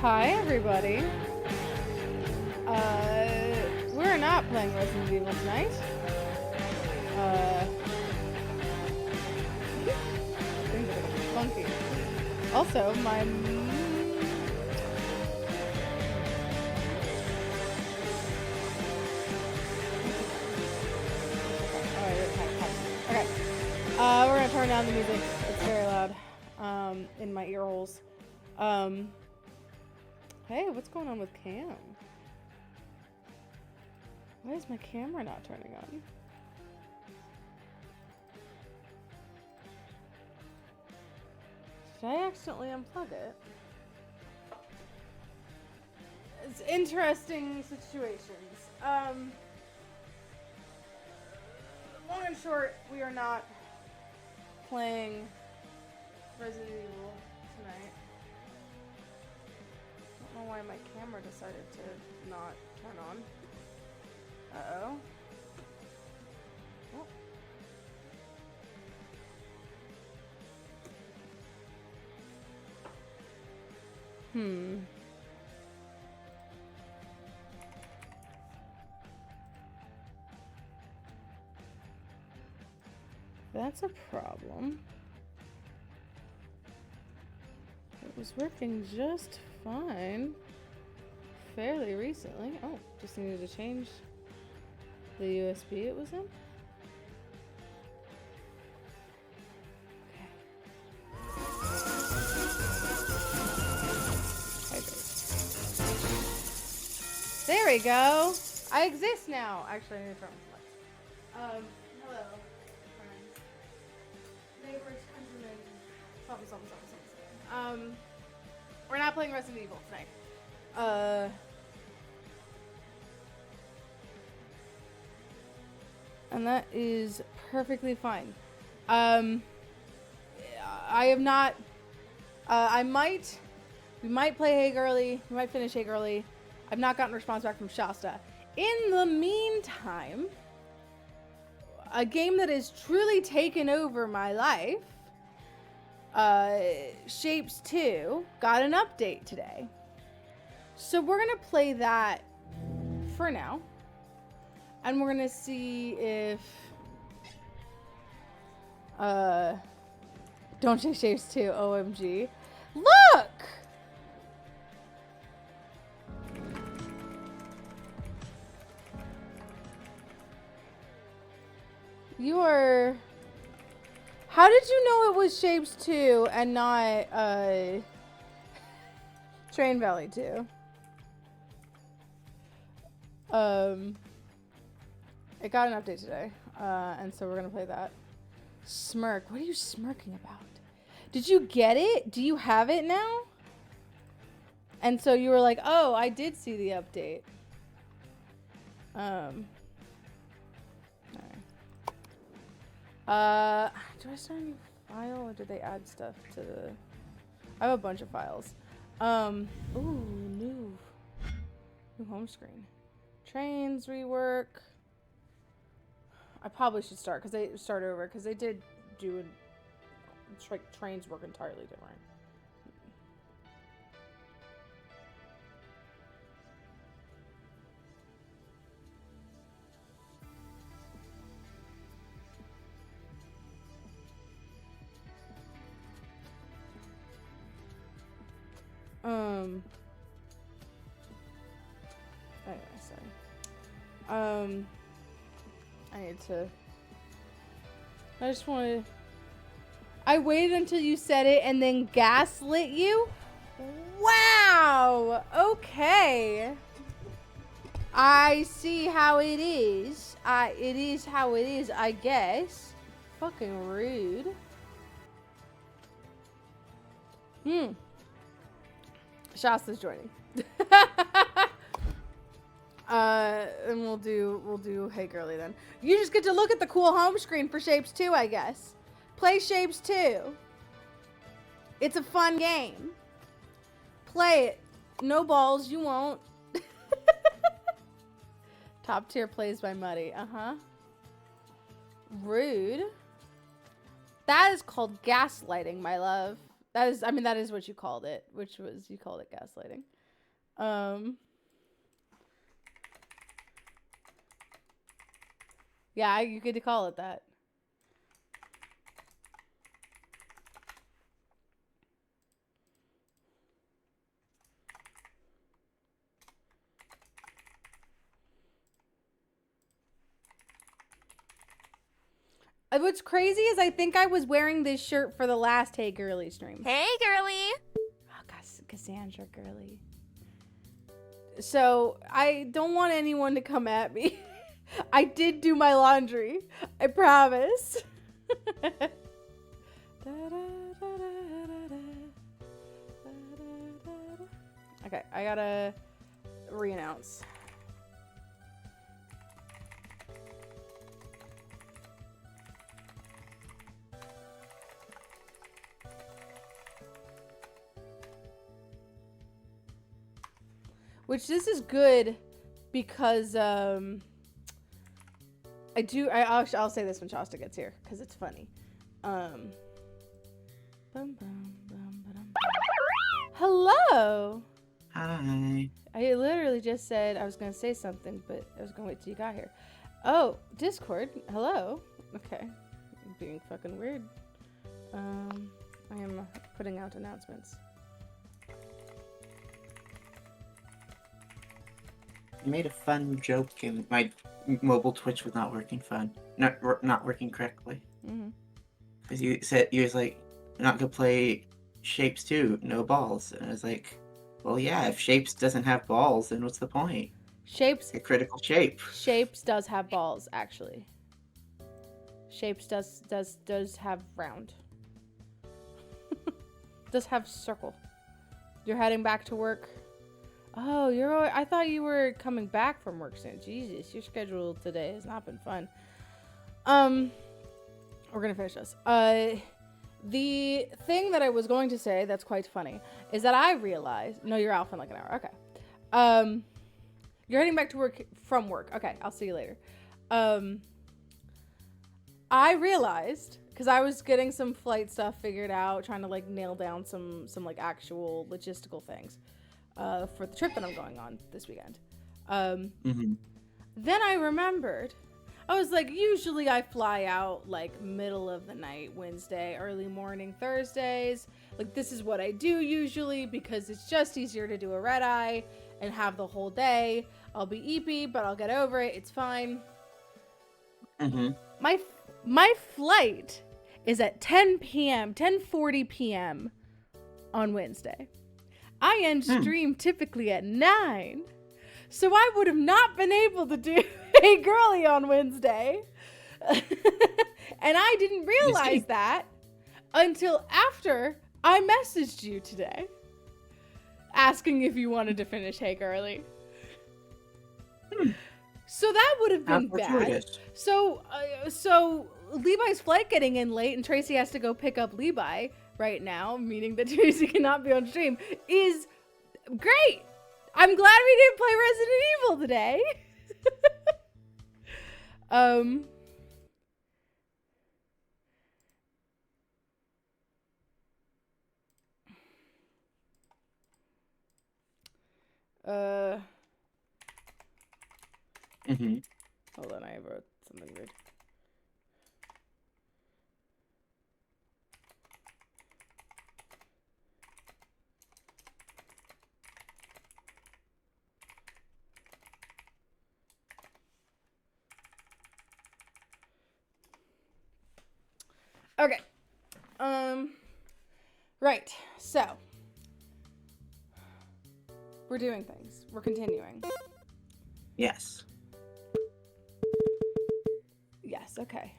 Hi, everybody. We're not playing Resident Evil tonight. Things are gonna be funky. Also, my okay. We're gonna turn down the music. It's very loud. In my ear holes. Hey, what's going on with Cam? Why is my camera not turning on? Did I accidentally unplug it? It's interesting situations. Long and short, we are not playing Resident Evil tonight. I don't know why my camera decided to not turn on. Uh-oh. Oh. That's a problem. It was working just fine fairly recently. Oh, just needed to change the USB it was in. Okay. There we go. I exist now. Actually, I need to turn on the lights. Hello, friends, neighbors, countrymen, something. We're not playing Resident Evil tonight. And that is perfectly fine. I am not. We might play Hey Girlie. We might finish Hey Girlie. I've not gotten a response back from Shasta. In the meantime, a game that has truly taken over my life, Shapes 2, got an update today. So we're gonna play that for now. And we're gonna see if don't say Shapes 2, OMG. Look! You are... How did you know it was Shapes 2 and not Train Valley 2? It got an update today, and so we're gonna play that. Smirk. What are you smirking about? Did you get it? Do you have it now? And so you were like, oh, I did see the update. Alright. Do I start a new file, or did they add stuff to the... I have a bunch of files. Ooh, new home screen. Trains, rework. I probably should start over because they did do trains work entirely different. Anyway, sorry. I just wanted... I waited until you said it and then gaslit you? Wow! Okay. I see how it is. It is how it is, I guess. Fucking rude. Shasta's joining. And we'll do Hey Girlie then. You just get to look at the cool home screen for Shapes 2, I guess. Play Shapes 2. It's a fun game. Play it. No balls, you won't. Top tier plays by Muddy. Uh-huh. Rude. That is called gaslighting, my love. That is what you called it. You called it gaslighting. Yeah, you get to call it that. What's crazy is I think I was wearing this shirt for the last Hey Girlie stream. Hey, Girlie. Oh, Cassandra Girlie. So, I don't want anyone to come at me. I did do my laundry. I promise. Okay, I gotta re-announce. Which this is good because I'll say this when Shasta gets here because it's funny. Hello. Hi. I literally just said I was gonna say something, but I was gonna wait till you got here. Oh, Discord. Hello. Okay. I'm being fucking weird. I am putting out announcements. You made a fun joke and my mobile Twitch was not working not working correctly. Because you was like, you're not gonna play Shapes 2, no balls. And I was like, well, yeah, if Shapes doesn't have balls, then what's the point? Shapes. A critical shape. Shapes does have balls, actually. Shapes does have round. Does have circle. You're heading back to work. Oh, I thought you were coming back from work soon. Jesus, your schedule today has not been fun. We're gonna finish this. The thing that I was going to say that's quite funny is that I realized. No, you're off in like an hour. Okay. You're heading back to work from work. Okay, I'll see you later. I realized because I was getting some flight stuff figured out, trying to like nail down some like actual logistical things. For the trip that I'm going on this weekend. Then I remembered, I was like, usually I fly out like middle of the night Wednesday, early morning Thursdays. Like this is what I do usually because it's just easier to do a red eye and have the whole day. I'll be eepy, but I'll get over it. It's fine. My flight is at 10 p.m., 10:40 p.m. on Wednesday. I end stream typically at 9. So I would have not been able to do a girly on Wednesday. And I didn't realize that until after I messaged you today. Asking if you wanted to finish Hey Girlie. So that would have been bad. So Levi's flight getting in late and Tracy has to go pick up Levi right now, meaning that Tracy cannot be on stream, is great. I'm glad we didn't play Resident Evil today. Hold on, I wrote something weird. Okay. Right. So, we're doing things. We're continuing. Yes. Yes, okay.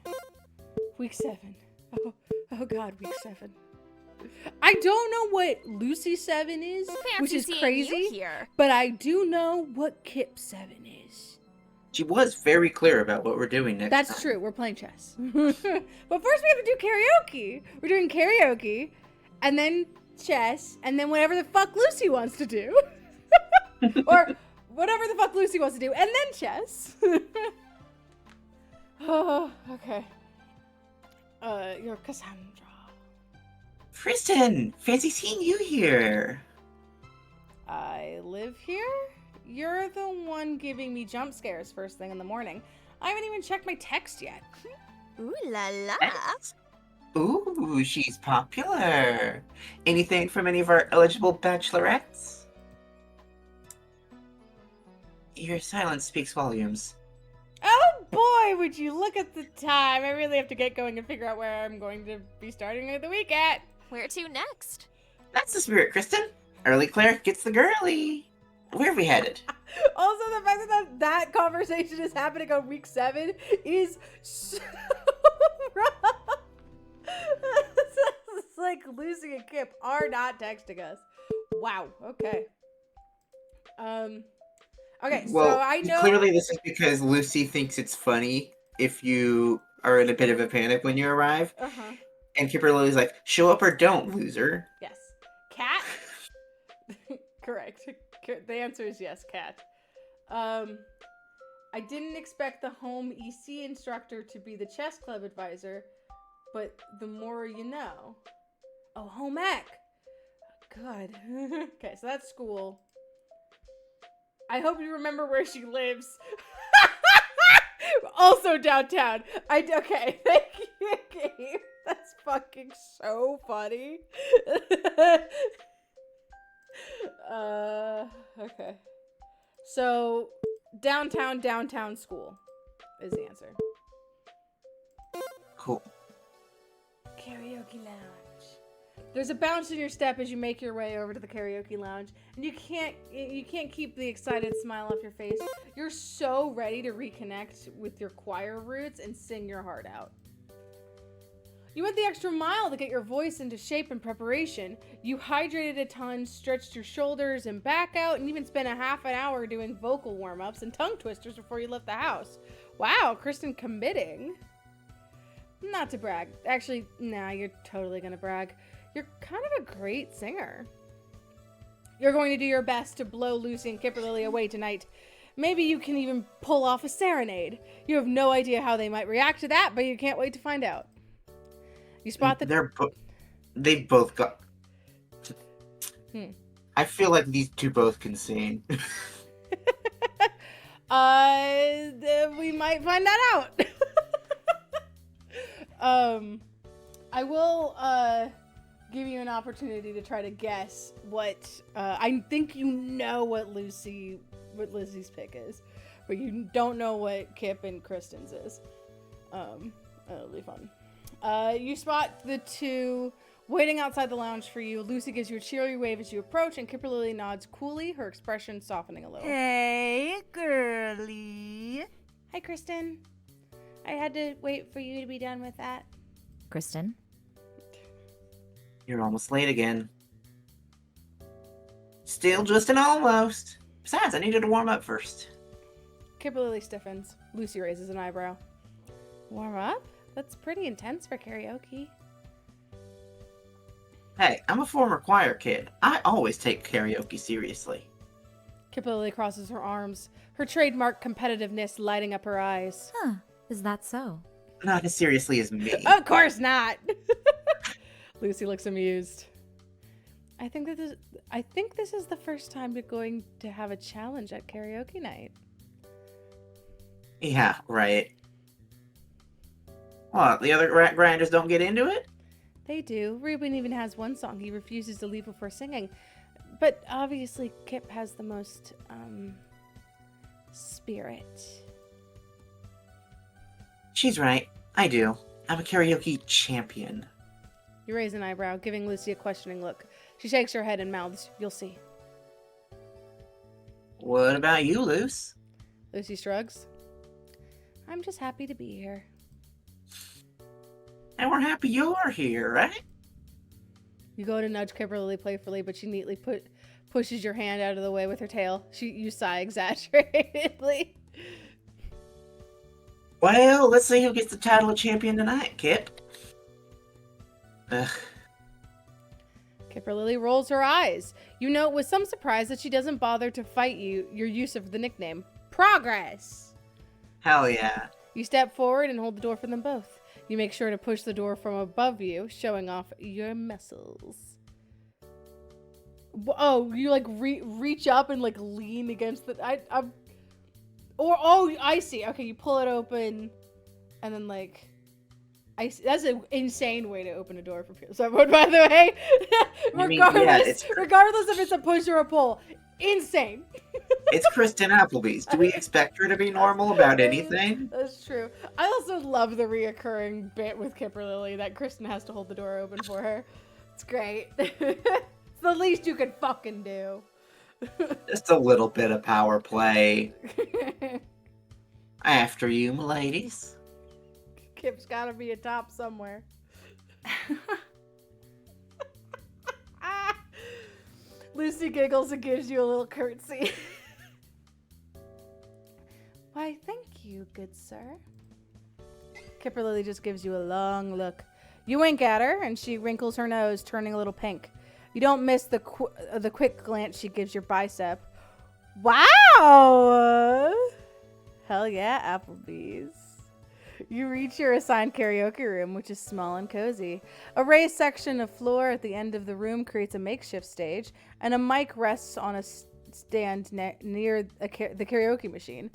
Week 7. Oh god, week 7. I don't know what Lucy 7 is, which is crazy, here. but I do know what Kip 7 is. She was very clear about what we're doing next time. That's true. We're playing chess. But first we have to do karaoke. We're doing karaoke, and then chess, and then whatever the fuck Lucy wants to do. Or whatever the fuck Lucy wants to do, and then chess. Oh, okay. You're Cassandra. Kristen, fancy seeing you here. I live here? You're the one giving me jump scares first thing in the morning. I haven't even checked my text yet. Ooh la la. Ooh, she's popular. Anything from any of our eligible bachelorettes? Your silence speaks volumes. Oh boy, would you look at the time. I really have to get going and figure out where I'm going to be starting the week at. Where to next? That's the spirit, Kristen. Early cleric gets the girly. Where are we headed? Also, the fact that conversation is happening on week 7 is so rough. It's like Lucy and Kip are not texting us. Wow. Okay. Okay, Well, so I know clearly this is because Lucy thinks it's funny if you are in a bit of a panic when you arrive. Uh-huh. And Kimberly's like, show up or don't, loser. Yes. Cat? Correct. The answer is yes, Cat. I didn't expect the home EC instructor to be the chess club advisor, but the more you know. Oh, home ec. Good. Okay, so that's school. I hope you remember where she lives. Also downtown. Okay, thank you, Gabe. That's fucking so funny. Okay. So, downtown school is the answer. Cool. Karaoke lounge. There's a bounce in your step as you make your way over to the karaoke lounge, and you can't keep the excited smile off your face. You're so ready to reconnect with your choir roots and sing your heart out. You went the extra mile to get your voice into shape and preparation. You hydrated a ton, stretched your shoulders and back out, and even spent a half an hour doing vocal warm-ups and tongue twisters before you left the house. Wow, Kristen committing. Not to brag. Actually, nah, you're totally gonna brag. You're kind of a great singer. You're going to do your best to blow Lucy and Kimberly away tonight. Maybe you can even pull off a serenade. You have no idea how they might react to that, but you can't wait to find out. You spot the... They both got... I feel like these two both can sing. We might find that out. I will, give you an opportunity to try to guess what, I think you know what Lucy's pick is, but you don't know what Kip and Kristen's is. It'll be fun. You spot the two waiting outside the lounge for you. Lucy gives you a cheery wave as you approach, and Kimberly nods coolly, her expression softening a little. Hey, Girlie. Hi, Kristen. I had to wait for you to be done with that. Kristen? You're almost late again. Still just an almost. Besides, I needed to warm up first. Kimberly stiffens. Lucy raises an eyebrow. Warm up? That's pretty intense for karaoke. Hey, I'm a former choir kid. I always take karaoke seriously. Kimberly crosses her arms, her trademark competitiveness lighting up her eyes. Huh. Is that so? Not as seriously as me. Of course not! Lucy looks amused. I think this is the first time you're going to have a challenge at karaoke night. Yeah, right. What, the other grinders don't get into it? They do. Ruben even has one song he refuses to leave before singing. But obviously Kip has the most, spirit. She's right. I do. I'm a karaoke champion. You raise an eyebrow, giving Lucy a questioning look. She shakes her head and mouths, "You'll see." What about you, Luce? Lucy shrugs. I'm just happy to be here. And we're happy you're here, right? You go to nudge Kimberly playfully, but she neatly pushes your hand out of the way with her tail. You sigh exaggeratedly. Well, let's see who gets the title of champion tonight, Kip. Ugh. Kimberly rolls her eyes. You note with some surprise that she doesn't bother to fight your use of the nickname. Progress! Hell yeah. You step forward and hold the door for them both. You make sure to push the door from above you, showing off your muscles. Oh, you like reach up and like lean against the. I see. Okay, you pull it open, and then like. That's an insane way to open a door for someone, by the way. Regardless if it's a push or a pull. Insane. It's Kristen Applebee's. Do we expect her to be normal about anything? That's true. I also love the reoccurring bit with Kipper Lily that Kristen has to hold the door open for her. It's great. It's the least you can fucking do. Just a little bit of power play. After you, m'ladies. Kip's gotta be a top somewhere. Lucy giggles and gives you a little curtsy. Why, thank you, good sir. Kipper Lily just gives you a long look. You wink at her, and she wrinkles her nose, turning a little pink. You don't miss the quick glance she gives your bicep. Wow! Hell yeah, Applebee's. You reach your assigned karaoke room, which is small and cozy. A raised section of floor at the end of the room creates a makeshift stage, and a mic rests on a stand near the karaoke machine.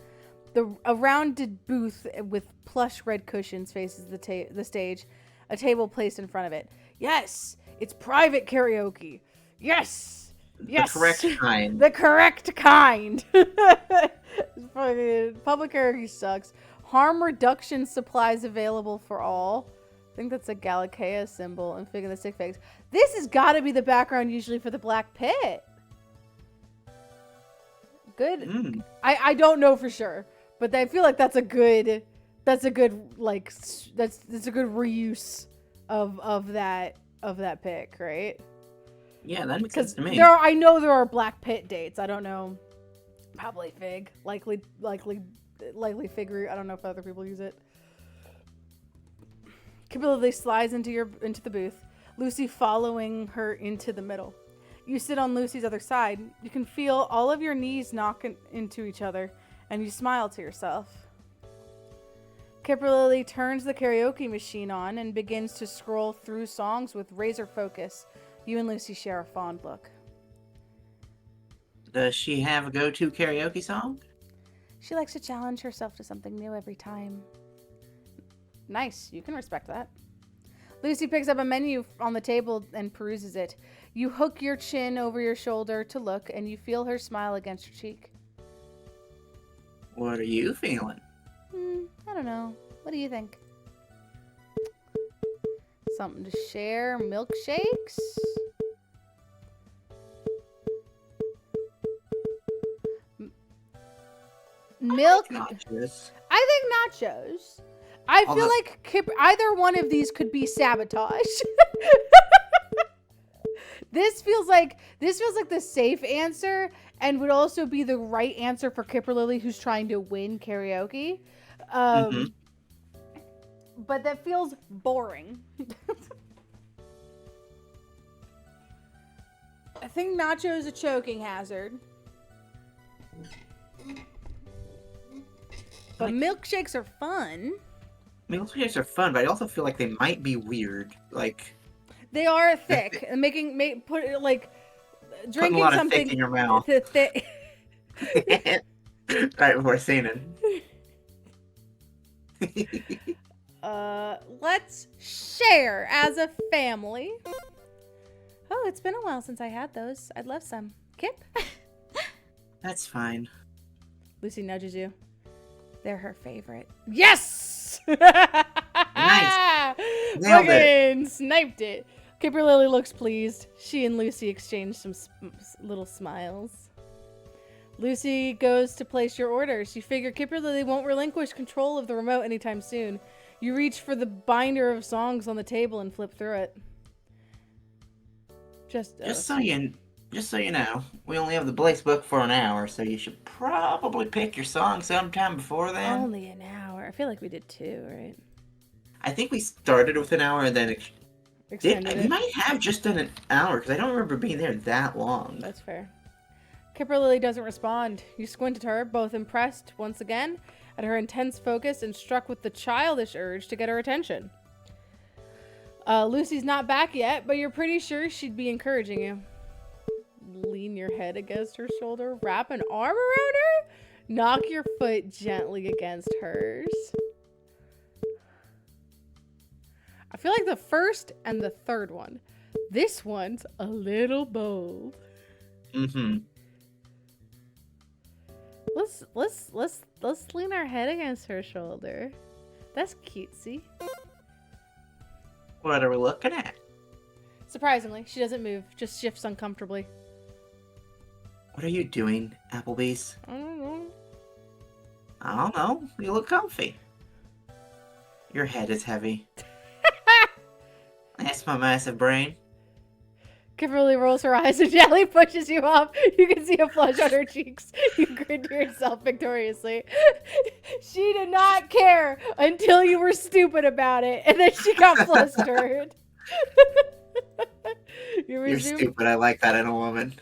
A rounded booth with plush red cushions faces the stage, a table placed in front of it. Yes! It's private karaoke! Yes! Yes! The correct kind. The correct kind! Public karaoke sucks. Harm reduction supplies available for all. I think that's a Galakea symbol and fig in the stick figs. This has got to be the background usually for the Black Pit. Good. I don't know for sure, but I feel like that's a good like that's a good reuse of that pick, right? Yeah, that makes sense to me. I know there are Black Pit dates. I don't know. Probably fig. Likely figure. I don't know if other people use it. Kimberly slides into the booth, Lucy following her into the middle. You sit on Lucy's other side. You can feel all of your knees knock into each other, and you smile to yourself. Kimberly turns the karaoke machine on and begins to scroll through songs with razor focus. You and Lucy share a fond look. Does she have a go-to karaoke song? She likes to challenge herself to something new every time. Nice. You can respect that. Lucy picks up a menu on the table and peruses it. You hook your chin over your shoulder to look, and you feel her smile against your cheek. What are you feeling? I don't know. What do you think? Something to share? Milkshakes? Milk? Nachos. I think nachos. I feel like either one of these could be sabotage. This feels like the safe answer and would also be the right answer for Kipper Lily, who's trying to win karaoke. But that feels boring. I think nacho is a choking hazard. But milkshakes are fun. Milkshakes are fun, but I also feel like they might be weird. Like they are thick, and drinking putting a lot of thick in your mouth. Right before singing. Let's share as a family. Oh, it's been a while since I had those. I'd love some. Kip? That's fine. Lucy nudges you. They're her favorite. Yes! Nice. Nailed it. Sniped it. Kipper Lily looks pleased. She and Lucy exchange some little smiles. Lucy goes to place your orders. You figure Kipper Lily won't relinquish control of the remote anytime soon. You reach for the binder of songs on the table and flip through it. Just so you know, we only have the Blaze book for an hour, so you should probably pick your song sometime before then. Only an hour. I feel like we did 2, right? I think we started with an hour and then extended it. We might have just done an hour, because I don't remember being there that long. That's fair. Kipper Lily doesn't respond. You squint at her, both impressed, once again, at her intense focus and struck with the childish urge to get her attention. Lucy's not back yet, but you're pretty sure she'd be encouraging you. lean your head against her shoulder, wrap an arm around her, knock your foot gently against hers. I feel like the first and the third one. This one's a little bold. Mm-hmm. Let's lean our head against her shoulder. That's cutesy. What are we looking at? Surprisingly, she doesn't move, just shifts uncomfortably. What are you doing, Applebee's? I don't know. I don't know. You look comfy. Your head is heavy. That's my massive brain. Kimberly rolls her eyes and gently pushes you off. You can see a flush on her cheeks. You grin to yourself victoriously. She did not care until you were stupid about it, and then she got flustered. You're stupid. I like that in a woman.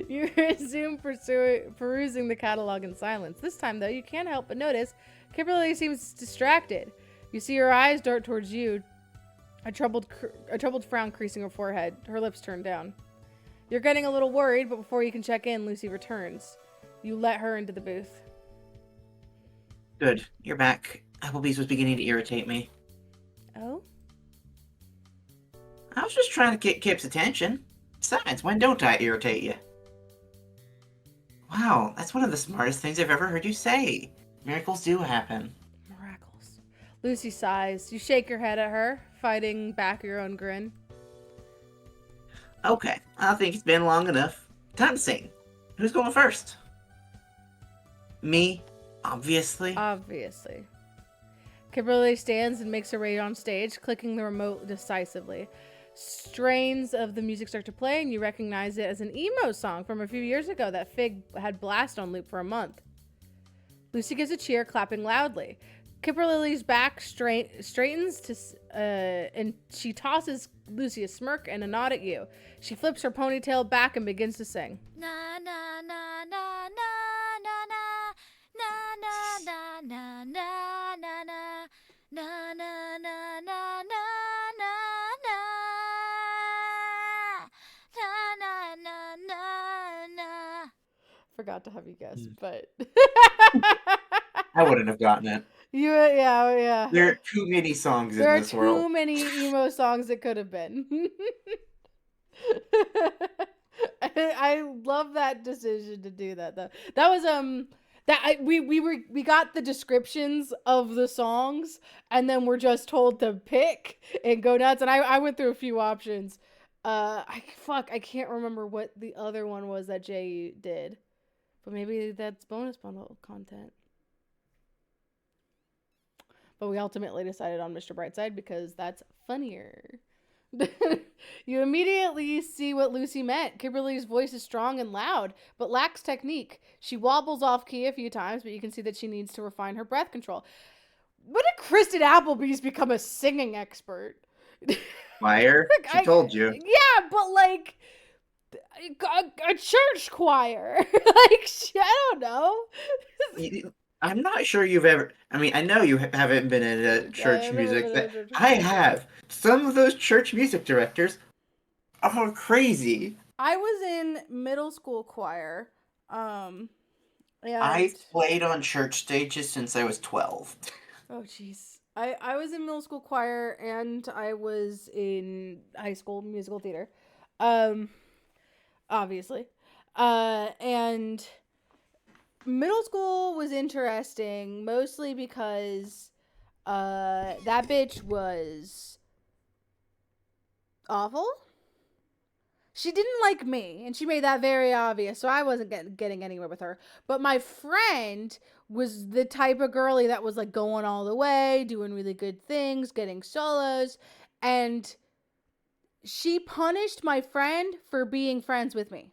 You resume perusing the catalog in silence. This time, though, you can't help but notice Kimberly seems distracted. You see her eyes dart towards you, a troubled frown creasing her forehead, her lips turned down. You're getting a little worried, but before you can check in, Lucy returns. You let her into the booth. Good. You're back. Applebee's was beginning to irritate me. Oh? I was just trying to get Kip's attention. Besides, when don't I irritate you? Wow, that's one of the smartest things I've ever heard you say. Miracles do happen. Miracles. Lucy sighs. You shake your head at her, fighting back your own grin. Okay, I think it's been long enough. Time to sing. Who's going first? Me, obviously. Obviously. Kimberly stands and makes her way on stage, clicking the remote decisively. Strains of the music start to play, and you recognize it as an emo song from a few years ago that Fig had blast on loop for a month. Lucy gives a cheer, clapping loudly. Kimberly's back straightens to, and she tosses Lucy a smirk and a nod at you. She flips her ponytail back and begins to sing. Na na na na na na na na na na na na na na na na na na na Forgot to have you guess, but I wouldn't have gotten it. Yeah. There are too many songs in this world. There are too many emo songs it could have been. I love that decision to do that though. That was we got the descriptions of the songs and then we're just told to pick and go nuts. And I went through a few options. I can't remember what the other one was that Jay did. But maybe that's bonus bundle content. But we ultimately decided on Mr. Brightside because that's funnier. You immediately see what Lucy meant. Kimberly's voice is strong and loud, but lacks technique. She wobbles off key a few times, but you can see that she needs to refine her breath control. When did Kristen Applebee's become a singing expert? Choir? She told you. Yeah, but like a church choir. Like, I don't know. I'm not sure you've ever... I mean, I know you haven't been in a church music. I have. Some of those church music directors are crazy. I was in middle school choir. And... I played on church stages since I was 12. Oh, jeez. I was in middle school choir and I was in high school musical theater. Obviously. And middle school was interesting, mostly because that bitch was awful. She didn't like me, and she made that very obvious, so I wasn't getting anywhere with her. But my friend was the type of girly that was like going all the way, doing really good things, getting solos, and she punished my friend for being friends with me.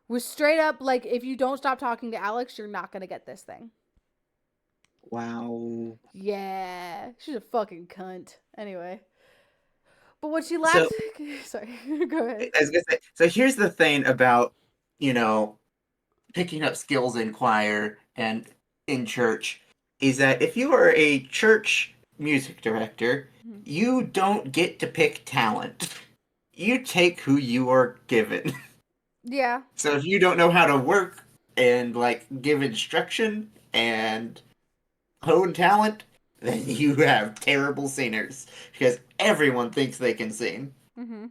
Was straight up like, if you don't stop talking to Alex, you're not gonna get this thing. Wow. Yeah, she's a fucking cunt. Anyway. But what she lacks... Sorry, go ahead. I was gonna say, so here's the thing about, picking up skills in choir and in church, is that if you are a church music director, you don't get to pick talent. you take who you are given. Yeah. So if you don't know how to work and like give instruction and hone talent, then you have terrible singers because everyone thinks they can sing. Mm-hmm.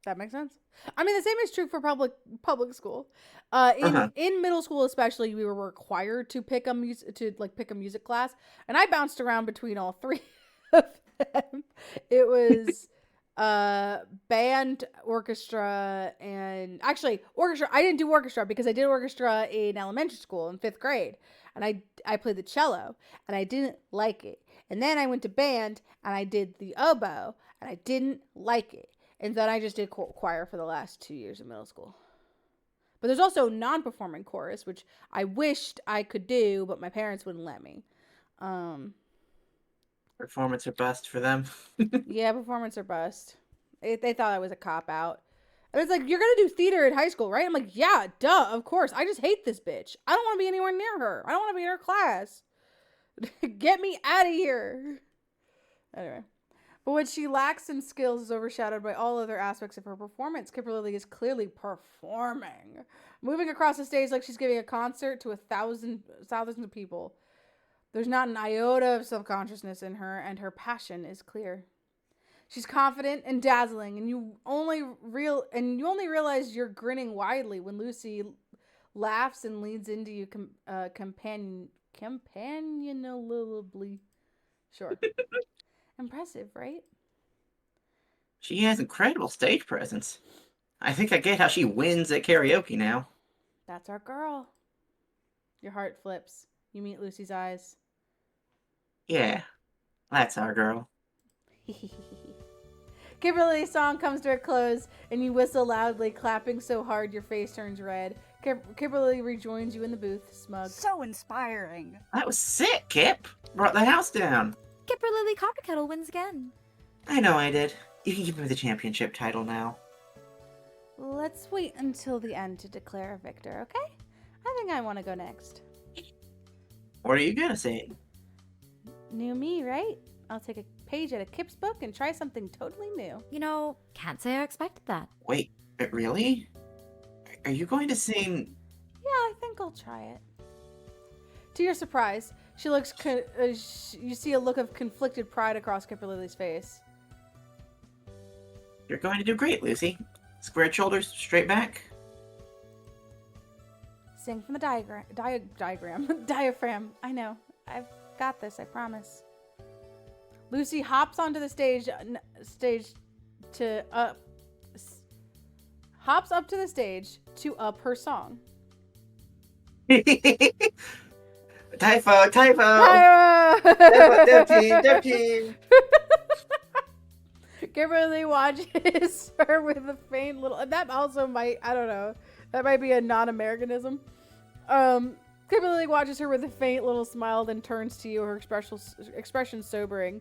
That makes sense. I mean, the same is true for public school. In middle school, especially, we were required to pick a music class, and I bounced around between all three of them. It was band, orchestra, and actually orchestra. I didn't do orchestra because I did orchestra in elementary school in 5th grade, and I played the cello, and I didn't like it. And then I went to band, and I did the oboe, and I didn't like it. And then I just did choir for the last 2 years of middle school. But there's also non-performing chorus, which I wished I could do, but my parents wouldn't let me. Performance or bust for them. Yeah, performance or bust. They thought I was a cop-out. And it's like, you're going to do theater in high school, right? I'm like, yeah, duh, of course. I just hate this bitch. I don't want to be anywhere near her. I don't want to be in her class. Get me out of here. Anyway. But what she lacks in skills is overshadowed by all other aspects of her performance. Kimberly is clearly performing, moving across the stage like she's giving a concert to thousands of people. There's not an iota of self-consciousness in her, and her passion is clear. She's confident and dazzling, and you only realize you're grinning widely when Lucy laughs and leans into you companionably. Sure. Impressive, right? She has incredible stage presence. I think I get how she wins at karaoke now. That's our girl. Your heart flips. You meet Lucy's eyes. Yeah, that's our girl. Kimberly's song comes to a close, and you whistle loudly, clapping so hard your face turns red. Kimberly rejoins you in the booth, smug. So inspiring. That was sick, Kip. Brought the house down. Kipper Copper Kettle wins again. I know I did. You can give me the championship title now. Let's wait until the end to declare a victor, okay? I think I want to go next. What are you gonna say? New me, right? I'll take a page out of Kip's book and try something totally new. You know, can't say I expected that. Wait, really? Are you going to sing? Yeah, I think I'll try it. To your surprise, she looks. You see a look of conflicted pride across Kimberly's face. You're going to do great, Lucy. Squared shoulders, straight back. Sing from the diaphragm. I know. I've got this. I promise. Lucy hops onto the stage hops up to the stage to up her song. Typho! Dev team! Kimberly watches her with a faint little... That also might... I don't know. That might be a non-Americanism. Kimberly watches her with a faint little smile, then turns to you, her expression sombering.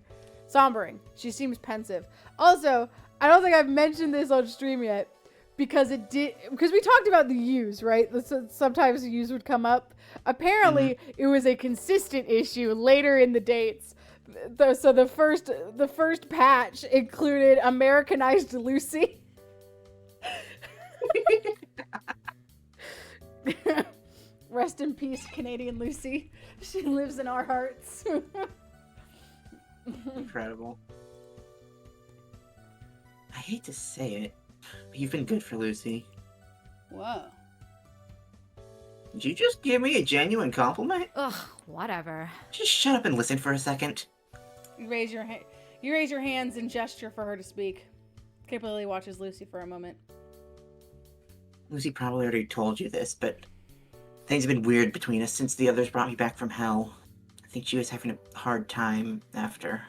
She seems pensive. Also, I don't think I've mentioned this on stream yet, because we talked about the U's, right? Sometimes the U's would come up. Apparently, it was a consistent issue later in the dates. So the first patch included Americanized Lucy. Rest in peace, Canadian Lucy. She lives in our hearts. Incredible. I hate to say it, but you've been good for Lucy. Whoa. Did you just give me a genuine compliment? Ugh, whatever. Just shut up and listen for a second. You raise your hands and gesture for her to speak. Kimberly watches Lucy for a moment. Lucy probably already told you this, but things have been weird between us since the others brought me back from hell. I think she was having a hard time after.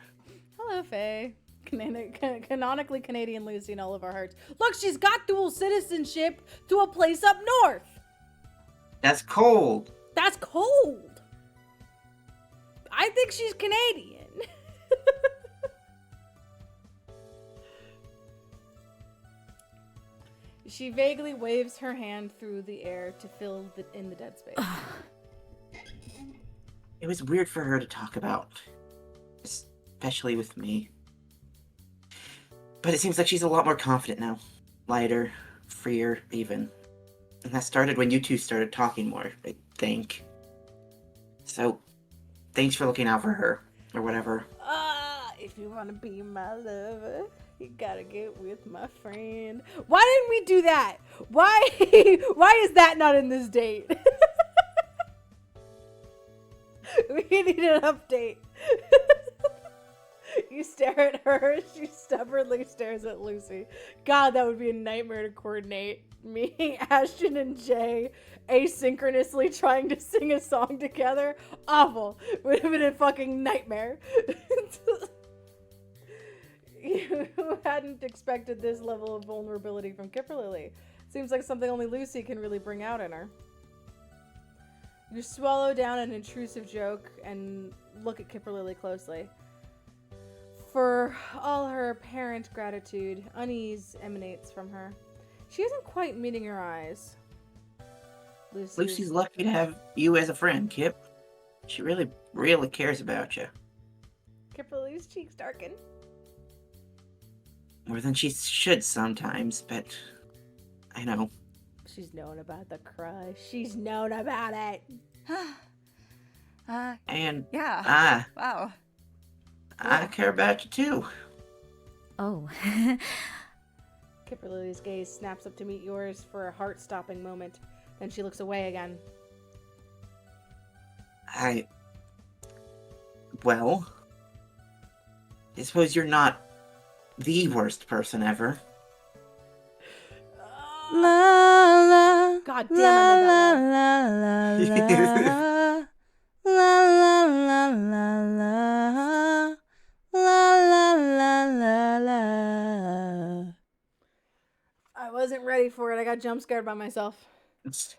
Hello, Faye. Canonically Canadian Lucy in all of our hearts. Look, she's got dual citizenship to a place up north. That's cold. That's cold. I think she's Canadian. She vaguely waves her hand through the air to fill in the dead space. It was weird for her to talk about, especially with me. But it seems like she's a lot more confident now. Lighter, freer, even. And that started when you two started talking more, I think. So, thanks for looking out for her, or whatever. If you want to be my lover, you gotta get with my friend. Why didn't we do that? Why is that not in this date? We need an update. You stare at her, she stubbornly stares at Lucy. God, that would be a nightmare to coordinate. Me, Ashton, and Jay asynchronously trying to sing a song together. Awful. Would have been a fucking nightmare. You hadn't expected this level of vulnerability from Kimberly. Seems like something only Lucy can really bring out in her. You swallow down an intrusive joke and look at Kimberly closely. For all her apparent gratitude, unease emanates from her. She isn't quite meeting your eyes. Lucy's lucky to have you as a friend, Kip. She really, really cares about you. Kimberly's cheeks darken. More than she should sometimes, but I know. She's known about the crush. She's known about it. And Yeah. Wow. I care about you too. Oh. Kimberly's gaze snaps up to meet yours for a heart-stopping moment. Then she looks away again. Well, I suppose you're not the worst person ever. La, la, God damn, I made that la la la la la la la la. I wasn't ready for it. I got jump scared by myself.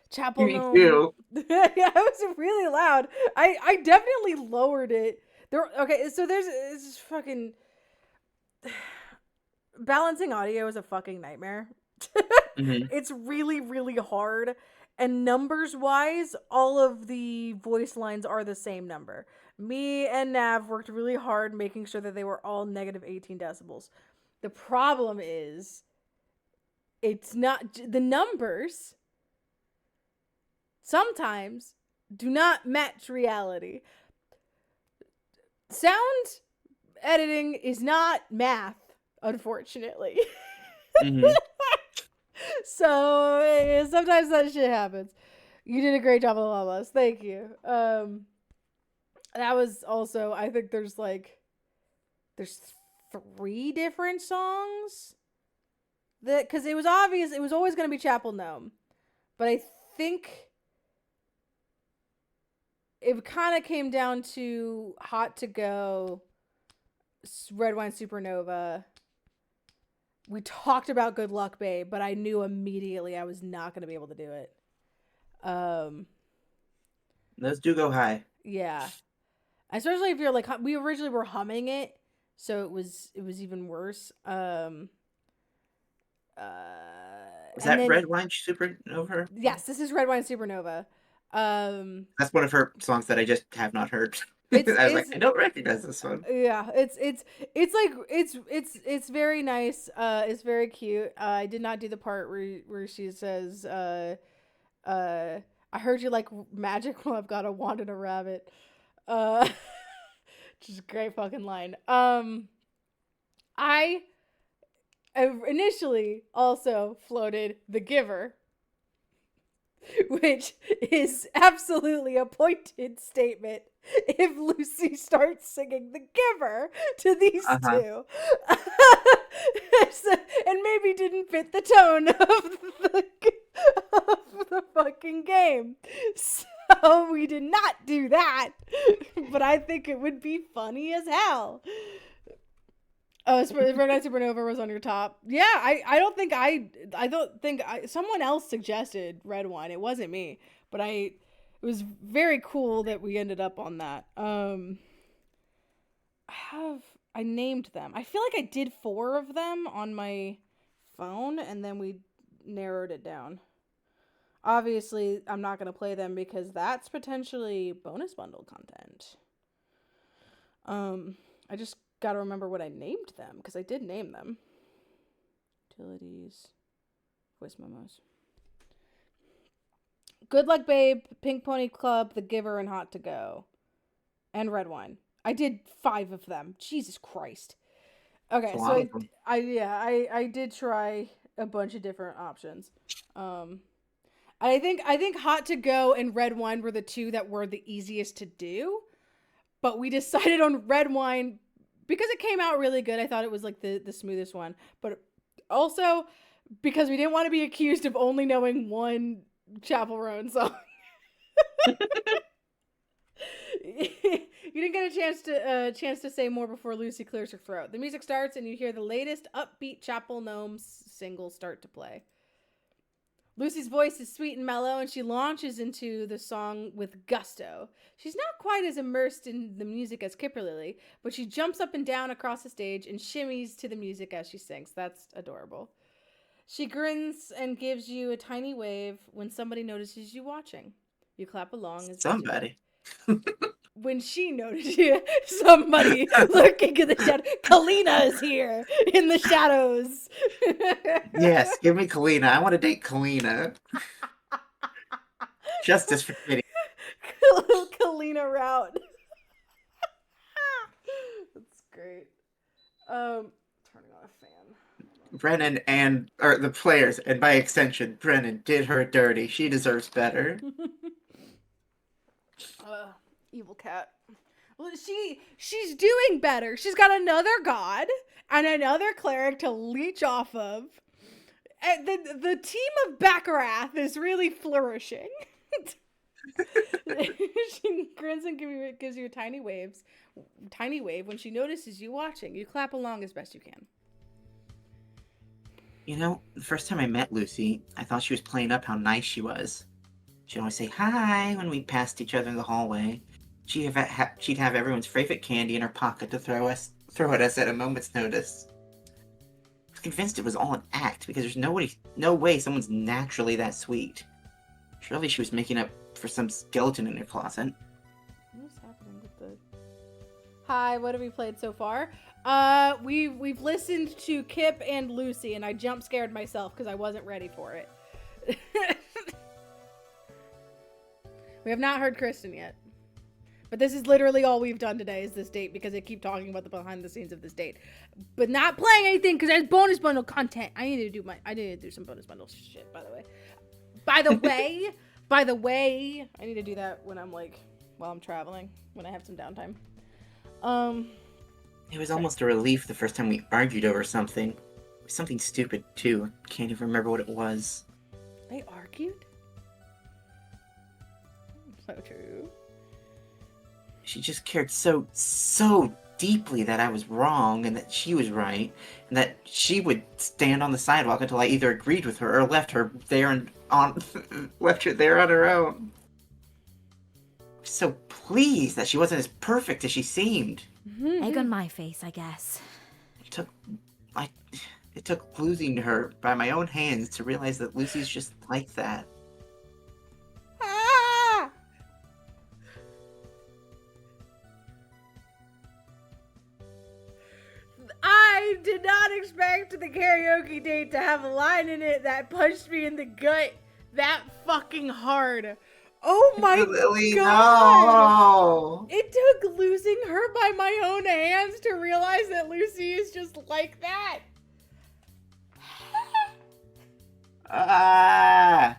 Chapel Me Gnome. too. Yeah, it was really loud. I definitely lowered it. Okay, so it's fucking balancing audio is a fucking nightmare. Mm-hmm. It's really, really hard. And numbers wise, all of the voice lines are the same number. Me and Nav worked really hard making sure that they were all negative 18 decibels. The problem is, it's not the numbers sometimes do not match reality. Sound editing is not math, unfortunately. Mm-hmm. So sometimes that shit happens. You did a great job on all of us. Thank you. That was also, I think there's 3 different songs that, because it was obvious it was always going to be Chapel Gnome, but I think it kind of came down to Hot to Go, Red Wine Supernova. We talked about Good Luck Babe, but I knew immediately I was not going to be able to do it. Those do go high. Yeah. Especially if you're like, we originally were humming it, so it was even worse. Was that Red Wine Supernova? Yes, this is Red Wine Supernova. That's one of her songs that I just have not heard. I was like, I don't recognize this one. Yeah, it's very nice. It's very cute. I did not do the part where she says, I heard you like magic. Well, I've got a wand and a rabbit. Which is a great fucking line. I initially also floated The Giver, which is absolutely a pointed statement if Lucy starts singing The Giver to these two. And maybe didn't fit the tone of the fucking game. So we did not do that. But I think it would be funny as hell. Oh, Red Night Supernova was on your top. Yeah, I don't think someone else suggested Red Wine. It wasn't me, but it was very cool that we ended up on that. I named them. I feel like I did 4 of them on my phone, and then we narrowed it down. Obviously, I'm not going to play them because that's potentially bonus bundle content. I just gotta remember what I named them, because I did name them. Utilities. Voice memos. Good Luck Babe, Pink Pony Club, The Giver, and Hot to Go. And Red Wine. I did 5 of them. Jesus Christ. Okay, so I did try a bunch of different options. I think Hot to Go and Red Wine were the 2 that were the easiest to do. But we decided on Red Wine because it came out really good. I thought it was like the smoothest one. But also because we didn't want to be accused of only knowing one Chappell Roan song. You didn't get a chance to say more before Lucy clears her throat. The music starts and you hear the latest upbeat Chappell Gnomes single start to play. Lucy's voice is sweet and mellow, and she launches into the song with gusto. She's not quite as immersed in the music as Kipperlily, but she jumps up and down across the stage and shimmies to the music as she sings. That's adorable. She grins and gives you a tiny wave when somebody notices you watching. You clap along. As somebody. When she noticed you, somebody lurking in the shadows. Kalina is here in the shadows. Yes, give me Kalina. I want to date Kalina. Justice for Kitty. Kalina route. That's great. Turning on a fan. Brennan or the players, and by extension, Brennan did her dirty. She deserves better. Evil cat. Well, she's doing better. She's got another god and another cleric to leech off of. And the team of Baccarat is really flourishing. She grins and gives you a tiny wave when she notices you watching. You clap along as best you can. You know, the first time I met Lucy, I thought she was playing up how nice she was. She'd always say hi when we passed each other in the hallway. She'd have everyone's favorite candy in her pocket to throw at us at a moment's notice. I was convinced it was all an act because there's no way someone's naturally that sweet. Surely she was making up for some skeleton in her closet. What's happening with the... Hi, what have we played so far? We've listened to Kip and Lucy, and I jump scared myself because I wasn't ready for it. We have not heard Kristen yet. But this is literally all we've done today is this date because I keep talking about the behind the scenes of this date. But not playing anything because there's bonus bundle content. I need to do some bonus bundle shit, by the way. By the way, I need to do that when I'm while I'm traveling, when I have some downtime. It was almost a relief the first time we argued over something. It was something stupid, too. Can't even remember what it was. They argued? So true. She just cared so deeply that I was wrong and that she was right, and that she would stand on the sidewalk until I either agreed with her or left her there on her own. I was so pleased that she wasn't as perfect as she seemed. Egg on my face, I guess. It took losing her by my own hands to realize that Lucy's just like that. I did not expect the karaoke date to have a line in it that punched me in the gut that fucking hard. Oh my Lily, god! no! It took losing her by my own hands to realize that Lucy is just like that. I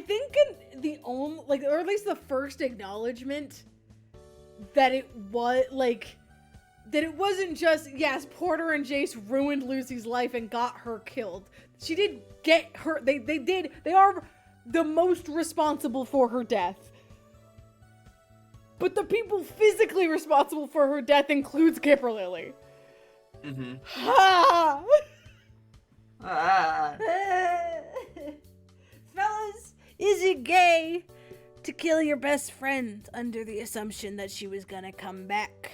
think the only, or at least the first acknowledgement that it was that it wasn't just, yes, Porter and Jace ruined Lucy's life and got her killed. She did get her, they are the most responsible for her death. But the people physically responsible for her death includes Kipperlily. Mm-hmm. Fellas, is it gay to kill your best friend under the assumption that she was gonna come back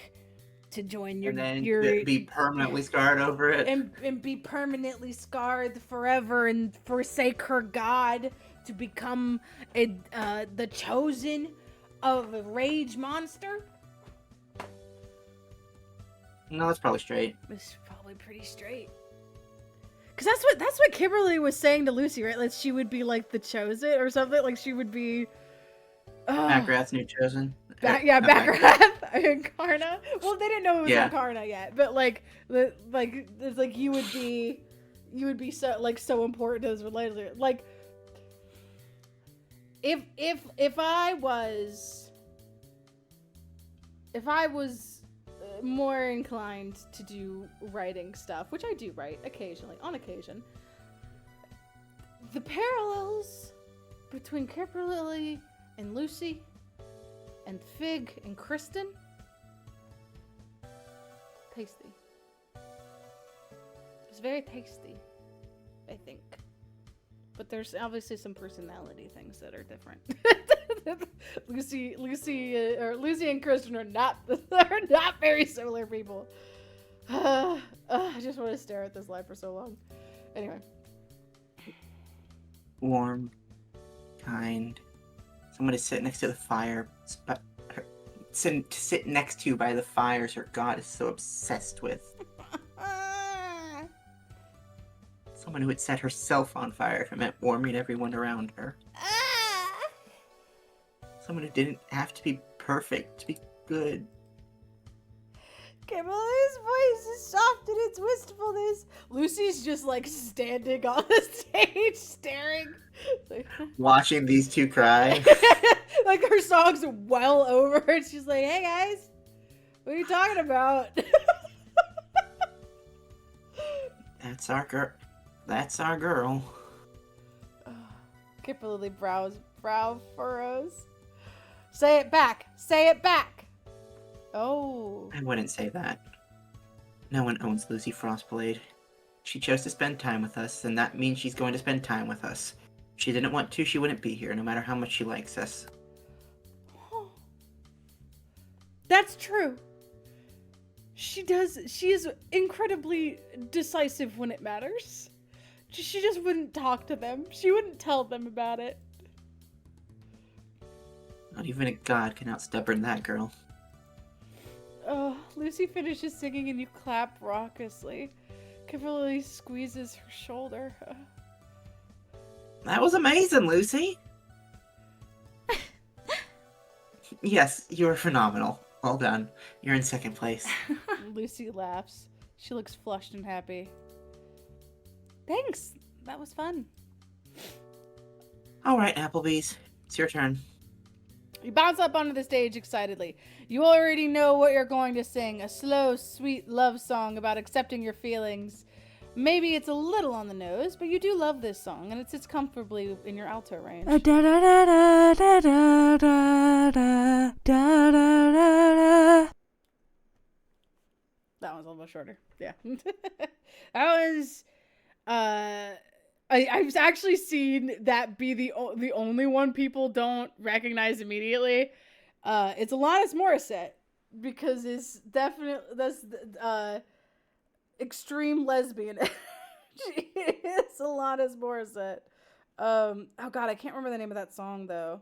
to join your... And then be permanently scarred over it? And be permanently scarred forever and forsake her god to become the chosen of a rage monster? No, that's probably straight. It's probably pretty straight. Cause that's what Kimberly was saying to Lucy, right? Like she would be like the chosen or something. Like she would be. Backrath, new chosen. Backrath, Incarna. Well, they didn't know it was Yeah. Incarna yet, but like it's like you would be so important to this relationship. Like if I was more inclined to do writing stuff, which I do write occasionally, on occasion, the parallels between Kimberly and Lucy and Fig and Kristen, tasty. It's very tasty, I think. But there's obviously some personality things that are different. Lucy and Kristen are not very similar people. I just want to stare at this light for so long. Anyway. Warm, kind. Someone to sit next to the fire. Sit next to you by the fires her god is so obsessed with. Someone who would set herself on fire if it meant warming everyone around her. Someone who didn't have to be perfect to be good. Kimberly's voice is soft in its wistfulness. Lucy's just like standing on the stage, staring. Watching these two cry. Like her song's well over, and she's like, "Hey guys, what are you talking about?" That's our girl. That's our girl. Kimberly brow furrows. Say it back. Say it back. Oh. I wouldn't say that. No one owns Lucy Frostblade. She chose to spend time with us, and that means she's going to spend time with us. If she didn't want to, she wouldn't be here, no matter how much she likes us. That's true. She is incredibly decisive when it matters. She just wouldn't talk to them. She wouldn't tell them about it. Not even a god can outstubborn that girl. Oh, Lucy finishes singing and you clap raucously. Kimberly squeezes her shoulder. That was amazing, Lucy! Yes, you were phenomenal. Well done. You're in second place. Lucy laughs. She looks flushed and happy. Thanks. That was fun. Alright, Applebee's. It's your turn. You bounce up onto the stage excitedly. You already know what you're going to sing. A slow, sweet love song about accepting your feelings. Maybe it's a little on the nose, but you do love this song, and it sits comfortably in your alto range. That one's a little shorter. Yeah. That was... I've actually seen that be the only one people don't recognize immediately. It's Alanis Morissette, because it's definitely that's extreme lesbian. It's Alanis Morissette. Oh god, I can't remember the name of that song though.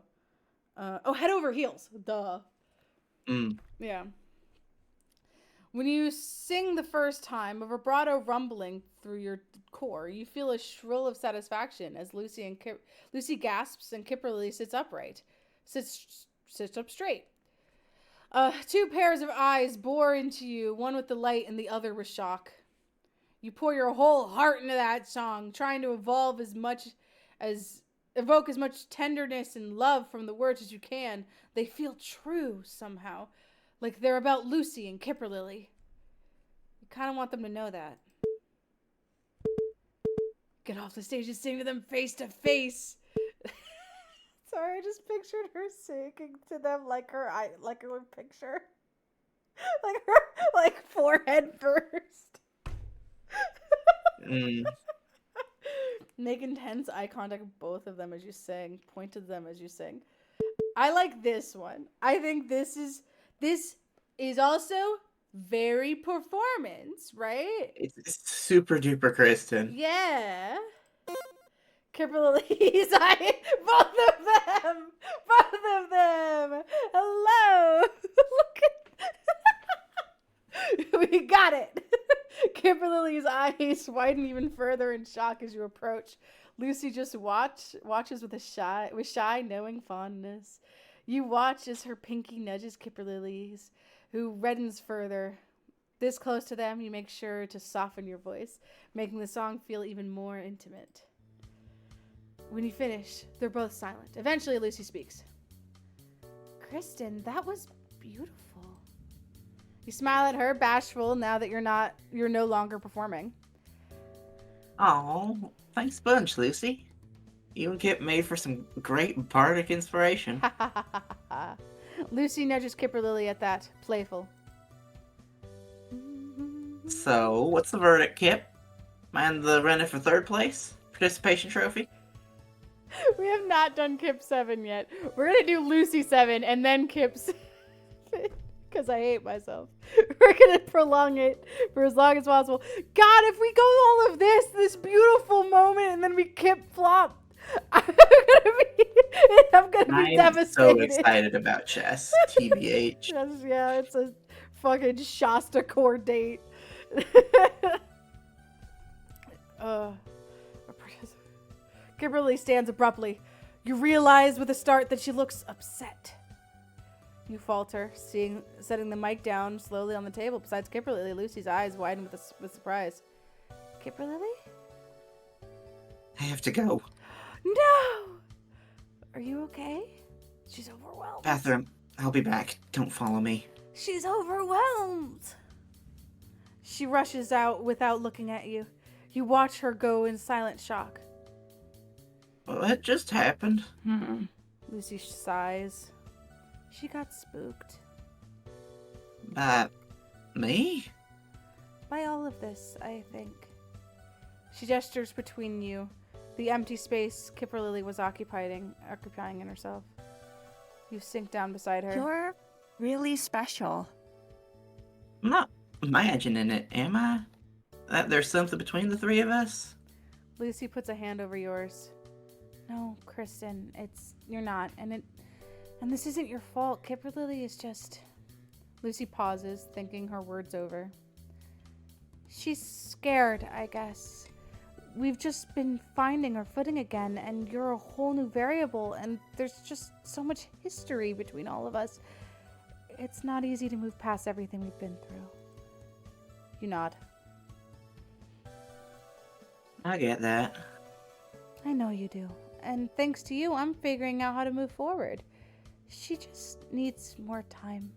Head Over Heels. Duh. Yeah. When you sing the first time, a vibrato rumbling through your core, you feel a shrill of satisfaction as Lucy gasps and Kimberly sits upright. Sits up straight. Two pairs of eyes bore into you, one with delight and the other with shock. You pour your whole heart into that song, trying to evoke as much tenderness and love from the words as you can. They feel true somehow. Like they're about Lucy and Kimberly. You kind of want them to know that. Get off the stage and sing to them face to face. Sorry, I just pictured her singing to them like her picture. Like forehead first. Make intense eye contact with both of them as you sing. Point to them as you sing. I like this one. I think this is also very performance, right? It's super duper Kristen. Yeah. Kimberly's eye. Both of them. Hello. Look at We got it. Kimberly's eyes widen even further in shock as you approach. Lucy just watches with shy, knowing fondness. You watch as her pinky nudges Kimberly's, who reddens further. This close to them, you make sure to soften your voice, making the song feel even more intimate. When you finish, they're both silent. Eventually, Lucy speaks. Kristen, that was beautiful. You smile at her, bashful, now that you're no longer performing. Oh, thanks bunch, Lucy. You and Kip made for some great bardic inspiration. Lucy nudges Kimberly at that, playful. So, what's the verdict, Kip? Mind the running for third place? Participation trophy? We have not done Kip 7 yet. We're going to do Lucy 7 and then Kip 7. Because I hate myself. We're going to prolong it for as long as possible. God, if we go all of this beautiful moment, and then we Kip flop, I'm gonna be devastated. So excited about chess, TBH. Yeah, it's a fucking Shasta core date. Kimberly stands abruptly. You realize with a start that she looks upset. You falter, setting the mic down slowly on the table. Besides Kimberly, Lucy's eyes widen with surprise. Kimberly? I have to go. No! Are you okay? She's overwhelmed. Bathroom. I'll be back. Don't follow me. She's overwhelmed. She rushes out without looking at you. You watch her go in silent shock. What just happened? Lucy sighs. She got spooked. By me? By all of this, I think. She gestures between you, the empty space Kimberly was occupying in herself. You sink down beside her. You're really special. I'm not imagining it, am I? That there's something between the three of us? Lucy puts a hand over yours. No, Kristen, you're not, and this isn't your fault. Kimberly is just... Lucy pauses, thinking her words over. She's scared, I guess. We've just been finding our footing again, and you're a whole new variable, and there's just so much history between all of us. It's not easy to move past everything we've been through. You nod. I get that. I know you do. And thanks to you, I'm figuring out how to move forward. She just needs more time.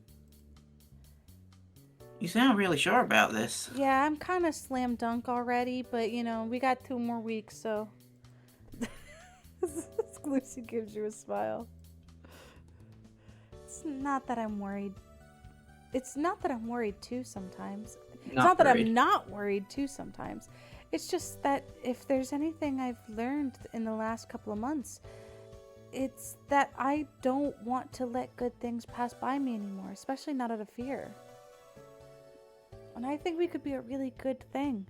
You sound really sure about this. Yeah, I'm kind of slam dunk already, but we got 2 more weeks, so. Lucy gives you a smile. It's not that I'm worried. It's not that I'm worried too sometimes. It's not that I'm not worried too sometimes. It's just that if there's anything I've learned in the last couple of months, it's that I don't want to let good things pass by me anymore, especially not out of fear. And I think we could be a really good thing.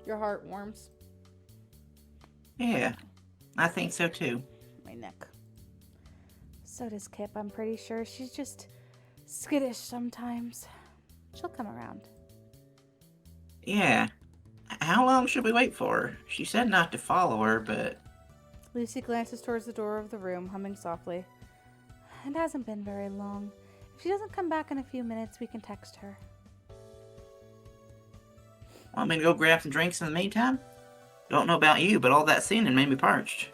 Your heart warms. Yeah, I think so too. My neck. So does Kip, I'm pretty sure. She's just skittish sometimes. She'll come around. Yeah. How long should we wait for her? She said not to follow her, but... Lucy glances towards the door of the room, humming softly. It hasn't been very long. If she doesn't come back in a few minutes, we can text her. Want me to go grab some drinks in the meantime? Don't know about you, but all that singing made me parched.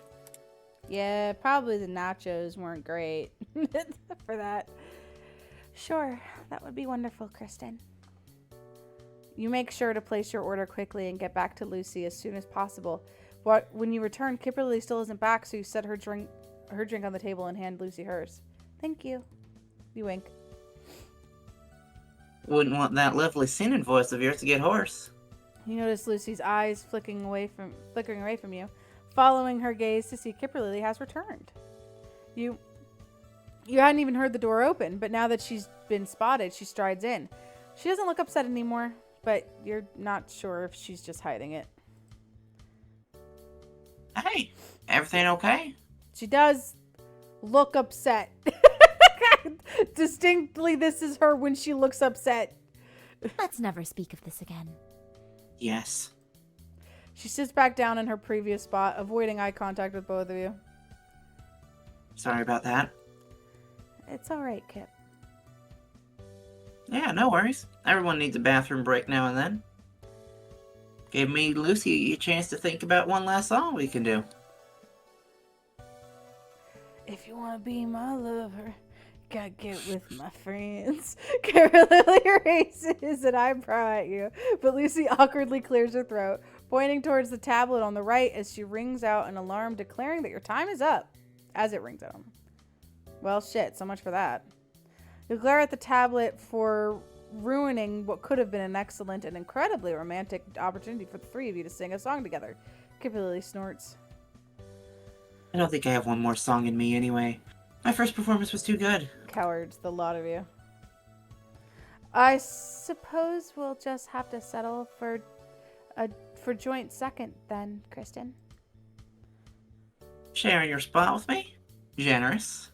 Yeah, probably the nachos weren't great for that. Sure, that would be wonderful, Kristen. You make sure to place your order quickly and get back to Lucy as soon as possible. But when you return, Kimberly still isn't back, so you set her drink on the table and hand Lucy hers. Thank you. You wink. Wouldn't want that lovely singing voice of yours to get hoarse. You notice Lucy's eyes flickering away from you, following her gaze to see Kimberly has returned. You hadn't even heard the door open, but now that she's been spotted, she strides in. She doesn't look upset anymore, but you're not sure if she's just hiding it. Hey, everything okay? She does look upset. Distinctly, this is her when she looks upset. Let's never speak of this again. Yes. She sits back down in her previous spot, avoiding eye contact with both of you. Sorry about that. It's alright, Kip. Yeah, no worries. Everyone needs a bathroom break now and then. Gave me, Lucy, a chance to think about one last song we can do. If you want to be my lover, gotta get with my friends. Kara Lily raises an eyebrow at you, but Lucy awkwardly clears her throat, pointing towards the tablet on the right as she rings out an alarm declaring that your time is up. As it rings out. Well, shit, so much for that. You glare at the tablet for ruining what could have been an excellent and incredibly romantic opportunity for the three of you to sing a song together. Kara Lily snorts. I don't think I have one more song in me anyway. My first performance was too good. Cowards, the lot of you. I suppose we'll just have to settle for joint second then, Kristen. Sharing your spot with me? Generous.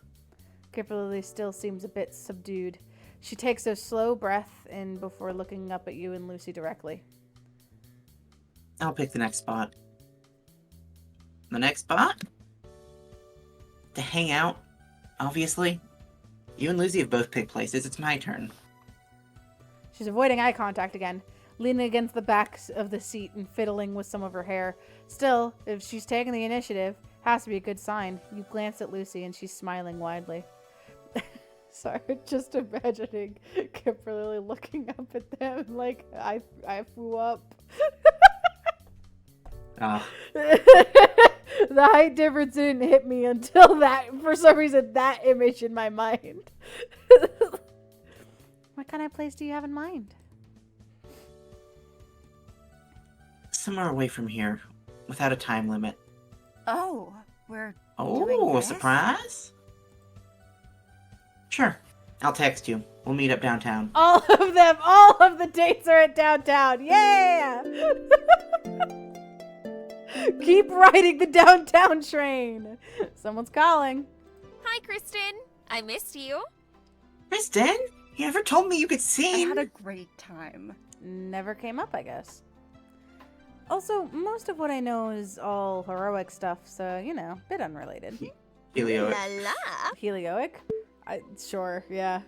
Kimberly still seems a bit subdued. She takes a slow breath in before looking up at you and Lucy directly. I'll pick the next spot. The next spot? To hang out, obviously. You and Lucy have both picked places. It's my turn. She's avoiding eye contact again, leaning against the back of the seat and fiddling with some of her hair. Still, if she's taking the initiative, has to be a good sign. You glance at Lucy and she's smiling widely. Sorry, just imagining Kimberly looking up at them like I flew up. Ah. The height difference didn't hit me until that, for some reason, that image in my mind. What kind of place do you have in mind? Somewhere away from here, without a time limit. Oh, we're doing Oh, a this? surprise? Sure. I'll text you. We'll meet up downtown. All of the dates are at downtown. Yeah! Keep riding the downtown train. Someone's calling. Hi, Kristen. I missed you. Kristen, you never told me you could I sing. had a great time. Never came up, I guess. Also, most of what I know is all heroic stuff, so, you know, a bit unrelated. Helio. La la. Helioic? Sure, yeah.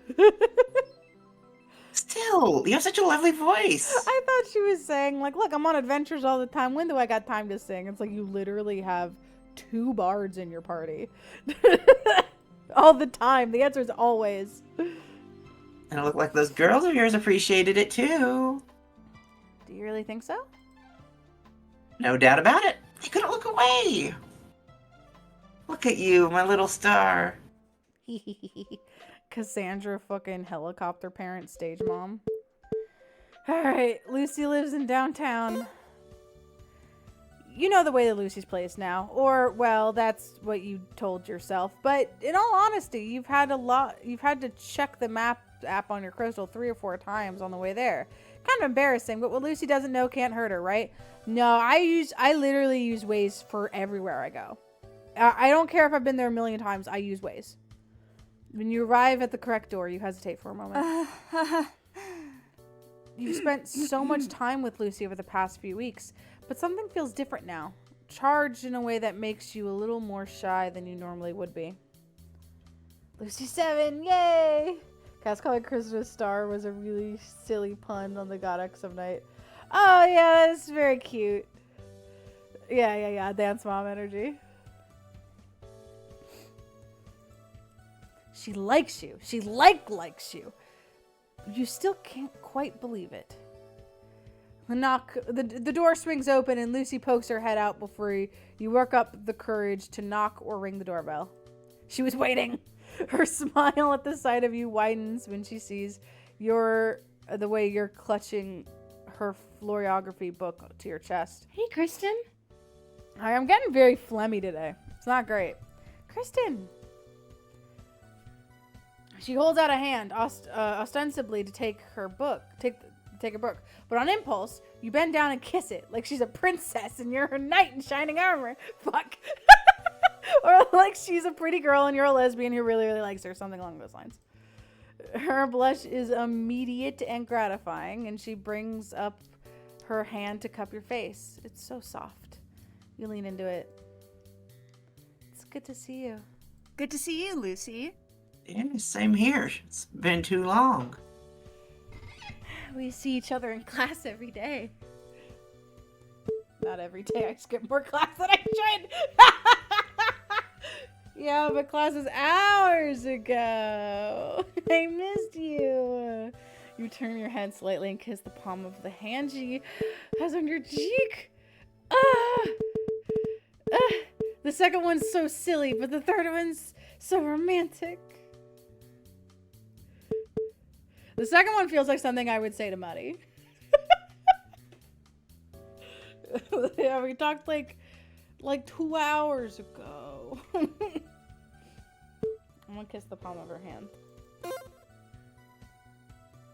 Still, you have such a lovely voice. I thought she was saying, like, look, I'm on adventures all the time. When do I got time to sing? It's like you literally have 2 bards in your party. All the time. The answer is always. And it looked like those girls of yours appreciated it too. Do you really think so? No doubt about it. They couldn't look away. Look at you, my little star. Cassandra fucking helicopter parent stage mom. Alright, Lucy lives in downtown. You know the way to Lucy's place now. Or, well, that's what you told yourself. But in all honesty, you've had to check the map app on your crystal 3 or 4 times on the way there. Kind of embarrassing, but what Lucy doesn't know can't hurt her, right? No, I literally use Waze for everywhere I go. I don't care if I've been there a million times, I use Waze. When you arrive at the correct door, you hesitate for a moment. You've spent so much time with Lucy over the past few weeks, but something feels different now. Charged in a way that makes you a little more shy than you normally would be. Lucy 7, yay! Cass calling Christmas Star was a really silly pun on the Goddess of Night. Oh yeah, that's very cute. Yeah, dance mom energy. She likes you. She likes you. You still can't quite believe it. The door swings open and Lucy pokes her head out before you work up the courage to knock or ring the doorbell. She was waiting. Her smile at the sight of you widens when she sees the way you're clutching her florography book to your chest. Hey, Kristen. I'm getting very phlegmy today. It's not great. Kristen. She holds out a hand, ostensibly to take her book. Take a book. But on impulse, you bend down and kiss it like she's a princess and you're her knight in shining armor. Fuck. Or like she's a pretty girl and you're a lesbian who really, really likes her. Something along those lines. Her blush is immediate and gratifying, and she brings up her hand to cup your face. It's so soft. You lean into it. It's good to see you. Good to see you, Lucy. Yeah, same here. It's been too long. We see each other in class every day. Not every day. I skip more class than I should. Yeah, but class was hours ago. I missed you. You turn your head slightly and kiss the palm of the hand she has on your cheek. The second one's so silly, but the third one's so romantic. The second one feels like something I would say to Muddy. Yeah, we talked like 2 hours ago. I'm gonna kiss the palm of her hand.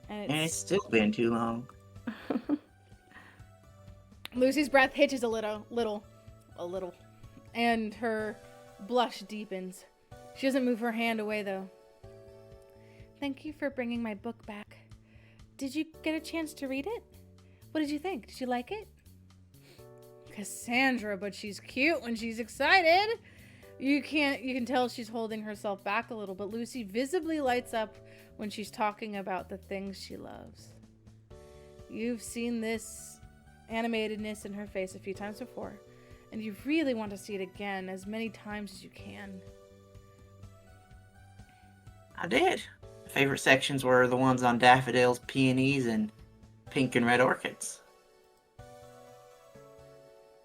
And it's still been too long. Lucy's breath hitches a little. And her blush deepens. She doesn't move her hand away, though. Thank you for bringing my book back. Did you get a chance to read it? What did you think? Did you like it? Cassandra, but she's cute when she's excited. You can tell she's holding herself back a little, but Lucy visibly lights up when she's talking about the things she loves. You've seen this animatedness in her face a few times before, and you really want to see it again as many times as you can. I did. My favorite sections were the ones on daffodils, peonies, and pink and red orchids.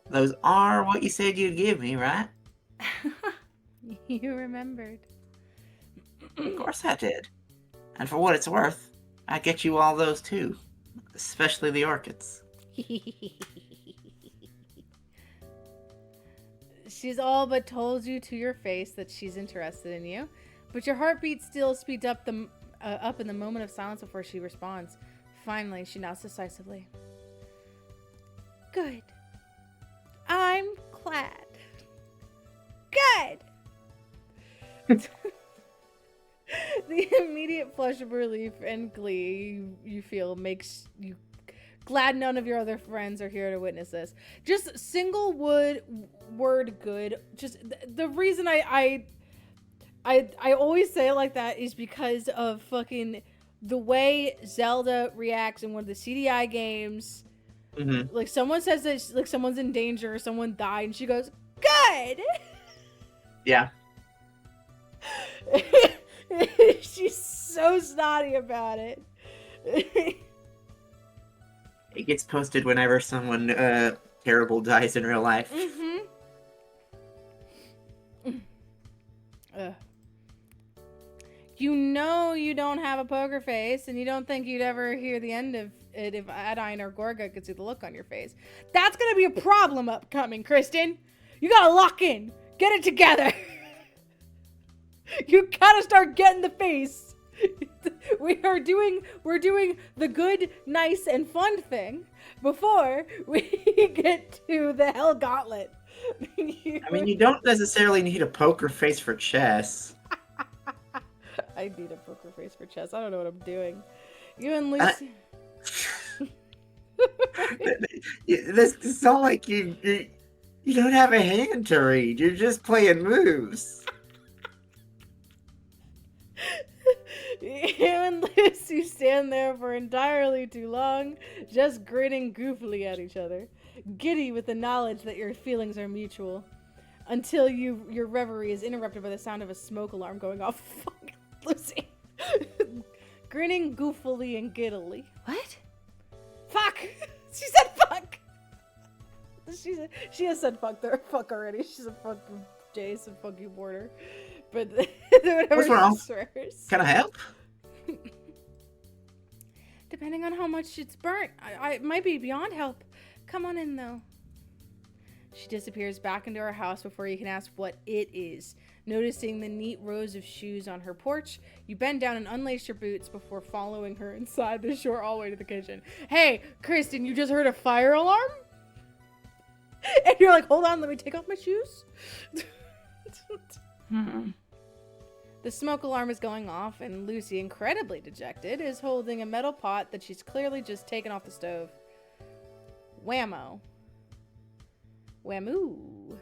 Those are what you said you'd give me, right? You remembered. Of course I did. And for what it's worth, I get you all those too. Especially the orchids. She's all but told you to your face that she's interested in you, but your heartbeat still speeds up in the moment of silence before she responds. Finally, she nods decisively. Good. I'm glad. Good! The immediate flush of relief and glee you feel makes you glad none of your other friends are here to witness this. Just single word good. Just the reason I always say it like that is because of fucking the way Zelda reacts in one of the CDI games. Mm-hmm. Like someone says that like someone's in danger or someone died and she goes, good! Yeah. She's so snotty about it. It gets posted whenever someone terrible dies in real life. Mm-hmm. You know you don't have a poker face, and you don't think you'd ever hear the end of it if Adine or Gorga could see the look on your face. That's gonna be a problem upcoming, Kristen. You gotta lock in. Get it together. You gotta start getting the face. We're doing the good, nice, and fun thing before we get to the Hell Gauntlet. I mean, you don't necessarily need a poker face for chess. I need a poker face for chess. I don't know what I'm doing. You and Lucy. It's not like you don't have a hand to read. You're just playing moves. You and Lucy stand there for entirely too long, just grinning goofily at each other, giddy with the knowledge that your feelings are mutual, until your reverie is interrupted by the sound of a smoke alarm going off. Fuck, Lucy. Grinning goofily and giddily. What? Fuck! She said fuck! She has said fuck already. She said fuck Jace and fuck you Border. But whatever. What's wrong? Swears. Can I help? Depending on how much it's burnt, I might be beyond help. Come on in, though. She disappears back into her house before you can ask what it is. Noticing the neat rows of shoes on her porch, you bend down and unlace your boots before following her inside the short hallway to the kitchen. Hey, Kristen, you just heard a fire alarm? And you're like, hold on, let me take off my shoes. The smoke alarm is going off, and Lucy, incredibly dejected, is holding a metal pot that she's clearly just taken off the stove. Whammo. Whammoo.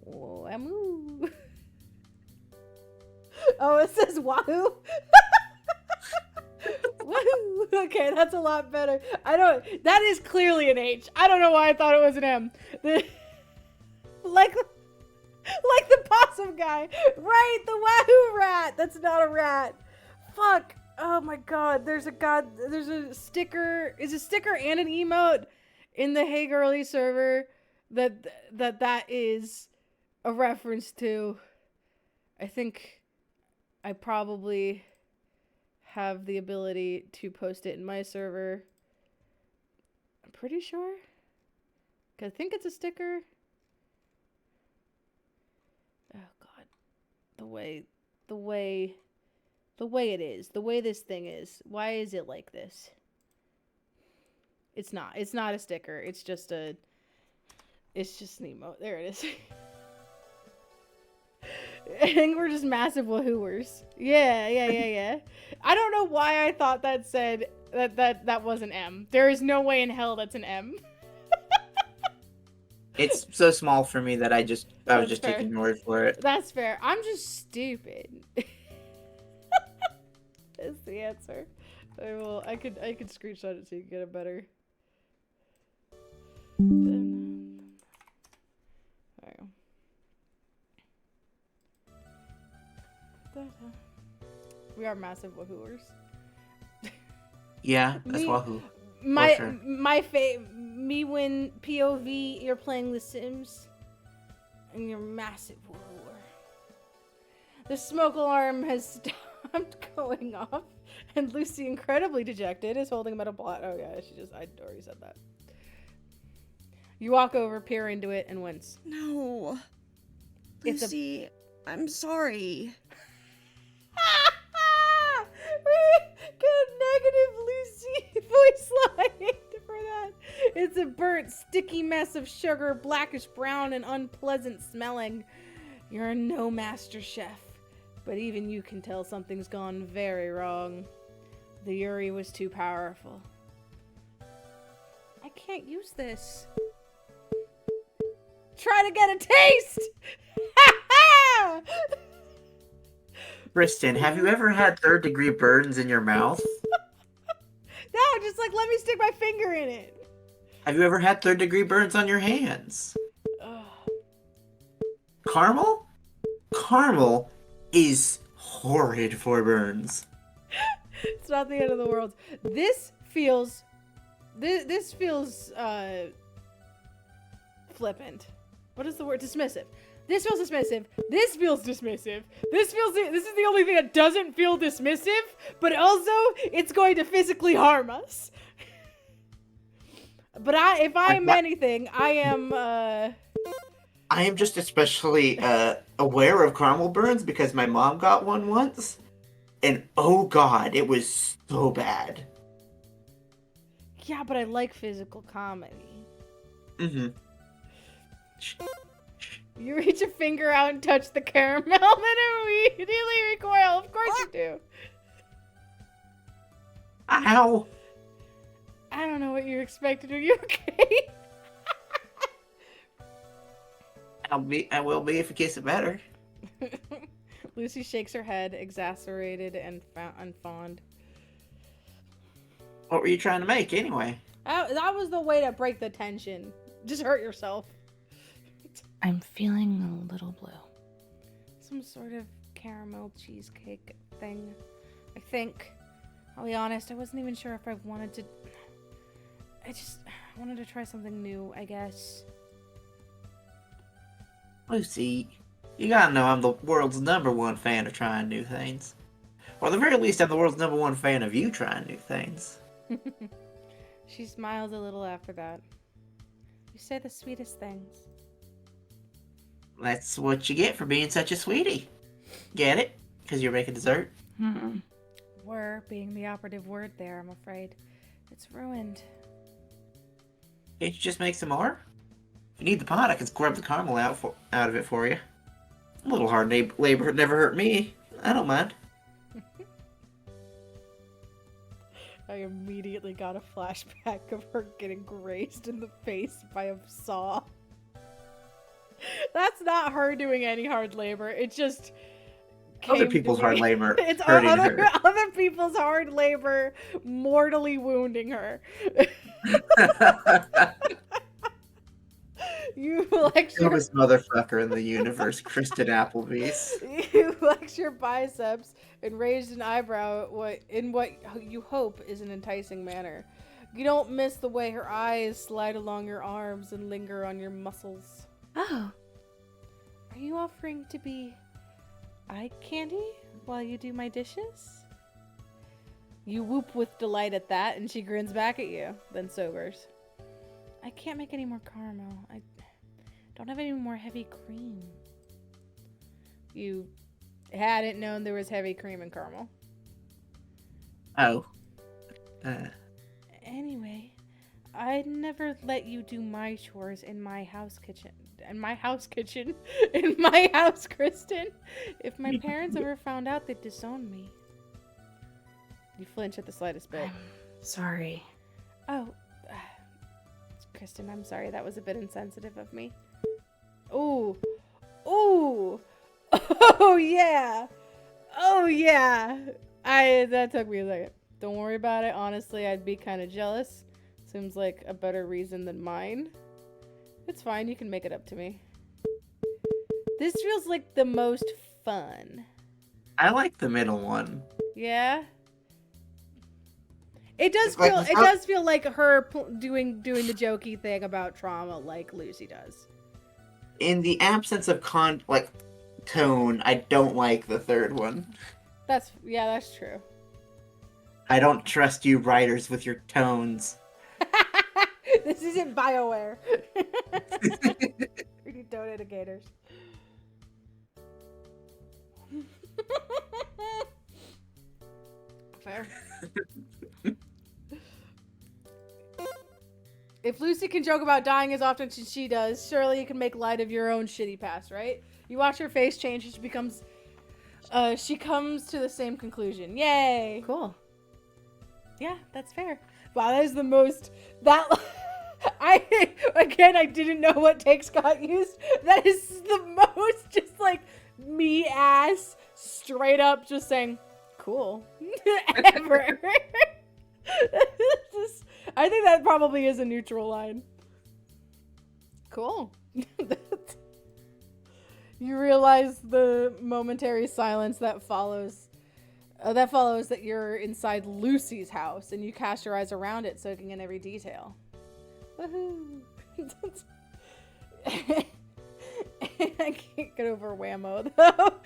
Whammoo. Oh, it says wahoo. Woohoo. Okay, that's a lot better. That is clearly an H. I don't know why I thought it was an M. Like the possum guy. Right, the wahoo rat. That's not a rat. Fuck. Oh my god. There's a sticker. Is a sticker and an emote in the Hey Girlie server that is a reference to. I think I probably have the ability to post it in my server. I'm pretty sure. I think it's a sticker. Oh god. The way it is. The way this thing is. Why is it like this? It's not a sticker. It's just an emote. There it is. I think we're just massive wahooers. Yeah. I don't know why I thought that said that was an M. There is no way in hell that's an M. It's so small for me that I was just fair. taking your word for it. That's fair. I'm just stupid. That's the answer. I could screenshot it so you can get a better. We are massive wahooers. Yeah, that's wahoo. Me when POV you're playing The Sims and you're massive wahooer. The smoke alarm has stopped going off and Lucy, incredibly dejected, is holding a metal pot. Oh yeah, I already said that. You walk over, peer into it, and wince. No. Lucy, I'm sorry. Good negative Lucy voice line for that. It's a burnt, sticky mess of sugar, blackish brown, and unpleasant smelling. You're no master chef, but even you can tell something's gone very wrong. The Yuri was too powerful. I can't use this. Try to get a taste! Kristen, have you ever had third-degree burns in your mouth? No, just let me stick my finger in it. Have you ever had third-degree burns on your hands? Ugh. Caramel? Caramel is horrid for burns. It's not the end of the world. This feels flippant. What is the word? Dismissive. This feels dismissive. This feels dismissive. This is the only thing that doesn't feel dismissive, but also it's going to physically harm us. But if I am anything, I am just especially aware of caramel burns because my mom got one once, and oh god, it was so bad. Yeah, but I like physical comedy. Mm-hmm. You reach a finger out and touch the caramel, then immediately recoil. Of course you do. Ow! I don't know what you expected. Are you okay? I will be if it gets better. Lucy shakes her head, exasperated and fond. What were you trying to make, anyway? That was the way to break the tension. Just hurt yourself. I'm feeling a little blue. Some sort of caramel cheesecake thing, I think. I'll be honest, I wasn't even sure if I wanted to... I wanted to try something new, I guess. Lucy, you gotta know I'm the world's #1 fan of trying new things. Or at the very least, I'm the world's #1 fan of you trying new things. She smiled a little after that. You say the sweetest things. That's what you get for being such a sweetie. Get it? Because you're making dessert? Were being the operative word there, I'm afraid. It's ruined. Can't you just make some more? If you need the pot, I can scrub the caramel out of it for you. A little hard labor never hurt me. I don't mind. I immediately got a flashback of her getting grazed in the face by a saw. That's not her doing any hard labor. It just Other people's hard labor It's hurting her. other people's hard labor mortally wounding her. You lecture This motherfucker in the universe, Kristen Applebee's. You flex your biceps and raise an eyebrow in what you hope is an enticing manner. You don't miss the way her eyes slide along your arms and linger on your muscles. Oh. Are you offering to be eye candy while you do my dishes? You whoop with delight at that, and she grins back at you, then sobers. I can't make any more caramel. I don't have any more heavy cream. You hadn't known there was heavy cream in caramel. Oh. Anyway, I'd never let you do my chores in my house kitchen. In my house, Kristen. If my parents ever found out, they'd disown me. You flinch at the slightest bit. I'm sorry. Oh, Kristen, I'm sorry. That was a bit insensitive of me. Ooh. Ooh. Oh, yeah. Oh, yeah. That took me a second. Don't worry about it. Honestly, I'd be kind of jealous. Seems like a better reason than mine. It's fine. You can make it up to me. This feels like the most fun. I like the middle one. Yeah? It does It's like- feel. It does feel like her doing the jokey thing about trauma, like Lucy does. In the absence of tone, I don't like the third one. That's true. I don't trust you writers with your tones. This isn't BioWare. We need tone indicators. Fair. If Lucy can joke about dying as often as she does, surely you can make light of your own shitty past, right? You watch her face change and she comes to the same conclusion. Yay! Cool. Yeah, that's fair. Wow, that is the most, I didn't know what take Scott used. That is the most just like me ass straight up just saying, cool, ever. I think that probably is a neutral line. Cool. You realize the momentary silence that follows that you're inside Lucy's house, and you cast your eyes around it, soaking in every detail. Woohoo! I can't get over Whammo, though.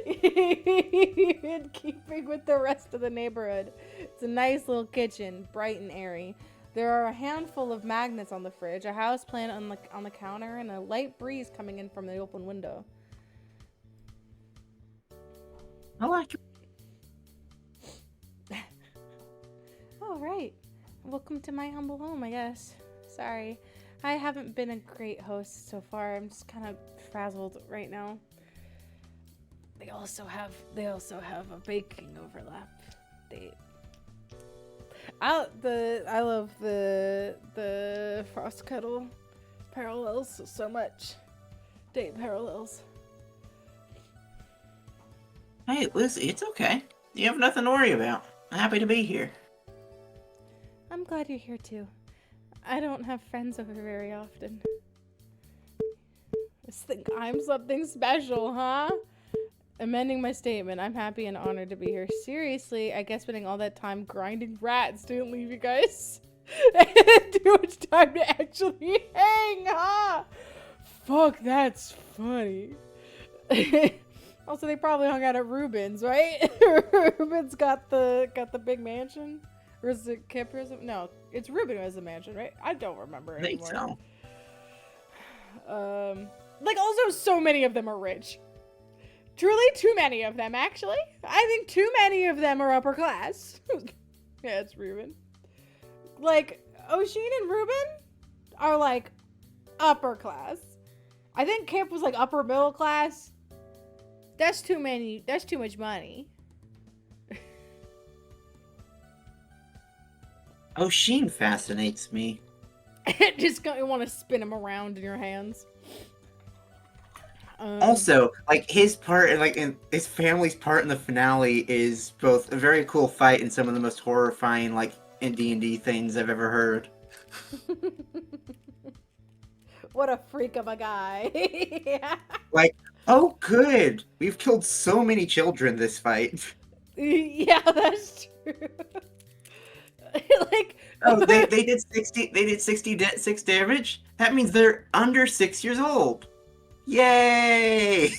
In keeping with the rest of the neighborhood. It's a nice little kitchen, bright and airy. There are a handful of magnets on the fridge, a house plant on the counter, and a light breeze coming in from the open window. I like it. Oh, right. Welcome to my humble home, I guess. Sorry. I haven't been a great host so far. I'm just kind of frazzled right now. They also have a baking overlap date. I love the Frost Kettle parallels so much. Date parallels. Hey, Lucy, it's okay. You have nothing to worry about. I'm happy to be here. I'm glad you're here too. I don't have friends over very often. Just think I'm something special, huh? Amending my statement, I'm happy and honored to be here. Seriously, I guess spending all that time grinding rats didn't leave you guys too much time to actually hang, huh? Fuck, that's funny. Also, they probably hung out at Ruben's, right? Ruben's got the big mansion. Or is it Kip or something? No, it's Ruben who has the mansion, right? I don't remember I think anymore. so. Like, also, so many of them are rich. Truly, too many of them, actually. I think too many of them are upper class. Yeah, it's Ruben. Like, Oshin and Ruben are, like, upper class. I think Kip was like upper middle class. That's too much money. Oh, Sheen fascinates me. Just you want to spin him around in your hands. Also, like his part and like in his family's part in the finale is both a very cool fight and some of the most horrifying like in D&D things I've ever heard. What a freak of a guy. Yeah. Like, oh good, we've killed so many children this fight. Yeah, that's true. Like, Oh, they did 66 damage? That means they're under 6 years old. Yay!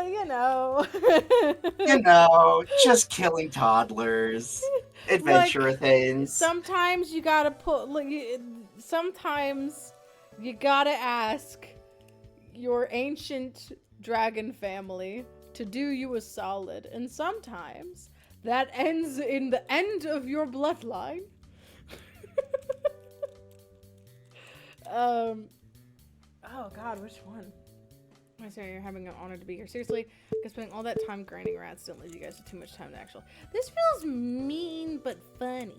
You know. You know, just killing toddlers. Adventure things. Sometimes you gotta sometimes you gotta ask your ancient dragon family to do you a solid. And sometimes that ends in the end of your bloodline. Oh God, which one? I say you're having an honor to be here. Seriously, because spending all that time grinding rats don't leave you guys with too much time to actual. This feels mean but funny.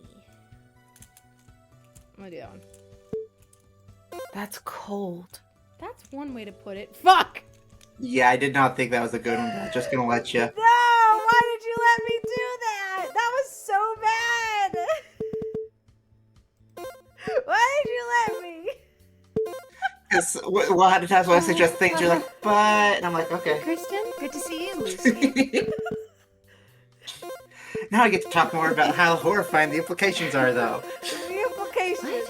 I'm gonna do that one. That's cold. That's one way to put it. Fuck! Yeah, I did not think that was a good one, but I'm just gonna let you. No! Why did you let me do that? That was so bad! Why did you let me? Because a lot of times when I suggest things, you're like, but... And I'm like, okay. Kristen, good to see you, Lucy. Now I get to talk more about how horrifying the implications are, though. The implications.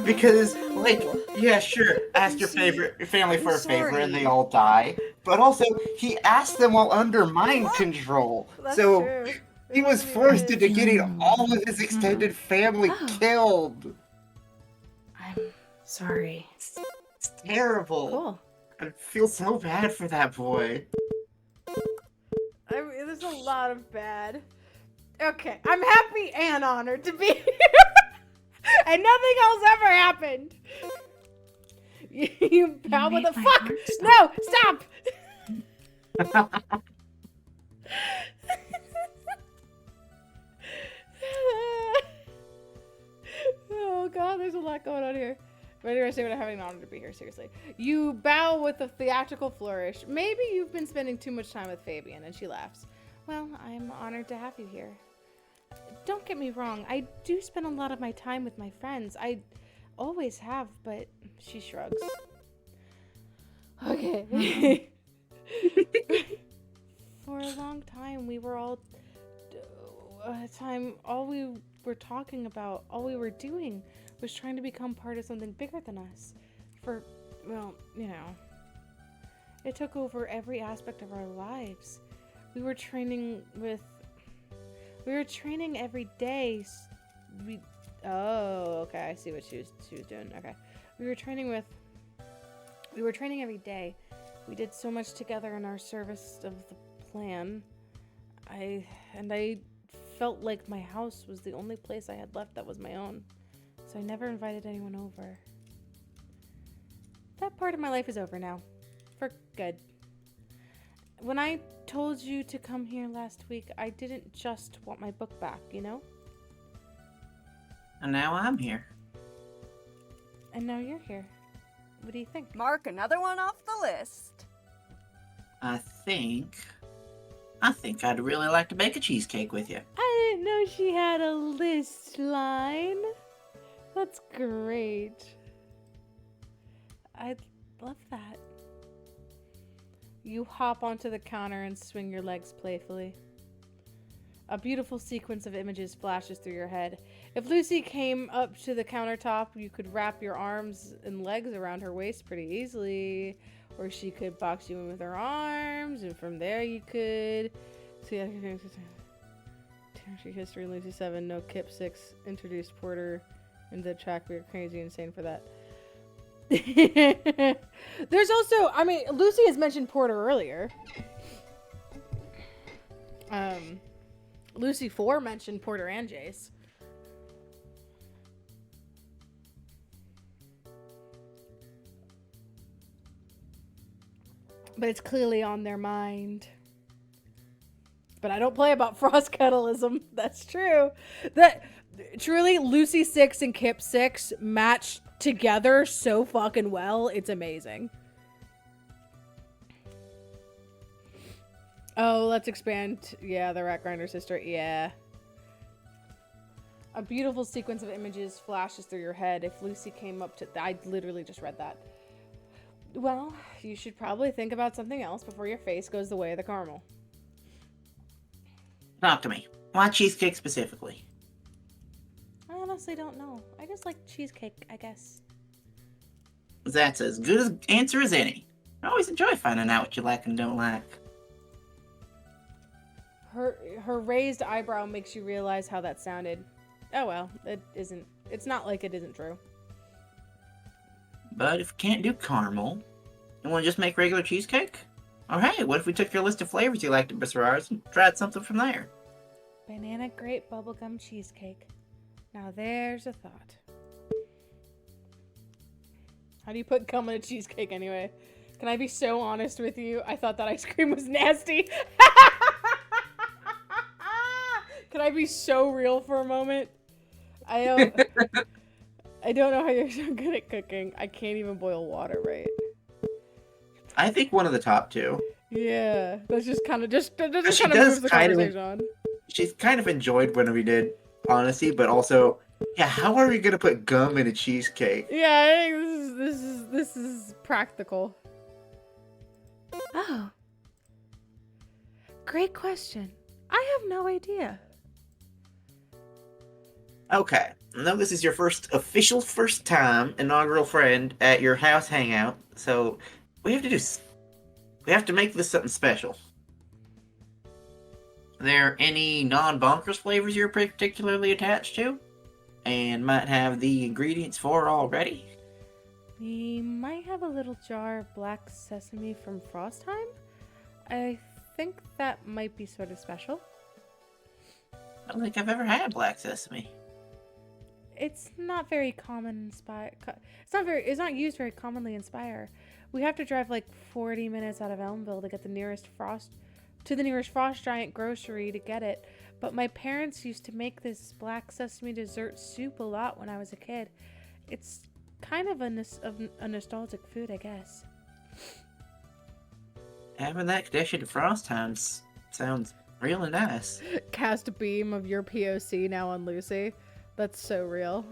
Because, like, yeah, sure, ask your family for a favor and they all die. But also, he asked them while under mind control. That's so true. he was forced into getting all of his extended family killed. I'm sorry. It's terrible. Cool. I feel so bad for that boy. There's a lot of bad. Okay, I'm happy and honored to be here. And nothing else ever happened. You bow with a fuck. No, stop. Oh God, there's a lot going on here. But anyway, I'm having an honor to be here, seriously. You bow with a theatrical flourish. Maybe you've been spending too much time with Fabian, and she laughs. Well, I'm honored to have you here. Don't get me wrong, I do spend a lot of my time with my friends. I always have, but she shrugs. Okay. For a long time, we were all talking about, all we were doing was trying to become part of something bigger than us. Well, you know, it took over every aspect of our lives. We were training every day. Okay, I see what she was doing. Okay. We were training every day. We did so much together in our service of the plan. I felt like my house was the only place I had left that was my own. So I never invited anyone over. That part of my life is over now. For good. When I told you to come here last week, I didn't just want my book back, you know? And now I'm here. And now you're here. What do you think? Mark another one off the list. I think I'd really like to bake a cheesecake with you. I didn't know she had a list line. That's great. I love that. You hop onto the counter and swing your legs playfully. A beautiful sequence of images flashes through your head. If Lucy came up to the countertop, you could wrap your arms and legs around her waist pretty easily. Or she could box you in with her arms, and from there you could... History, Lucy 7, no Kip 6, introduced Porter in the track. We are crazy insane for that. There's also, I mean, Lucy has mentioned Porter earlier. Lucy 4 mentioned Porter and Jace. But it's clearly on their mind. But I don't play about frost kettleism. That's true. That truly, Lucy 6 and Kip 6 match together so fucking well. It's amazing. Oh, let's expand. Yeah, the Rat Grinder sister. Yeah. A beautiful sequence of images flashes through your head. If Lucy came up to... I literally just read that. Well, you should probably think about something else before your face goes the way of the caramel. Talk to me. Why cheesecake specifically? I honestly don't know. I just like cheesecake, I guess. That's as good an answer as any. I always enjoy finding out what you like and don't like. Her raised eyebrow makes you realize how that sounded. Oh well, it isn't. It's not like it isn't true. But if you can't do caramel, you want to just make regular cheesecake? Or hey, what if we took your list of flavors you liked at Bizarre's and tried something from there? Banana grape bubblegum cheesecake. Now there's a thought. How do you put gum in a cheesecake anyway? Can I be so honest with you? I thought that ice cream was nasty. Can I be so real for a moment? I don't know how you're so good at cooking. I can't even boil water right. I think one of the top two. Yeah, that's just kind of moves the kind conversation on. She's kind of enjoyed when we did honesty, but also, yeah, how are we gonna put gum in a cheesecake? Yeah, I think this is practical. Oh, great question. I have no idea. Okay, I know this is your first time inaugural friend at your house hangout, so we have to make this something special. Are there any non-bonkers flavors you're particularly attached to? And might have the ingredients for already? We might have a little jar of black sesame from Frostheim. I think that might be sort of special. I don't think I've ever had black sesame. It's not very common in Spire. It's not used very commonly in Spire. We have to drive like 40 minutes out of Elmville to get the nearest Frost Giant grocery to get it. But my parents used to make this black sesame dessert soup a lot when I was a kid. It's kind of a nostalgic food, I guess. Having that connection to Frostheim sounds really nice. Cast a beam of your POC now on Lucy. That's so real.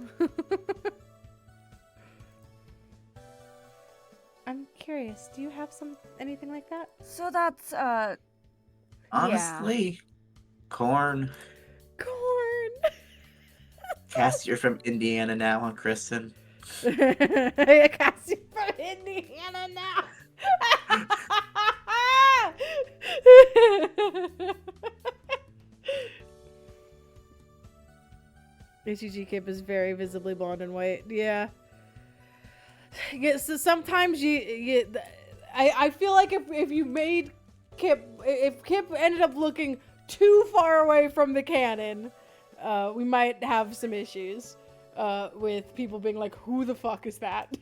I'm curious, do you have anything like that? So that's, Honestly, corn. Corn! Cass, you're from Indiana now on Kristen. Cassie from Indiana now! HG Kip is very visibly blonde and white. Yeah. So sometimes I feel like if you made if Kip ended up looking too far away from the canon, we might have some issues with people being like, who the fuck is that?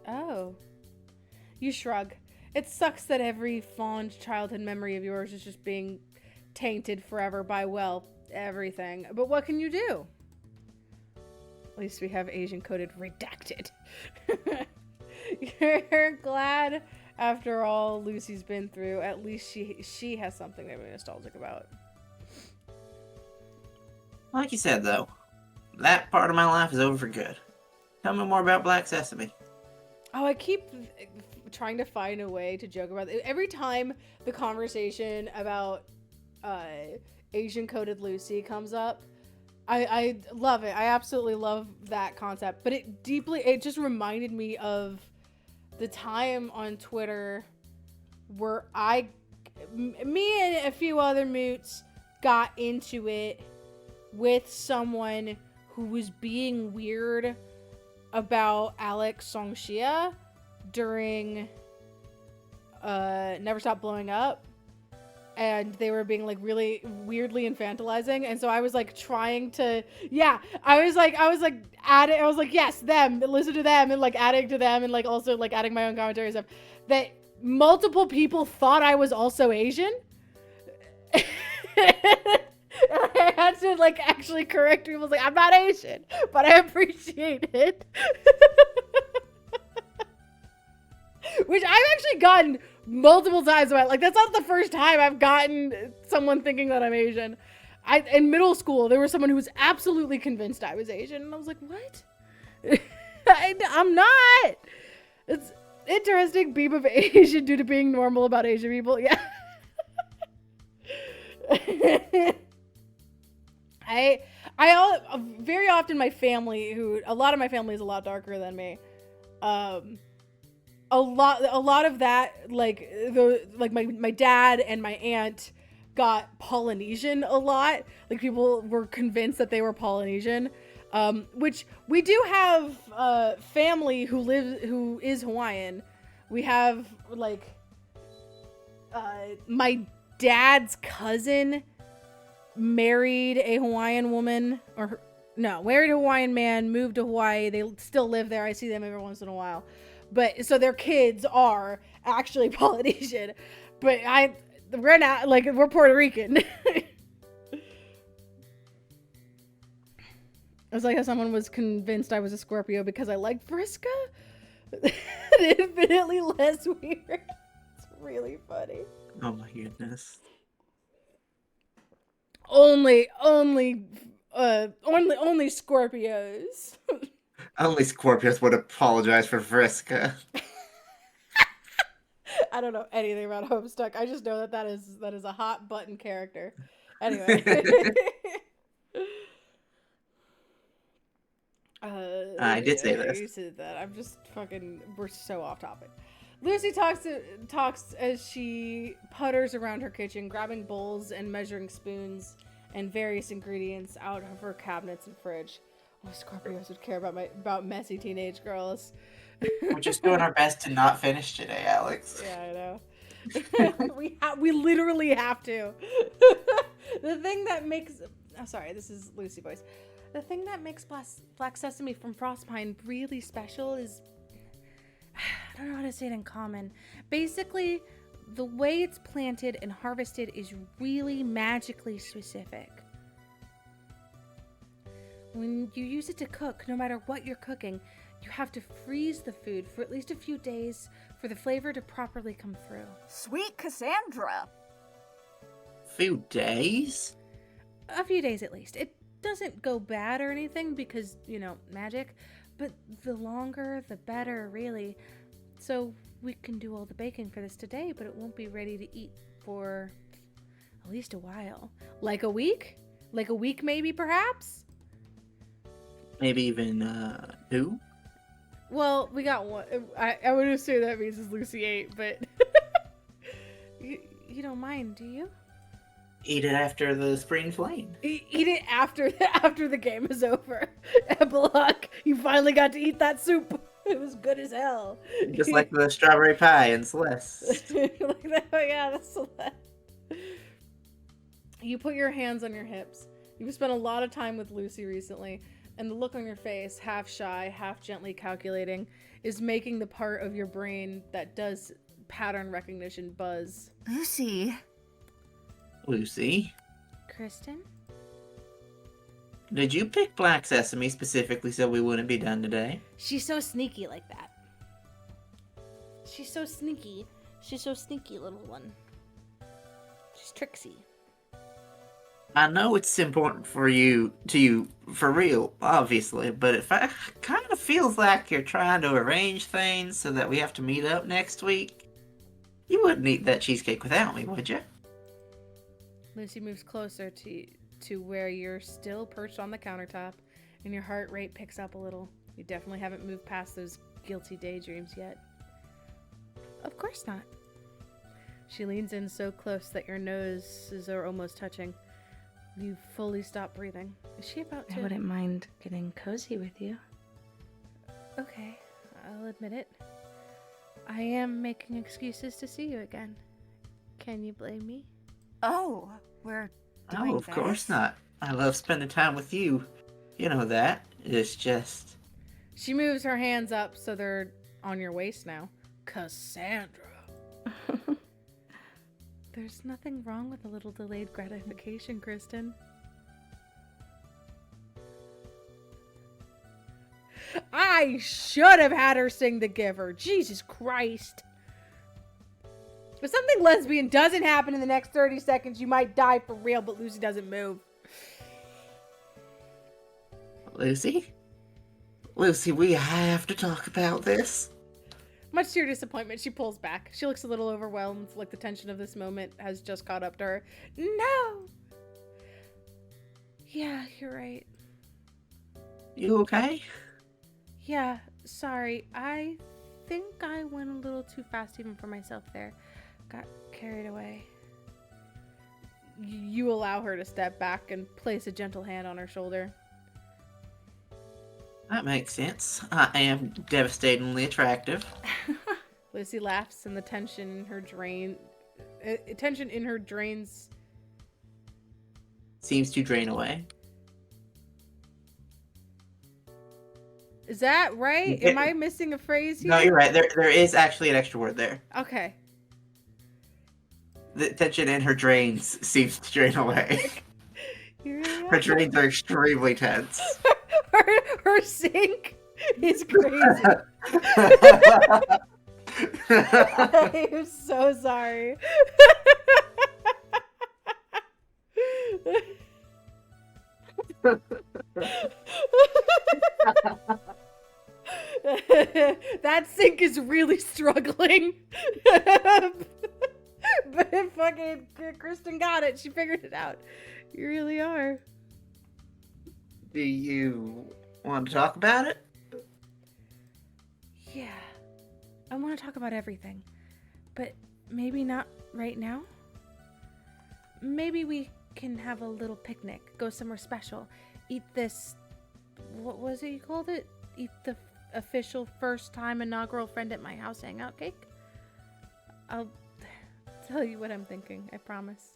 Oh. You shrug. It sucks that every fond childhood memory of yours is just being tainted forever by, well, everything. But what can you do? At least we have Asian coded redacted. You're glad, after all Lucy's been through, at least she has something to be nostalgic about. Like you said, though, that part of my life is over for good. Tell me more about Black Sesame. Oh, I keep trying to find a way to joke about it. Every time the conversation about Asian coded Lucy comes up, I love it. I absolutely love that concept. But it just reminded me of the time on Twitter where me and a few other moots got into it with someone who was being weird about Alex Songxia during Never Stop Blowing Up. and they were being like really weirdly infantilizing, and so I was like trying to, yeah, I was like adding, I was like, yes, them, listen to them, and like adding to them, and like also like adding my own commentary and stuff. That multiple people thought I was also Asian. I had to like actually correct people. Like, I'm not Asian, but I appreciate it. Which I've actually gotten multiple times about. Like, that's not the first time I've gotten someone thinking that I'm Asian. In middle school, there was someone who was absolutely convinced I was Asian, and I was like, what? I'm not. It's interesting beam of Asian due to being normal about Asian people. Yeah. I very often my family, a lot of my family is a lot darker than me. A lot of that, like my dad and my aunt got Polynesian a lot. Like, people were convinced that they were Polynesian. Which we do have family who is Hawaiian. We have like my dad's cousin married a Hawaiian woman, married a Hawaiian man, moved to Hawaii. They still live there. I see them every once in a while. But so their kids are actually Polynesian. But we're not, like, we're Puerto Rican. It was like how someone was convinced I was a Scorpio because I liked Vriska. Infinitely less weird. It's really funny. Oh my goodness. Only Scorpios. Only Scorpios would apologize for Vriska. I don't know anything about Homestuck. I just know that is a hot button character. Anyway. I did say this. You said that. I'm just fucking. We're so off topic. Lucy talks as she putters around her kitchen, grabbing bowls and measuring spoons and various ingredients out of her cabinets and fridge. Oh, Scorpios would care about messy teenage girls. We're just doing our best to not finish today, Alex. Yeah, I know. We literally have to. The thing that makes... Oh, sorry, this is Lucy voice. The thing that makes Black Sesame from Frostpine really special is... I don't know how to say it in common. Basically, the way it's planted and harvested is really magically specific. When you use it to cook, no matter what you're cooking, you have to freeze the food for at least a few days for the flavor to properly come through. Sweet Cassandra. Few days? A few days at least. It doesn't go bad or anything because, magic, but the longer, the better, really. So we can do all the baking for this today, but it won't be ready to eat for at least a while. Like a week? Like a week maybe, perhaps? Maybe even, 2? Well, we got one. I would assume that means it's Lucy 8, but... you don't mind, do you? Eat it after the spring flame. Eat it after the game is over. Epilogue, you finally got to eat that soup. It was good as hell. Just like the strawberry pie in Celeste. Yeah, that's Celeste. You put your hands on your hips. You've spent a lot of time with Lucy recently, and the look on your face, half shy, half gently calculating, is making the part of your brain that does pattern recognition buzz. Lucy. Lucy? Kristen? Did you pick Black Sesame specifically so we wouldn't be done today? She's so sneaky like that. She's so sneaky. She's so sneaky, little one. She's tricksy. I know it's important for you, for real, obviously, but it kind of feels like you're trying to arrange things so that we have to meet up next week. You wouldn't eat that cheesecake without me, would you? Lucy moves closer to where you're still perched on the countertop, and your heart rate picks up a little. You definitely haven't moved past those guilty daydreams yet. Of course not. She leans in so close that your noses are almost touching. You fully stop breathing. Is she about to... I wouldn't mind getting cozy with you. Okay, I'll admit it. I am making excuses to see you again. Can you blame me? Oh, we're doing Oh, of course this? not. I love spending time with you. You know that. It's just... She moves her hands up so they're on your waist now. Cassandra. There's nothing wrong with a little delayed gratification, Kristen. I should have had her sing The Giver. Jesus Christ. If something lesbian doesn't happen in the next 30 seconds, you might die for real, but Lucy doesn't move. Lucy? Lucy, we have to talk about this. Much to your disappointment, she pulls back. She looks a little overwhelmed, like the tension of this moment has just caught up to her. No! Yeah, you're right. You okay? Yeah, sorry. I think I went a little too fast even for myself there. Got carried away. You allow her to step back and place a gentle hand on her shoulder. That makes sense. I am devastatingly attractive. Lucy laughs and the tension in her drains. Seems to drain away. Is that right? Am I missing a phrase here? No, you're right. There is actually an extra word there. Okay. The tension in her drains seems to drain away. You really Her are? drains are extremely tense. her sink is crazy. I am so sorry. That sink is really struggling. But fucking Kristen got it. She figured it out. You really are. Do you want to talk about it? Yeah. I want to talk about everything. But maybe not right now. Maybe we can have a little picnic. Go somewhere special. Eat this... What was it you called it? Eat the official first time inaugural friend at my house hangout cake? I'll tell you what I'm thinking. I promise.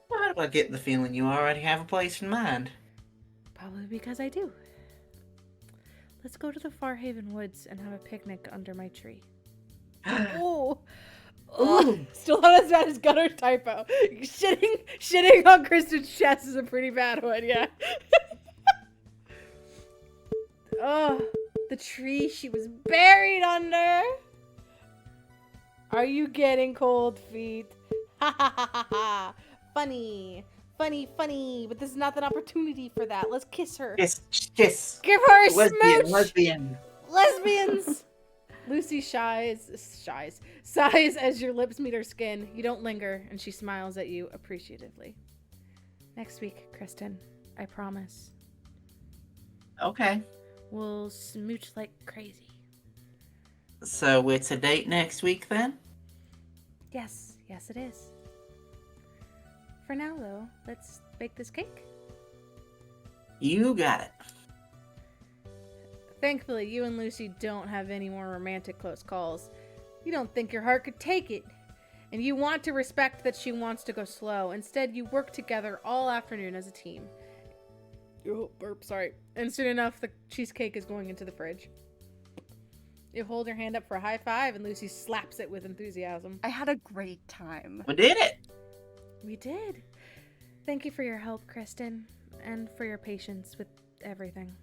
Why do I get the feeling you already have a place in mind? Probably because I do. Let's go to the Farhaven Woods and have a picnic under my tree. Oh, still not as bad as Gunner's typo. Shitting on Kristen's chest is a pretty bad one, yeah. Oh, the tree she was buried under. Are you getting cold feet? Ha ha ha ha ha. Funny. But this is not an opportunity for that. Let's kiss her. Kiss. Give her a Lesbian, smooch. Lesbians. Lucy sighs as your lips meet her skin. You don't linger, and she smiles at you appreciatively. Next week, Kristen. I promise. Okay. We'll smooch like crazy. So it's a date next week then? Yes, it is. For now, though, let's bake this cake. You got it. Thankfully, you and Lucy don't have any more romantic close calls. You don't think your heart could take it. And you want to respect that she wants to go slow. Instead, you work together all afternoon as a team. Oh, burp, sorry. And soon enough, the cheesecake is going into the fridge. You hold your hand up for a high five, and Lucy slaps it with enthusiasm. I had a great time. We did it. We did. Thank you for your help, Kristen, and for your patience with everything.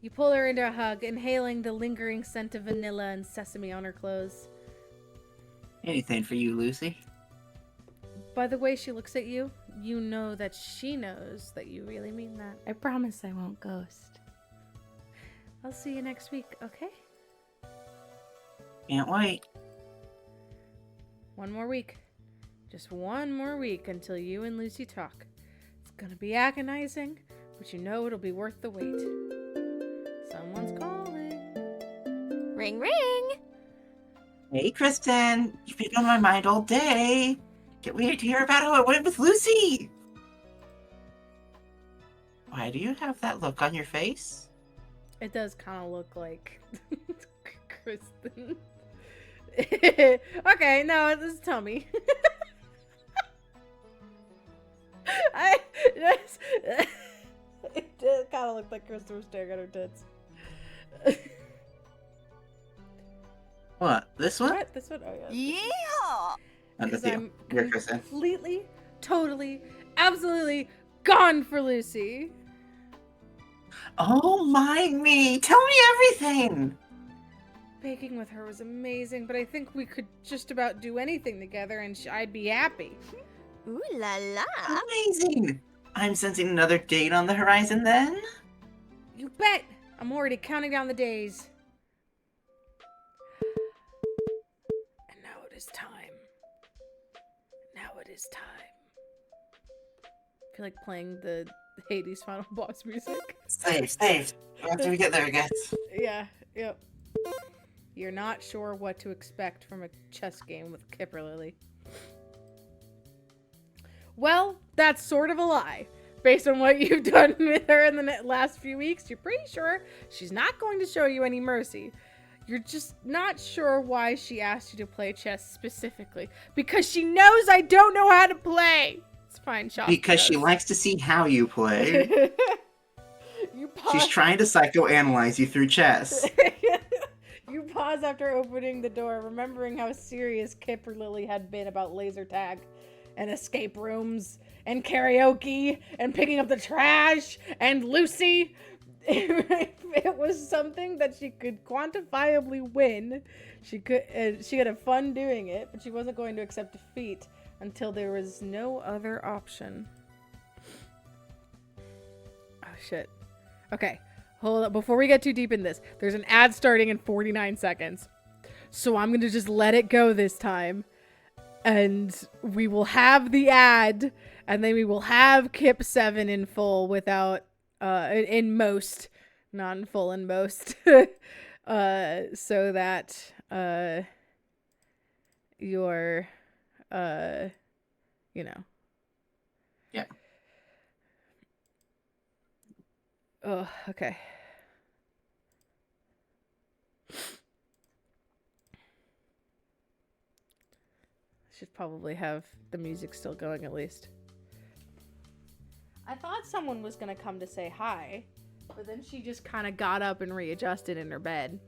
You pull her into a hug, inhaling the lingering scent of vanilla and sesame on her clothes. Anything for you, Lucy. By the way she looks at you, you know that she knows that you really mean that. I promise I won't ghost. I'll see you next week, okay? Can't wait. One more week. Just one more week until you and Lucy talk. It's gonna be agonizing, but you know it'll be worth the wait. Someone's calling. Ring, ring. Hey, Kristen. You've been on my mind all day. Can't wait to hear about how it went with Lucy. Why do you have that look on your face? It does kind of look like Kristen. Okay, no, just tell me. It did kind of look like Kristen was staring at her tits. What? This one? What? This one? Oh, yeah. Yeehaw! I'm with Because you. I'm You're Kristen. completely, totally, absolutely gone for Lucy. Oh my me! Tell me everything! Baking with her was amazing, but I think we could just about do anything together and I'd be happy. Ooh la la. Amazing! I'm sensing another date on the horizon then? You bet! I'm already counting down the days. And now it is time. Now it is time. I feel like playing the Hades Final Boss music. Saved. After we get there, I guess. Yeah, yep. You're not sure what to expect from a chess game with Kipperlily. Well, that's sort of a lie. Based on what you've done with her in the last few weeks, you're pretty sure she's not going to show you any mercy. You're just not sure why she asked you to play chess specifically. Because she knows I don't know how to play. It's fine, Shop. Because she likes to see how you play. She's trying to psychoanalyze you through chess. You pause after opening the door, remembering how serious Kipperlily had been about laser tag and escape rooms and karaoke and picking up the trash and Lucy. It was something that she could quantifiably win. She could have fun doing it, but she wasn't going to accept defeat until there was no other option. Oh shit. Okay, hold up. Before we get too deep in this, there's an ad starting in 49 seconds. So I'm going to just let it go this time. And we will have the ad, and then we will have Kip 7 in full without, in most, not in full in most. So that, you're, you know. Yeah. Oh, okay. Should probably have the music still going at least. I thought someone was gonna come to say hi, but then she just kind of got up and readjusted in her bed.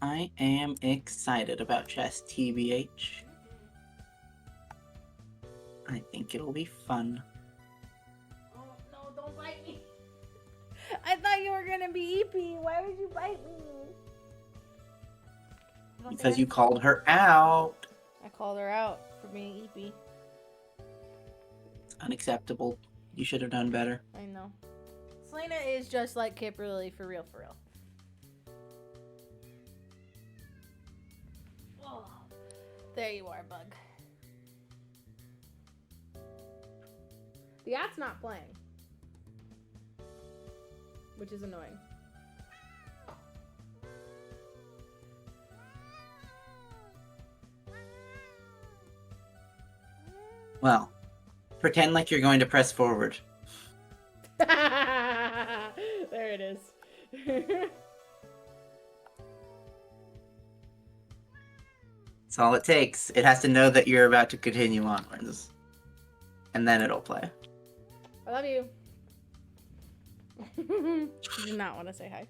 I am excited about chess, TBH. I think it'll be fun. Oh, no, don't bite me. I thought you were gonna be Eepy. Why would you bite me? Because you called her out. I called her out for being Eepy. It's unacceptable. You should have done better. I know. Selena is just like Kipperlily for real, for real. Oh, there you are, bug. The ad's not playing, which is annoying. Well, pretend like you're going to press forward. There it is. That's all it takes. It has to know that you're about to continue onwards. And then it'll play. I love you. She did not want to say hi.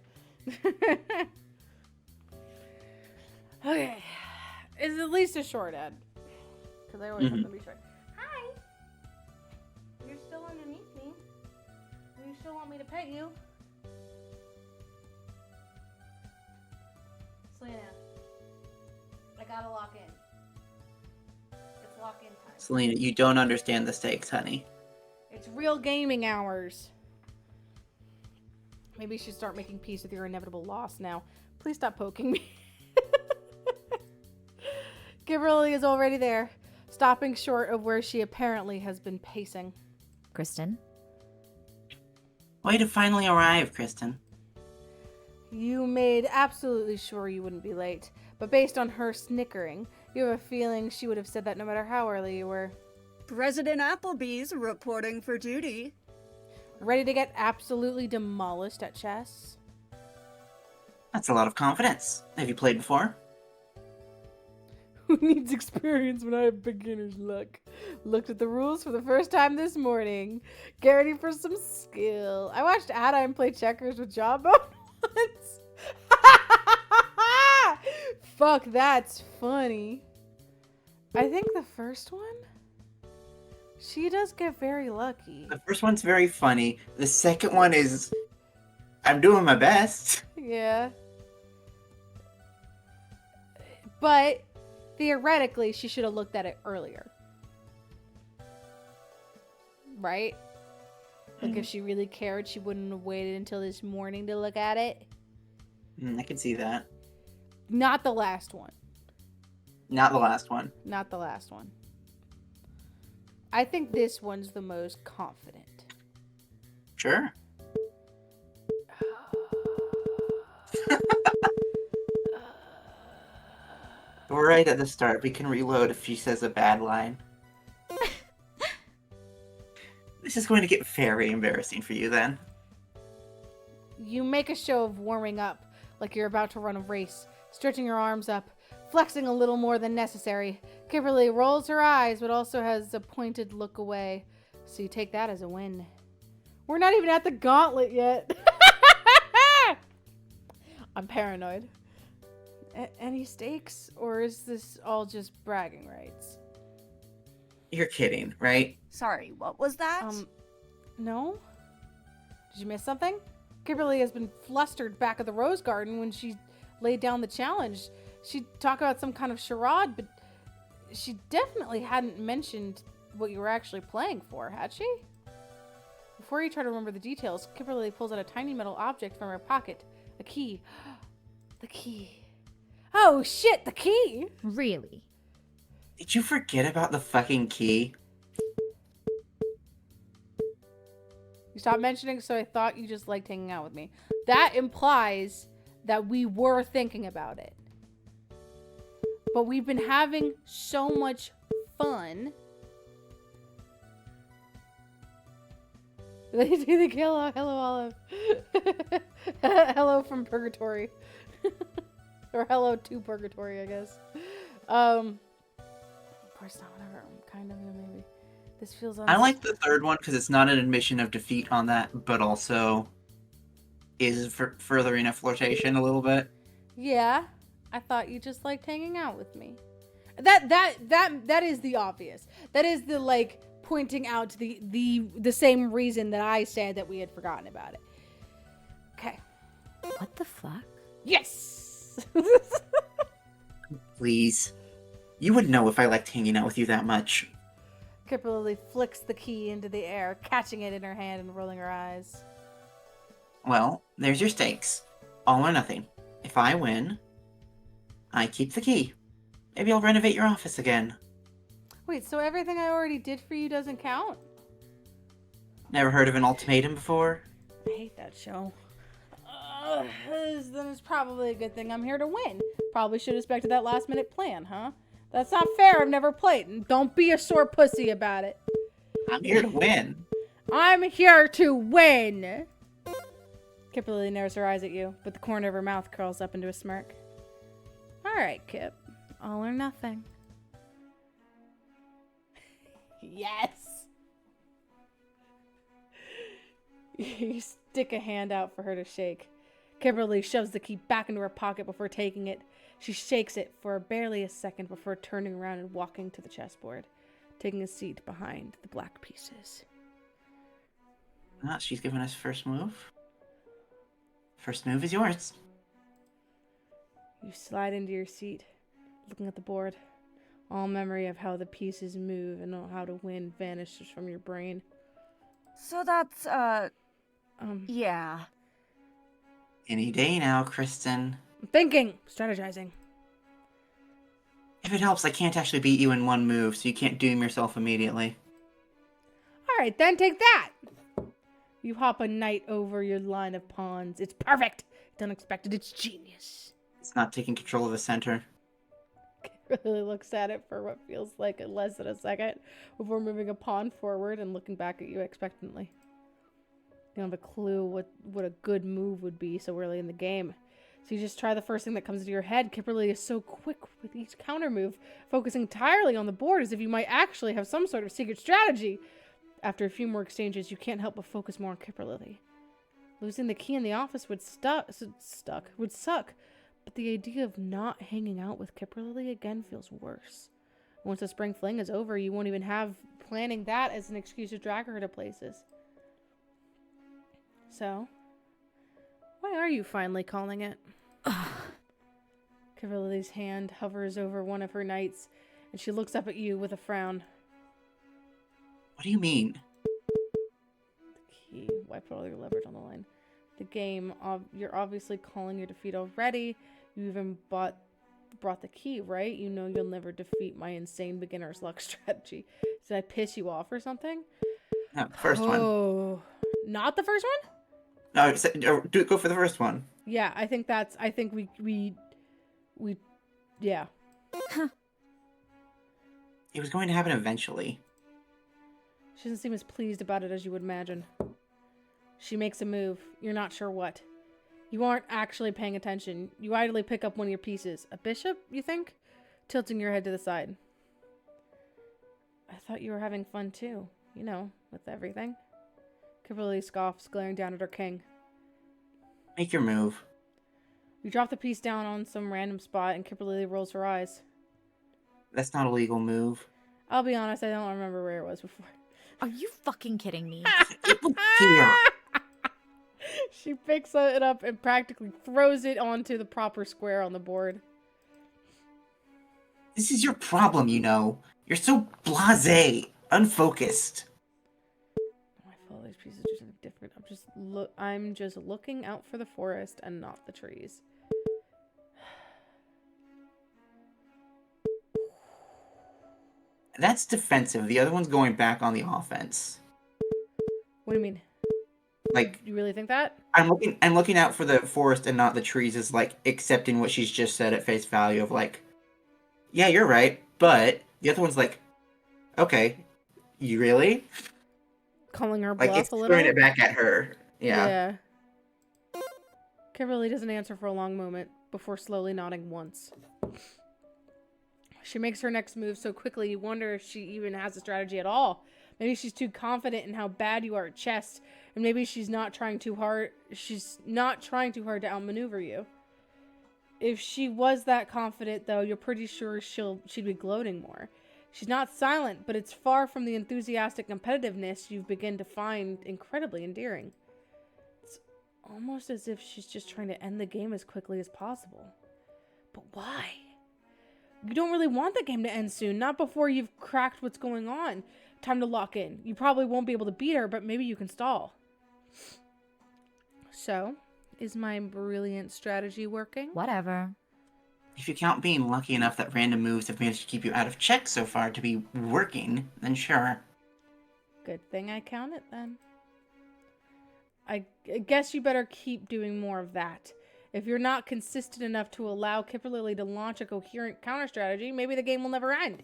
Okay. It's at least a short ad. Because I always want them to be short. Hi. You're still underneath me. You still want me to pet you? Selena. I gotta lock in. It's lock in time. Selena, you don't understand the stakes, honey. It's real gaming hours. Maybe you should start making peace with your inevitable loss now. Please stop poking me. Girlie is already there, stopping short of where she apparently has been pacing. Kristen? Way to finally arrive, Kristen. You made absolutely sure you wouldn't be late, but based on her snickering, you have a feeling she would have said that no matter how early you were. President Applebee's reporting for duty. Ready to get absolutely demolished at chess? That's a lot of confidence. Have you played before? Who needs experience when I have beginner's luck? Looked at the rules for the first time this morning. Get ready for some skill. I watched Adam play checkers with Jawbone once. Fuck, that's funny. I think the first one, she does get very lucky. The first one's very funny. The second one is, I'm doing my best. Yeah. But theoretically, she should have looked at it earlier. Right? Like, if she really cared, she wouldn't have waited until this morning to look at it. I can see that. Not the last one. Not the last one. Not the last one. I think this one's the most confident. Sure. We're right at the start. We can reload if she says a bad line. This is going to get very embarrassing for you then. You make a show of warming up, like you're about to run a race, stretching your arms up, flexing a little more than necessary. Kimberly rolls her eyes, but also has a pointed look away. So you take that as a win. We're not even at the gauntlet yet. I'm paranoid. Any stakes, or is this all just bragging rights? You're kidding, right? Sorry, what was that? No? Did you miss something? Kimberly has been flustered back at the Rose Garden when she laid down the challenge. She'd talk about some kind of charade, but she definitely hadn't mentioned what you were actually playing for, had she? Before you try to remember the details, Kimberly pulls out a tiny metal object from her pocket. A key. The key. Oh shit, the key! Really? Did you forget about the fucking key? You stopped mentioning, so I thought you just liked hanging out with me. That implies that we were thinking about it. But we've been having so much fun. They think hello Olive. Hello from Purgatory. Or hello to Purgatory, I guess. Of course not, whatever. Kind of, maybe. This feels I like the third one because it's not an admission of defeat on that, but also is furthering a flirtation a little bit. Yeah, I thought you just liked hanging out with me. That is the obvious. That is the, like, pointing out the same reason that I said that we had forgotten about it. Okay. What the fuck? Yes! Please. You would know if I liked hanging out with you that much. Kimberly flicks the key into the air, catching it in her hand and rolling her eyes. Well, there's your stakes. All or nothing. If I win, I keep the key. Maybe I'll renovate your office again. Wait, so everything I already did for you doesn't count? Never heard of an ultimatum before? I hate that show. Then it's probably a good thing I'm here to win. Probably should have expected that last minute plan, huh? That's not fair. I've never played. And don't be a sore pussy about it. I'm here to win. I'm here to win. Kimberly narrows her eyes at you, but the corner of her mouth curls up into a smirk. All right, Kip. All or nothing. Yes. You stick a hand out for her to shake. Kimberly shoves the key back into her pocket before taking it. She shakes it for barely a second before turning around and walking to the chessboard, taking a seat behind the black pieces. Ah, she's giving us first move. First move is yours. You slide into your seat, looking at the board. All memory of how the pieces move and how to win vanishes from your brain. So that's, yeah. Any day now, Kristen. Thinking, strategizing. If it helps, I can't actually beat you in one move, so you can't doom yourself immediately. Alright, then take that! You hop a knight over your line of pawns. It's perfect! It's unexpected, it's genius. It's not taking control of the center. Really looks at it for what feels like less than a second before moving a pawn forward and looking back at you expectantly. You don't have a clue what a good move would be so early in the game. So you just try the first thing that comes into your head. Kimberly is so quick with each counter move, focusing entirely on the board as if you might actually have some sort of secret strategy. After a few more exchanges, you can't help but focus more on Kimberly. Losing the key in the office would suck, but the idea of not hanging out with Kimberly again feels worse. Once the spring fling is over, you won't even have planning that as an excuse to drag her to places. So, why are you finally calling it? Kimberly's hand hovers over one of her knights, and she looks up at you with a frown. What do you mean? Key. Why put all your leverage on the line? The game, you're obviously calling your defeat already. You even brought the key, right? You know you'll never defeat my insane beginner's luck strategy. Did I piss you off or something? No, first one. Oh, not the first one? No, go for the first one. Yeah, I think we yeah. It was going to happen eventually. She doesn't seem as pleased about it as you would imagine. She makes a move. You're not sure what. You aren't actually paying attention. You idly pick up one of your pieces. A bishop, you think? Tilting your head to the side. I thought you were having fun too. You know, with everything. Kimberly scoffs, glaring down at her king. Make your move. You drop the piece down on some random spot and Kimberly rolls her eyes. That's not a legal move. I'll be honest, I don't remember where it was before. Are you fucking kidding me? It was here. She picks it up and practically throws it onto the proper square on the board. This is your problem, you know. You're so blasé, unfocused. I follow these pieces are just different. I'm just looking out for the forest and not the trees. That's defensive. The other one's going back on the offense. What do you mean? Like, You really think that? I'm looking out for the forest and not the trees is like accepting what she's just said at face value of like, yeah, you're right, but the other one's like, okay, you really? Calling her Like, bluff it's a little? throwing it back at her. Yeah. Kimberly doesn't answer for a long moment before slowly nodding once. She makes her next move so quickly you wonder if she even has a strategy at all. Maybe she's too confident in how bad you are at chess, and maybe she's not trying too hard. She's not trying too hard to outmaneuver you. If she was that confident, though, you're pretty sure she'd be gloating more. She's not silent, but it's far from the enthusiastic competitiveness you've begun to find incredibly endearing. It's almost as if she's just trying to end the game as quickly as possible. But why? You don't really want the game to end soon, not before you've cracked what's going on. Time to lock in. You probably won't be able to beat her, but maybe you can stall. So, is my brilliant strategy working? Whatever. If you count being lucky enough that random moves have managed to keep you out of check so far to be working, then sure. Good thing I count it then. I guess you better keep doing more of that. If you're not consistent enough to allow Kimberly to launch a coherent counter strategy, maybe the game will never end.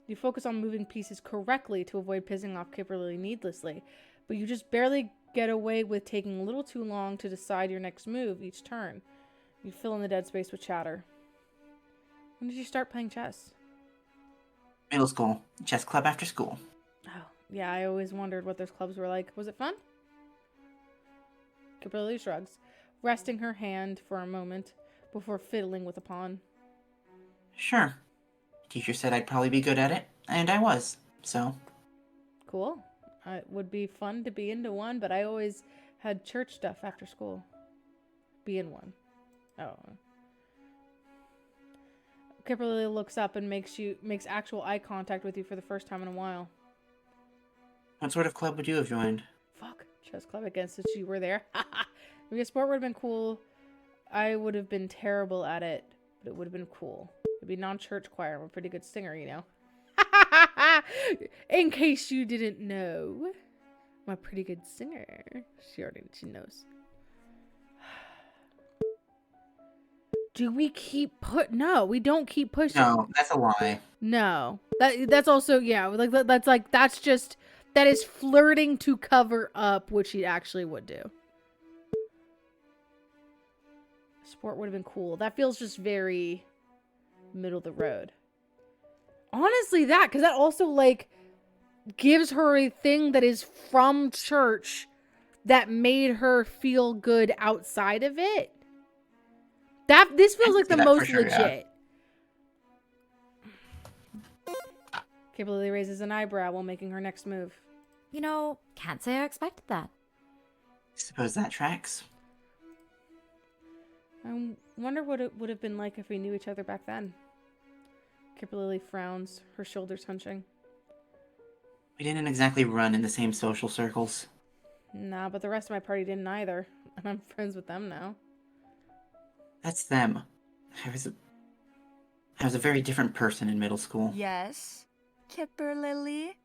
You focus on moving pieces correctly to avoid pissing off Kimberly needlessly, but you just barely get away with taking a little too long to decide your next move each turn. You fill in the dead space with chatter. When did you start playing chess? Middle school. Chess club after school. Oh, yeah, I always wondered what those clubs were like. Was it fun? Kimberly shrugs, resting her hand for a moment before fiddling with a pawn. Sure. Teacher said I'd probably be good at it, and I was, so. Cool. It would be fun to be into one, but I always had church stuff after school. Be in one. Oh. Kimberly looks up and makes actual eye contact with you for the first time in a while. What sort of club would you have joined? Fuck. Chess club, I guess, since you were there. Maybe a sport would have been cool. I would have been terrible at it, but it would have been cool. It'd be non-church choir. I'm a pretty good singer, you know. In case you didn't know, I'm a pretty good singer. She knows. Do we keep No, we don't keep pushing. No, that's a lie. No, that's also that is flirting to cover up what she actually would do. Sport would have been cool. That feels just very middle of the road. Honestly, because that also, like, gives her a thing that is from church that made her feel good outside of it. This feels like the most legit. Kimberly raises an eyebrow while making her next move. You know, can't say I expected that. Suppose that tracks. I wonder what it would have been like if we knew each other back then. Kimberly frowns, her shoulders hunching. We didn't exactly run in the same social circles. Nah, but the rest of my party didn't either. And I'm friends with them now. That's them. I was a very different person in middle school. Yes, Kimberly.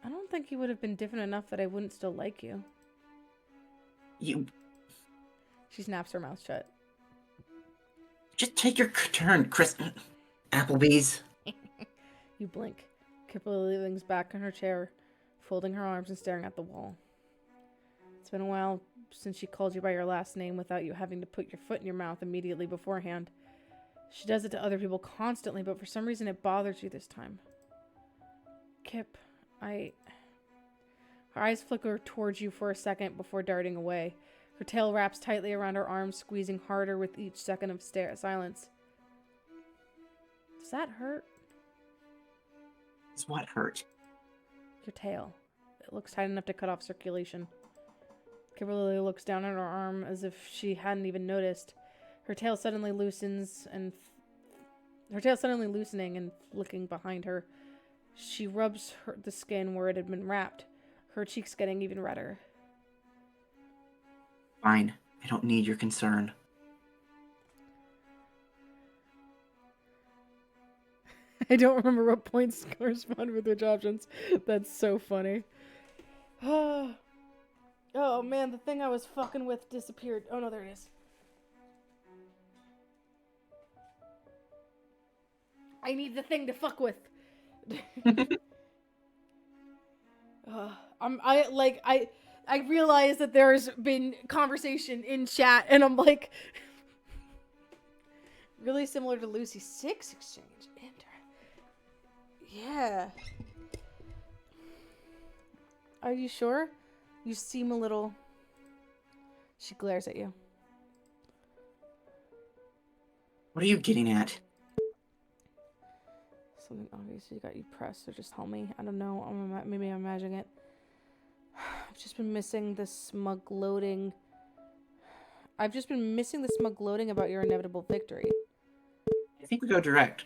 I don't think you would have been different enough that I wouldn't still like you. She snaps her mouth shut. Just take your turn, Chris. Applebee's. You blink. Kimberly leans back in her chair, folding her arms and staring at the wall. It's been a while since she called you by your last name without you having to put your foot in your mouth immediately beforehand. She does it to other people constantly, but for some reason it bothers you this time. Kip, Her eyes flicker towards you for a second before darting away. Her tail wraps tightly around her arms, squeezing harder with each second of silence. Does that hurt? Is what hurt? Your tail. It looks tight enough to cut off circulation. Kimberly looks down at her arm as if she hadn't even noticed. Her tail suddenly loosening and flicking behind her. She rubs the skin where it had been wrapped, her cheeks getting even redder. Fine. I don't need your concern. I don't remember what points correspond with which options. That's so funny. Oh man, the thing I was fucking with disappeared. Oh no, there it is. I need the thing to fuck with. I realize that there's been conversation in chat, and I'm like, really similar to Lucy 6 exchange. Yeah. Are you sure? You seem a little... She glares at you. What are you getting at? Something obviously got you pressed, or just tell me. I don't know. Maybe I'm imagining it. I've just been missing the smug gloating about your inevitable victory. I think we go direct.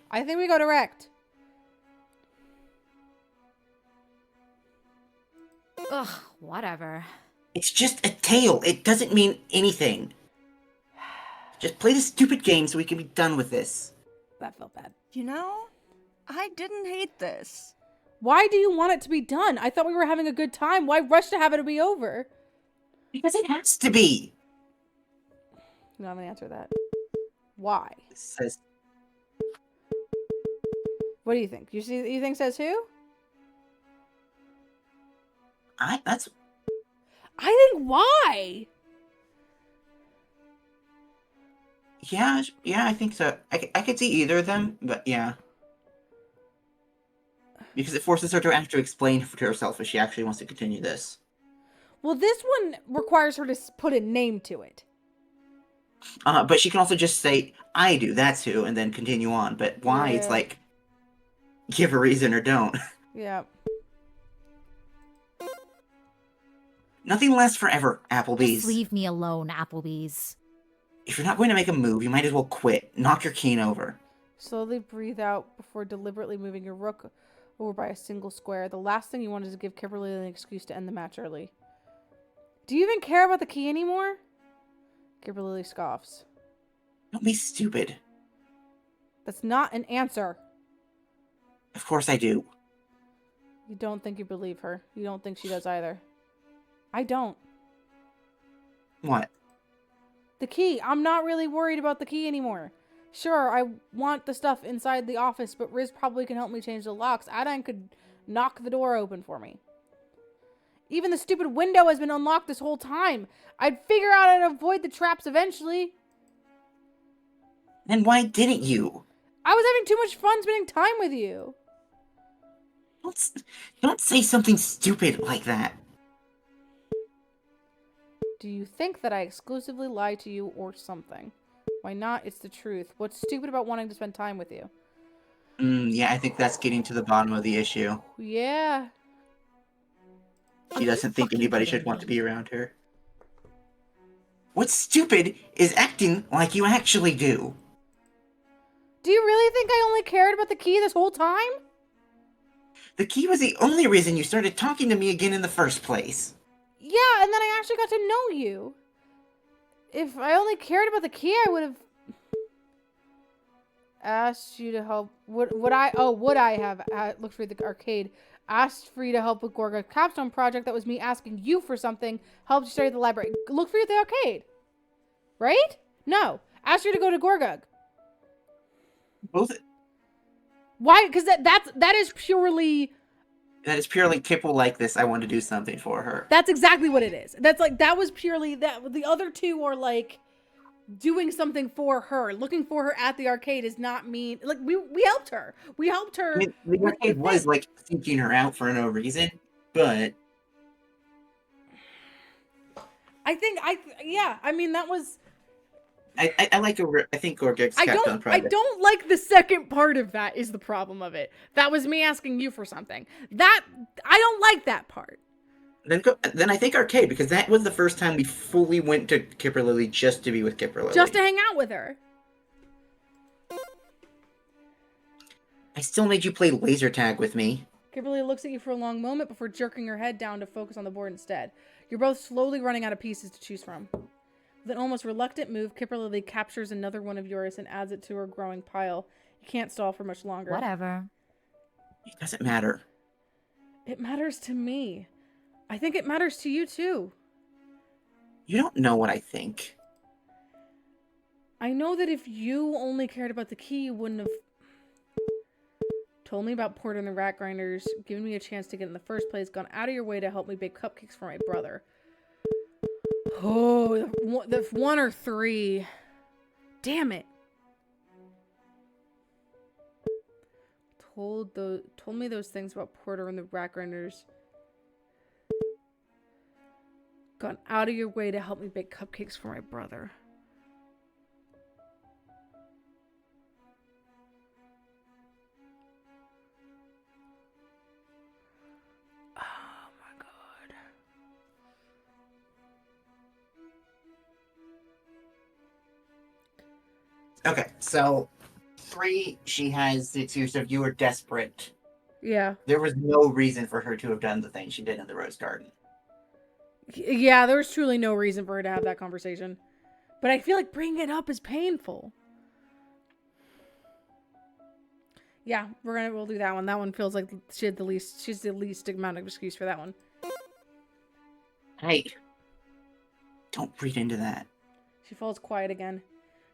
Ugh, whatever. It's just a tale. It doesn't mean anything. Just play the stupid game so we can be done with this. That felt bad. You know, I didn't hate this. Why do you want it to be done? I thought we were having a good time. Why rush to have it be over? Because it has to be. No, I'm gonna answer that. Why? It says... What do you think? You think says who? I think why? Yeah, I think so. I could see either of them, but yeah. Because it forces her to have to explain to herself if she actually wants to continue this. Well, this one requires her to put a name to it. But she can also just say, I do, that's who, and then continue on. But why? Yeah. It's like, give a reason or don't. Yeah. Nothing lasts forever, Applebee's. Just leave me alone, Applebee's. If you're not going to make a move, you might as well quit. Knock your cane over. Slowly breathe out before deliberately moving your rook over by a single square. The last thing you want is to give Kimberly an excuse to end the match early. Do you even care about the key anymore? Kimberly scoffs. Don't be stupid. That's not an answer. Of course I do. You don't think you believe her. You don't think she does either. I don't. What? The key. I'm not really worried about the key anymore. Sure, I want the stuff inside the office, but Riz probably can help me change the locks. Adan could knock the door open for me. Even the stupid window has been unlocked this whole time. I'd figure out how to avoid the traps eventually. Then why didn't you? I was having too much fun spending time with you. Don't say something stupid like that. Do you think that I exclusively lie to you or something? Why not? It's the truth. What's stupid about wanting to spend time with you? Yeah, I think that's getting to the bottom of the issue. Yeah. She doesn't think anybody should want to be around her. What's stupid is acting like you actually do. Do you really think I only cared about the key this whole time? The key was the only reason you started talking to me again in the first place. Yeah, and then I actually got to know you. If I only cared about the key, I would have asked you to help. Would I have looked for the arcade? Asked for you to help with Gorga's capstone project. That was me asking you for something. Helped you study at the library. Look for you at the arcade. Right? No. Asked you to go to Gorgug. Both. Why? Because that is purely. That is purely Kip will like this. I want to do something for her. That's exactly what it is. That was purely that. The other two are like doing something for her. Looking for her at the arcade is not mean. Like we helped her. We helped her. I mean, the arcade was like seeking her out for no reason, but I mean that was. I like I think Gorgug's capstone project. I don't like the second part of that is the problem of it. That was me asking you for something. That I don't like that part. Then I think arcade, because that was the first time we fully went to Kipperlily just to be with Kipperlily. Just to hang out with her. I still made you play laser tag with me. Kimberly looks at you for a long moment before jerking her head down to focus on the board instead. You're both slowly running out of pieces to choose from. With an almost reluctant move, Kipperlily captures another one of yours and adds it to her growing pile. You can't stall for much longer. Whatever. It doesn't matter. It matters to me. I think it matters to you, too. You don't know what I think. I know that if you only cared about the key, you wouldn't have told me about Porter and the Rat Grinders, given me a chance to get in the first place, gone out of your way to help me bake cupcakes for my brother. Oh, the 1 or 3. Damn it. Told me those things about Porter and the Rat Grinders. Gone out of your way to help me bake cupcakes for my brother. Oh my god. Okay, so 3, she has the excuse of you were desperate. Yeah. There was no reason for her to have done the thing she did in the Rose Garden. Yeah, there was truly no reason for her to have that conversation. But I feel like bringing it up is painful. Yeah, we'll do that one. That one feels like she's the least amount of excuse for that one. Hey, don't read into that. She falls quiet again.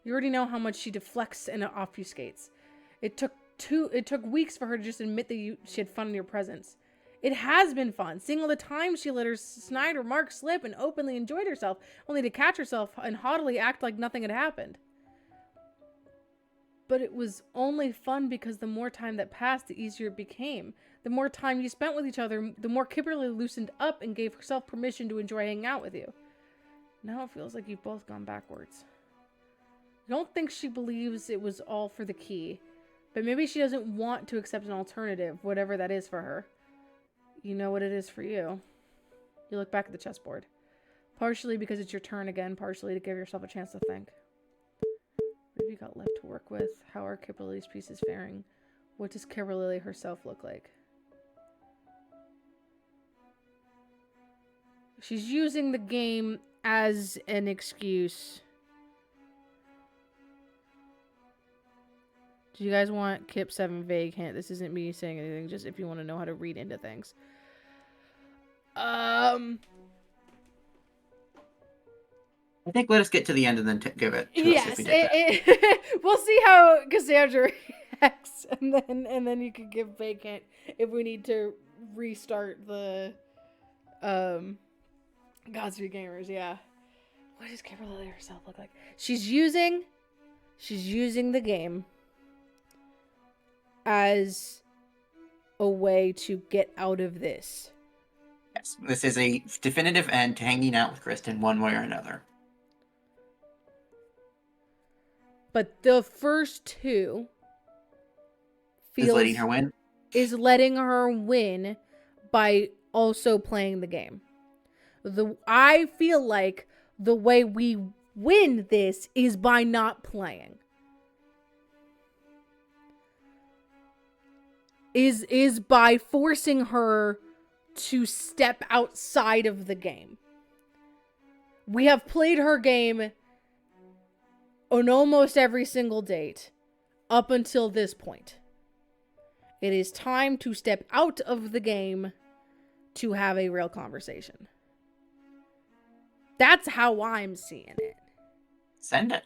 You already know how much she deflects and obfuscates. It took weeks for her to just admit that she had fun in your presence. It has been fun, seeing all the times she let her snide remarks slip and openly enjoyed herself, only to catch herself and haughtily act like nothing had happened. But it was only fun because the more time that passed, the easier it became. The more time you spent with each other, the more Kimberly loosened up and gave herself permission to enjoy hanging out with you. Now it feels like you've both gone backwards. I don't think she believes it was all for the key, but maybe she doesn't want to accept an alternative, whatever that is for her. You know what it is for you. You look back at the chessboard. Partially because it's your turn again, partially to give yourself a chance to think. What have you got left to work with? How are Kimberly's pieces faring? What does Kimberly herself look like? She's using the game as an excuse. Do you guys want Kip 7 vague hint? This isn't me saying anything, just if you want to know how to read into things. I think let us get to the end and then give it to Yes, us if we did we'll see how Cassandra reacts, and then you can give vague hint if we need to restart the Godspeed Gamers. Yeah. What does Kimberly herself look like? She's using She's using the game as a way to get out of this. Yes, this is a definitive end to hanging out with Kristen one way or another. But the first two Is letting her win? Is letting her win by also playing the game. I feel like the way we win this is by not playing. Is by forcing her to step outside of the game. We have played her game on almost every single date up until this point. It is time to step out of the game to have a real conversation. That's how I'm seeing it. Send it.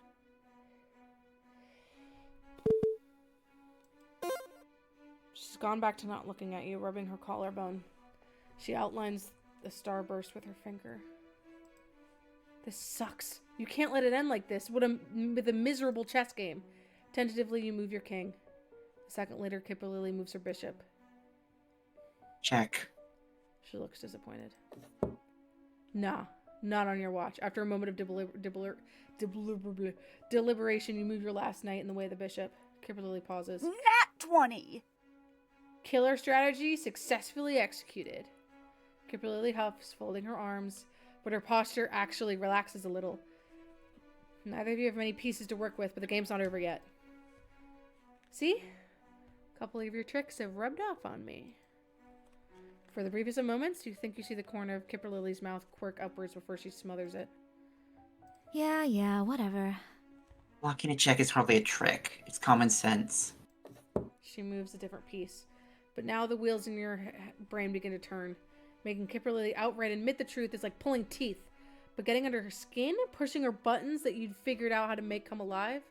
She's gone back to not looking at you, rubbing her collarbone. She outlines the starburst with her finger. This sucks. You can't let it end like this with a miserable chess game. Tentatively, you move your king. A second later, Kipper Lily moves her bishop. Check. She looks disappointed. Nah, not on your watch. After a moment of deliberation, you move your last knight in the way of the bishop. Kipper Lily pauses. Nat 20! Killer strategy successfully executed. Kipper Lily huffs, folding her arms, but her posture actually relaxes a little. Neither of you have many pieces to work with, but the game's not over yet. See? A couple of your tricks have rubbed off on me. For the briefest of moments, you think you see the corner of Kipper Lily's mouth quirk upwards before she smothers it. Yeah, whatever. Blocking a check is hardly a trick. It's common sense. She moves a different piece. But now the wheels in your brain begin to turn. Making Kipper Lily outright admit the truth is like pulling teeth. But getting under her skin, pushing her buttons that you'd figured out how to make come alive,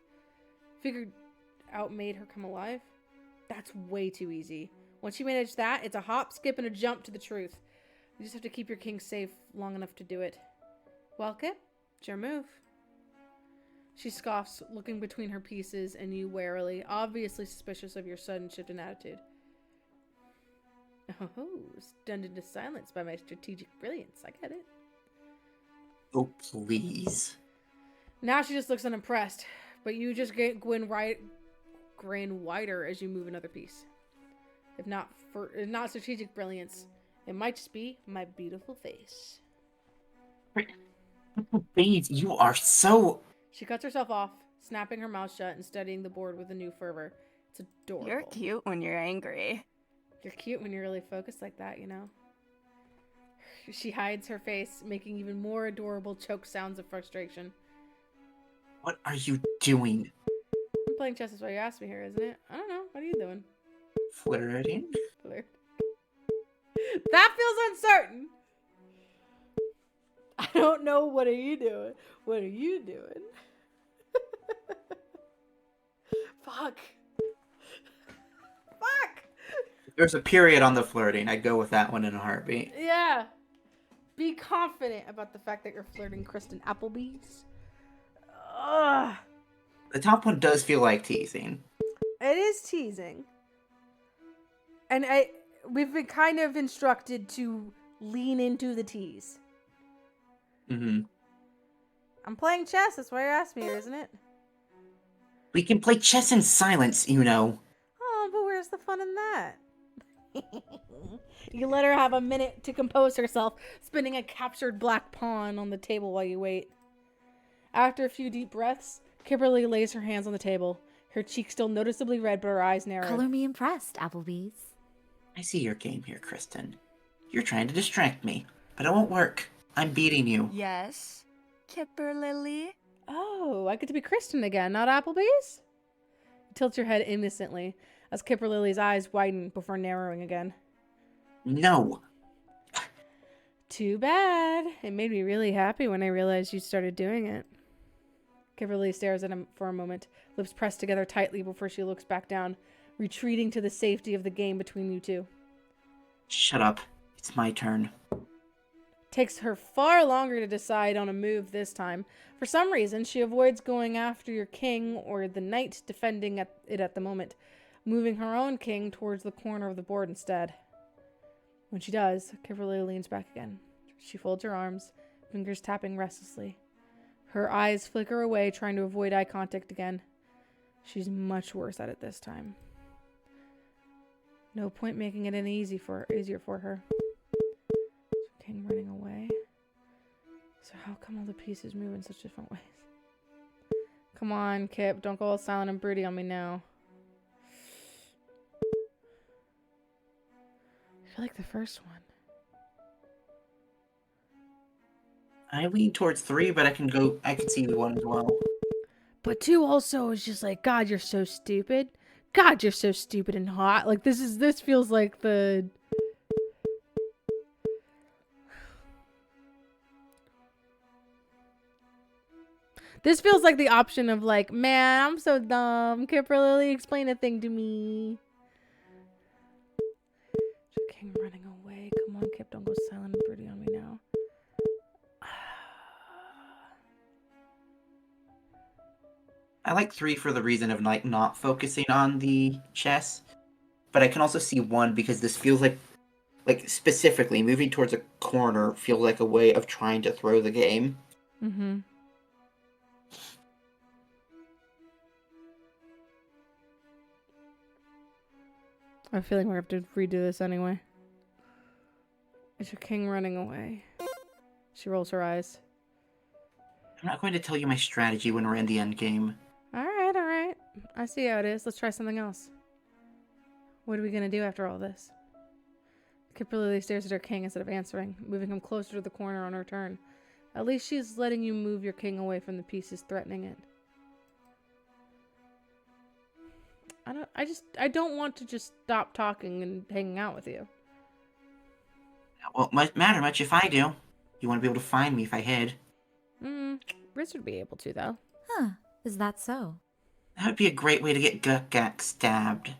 made her come alive, that's way too easy. Once you manage that, it's a hop, skip, and a jump to the truth. You just have to keep your king safe long enough to do it. Well, Kip, it's your move. She scoffs, looking between her pieces and you warily, obviously suspicious of your sudden shift in attitude. Oh, stunned into silence by my strategic brilliance. I get it. Oh, please. Now she just looks unimpressed, but you just grin wider as you move another piece. If not strategic brilliance, it might just be my beautiful face. Please, you are so... She cuts herself off, snapping her mouth shut and studying the board with a new fervor. It's adorable. You're cute when you're angry. You're cute when you're really focused like that, you know? She hides her face, making even more adorable choke sounds of frustration. What are you doing? I'm playing chess is why you asked me here, isn't it? I don't know. What are you doing? Flirting? Flirt. That feels uncertain. I don't know. What are you doing? What are you doing? Fuck. Fuck. There's a period on the flirting. I'd go with that one in a heartbeat. Yeah. Be confident about the fact that you're flirting Kristen Applebee's. Ugh. The top one does feel like teasing. It is teasing. And we've been kind of instructed to lean into the tease. Mm-hmm. I'm playing chess. That's why you asked me here, isn't it? We can play chess in silence, you know. Oh, but where's the fun in that? You let her have a minute to compose herself, spinning a captured black pawn on the table while you wait. After a few deep breaths, Kimberly lays her hands on the table, her cheeks still noticeably red but her eyes narrowed. Color me impressed, Applebee's. I see your game here, Kristen. You're trying to distract me, but it won't work. I'm beating you. Yes, Kipper Lily. Oh, I get to be Kristen again, not Applebee's? You tilt your head innocently as Kipper Lily's eyes widen before narrowing again. No. Too bad. It made me really happy when I realized you started doing it. Kimberly stares at him for a moment, lips pressed together tightly before she looks back down, retreating to the safety of the game between you two. Shut up. It's my turn. Takes her far longer to decide on a move this time. For some reason, she avoids going after your king or the knight defending it at the moment, moving her own king towards the corner of the board instead. When she does, Kimberly leans back again. She folds her arms, fingers tapping restlessly. Her eyes flicker away, trying to avoid eye contact again. She's much worse at it this time. No point making it any easier for her. King running away. So how come all the pieces move in such different ways? Come on, Kip. Don't go all silent and broody on me now. I feel like the first one. I lean towards 3, but I can see 1 as well. But 2 also is just like, God, you're so stupid. God, you're so stupid and hot. Like this feels like the This feels like the option of like, man, I'm so dumb. Kimberly, explain a thing to me. King running away. Come on, Kip, don't go silent and broody on me now. I like 3 for the reason of like not focusing on the chess, but I can also see 1 because this feels like specifically moving towards a corner feels like a way of trying to throw the game. Mm-hmm. I have a feeling we're going to have to redo this anyway. Is your king running away? She rolls her eyes. I'm not going to tell you my strategy when we're in the end game. Alright. I see how it is. Let's try something else. What are we going to do after all this? Kimberly stares at her king instead of answering, moving him closer to the corner on her turn. At least she's letting you move your king away from the pieces threatening it. I don't want to just stop talking and hanging out with you. Well, it might matter much if I do. You want to be able to find me if I hid. Riz would be able to, though. Huh. Is that so? That would be a great way to get Guk stabbed.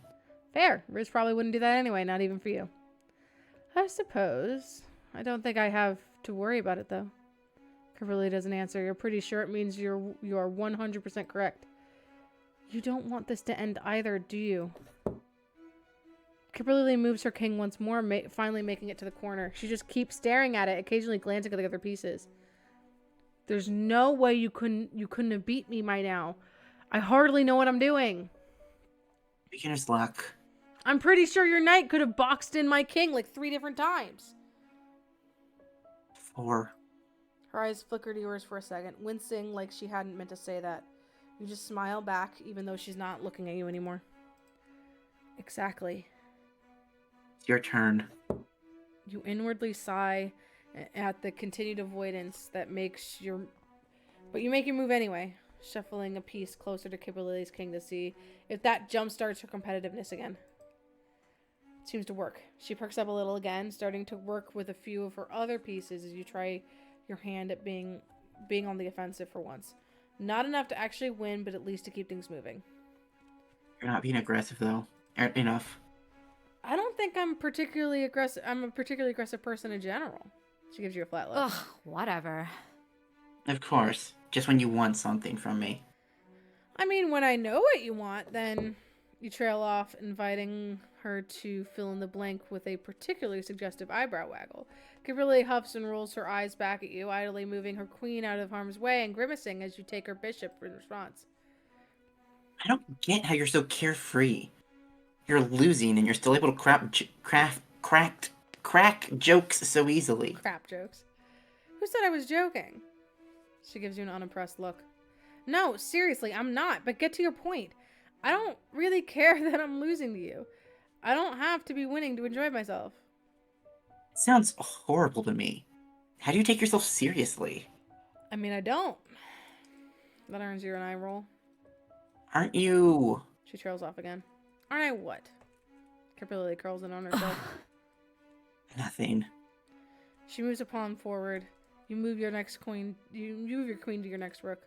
Fair. Riz probably wouldn't do that anyway, not even for you. I suppose. I don't think I have to worry about it, though. Kimberly doesn't answer. You're pretty sure it means you are 100% correct. You don't want this to end either, do you? Kimberly moves her king once more, finally making it to the corner. She just keeps staring at it, occasionally glancing at the other pieces. There's no way you couldn't have beat me by now. I hardly know what I'm doing. Beginner's luck. I'm pretty sure your knight could have boxed in my king like 3 different times. 4. Her eyes flicker to yours for a second, wincing like she hadn't meant to say that. You just smile back, even though she's not looking at you anymore. Exactly. It's your turn. You inwardly sigh at the continued avoidance that makes your... But you make your move anyway, shuffling a piece closer to Kimberly's king to see if that jumpstarts her competitiveness again. It seems to work. She perks up a little again, starting to work with a few of her other pieces as you try your hand at being on the offensive for once. Not enough to actually win, but at least to keep things moving. You're not being aggressive, though. Enough. I don't think I'm particularly aggressive. I'm a particularly aggressive person in general. She gives you a flat look. Ugh, whatever. Of course. Just when you want something from me. I mean, when I know what you want, then you trail off, inviting her to fill in the blank with a particularly suggestive eyebrow waggle. Kimberly huffs and rolls her eyes back at you, idly moving her queen out of harm's way and grimacing as you take her bishop in response. I don't get how you're so carefree. You're losing and you're still able to crack jokes so easily. Crap jokes. Who said I was joking? She gives you an unimpressed look. No, seriously, I'm not, but get to your point. I don't really care that I'm losing to you. I don't have to be winning to enjoy myself. It sounds horrible to me. How do you take yourself seriously? I mean, I don't. That earns you an eye roll. Aren't you... She trails off again. Aren't I what? Kimberly curls in on herself. Nothing. She moves a pawn forward. You move your next queen. You move your queen to your next rook.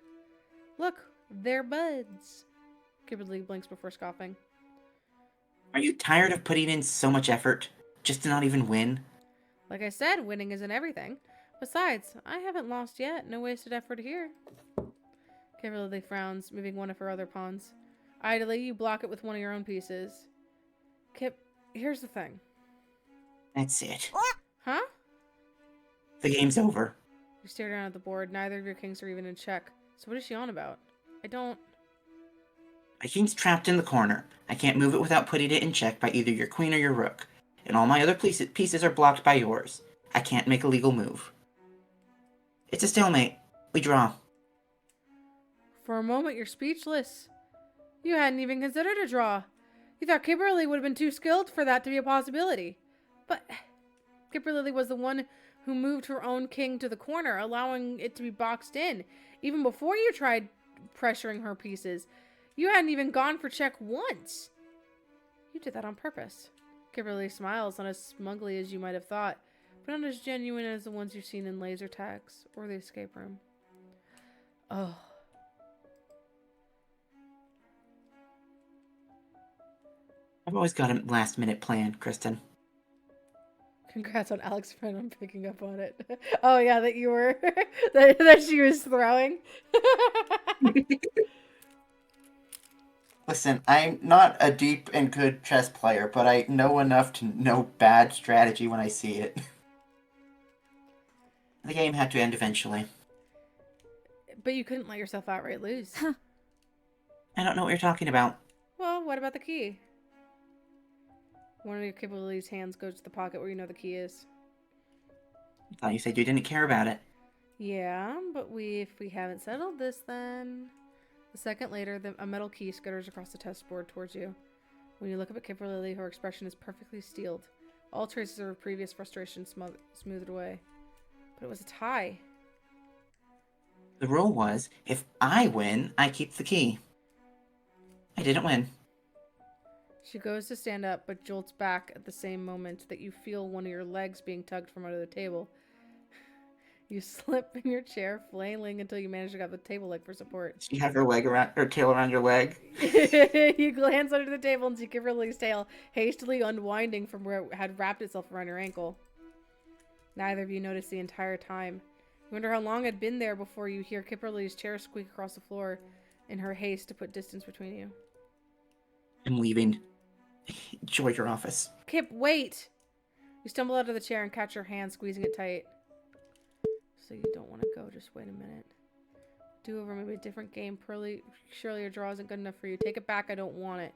Look, they're buds. Kimberly blinks before scoffing. Are you tired of putting in so much effort just to not even win? Like I said, winning isn't everything. Besides, I haven't lost yet. No wasted effort here. Girlie frowns, moving one of her other pawns. Idly, you block it with one of your own pieces. Kip, here's the thing. That's it. Huh? The game's over. You stare down at the board. Neither of your kings are even in check. So what is she on about? I don't... My king's trapped in the corner. I can't move it without putting it in check by either your queen or your rook. And all my other pieces are blocked by yours. I can't make a legal move. It's a stalemate. We draw. For a moment, you're speechless. You hadn't even considered a draw. You thought Girlie would have been too skilled for that to be a possibility. But Girlie was the one who moved her own king to the corner, allowing it to be boxed in. Even before you tried pressuring her pieces, you hadn't even gone for check once. You did that on purpose. Girlie smiles, not as smugly as you might have thought, but not as genuine as the ones you've seen in laser tags or the escape room. Oh. I've always got a last-minute plan, Kristen. Congrats on Alex's friend on picking up on it. Oh yeah, that you were that she was throwing. Listen, I'm not a deep and good chess player, but I know enough to know bad strategy when I see it. The game had to end eventually. But you couldn't let yourself outright lose. I don't know what you're talking about. Well, what about the key? One of your Girlie's hands goes to the pocket where you know the key is. I thought you said you didn't care about it. Yeah, but if we haven't settled this, then... A second later, a metal key skitters across the test board towards you. When you look up at Girlie, her expression is perfectly steeled. All traces of her previous frustration smoothed away. But it was a tie. The rule was, if I win, I keep the key. I didn't win. She goes to stand up, but jolts back at the same moment that you feel one of your legs being tugged from under the table. You slip in your chair, flailing until you manage to grab the table leg for support. You have her tail around your leg. You glance under the table and see Girlie's tail hastily unwinding from where it had wrapped itself around your ankle. Neither of you notice the entire time. You wonder how long it had been there before you hear Girlie's chair squeak across the floor in her haste to put distance between you. I'm leaving. Enjoy your office. Kip, wait! You stumble out of the chair and catch her hand, squeezing it tight. So you don't want to go, just wait a minute. Do over, maybe a different game. Surely your draw isn't good enough for you. Take it back, I don't want it.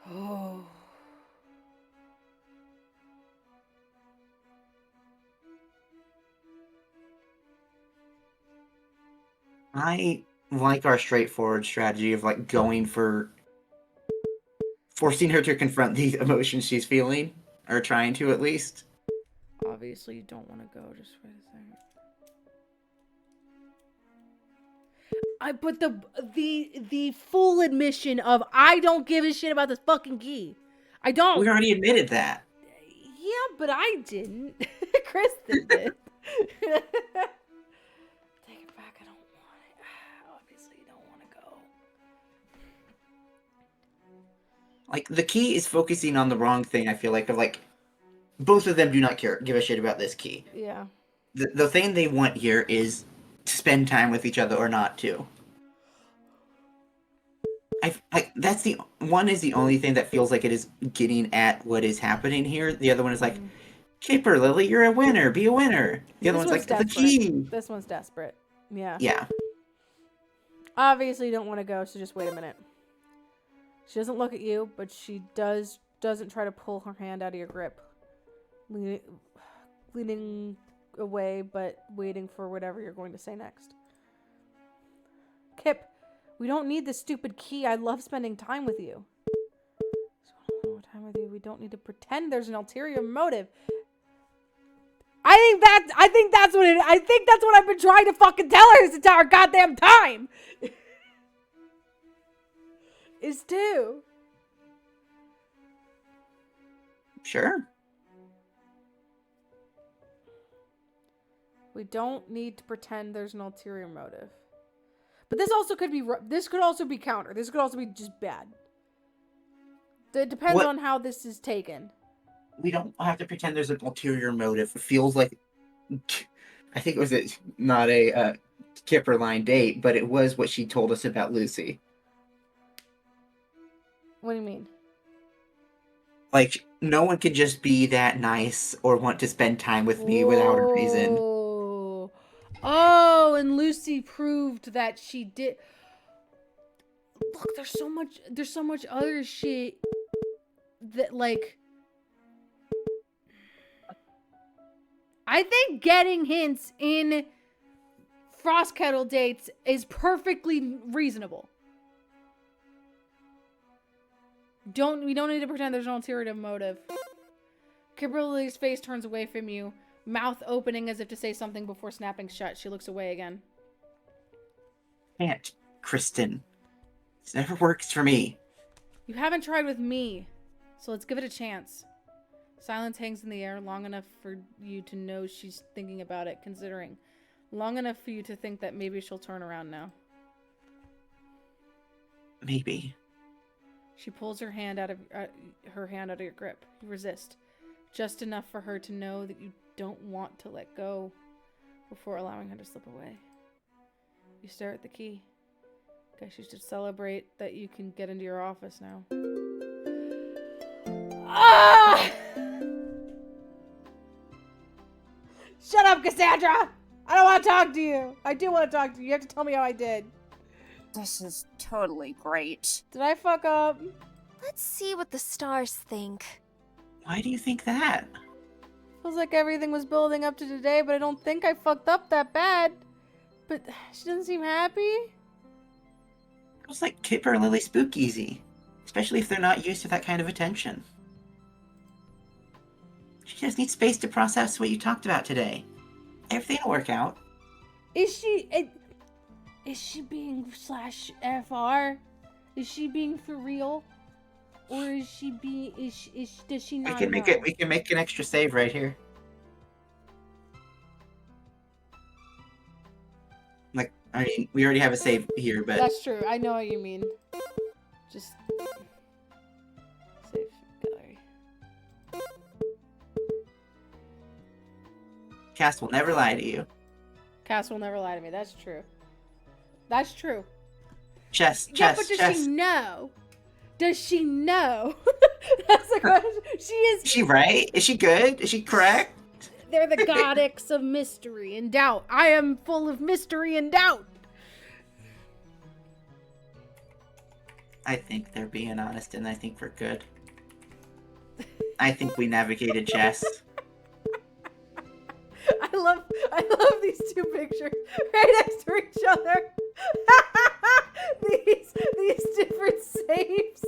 Oh. I like our straightforward strategy of like going for forcing her to confront the emotions she's feeling, or trying to at least. Obviously you don't want to go, just wait a second. I put the full admission of I don't give a shit about this fucking key. I don't. We already admitted that. Yeah, but I didn't. Kristen did. Take it back, I don't want it. Obviously you don't want to go. Like, the key is focusing on the wrong thing, I feel like, of like, both of them do not give a shit about this key. Yeah. The thing they want here is to spend time with each other or not to. That's the one is the only thing that feels like it is getting at what is happening here. The other one is like, Kipper, Lily, you're a winner. Be a winner. The other one's like, desperate. the key. This one's desperate. Yeah. Yeah. Obviously you don't want to go, so just wait a minute. She doesn't look at you, but she doesn't try to pull her hand out of your grip. Leaning away, but waiting for whatever you're going to say next. Kip, we don't need this stupid key. I love spending time with you. So time with you. We don't need to pretend there's an ulterior motive. I think that's what I've been trying to fucking tell her this entire goddamn time. Is two. Sure. We don't need to pretend there's an ulterior motive. But this also could be. This could also be counter. This could also be just bad. It depends on how this is taken. We don't have to pretend there's an ulterior motive. It feels like I think it was not a Kipper line date, but it was what she told us about Lucy. What do you mean? Like, no one could just be that nice or want to spend time with me without a reason. Oh, and Lucy proved that she did. Look, there's so much other shit that, like, I think getting hints in Frost Kettle dates is perfectly reasonable. We don't need to pretend there's no ulterior motive. Kimberly's face turns away from you, mouth opening as if to say something before snapping shut. She looks away again. Can't, Kristen. This never works for me. You haven't tried with me, so let's give it a chance. Silence hangs in the air long enough for you to know she's thinking about it, considering. Long enough for you to think that maybe she'll turn around now. Maybe. She pulls her hand out of your grip. You resist. Just enough for her to know that you don't want to let go before allowing her to slip away. You stare at the key. Guess you should celebrate that you can get into your office now. Ah! Shut up, Cassandra! I don't want to talk to you. I do want to talk to you. You have to tell me how I did. This is totally great. Did I fuck up? Let's see what the stars think. Why do you think that? Feels like everything was building up to today, but I don't think I fucked up that bad. But she doesn't seem happy. It was like Kipper and Lily Spookeasy. Especially if they're not used to that kind of attention. She just needs space to process what you talked about today. Everything will work out. Is she being /FR? Is she being for real? Or is she does she not know? We can make an extra save right here. Like, I mean, we already have a save here, but That's true. I know what you mean. Just save gallery. Cass will never lie to you. Cass will never lie to me. That's true. That's true. Chess. But does she know? Does she know? That's the question. She is. Is she right? Is she good? Is she correct? They're the goddess of mystery and doubt. I am full of mystery and doubt. I think they're being honest, and I think we're good. I think we navigated chess. I love these two pictures right next to each other. these different saves.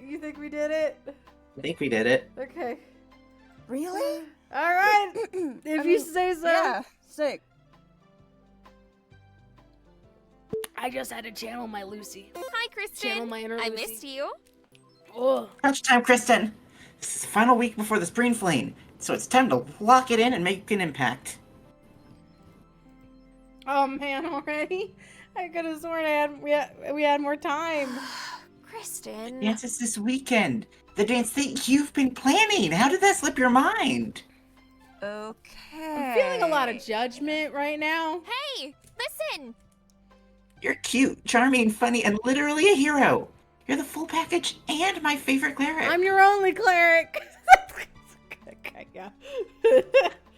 You think we did it? I think we did it. Okay. Really? All right. If you say so. Yeah, sick. I just had to channel my Lucy. Hi, Kristen. Channel my inner I Lucy. missed you. Oh. Crunch time, Kristen! This is the final week before the spring fling, so it's time to lock it in and make an impact. Oh man, already? I could have sworn we had more time. Kristen. Dance is this weekend. The dance that you've been planning. How did that slip your mind? Okay. I'm feeling a lot of judgment right now. Hey, listen. You're cute, charming, funny, and literally a hero. You're the full package and my favorite cleric. I'm your only cleric. Okay, yeah.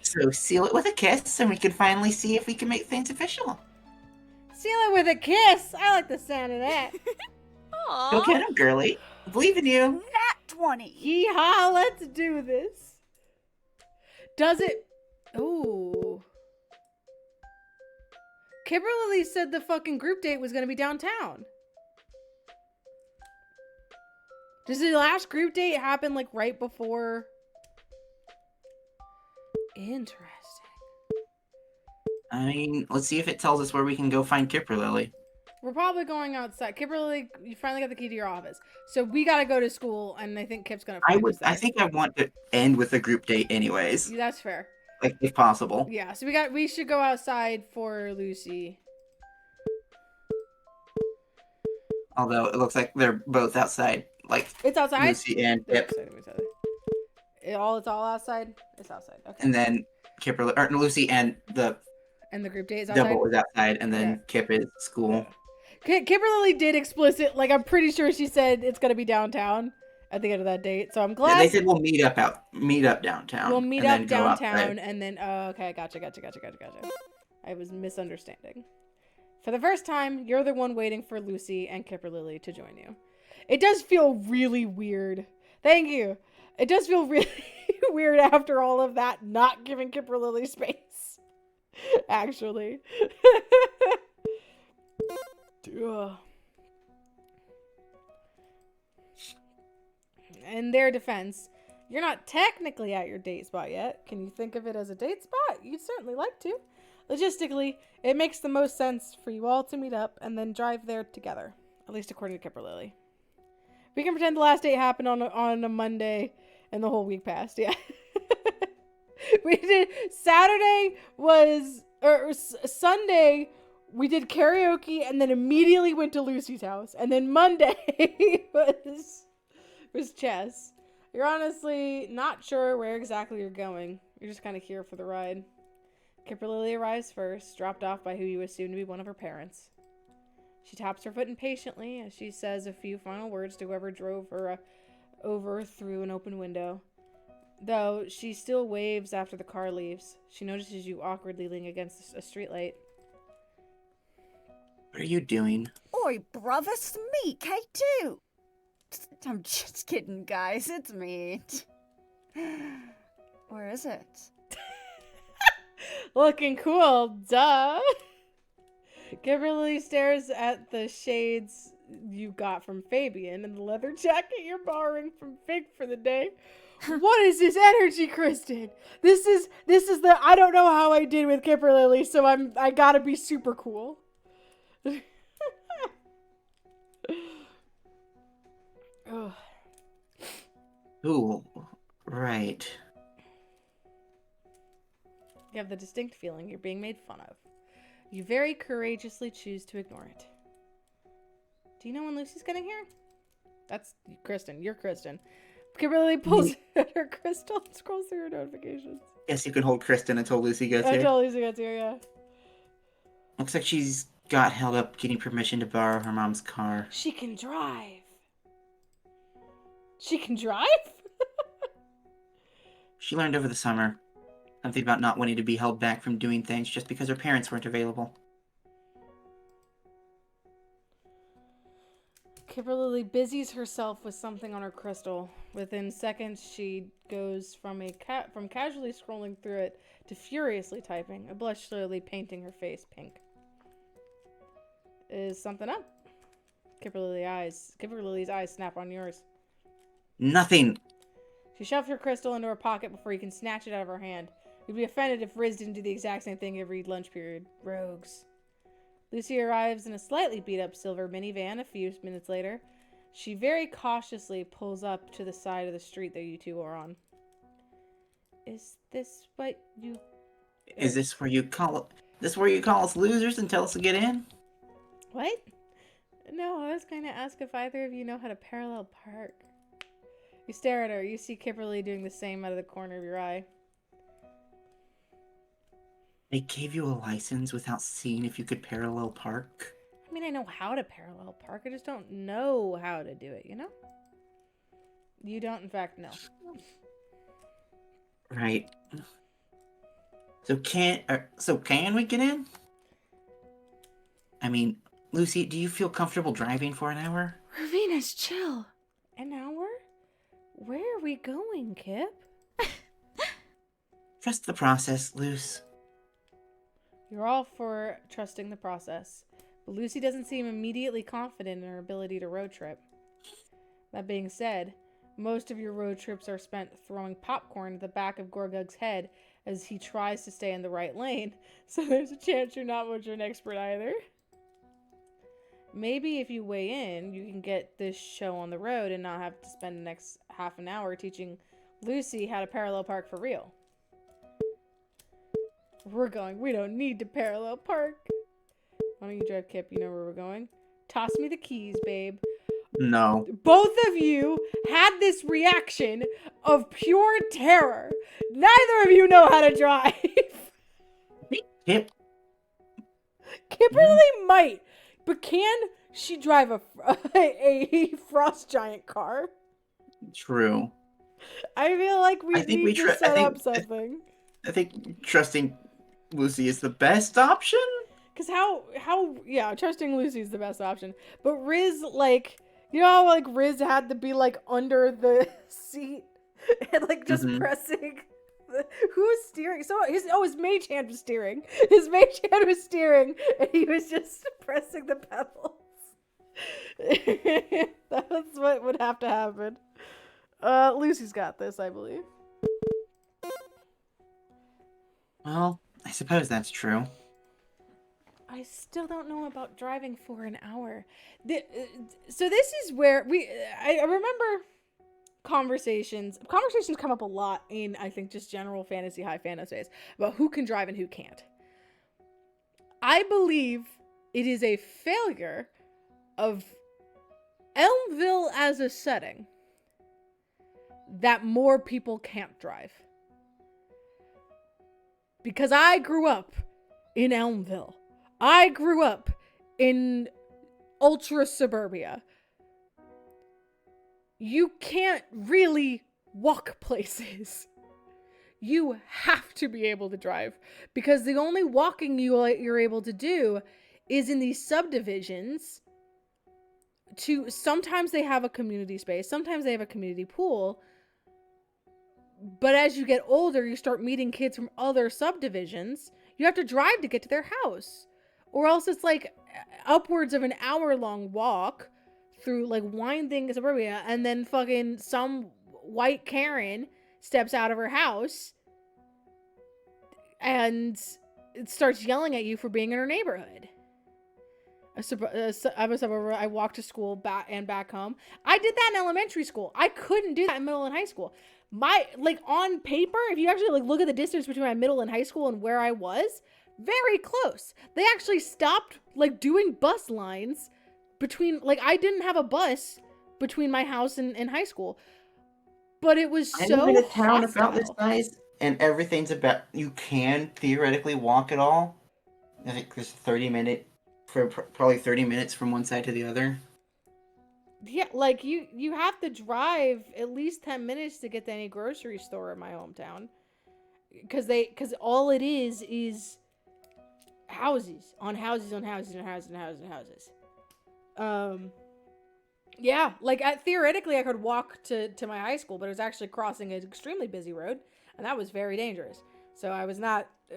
So seal it with a kiss, and we can finally see if we can make things official. Seal it with a kiss. I like the sound of that. Aww. Go get him, Girlie. I believe in you. Nat 20. Yeehaw, let's do this. Does it? Ooh. Kimberly said the fucking group date was gonna be downtown. Does the last group date happen like right before? Interesting. I mean, let's see if it tells us where we can go find Kipper Lily. We're probably going outside. Kimberly, you finally got the key to your office. So we gotta go to school, and I think Kip's gonna find us there. I think I want to end with a group date anyways. That's fair. Like, if possible. Yeah, so we should go outside for Lucy. Although it looks like they're both outside, like It's outside? Lucy and They're Kip. outside of each other. It's all outside? It's outside. Okay. And then Kimberly, or Lucy and the And the group date is outside? double is outside, and then Yeah. Kip is school. Yeah. Kimberly did explicit, like, I'm pretty sure she said it's going to be downtown at the end of that date. So I'm glad. They said we'll meet up downtown. We'll meet and up then go downtown outside. and then, oh, okay, gotcha. I was misunderstanding. For the first time, you're the one waiting for Lucy and Kipper-Lily to join you. It does feel really weird. Thank you. It does feel really weird after all of that, not giving Kipper-Lily space. Actually. Ugh. In their defense, you're not technically at your date spot yet. Can you think of it as a date spot? You'd certainly like to. Logistically, it makes the most sense for you all to meet up and then drive there together. At least according to Kipper-Lily. We can pretend the last date happened on a Monday and the whole week passed. Yeah. We did Sunday we did karaoke and then immediately went to Lucy's house. And then Monday was chess. You're honestly not sure where exactly you're going. You're just kind of here for the ride. Kipper-Lily arrives first, dropped off by who you assume to be one of her parents. She taps her foot impatiently as she says a few final words to whoever drove her over through an open window. Though she still waves after the car leaves. She notices you awkwardly leaning against a streetlight. What are you doing? Oi, bruv, it's me, K2. I'm just kidding, guys. It's me. Where is it? Looking cool, duh. Kimberly stares at the shades you got from Fabian and the leather jacket you're borrowing from Fig for the day. What is this energy, Kristen? This is the I don't know how I did with Kimberly, so I gotta be super cool. Ugh. Ooh, right. You have the distinct feeling you're being made fun of. You very courageously choose to ignore it. Do you know when Lucy's getting here? That's Kristen. You're Kristen. Kimberly pulls out her crystal and scrolls through her notifications. Yes, you can hold Kristen until Lucy gets here. Until Lucy gets here, yeah. Looks like she's got held up getting permission to borrow her mom's car. She can drive. She can drive? She learned over the summer. Something about not wanting to be held back from doing things just because her parents weren't available. Kimberly busies herself with something on her crystal. Within seconds, she goes from casually scrolling through it to furiously typing, a blush slowly painting her face pink. Is something up? Kimberly's eyes snap on yours. Nothing! She shoves her crystal into her pocket before you can snatch it out of her hand. You'd be offended if Riz didn't do the exact same thing every lunch period. Rogues. Lucy arrives in a slightly beat-up silver minivan a few minutes later. She very cautiously pulls up to the side of the street that you two are on. Is this what you... Is this where you call us losers and tell us to get in? What? No, I was going to ask if either of you know how to parallel park. You stare at her. You see Kimberly doing the same out of the corner of your eye. They gave you a license without seeing if you could parallel park? I mean, I know how to parallel park. I just don't know how to do it, you know? You don't, in fact, know. Right. So can we get in? I mean, Lucy, do you feel comfortable driving for an hour? Ravina's chill. An hour? Where are we going, Kip? Trust the process, Luce. You're all for trusting the process, but Lucy doesn't seem immediately confident in her ability to road trip. That being said, most of your road trips are spent throwing popcorn at the back of Gorgug's head as he tries to stay in the right lane, so there's a chance you're not much of an expert either. Maybe if you weigh in, you can get this show on the road and not have to spend the next half an hour teaching Lucy how to parallel park for real. We don't need to parallel park. Why don't you drive, Kip? You know where we're going. Toss me the keys, babe. No. Both of you had this reaction of pure terror. Neither of you know how to drive. Yep. Kimberly might, but can she drive a frost giant car? True. I feel like we I think need to set up something. I think trusting Lucy is the best option. Cause yeah, trusting Lucy is the best option. But Riz, like, you know how like Riz had to be like under the seat and like just pressing. Who was steering? So his mage hand was steering. His mage hand was steering, and he was just pressing the pedals. That's what would have to happen. Lucy's got this, I believe. Well, I suppose that's true. I still don't know about driving for an hour. So this is where I remember conversations come up a lot in, I think, just general fantasy, high fantasies about who can drive and who can't. I believe it is a failure of Elmville as a setting that more people can't drive. Because I grew up in Elmville. I grew up in ultra suburbia. You can't really walk places. You have to be able to drive. Because the only walking you're able to do is in these subdivisions. Sometimes they have a community space. Sometimes they have a community pool. But as you get older, you start meeting kids from other subdivisions. You have to drive to get to their house. Or else it's like upwards of an hour-long walk through like winding suburbia, and then fucking some white Karen steps out of her house and starts yelling at you for being in her neighborhood. I walked to school back home. I did that in elementary school. I couldn't do that in middle and high school. On paper, if you actually look at the distance between my middle and high school and where I was, very close. They actually stopped doing bus lines between, I didn't have a bus between my house and high school, but it was so I live in a town about this hostile. size, and everything's about, you can theoretically walk it all. I think there's probably 30 minutes from one side to the other. Yeah, you have to drive at least 10 minutes to get to any grocery store in my hometown, because all it is houses on houses on houses on houses on houses on houses. Yeah, theoretically I could walk to my high school, but it was actually crossing an extremely busy road, and that was very dangerous. So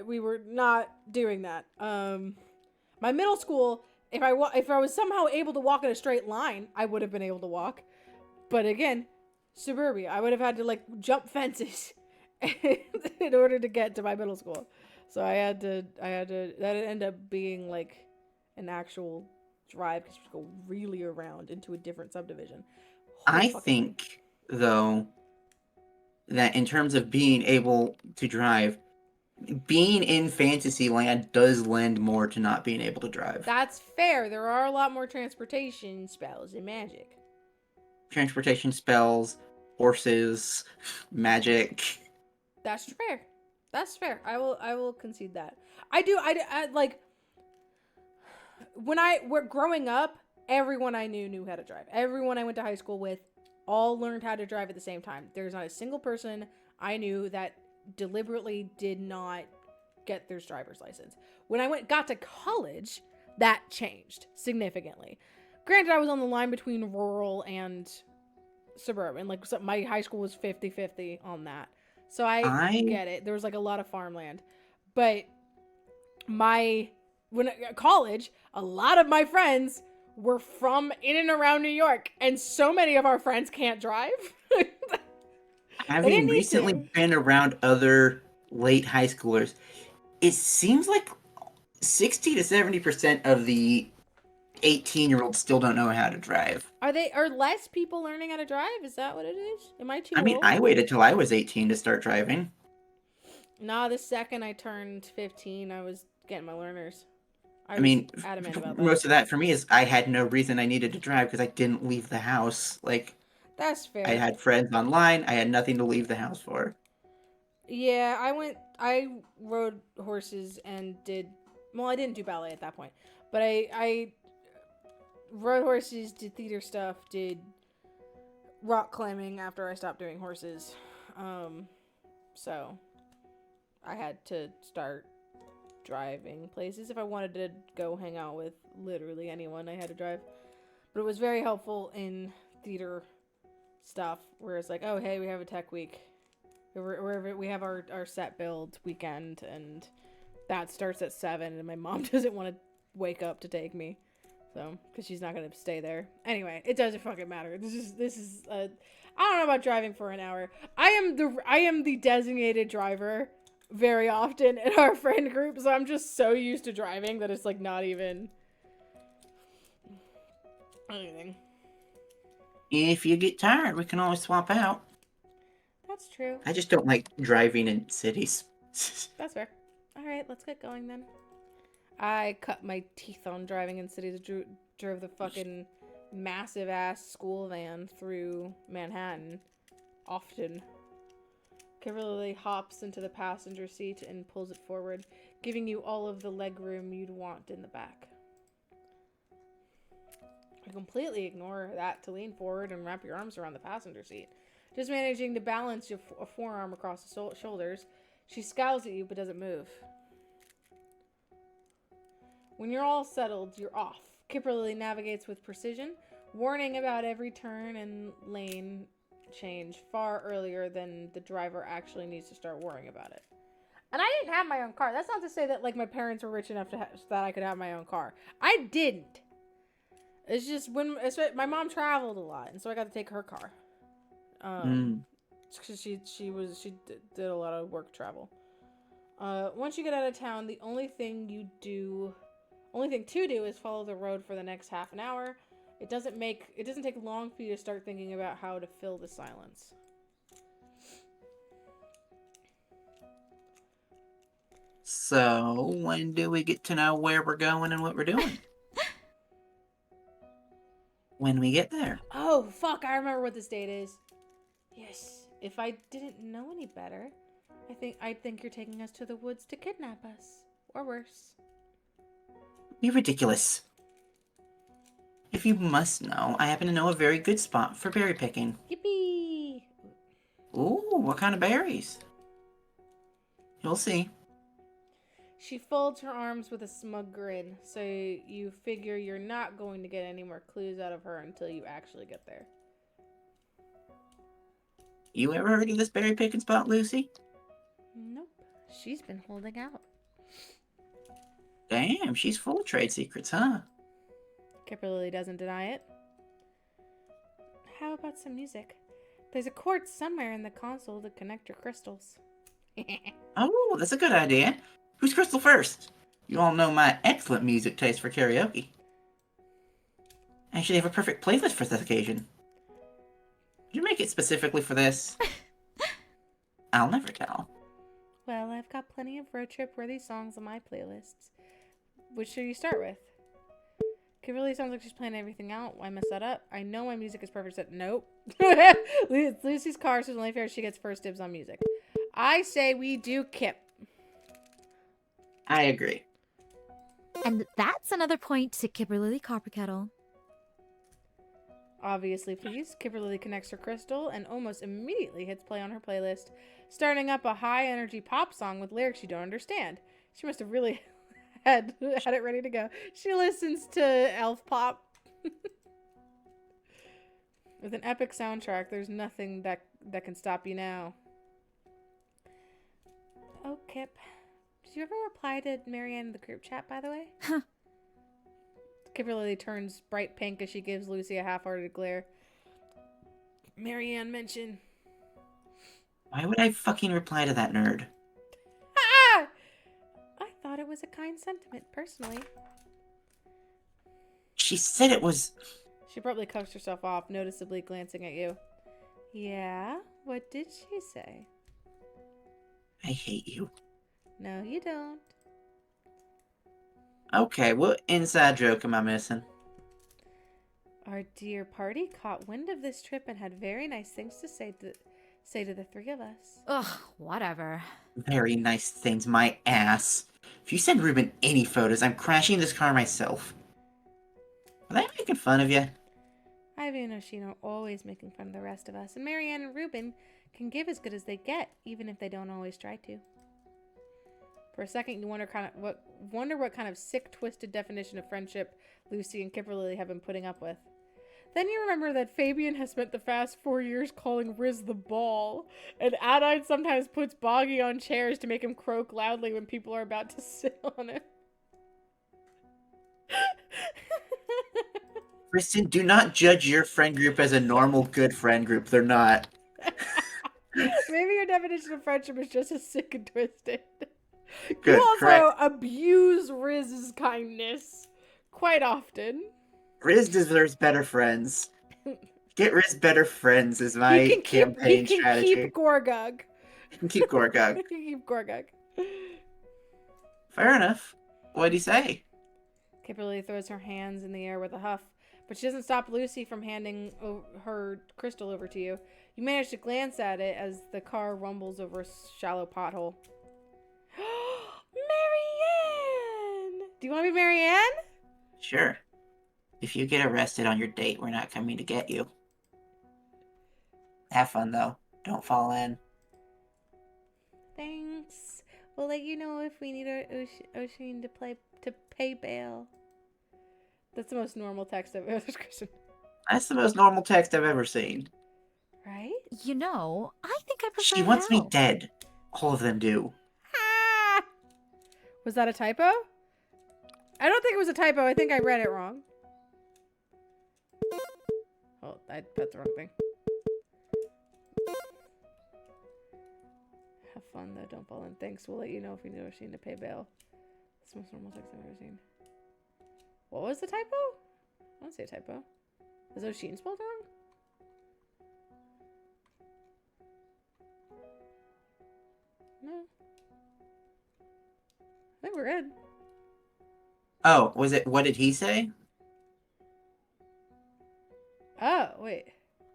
we were not doing that. My middle school, if I was somehow able to walk in a straight line, I would have been able to walk. But again, suburbia, I would have had to jump fences in order to get to my middle school. So I had to that ended up being an actual drive, because you have to go really around into a different subdivision. I think, though, that in terms of being able to drive, being in Fantasyland does lend more to not being able to drive. That's fair. There are a lot more transportation spells in Magic. Transportation spells, horses, magic. That's fair. That's fair. I will concede that. I when we're growing up, everyone I knew how to drive. Everyone I went to high school with all learned how to drive at the same time. There's not a single person I knew that deliberately did not get their driver's license. When I got to college, that changed significantly. Granted, I was on the line between rural and suburban. My high school was 50-50 on that. So I get it. There was a lot of farmland. But college, a lot of my friends were from in and around New York, and so many of our friends can't drive. Having recently been around other late high schoolers, it seems like 60 to 70% of the 18-year-olds still don't know how to drive. Are less people learning how to drive? Is that what it is? Am I too old? I waited till I was 18 to start driving. Nah, the second I turned 15, I was getting my learners. I I was mean, adamant about that. most of that for me is I had no reason I needed to drive because I didn't leave the house. Like, That's fair. I had friends online. I had nothing to leave the house for. Yeah, I rode horses and did, well, I didn't do ballet at that point, but I rode horses, did theater stuff, did rock climbing after I stopped doing horses. So I had to start driving places. If I wanted to go hang out with literally anyone, I had to drive. But it was very helpful in theater stuff where it's like, oh, hey, we have a tech week. Wherever we have our set build weekend, and that starts at 7, and my mom doesn't want to wake up to take me. So, because she's not going to stay there. Anyway, it doesn't fucking matter. This is I don't know about driving for an hour. I am the designated driver very often in our friend group, so I'm just so used to driving that it's like not even anything. If you get tired, we can always swap out. That's true. I just don't like driving in cities. That's fair. All right, let's get going then. I cut my teeth on driving in cities. Drove the fucking massive ass school van through Manhattan often. Kimberly hops into the passenger seat and pulls it forward, giving you all of the leg room you'd want in the back. You completely ignore that to lean forward and wrap your arms around the passenger seat. Just managing to balance your forearm across the shoulders, she scowls at you but doesn't move. When you're all settled, you're off. Kimberly navigates with precision, warning about every turn and lane change far earlier than the driver actually needs to start worrying about it. And I didn't have my own car. That's not to say that like my parents were rich enough to that I could have my own car. I didn't. It's just my mom traveled a lot, and so I got to take her car. Because she did a lot of work travel. Once you get out of town, the only thing to do is follow the road for the next half an hour. It doesn't take long for you to start thinking about how to fill the silence. So, when do we get to know where we're going and what we're doing? When we get there. Oh, fuck, I remember what this date is. Yes. If I didn't know any better, I'd think you're taking us to the woods to kidnap us. Or worse. You're ridiculous. If you must know, I happen to know a very good spot for berry picking. Yippee! Ooh, what kind of berries? You'll see. She folds her arms with a smug grin, so you figure you're not going to get any more clues out of her until you actually get there. You ever heard of this berry picking spot, Lucy? Nope. She's been holding out. Damn, she's full of trade secrets, huh? Kimberly doesn't deny it. How about some music? There's a cord somewhere in the console to connect your crystals. Oh, that's a good idea. Who's Crystal first? You all know my excellent music taste for karaoke. I actually have a perfect playlist for this occasion. Did you make it specifically for this? I'll never tell. Well, I've got plenty of road trip worthy songs on my playlists. Which should you start with? Kimberly sounds like she's planning everything out. Why mess that up? I know my music is perfect. Nope. Lucy's car, so it's only fair she gets first dibs on music. I say we do Kip. I agree. And that's another point to Kimberly Copperkettle. Obviously pleased, Kimberly connects her crystal and almost immediately hits play on her playlist, starting up a high-energy pop song with lyrics you don't understand. She must have really had it ready to go. She listens to elf pop. With an epic soundtrack, there's nothing that can stop you now. Oh, Kip. Did you ever reply to Marianne in the group chat, by the way? Huh. Kimberly turns bright pink as she gives Lucy a half-hearted glare. Marianne mentioned. Why would I fucking reply to that nerd? Ah! I thought it was a kind sentiment, personally. She said it was... She abruptly cuts herself off, noticeably glancing at you. Yeah? What did she say? I hate you. No, you don't. Okay, what inside joke am I missing? Our dear party caught wind of this trip and had very nice things to say to the three of us. Ugh, whatever. Very nice things, my ass. If you send Ruben any photos, I'm crashing this car myself. Are they making fun of you? Ivy and Osheen are always making fun of the rest of us, and Marianne and Ruben can give as good as they get, even if they don't always try to. For a second, you wonder what kind of sick, twisted definition of friendship Lucy and Kimberly have been putting up with. Then you remember that Fabian has spent the past 4 years calling Riz the ball, and Adine sometimes puts Boggy on chairs to make him croak loudly when people are about to sit on him. Kristen, do not judge your friend group as a normal, good friend group. They're not. Maybe your definition of friendship is just as sick and twisted. Good, You also correct. abuse Riz's kindness quite often. Riz deserves better friends. Get Riz better friends is my He campaign can strategy. keep Gorgug. You can keep Gorgug. He can keep Gorgug. Fair enough. What'd he say? Kimberly throws her hands in the air with a huff, but she doesn't stop Lucy from handing her crystal over to you. You manage to glance at it as the car rumbles over a shallow pothole. Marianne! Do you want to be Marianne? Sure. If you get arrested on your date, we're not coming to get you. Have fun, though. Don't fall in. Thanks. We'll let you know if we need our Osheen to pay bail. That's the most normal text I've ever seen. That's the most normal text I've ever seen. Right? You know, I think I prefer She wants me hell. dead. All of them do. Ah! Was that a typo? I don't think it was a typo. I think I read it wrong. Oh, I put the wrong thing. Have fun though, don't fall in. Thanks. We'll let you know if we need Osheen to pay bail. That's the most normal text I've ever seen. What was the typo? I don't see a typo. Is Osheen spelled wrong? No. I think we're good. Oh, was it? What did he say? Oh, wait.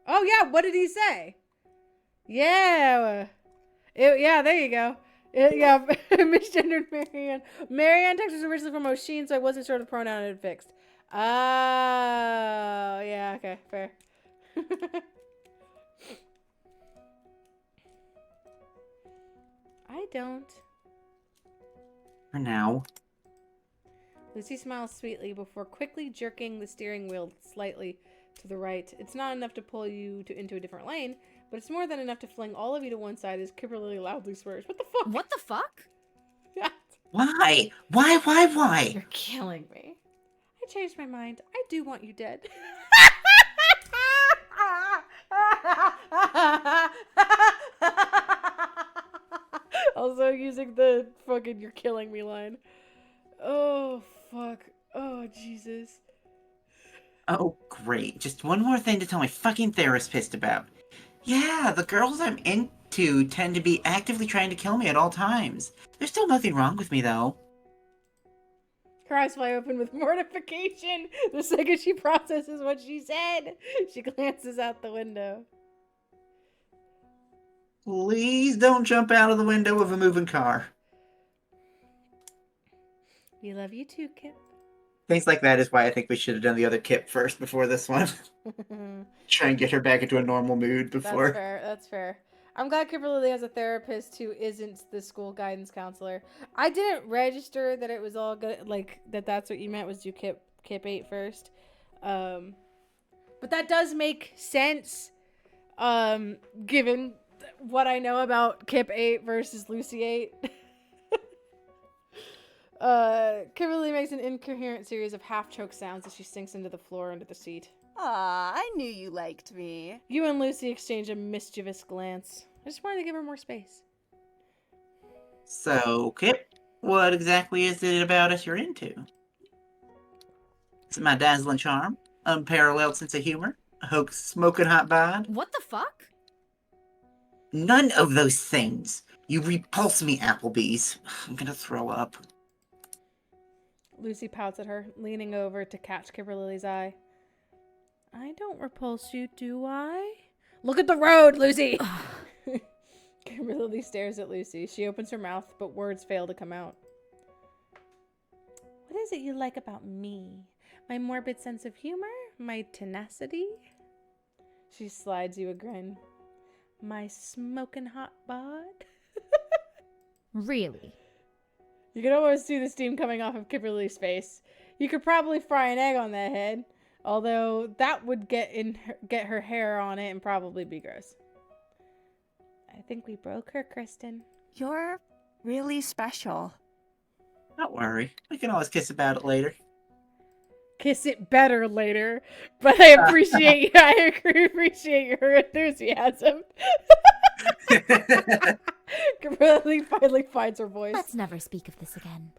Oh, yeah. What did he say? Yeah. Yeah, there you go. Yeah, misgendered Marianne. Marianne text was originally from Osheen, so I wasn't sure the pronoun had fixed. Oh, yeah, okay, fair. I don't. For now. Lucy smiles sweetly before quickly jerking the steering wheel slightly to the right. It's not enough to pull you into a different lane, but it's more than enough to fling all of you to one side as Kimberly loudly swears. What the fuck? What the fuck? Why? Why? You're killing me. I changed my mind. I do want you dead. Also using the fucking "you're killing me" line. Oh, fuck. Oh, Jesus. Oh, great. Just one more thing to tell my fucking therapist pissed about. Yeah, the girls I'm into tend to be actively trying to kill me at all times. There's still nothing wrong with me, though. Her eyes fly open with mortification the second she processes what she said. She glances out the window. Please don't jump out of the window of a moving car. We love you too, Kip. Things like that is why I think we should have done the other Kip first before this one. Try and get her back into a normal mood before. That's fair. That's fair. I'm glad Kimberly has a therapist who isn't the school guidance counselor. I didn't register that it was all good, like that's what you meant was do Kip 8 first. But that does make sense, given what I know about Kip 8 versus Lucy 8. Kimberly makes an incoherent series of half-choked sounds as she sinks into the floor under the seat. Aw, I knew you liked me. You and Lucy exchange a mischievous glance. I just wanted to give her more space. So, Kip, what exactly is it about us you're into? Is it my dazzling charm? Unparalleled sense of humor? A hoax smoking hot bod? What the fuck? None of those things. You repulse me, Applebee's. I'm gonna throw up. Lucy pouts at her, leaning over to catch Kimberly's eye. I don't repulse you, do I? Look at the road, Lucy! Kimberly stares at Lucy. She opens her mouth, but words fail to come out. What is it you like about me? My morbid sense of humor? My tenacity? She slides you a grin. My smoking hot bod? Really? You can almost see the steam coming off of Kimberly's face. You could probably fry an egg on that head, although that would get her hair on it and probably be gross. I think we broke her, Kristen. You're really special. Don't worry. We can always kiss about it later. Kiss it better later, but I appreciate her enthusiasm. Kimberly finally finds her voice. Let's never speak of this again.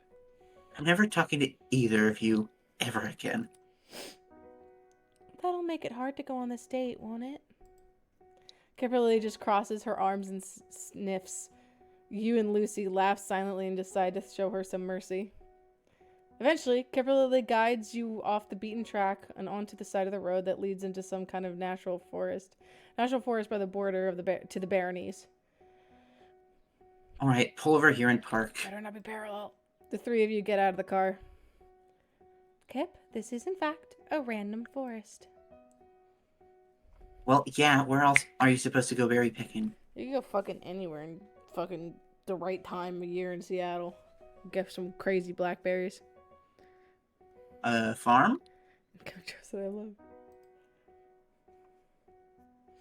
I'm never talking to either of you ever again. That'll make it hard to go on this date, won't it? Kimberly just crosses her arms and sniffs. You and Lucy laugh silently and decide to show her some mercy. Eventually, Kimberly guides you off the beaten track and onto the side of the road that leads into some kind of natural forest. Natural forest by the border of to the Baronies. All right, pull over here and park. Better not be parallel. The three of you get out of the car. Kip, this is in fact a random forest. Well, yeah, where else are you supposed to go berry picking? You can go fucking anywhere in fucking the right time of year in Seattle. Get some crazy blackberries. Farm? That's what I love.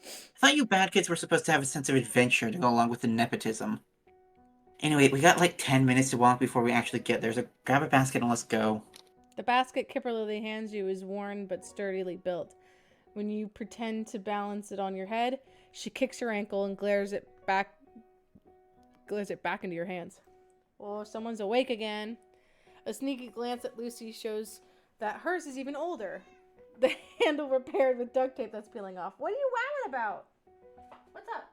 I thought you bad kids were supposed to have a sense of adventure to go along with the nepotism. Anyway, we got like 10 minutes to walk before we actually get there, so grab a basket and let's go. The basket Kimberly hands you is worn but sturdily built. When you pretend to balance it on your head, she kicks your ankle and glares it back into your hands. Oh, someone's awake again. A sneaky glance at Lucy shows that hers is even older. The handle repaired with duct tape that's peeling off. What are you wowing about? What's up?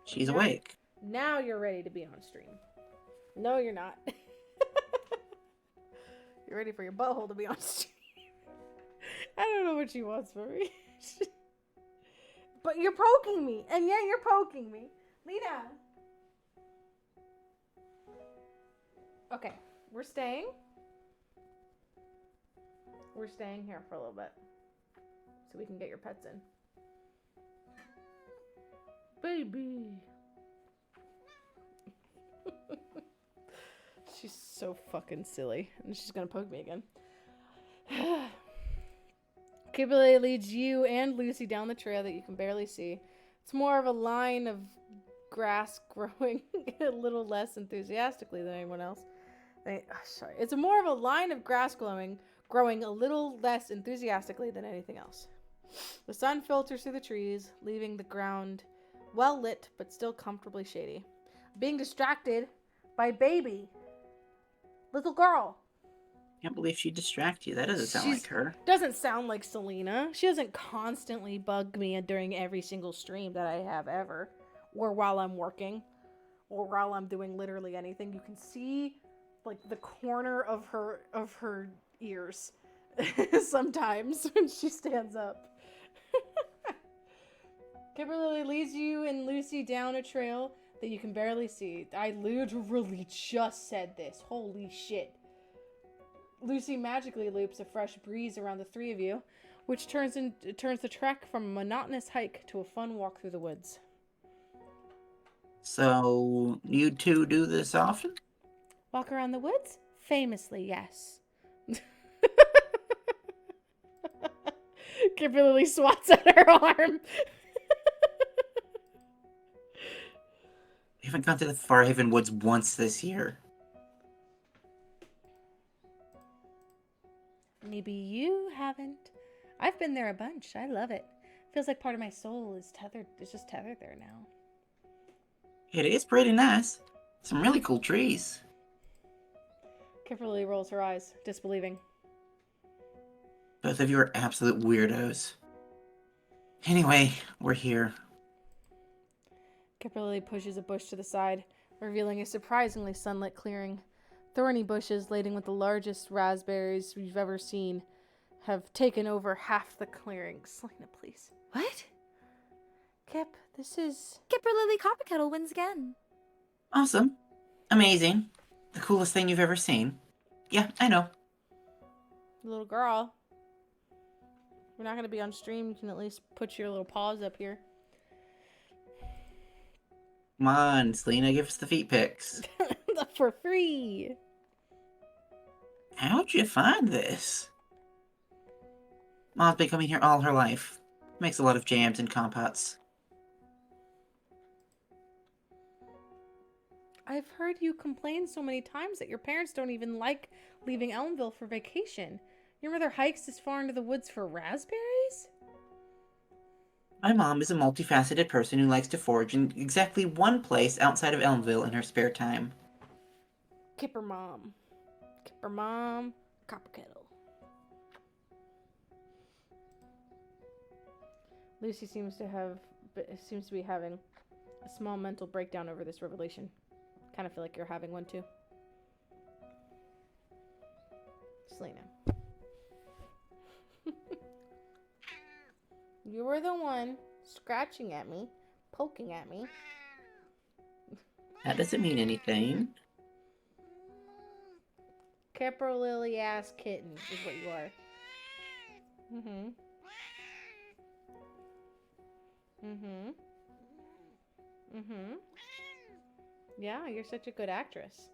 She's awake. Now you're ready to be on stream. No, you're not. You're ready for your butthole to be on stream. I don't know what she wants from me. But you're poking me. And yeah, you're poking me. Lena. Okay. We're staying. We're staying here for a little bit. So we can get your pets in. Baby. She's so fucking silly. And she's gonna poke me again. Kimberly leads you and Lucy down the trail that you can barely see. It's more of a line of grass growing a little less enthusiastically than anyone else. It's more of a line of grass growing a little less enthusiastically than anything else. The sun filters through the trees, leaving the ground well lit but still comfortably shady. Being distracted by baby. Little girl. Can't believe she'd distract you. That doesn't sound like her. Doesn't sound like Selena. She doesn't constantly bug me during every single stream that I have ever. Or while I'm working. Or while I'm doing literally anything. You can see like the corner of her ears sometimes when she stands up. Kimberly leads you and Lucy down a trail that you can barely see. I literally just said this. Holy shit. Lucy magically loops a fresh breeze around the three of you, which turns the trek from a monotonous hike to a fun walk through the woods. So, you two do this often? Walk around the woods? Famously, yes. Kimberly swats at her arm. We haven't gone to the Farhaven Woods once this year. Maybe you haven't. I've been there a bunch. I love it. Feels like part of my soul is tethered. It's just tethered there now. It is pretty nice. Some really cool trees. Kimberly rolls her eyes, disbelieving. Both of you are absolute weirdos. Anyway, we're here. Kimberly pushes a bush to the side, revealing a surprisingly sunlit clearing. Thorny bushes laden with the largest raspberries we've ever seen have taken over half the clearing. Selena, please. What? Kip, this is... Kipper Lily Copperkettle wins again. Awesome. Amazing. The coolest thing you've ever seen. Yeah, I know. Little girl. We're not going to be on stream. You can at least put your little paws up here. Come on, Selena, give us the feet pics. For free. How'd you find this? Mom's been coming here all her life. Makes a lot of jams and compotes. I've heard you complain so many times that your parents don't even like leaving Elmville for vacation. Your mother hikes this far into the woods for raspberries? My mom is a multifaceted person who likes to forage in exactly one place outside of Elmville in her spare time. Kipper mom. Kipper mom. Copperkettle. Lucy seems to be having a small mental breakdown over this revelation. Kind of feel like you're having one too. Selena. You were the one scratching at me, poking at me. That doesn't mean anything. Kipper Lily ass kitten is what you are. Mm-hmm. Mm-hmm. Mm-hmm. Yeah, you're such a good actress.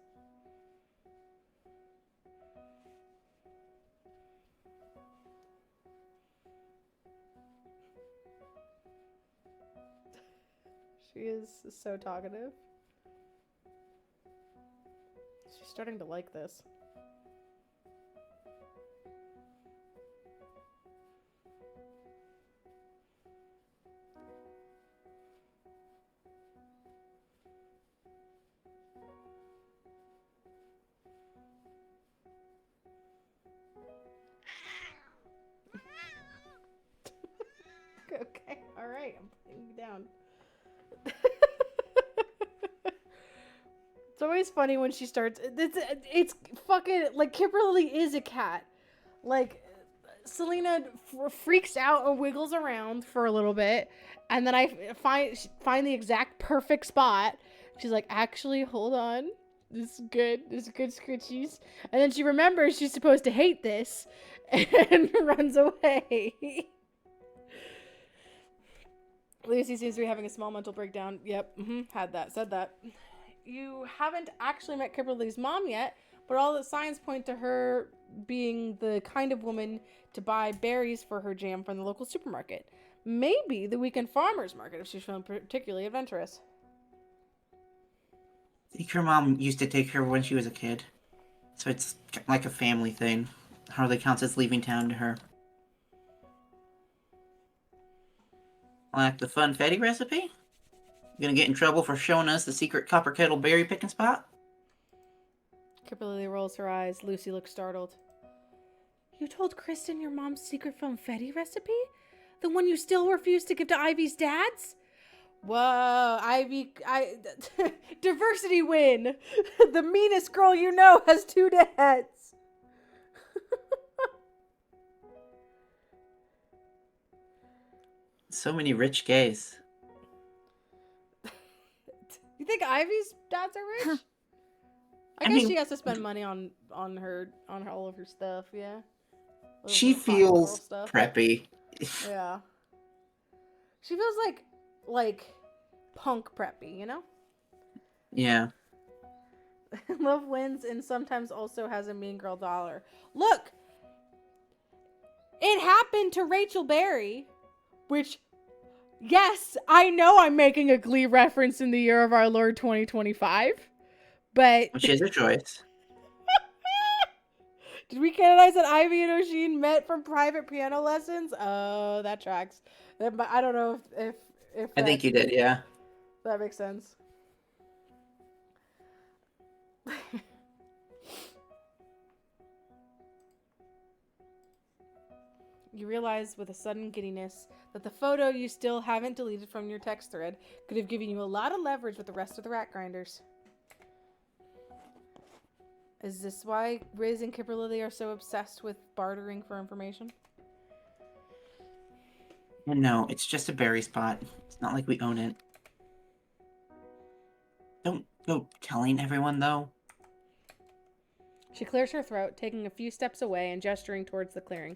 She is so talkative. She's starting to like this. Okay, alright, I'm putting you down. It's always funny when she starts. It's fucking like Kimberly is a cat. Like Selena freaks out and wiggles around for a little bit, and then I find the exact perfect spot. She's like, actually, hold on. This is good. This is good scritchies. And then she remembers she's supposed to hate this, and runs away. Lucy seems to be having a small mental breakdown. Yep, had that, said that. You haven't actually met Kimberly's mom yet, but all the signs point to her being the kind of woman to buy berries for her jam from the local supermarket. Maybe the weekend farmer's market if she's feeling particularly adventurous. I think her mom used to take her when she was a kid. So it's like a family thing. Hardly counts as leaving town to her. Like the funfetti recipe? You gonna get in trouble for showing us the secret copper kettle berry picking spot? Kimberly rolls her eyes. Lucy looks startled. You told Kristen your mom's secret funfetti recipe? The one you still refuse to give to Ivy's dads? Whoa, Ivy, diversity win. The meanest girl you know has 2 dads. So many rich gays. You think Ivy's dads are rich? I guess she has to spend money on her all of her stuff, yeah. She feels preppy. Yeah. She feels like punk preppy, you know? Yeah. Love wins and sometimes also has a mean girl dollar. Look! It happened to Rachel Berry, which, yes, I know I'm making a Glee reference in the year of our Lord 2025, but... Which is her choice. Did we canonize that Ivy and O'Sheen met from private piano lessons? Oh, that tracks. But I don't know if I think you did, yeah. That makes sense. You realize with a sudden giddiness that the photo you still haven't deleted from your text thread could have given you a lot of leverage with the rest of the rat grinders. Is this why Riz and Kimberly are so obsessed with bartering for information? No, it's just a berry spot. It's not like we own it. Don't go telling everyone, though. She clears her throat, taking a few steps away and gesturing towards the clearing.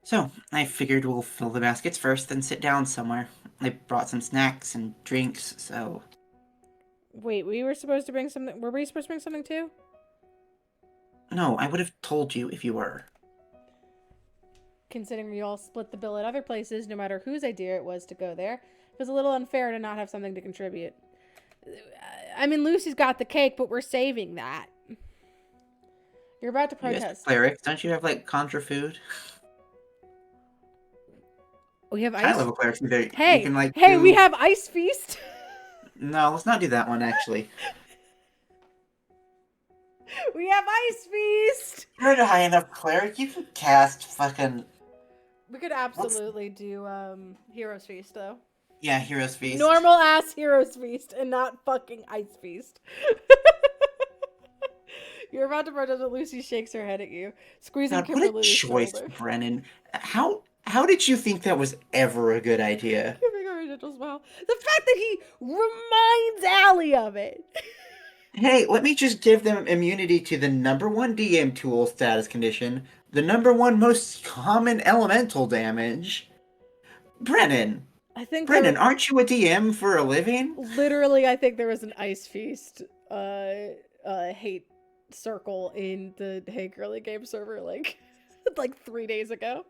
So, I figured we'll fill the baskets first, then sit down somewhere. I brought some snacks and drinks, so... Wait, we were supposed to bring something... Were we supposed to bring something too? No, I would have told you if you were. Considering we all split the bill at other places, no matter whose idea it was to go there, it was a little unfair to not have something to contribute. I mean, Lucy's got the cake, but we're saving that. You're about to You guys protest. clerics, don't you have, like, contra food? We have High ice. level clerics, either Hey, you can, like, hey, do... we have ice feast. No, let's not do that one, actually. We have ice feast. You're a high enough cleric, you can cast fucking... We could absolutely do Heroes Feast though. Yeah, Heroes Feast. Normal ass Heroes Feast and not fucking Ice Feast. You're about to protest, but Lucy shakes her head at you, squeezing God, what a Kimberly's choice, shoulder. Brennan. How did you think that was ever a good idea? Giving her a gentle smile. The fact that he reminds Allie of it. Hey, let me just give them immunity to the #1 DM tool status condition, the #1 most common elemental damage. Brennan, aren't you a DM for a living? Literally, I think there was an Ice Feast hate circle in the Hey Girlie game server like 3 days ago.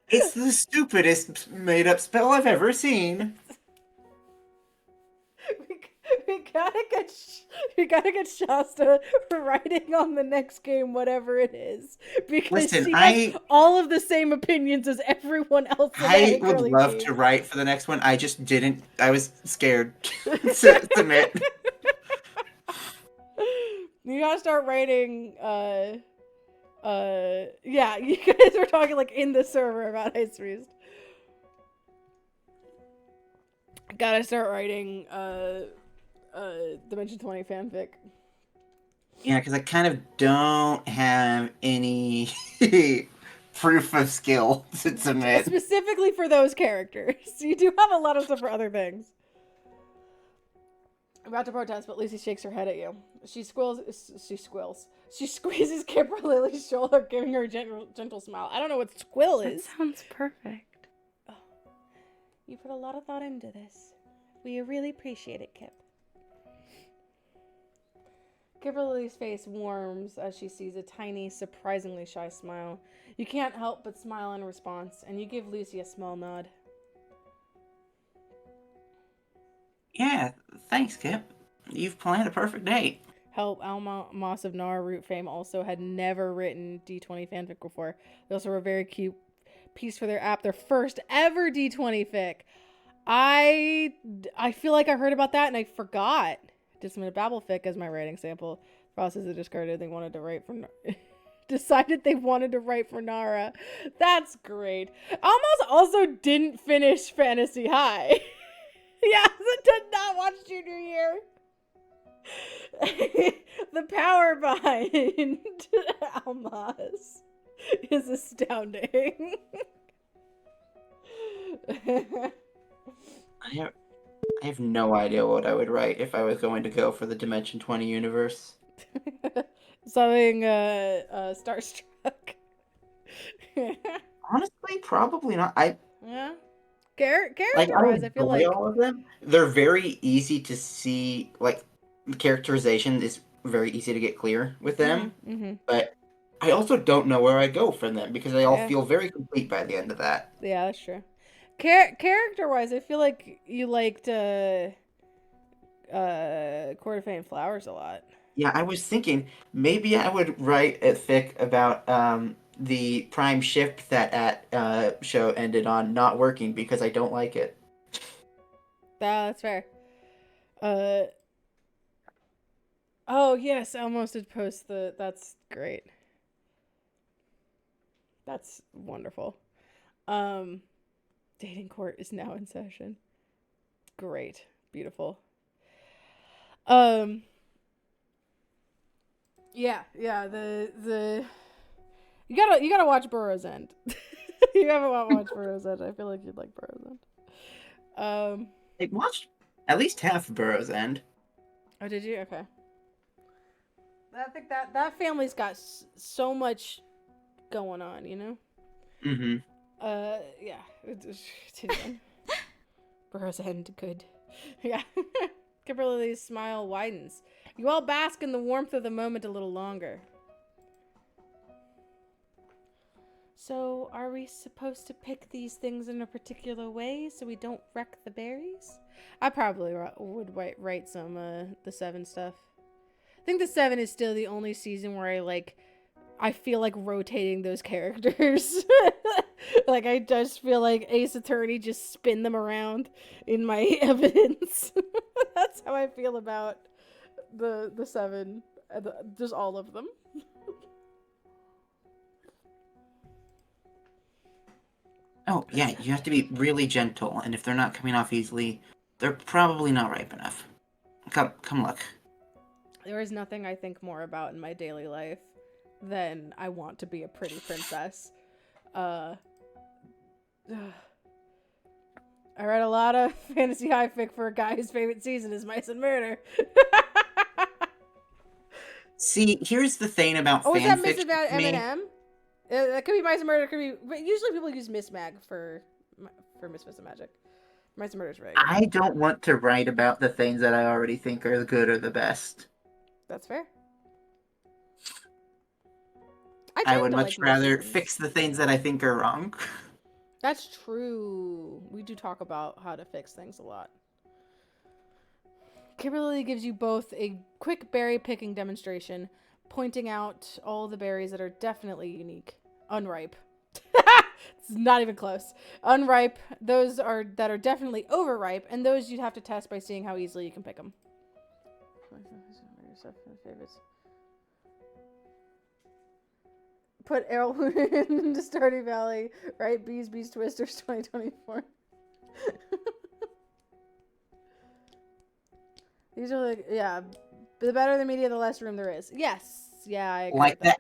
It's the stupidest made-up spell I've ever seen. We gotta get Shasta writing on the next game, whatever it is, because Listen, she has all of the same opinions as everyone else. I would love to write for the next one. I just didn't. I was scared to submit. You gotta start writing. Yeah, you guys were talking like in the server about Ice Feast. Gotta start writing Dimension 20 fanfic. Yeah, because I kind of don't have any proof of skill to submit. Specifically for those characters. You do have a lot of stuff for other things. I'm about to protest, but Lucy shakes her head at you. She squeals. She squeezes Kimberly's shoulder, giving her a gentle smile. I don't know what squill is. That sounds perfect. Oh, you put a lot of thought into this. We really appreciate it, Kip. Kimberly's face warms as she sees a tiny, surprisingly shy smile. You can't help but smile in response, and you give Lucy a small nod. Yeah, thanks, Kip. You've planned a perfect date. Help, Moss of Nara Root fame also had never written D20 fanfic before. They also wrote a very cute piece for their app, their first ever D20 fic. I feel like I heard about that and I forgot. Did some Babel fic as my writing sample. Process is discarded. They wanted to write for decided they wanted to write for Nara. That's great. Almost also didn't finish Fantasy High. Yeah, did not watch Junior Year. The power behind Almas is astounding. I have no idea what I would write if I was going to go for the Dimension 20 universe. Something Starstruck. Honestly, probably not. Yeah. Character-wise, I feel like all of them. They're very easy to see. Like, the characterization is very easy to get clear with them. Mm-hmm. But I also don't know where I go from them because they all feel very complete by the end of that. Yeah, that's true. Character-wise, I feel like you liked Court of Fame Flowers a lot. Yeah, I was thinking maybe I would write a fic about the prime ship that show ended on not working because I don't like it. That's fair. Oh yes, Elmos did post that's great. That's wonderful. Dating court is now in session. Great. Beautiful. Yeah. The you gotta watch Burrow's End. You haven't watched Burrow's End. I feel like you'd like Burrow's End. I watched at least half of Burrow's End. Oh, did you? Okay. I think that family's got so much going on, you know. Mm-hmm. Yeah. Burrow's End, good. Yeah. Kimberly's smile widens. You all bask in the warmth of the moment a little longer. So, are we supposed to pick these things in a particular way so we don't wreck the berries? I probably would write some the 7 stuff. I think the 7 is still the only season where I feel like rotating those characters. Like, I just feel like Ace Attorney just spin them around in my evidence. That's how I feel about the 7. Just all of them. Oh, yeah, you have to be really gentle, and if they're not coming off easily, they're probably not ripe enough. Come look. There is nothing I think more about in my daily life than I want to be a pretty princess. I read a lot of fantasy high fic for a guy whose favorite season is Mice and Murder. See, here's the thing about was that fanfiction Miss to me. Eminem? That could be Mice and Murder. Could be. But usually people use Miss Mag for Misfits of Magic. Mice and Murder's right. I don't want to write about the things that I already think are the good or the best. That's fair. I would much rather things. fix the things that I think are wrong. That's true. We do talk about how to fix things a lot. Kimberly gives you both a quick berry picking demonstration, pointing out all the berries that are definitely unique. Unripe. It's not even close. Unripe, those that are definitely overripe, and those you'd have to test by seeing how easily you can pick them. Favorites. Put Arrowwood into Stardew Valley, right? Bees Twisters 2024. These are like, yeah. The better the media, the less room there is. Yes. Yeah, I agree Like with that.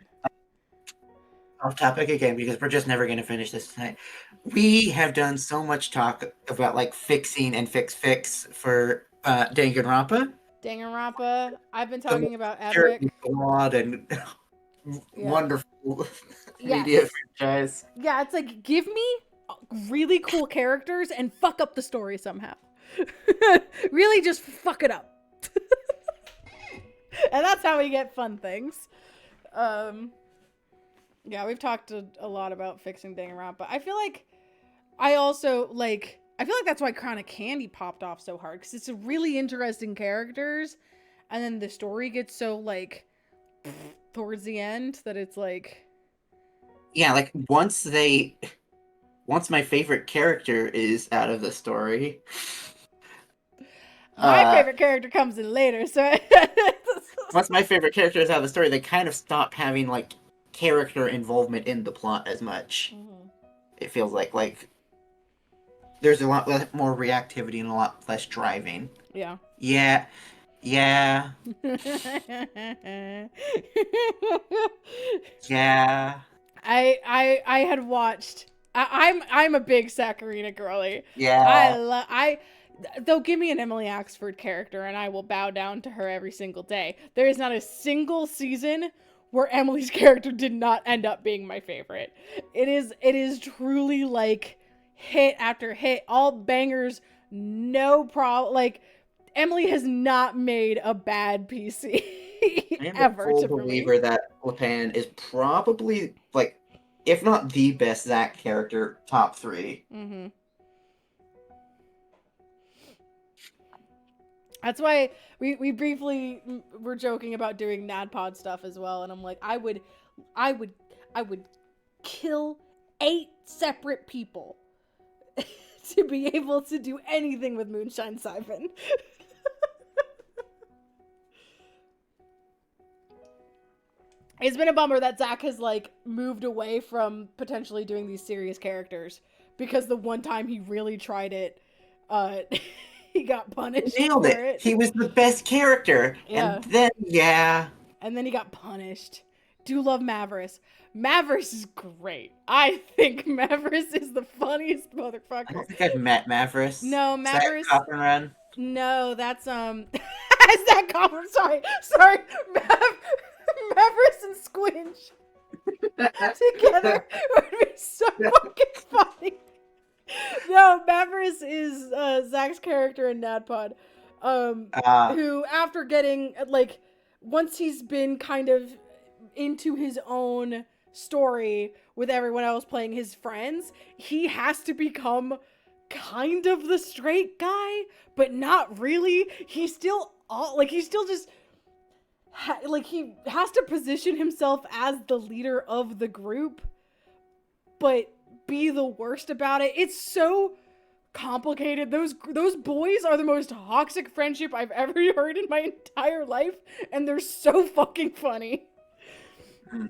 Off topic again, because we're just never going to finish this tonight. We have done so much talk about like fixing and fix for Danganronpa. Danganronpa. I've been talking about Epic. And wonderful media franchise. Yeah, it's like, give me really cool characters and fuck up the story somehow. Really just fuck it up. And that's how we get fun things. Yeah, we've talked a lot about fixing Danganronpa. I feel like that's why Chronic Candy popped off so hard, because it's a really interesting characters, and then the story gets so like towards the end that it's like, yeah, like once my favorite character is out of the story, my favorite character comes in later, so once my favorite character is out of the story, they kind of stop having like character involvement in the plot as much. Mm-hmm. It feels like there's a lot more reactivity and a lot less driving. Yeah. Yeah. Yeah. Yeah. I had watched. I'm a big Saccharina girly. Yeah. Though give me an Emily Axford character and I will bow down to her every single day. There is not a single season where Emily's character did not end up being my favorite. It is truly like hit after hit, all bangers, no problem. Like, Emily has not made a bad PC ever. I'm a full believer that Lapan is probably, like, if not the best Zack character, top 3. Mm-hmm. That's why we briefly were joking about doing NADPOD stuff as well, and I'm like, I would kill 8 separate people to be able to do anything with Moonshine Siphon. It's been a bummer that Zack has like moved away from potentially doing these serious characters, because the one time he really tried it, he got punished. Nailed for it. He was the best character. Yeah. And then, yeah. and then he got punished. Do love Mavericks. Mavericks is great. I think Mavericks is the funniest I motherfucker. don't think I've met Mavericks. No, Is Mavericks. that Cop and Run? No, that's Is that common? Sorry. Mavericks and Squinch together would be so fucking funny. No, Mavericks is Zach's character in NADPOD, who after getting like once he's been kind of into his own story with everyone else playing his friends, he has to become kind of the straight guy, but not really. He's still just he has to position himself as the leader of the group, but be the worst about it. It's so complicated. Those boys are the most toxic friendship I've ever heard in my entire life, and they're so fucking funny.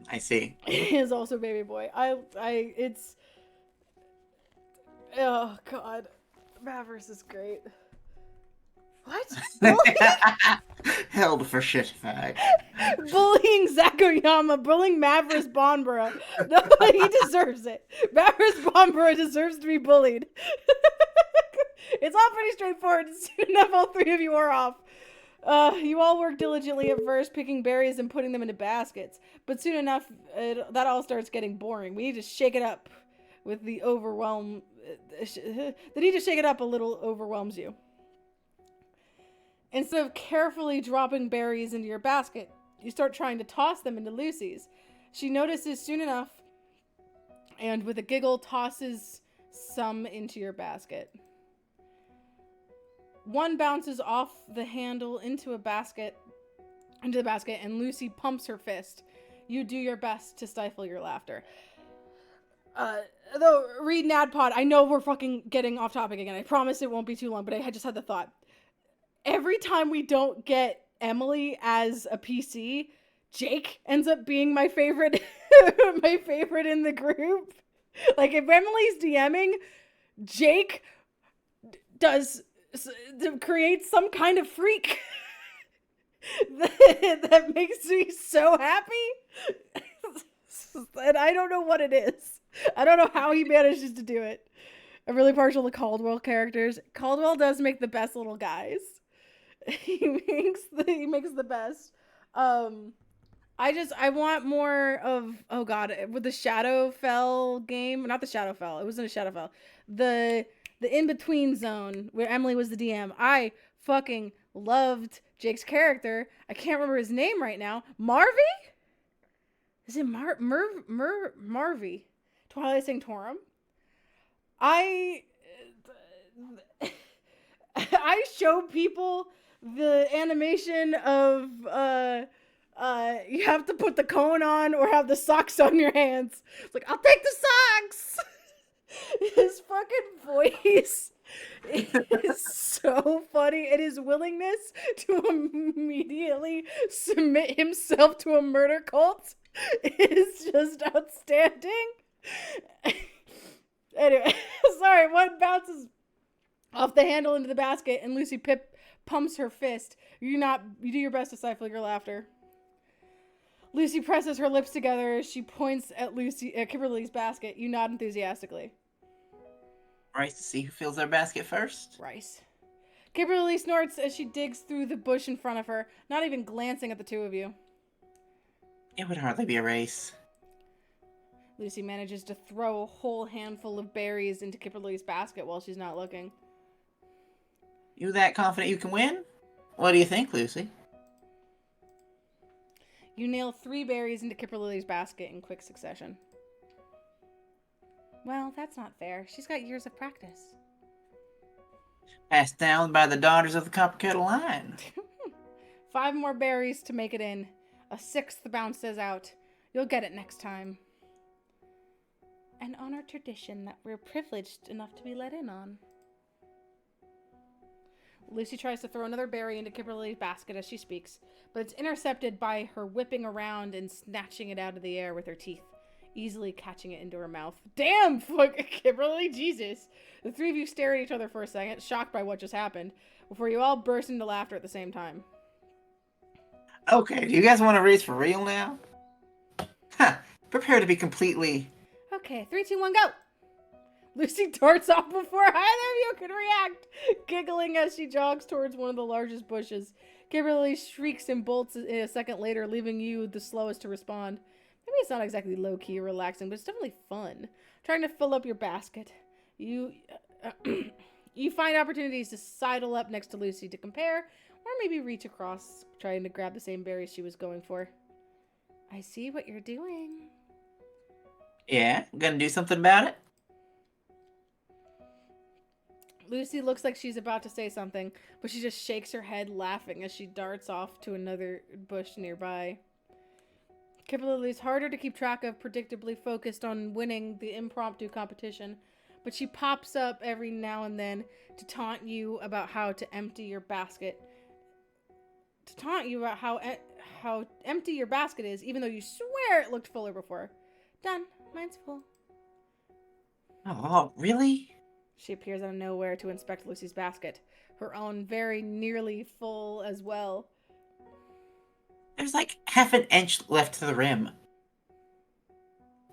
I see. He is also baby boy. It's oh god, Mavericks is great. What? Held for shit bag. Bullying Zakoyama, bullying Mavericks Bonborough. No, he deserves it. Mavericks Bonborough deserves to be bullied. It's all pretty straightforward. Soon enough, all three of you are off. You all work diligently at first, picking berries and putting them into baskets. But soon enough, that all starts getting boring. We need to shake it up with the overwhelm. The need to shake it up a little overwhelms you. Instead of carefully dropping berries into your basket, you start trying to toss them into Lucy's. She notices soon enough, and with a giggle, tosses some into your basket. One bounces off the handle into the basket, and Lucy pumps her fist. You do your best to stifle your laughter. Though, read NADPOD. I know we're fucking getting off topic again. I promise it won't be too long, but I just had the thought. Every time we don't get Emily as a PC, Jake ends up being my favorite, my favorite in the group. Like, if Emily's DMing, Jake creates some kind of freak that makes me so happy. And I don't know what it is. I don't know how he manages to do it. I'm really partial to Caldwell characters. Caldwell does make the best little guys. He makes the best. I want more of, oh god, with the Shadowfell game, not the Shadowfell, it wasn't a Shadowfell, the in-between zone where Emily was the DM. I fucking loved Jake's character. I can't remember his name right now. Marvy? Is it Marvy? Twilight Sanctorum? I show people the animation of you have to put the cone on or have the socks on your hands. It's like, I'll take the socks. His fucking voice is so funny, and his willingness to immediately submit himself to a murder cult is just outstanding. Anyway, sorry, one bounces off the handle into the basket, and Lucy pumps her fist. You do your best to stifle your laughter. Lucy presses her lips together as she points at Kimberly's basket. You nod enthusiastically. Rice to see who fills their basket first. Rice. Kimberly snorts as she digs through the bush in front of her, not even glancing at the two of you. It would hardly be a race. Lucy manages to throw a whole handful of berries into Kimberly's basket while she's not looking. You that confident you can win? What do you think, Lucy? You nail 3 berries into Kimberly's basket in quick succession. Well, that's not fair. She's got years of practice. Passed down by the daughters of the Copper Kettle Line. 5 more berries to make it in. A 6th bounces out. You'll get it next time. An honor tradition that we're privileged enough to be let in on. Lucy tries to throw another berry into Kimberly's basket as she speaks, but it's intercepted by her whipping around and snatching it out of the air with her teeth, easily catching it into her mouth. Damn, fuck, Kimberly, Jesus. The 3 of you stare at each other for a second, shocked by what just happened, before you all burst into laughter at the same time. Okay, do you guys want to race for real now? Ha! Prepare to be completely... Okay, 3, 2, 1, go! Lucy darts off before either of you can react, giggling as she jogs towards one of the largest bushes. Kimberly shrieks and bolts a second later, leaving you the slowest to respond. Maybe it's not exactly low-key or relaxing, but it's definitely fun. Trying to fill up your basket. You find opportunities to sidle up next to Lucy to compare, or maybe reach across, trying to grab the same berries she was going for. I see what you're doing. Yeah? Gonna do something about it? Lucy looks like she's about to say something, but she just shakes her head laughing as she darts off to another bush nearby. Kimberly's harder to keep track of, predictably focused on winning the impromptu competition, but she pops up every now and then to taunt you about how to empty your basket. To taunt you about how empty your basket is, even though you swear it looked fuller before. Done. Mine's full. Oh, really? She appears out of nowhere to inspect Lucy's basket, her own very nearly full as well. There's like half an inch left to the rim.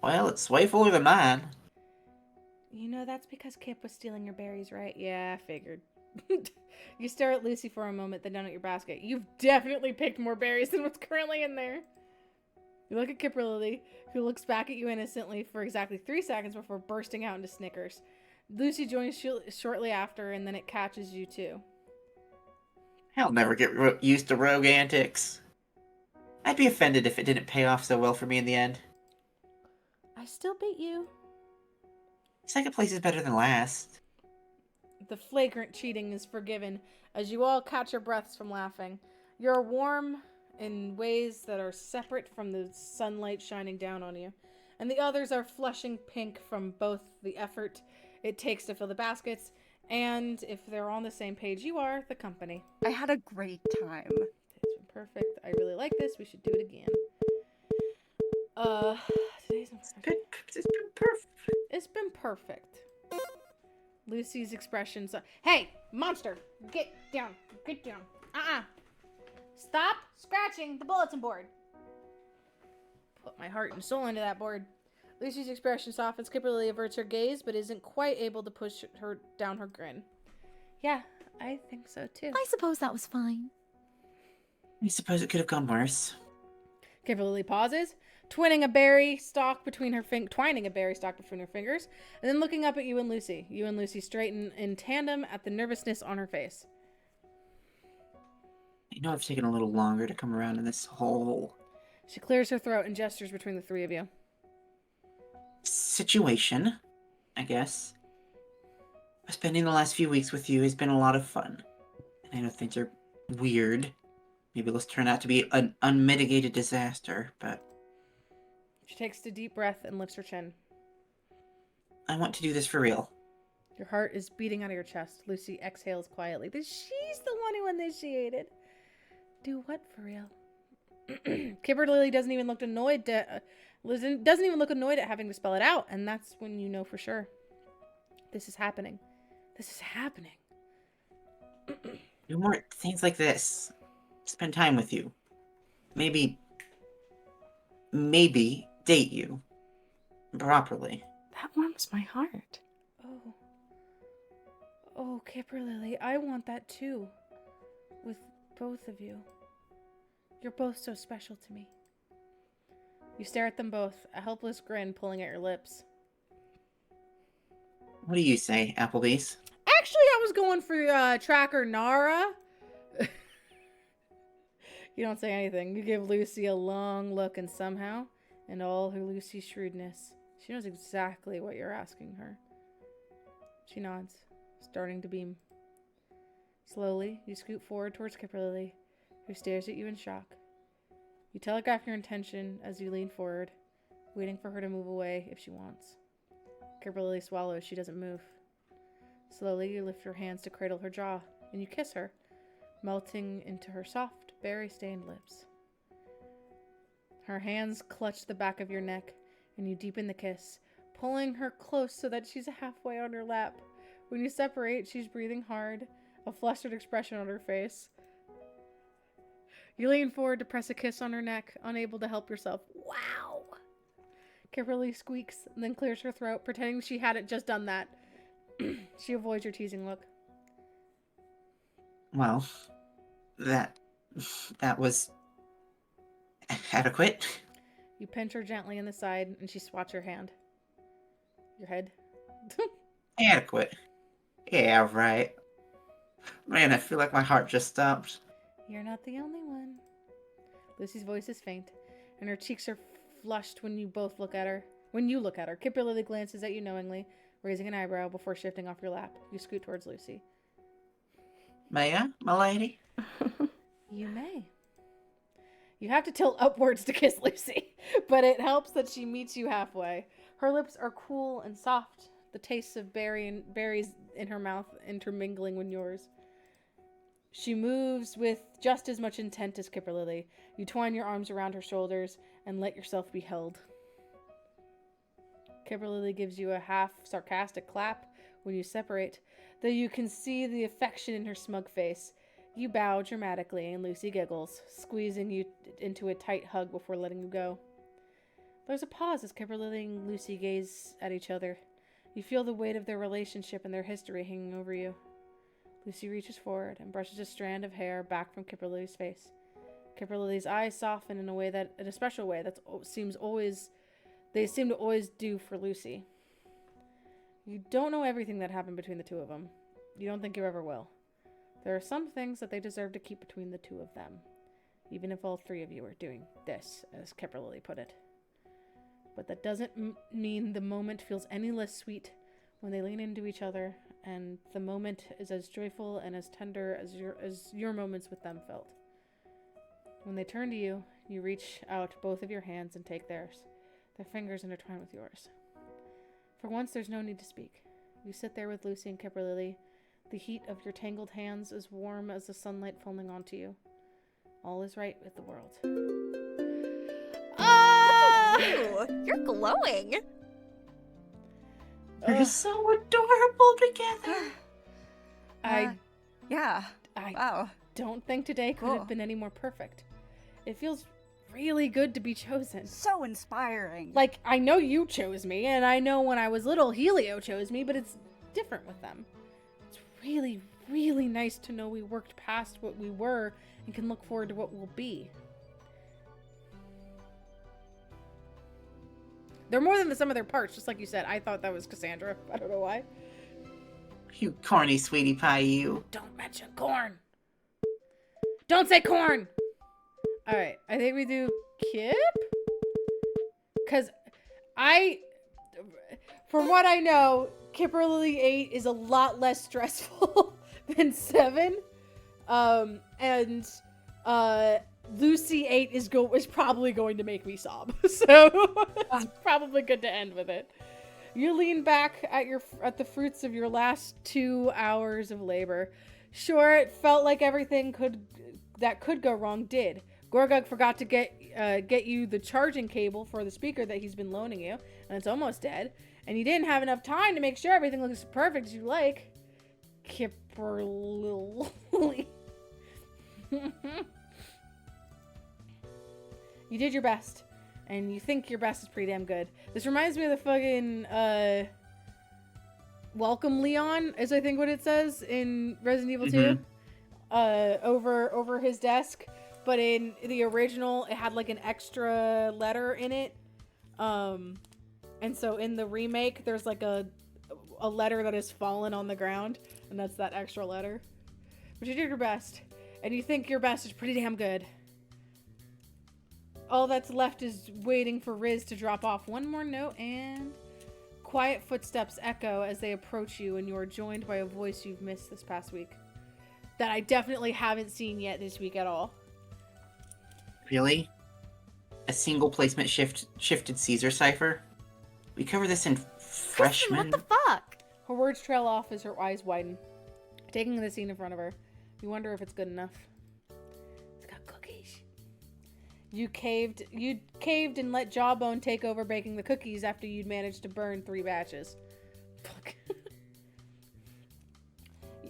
Well, it's way fuller than mine. You know that's because Kip was stealing your berries, right? Yeah, I figured. You stare at Lucy for a moment, then down at your basket. You've definitely picked more berries than what's currently in there. You look at Kipperly, who looks back at you innocently for exactly 3 seconds before bursting out into snickers. Lucy joins shortly after, and then it catches you too. I'll never get used to rogue antics. I'd be offended if it didn't pay off so well for me in the end. I still beat you. Second place is better than last. The flagrant cheating is forgiven as you all catch your breaths from laughing. You're warm in ways that are separate from the sunlight shining down on you, and the others are flushing pink from both the effort it takes to fill the baskets and, if they're on the same page you are, the company. I had a great time. It's been perfect. I really like this. We should do it again. Today's It's been perfect. It's been perfect. Lucy's expressions. Hey, monster! Get down! Get down! Stop scratching the bulletin board. Put my heart and soul into that board. Lucy's expression softens. Kimberly averts her gaze, but isn't quite able to push her down her grin. Yeah, I think so too. I suppose that was fine. I suppose it could have gone worse. Kimberly pauses, twining a berry stalk between her fingers, and then looking up at you and Lucy. You and Lucy straighten in tandem at the nervousness on her face. I know I've taken a little longer to come around in this whole She clears her throat and gestures between the three of you. situation, I guess. Spending the last few weeks with you has been a lot of fun. And I know things are weird. Maybe let's turn out to be an unmitigated disaster, but She takes a deep breath and lifts her chin. I want to do this for real. Your heart is beating out of your chest. Lucy exhales quietly. She's the one who initiated. Do what for real? Kimberly doesn't even look annoyed at having to spell it out, and that's when you know for sure. This is happening. This is happening. Do more things like this. Spend time with you. Maybe date you. Properly. That warms my heart. Oh, Kimberly, I want that too. With both of you. You're both so special to me. You stare at them both, a helpless grin pulling at your lips. What do you say, Applebee's? Actually, I was going for Tracker Nara. You don't say anything. You give Lucy a long look, and somehow, in all her Lucy shrewdness, she knows exactly what you're asking her. She nods, starting to beam. Slowly, you scoot forward towards Kimberly, who stares at you in shock. You telegraph your intention as you lean forward, waiting for her to move away if she wants. Kimberly swallows. She doesn't move. Slowly, you lift your hands to cradle her jaw, and you kiss her, melting into her soft, berry-stained lips. Her hands clutch the back of your neck, and you deepen the kiss, pulling her close so that she's halfway on your lap. When you separate, she's breathing hard, a flustered expression on her face. You lean forward to press a kiss on her neck, unable to help yourself. Wow! Kimberly squeaks and then clears her throat, pretending she hadn't just done that. She avoids your teasing look. Well, that was adequate. You pinch her gently in the side, and she swats your hand. Your head. Adequate. Yeah, right. Man, I feel like my heart just stopped. You're not the only one. Lucy's voice is faint, and her cheeks are flushed when you both look at her. When you look at her, Kimberly glances at you knowingly, raising an eyebrow before shifting off your lap. You scoot towards Lucy. May I, my lady? You may. You have to tilt upwards to kiss Lucy, but it helps that she meets you halfway. Her lips are cool and soft, the tastes of berries in her mouth intermingling with yours. She moves with just as much intent as Kipperlily. You twine your arms around her shoulders and let yourself be held. Kipperlily gives you a half-sarcastic clap when you separate, though you can see the affection in her smug face. You bow dramatically, and Lucy giggles, squeezing you into a tight hug before letting you go. There's a pause as Kipperlily and Lucy gaze at each other. You feel the weight of their relationship and their history hanging over you. Lucy reaches forward and brushes a strand of hair back from Kipperlily's face. Kipperlily's eyes soften in a special way that seem to always do for Lucy. You don't know everything that happened between the two of them. You don't think you ever will. There are some things that they deserve to keep between the two of them, even if all three of you are doing this, as Kipperlily put it. But that doesn't mean the moment feels any less sweet when they lean into each other, and the moment is as joyful and as tender as your moments with them felt. When they turn to you, you reach out both of your hands and take theirs, their fingers intertwined with yours. For once, there's no need to speak. You sit there with Lucy and Kipperlily, the heat of your tangled hands as warm as the sunlight falling onto you. All is right with the world. Ew, you're glowing. They're so adorable together. Yeah. Wow. Don't think today could Cool. have been any more perfect. It feels really good to be chosen. So inspiring. Like, I know you chose me, and I know when I was little, Helio chose me, but it's different with them. It's really, really nice to know we worked past what we were and can look forward to what we'll be. They're more than the sum of their parts, just like you said. I thought that was Cassandra. I don't know why. You corny sweetie pie, you. Don't mention corn. Don't say corn. All right, I think we do Kip. Because from what I know, Kipperlily 8 is a lot less stressful than 7. And Lucy 8 is probably going to make me sob. So it's probably good to end with it. You lean back at the fruits of your last 2 hours of labor. Sure, it felt like everything that could go wrong did. Gorgug forgot to get you the charging cable for the speaker that he's been loaning you, and it's almost dead. And you didn't have enough time to make sure everything looks perfect as you like. Kipperlily. You did your best, and you think your best is pretty damn good. This reminds me of the fucking welcome Leon, is I think what it says in Resident Evil 2. Over his desk, but in the original it had like an extra letter in it. And so in the remake there's like a letter that has fallen on the ground, and that's that extra letter. But you did your best, and you think your best is pretty damn good. All that's left is waiting for Riz to drop off one more note, and quiet footsteps echo as they approach you, and you are joined by a voice you've missed this past week. That I definitely haven't seen yet this week at all. Really? A single placement shifted Caesar cipher? We cover this in freshman? What the fuck? Her words trail off as her eyes widen, taking in the scene in front of her. You wonder if it's good enough. It's got cookies. You caved and let Jawbone take over baking the cookies after you'd managed to burn 3 batches. Fuck.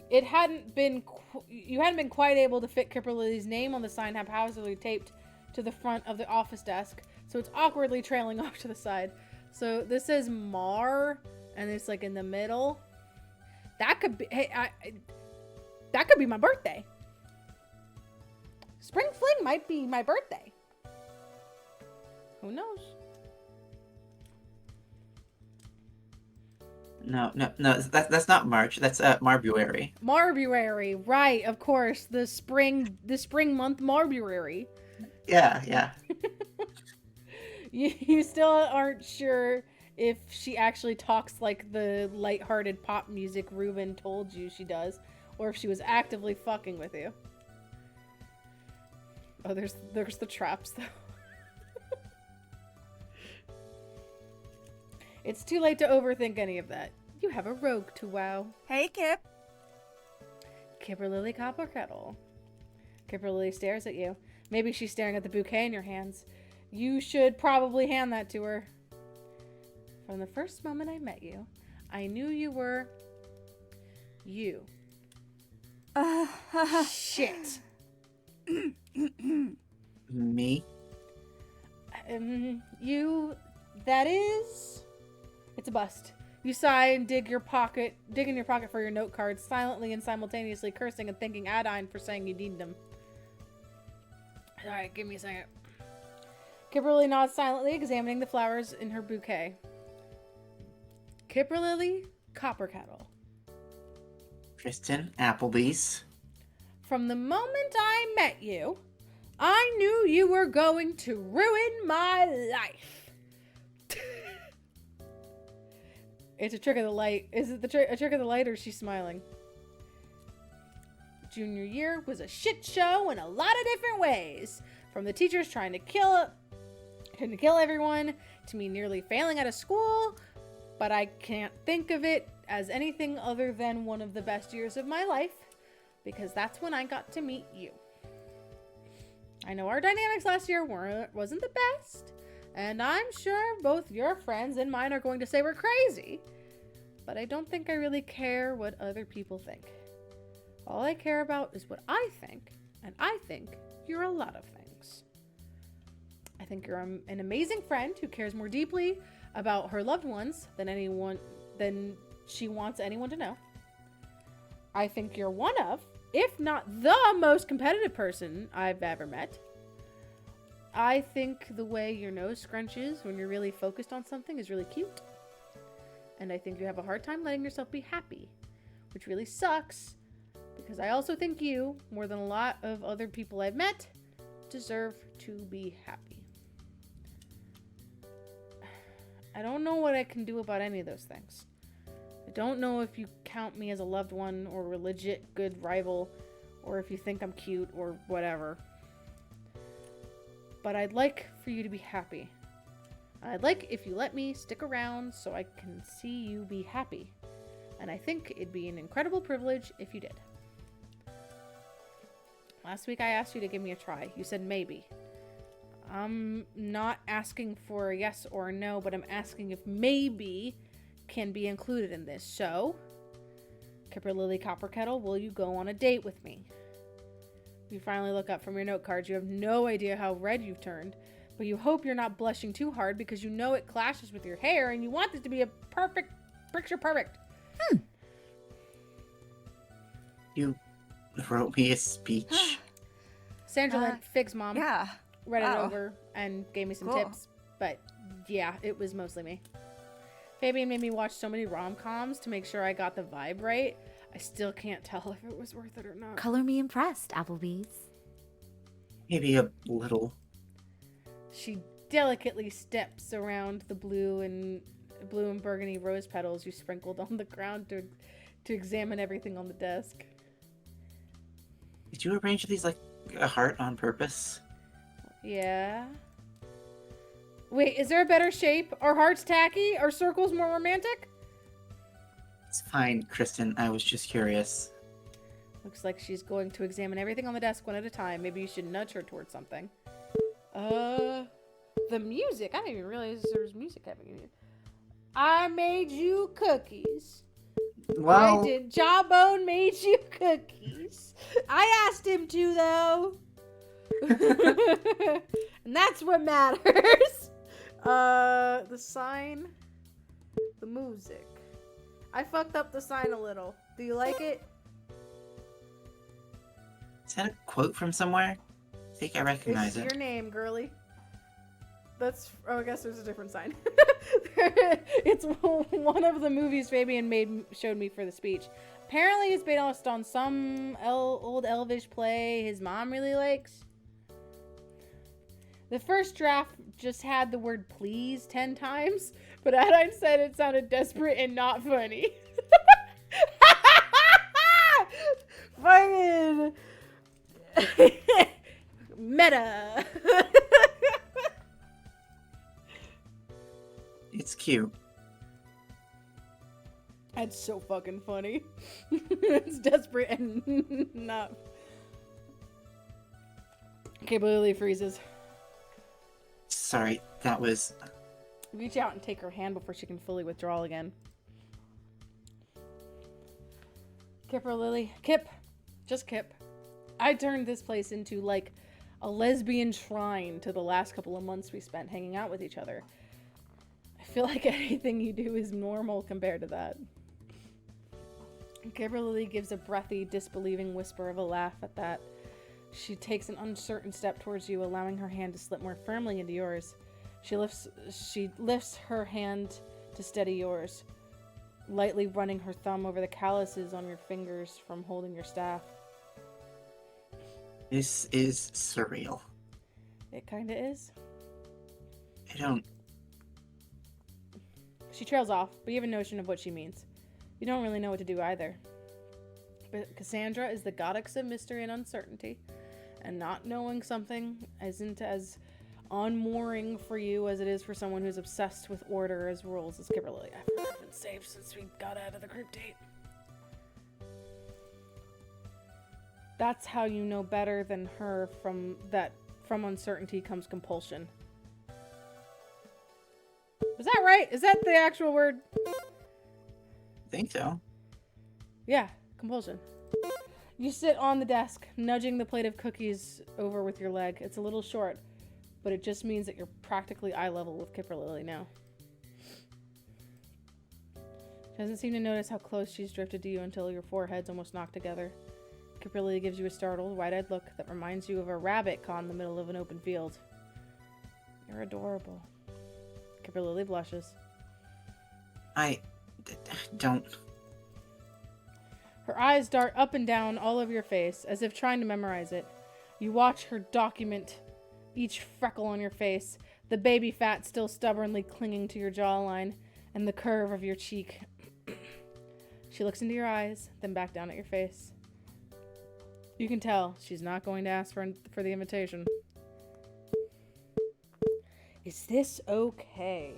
It hadn't been quite able to fit Kipper Lily's name on the sign haphazardly taped to the front of the office desk, so it's awkwardly trailing off to the side. So this says Mar, and it's like in the middle. That could be. Hey, that could be my birthday. Spring Fling might be my birthday. Who knows? No, that's not March. That's Marbury. Marbury, right? Of course, the spring month Marbury. Yeah. You still aren't sure if she actually talks like the lighthearted pop music Ruben told you she does, or if she was actively fucking with you. Oh, there's the traps though. It's too late to overthink any of that. You have a rogue to wow. Hey, Kip. Kipper Lily Copperkettle. Kipper Lily stares at you. Maybe she's staring at the bouquet in your hands. You should probably hand that to her. From the first moment I met you, I knew you were... you. Shit. Me? You... that is... It's a bust. You sigh and dig in your pocket for your note cards, silently and simultaneously cursing and thanking Adine for saying you need them. Alright, give me a second. Kipper nods silently, examining the flowers in her bouquet. Kipper Lily Copperkettle. Kristen Applebee's. From the moment I met you, I knew you were going to ruin my life. It's a trick of the light. Is it a trick of the light, or is she smiling? Junior year was a shit show in a lot of different ways. From the teachers trying to kill everyone, to me nearly failing out of school, but I can't think of it as anything other than one of the best years of my life, because that's when I got to meet you. I know our dynamics last year wasn't the best, and I'm sure both your friends and mine are going to say we're crazy, but I don't think I really care what other people think. All I care about is what I think, and I think you're a lot of things. I think you're an amazing friend who cares more deeply about her loved ones than she wants anyone to know. I think you're one of, if not the most competitive person I've ever met. I think the way your nose scrunches when you're really focused on something is really cute. And I think you have a hard time letting yourself be happy, which really sucks, because I also think you, more than a lot of other people I've met, deserve to be happy. I don't know what I can do about any of those things. I don't know if you count me as a loved one or a legit good rival, or if you think I'm cute or whatever. But I'd like for you to be happy. I'd like if you let me stick around so I can see you be happy. And I think it'd be an incredible privilege if you did. Last week I asked you to give me a try. You said maybe. I'm not asking for a yes or a no, but I'm asking if maybe can be included in this. So, Kipper Lily Copperkettle, will you go on a date with me? You finally look up from your note cards. You have no idea how red you've turned, but you hope you're not blushing too hard because you know it clashes with your hair and you want it to be a perfect, picture perfect. You wrote me a speech. Sandra Lynn, Fig's mom, read it Oh. over and gave me some Cool. tips, but yeah, it was mostly me. Fabian made me watch so many rom-coms to make sure I got the vibe right. I still can't tell if it was worth it or not. Color me impressed, Applebee's. Maybe a little. She delicately steps around the blue and burgundy rose petals you sprinkled on the ground to examine everything on the desk. Did you arrange these like a heart on purpose? Yeah. Wait, is there a better shape? Are hearts tacky? Are circles more romantic? It's fine, Kristen. I was just curious. Looks like she's going to examine everything on the desk one at a time. Maybe you should nudge her towards something. The music. I didn't even realize there was music happening. I made you cookies. Well, I did. Jawbone made you cookies. I asked him to, though. And that's what matters. The sign. The music. I fucked up the sign a little. Do you like it? is that a quote from somewhere? I think I recognize It's it. your name, Girlie. I guess there's a different sign. It's one of the movies Fabian showed me for the speech. Apparently it's based on some old Elvish play his mom really likes. The first draft just had the word please 10 times, but Adine said it sounded desperate and not funny. Fucking meta. It's cute. That's so fucking funny. It's desperate and not. Okay, Lily freezes. Sorry, that was... Reach out and take her hand before she can fully withdraw again. Kipper, Lily. Kip. Just Kip. I turned this place into, like, a lesbian shrine to the last couple of months we spent hanging out with each other. I feel like anything you do is normal compared to that. Kipper Lily gives a breathy, disbelieving whisper of a laugh at that. She takes an uncertain step towards you, allowing her hand to slip more firmly into yours. She lifts her hand to steady yours, lightly running her thumb over the calluses on your fingers from holding your staff. This is surreal. It kinda is. I don't... She trails off, but you have a notion of what she means. You don't really know what to do either. But Cassandra is the goddess of mystery and uncertainty, and not knowing something isn't as unmooring for you as it is for someone who's obsessed with order as rules as Kimberly. I've been safe since we got out of the group date. That's how you know better than her from uncertainty comes compulsion. Was that right? Is that the actual word? I think so. Yeah, compulsion. You sit on the desk, nudging the plate of cookies over with your leg. It's a little short, but it just means that you're practically eye level with Kipper Lily now. She doesn't seem to notice how close she's drifted to you until your foreheads almost knock together. Kipper Lily gives you a startled, wide-eyed look that reminds you of a rabbit caught in the middle of an open field. You're adorable. Kipper Lily blushes. Don't... Her eyes dart up and down all over your face, as if trying to memorize it. You watch her document each freckle on your face, the baby fat still stubbornly clinging to your jawline, and the curve of your cheek. She looks into your eyes, then back down at your face. You can tell she's not going to ask for the invitation. Is this okay?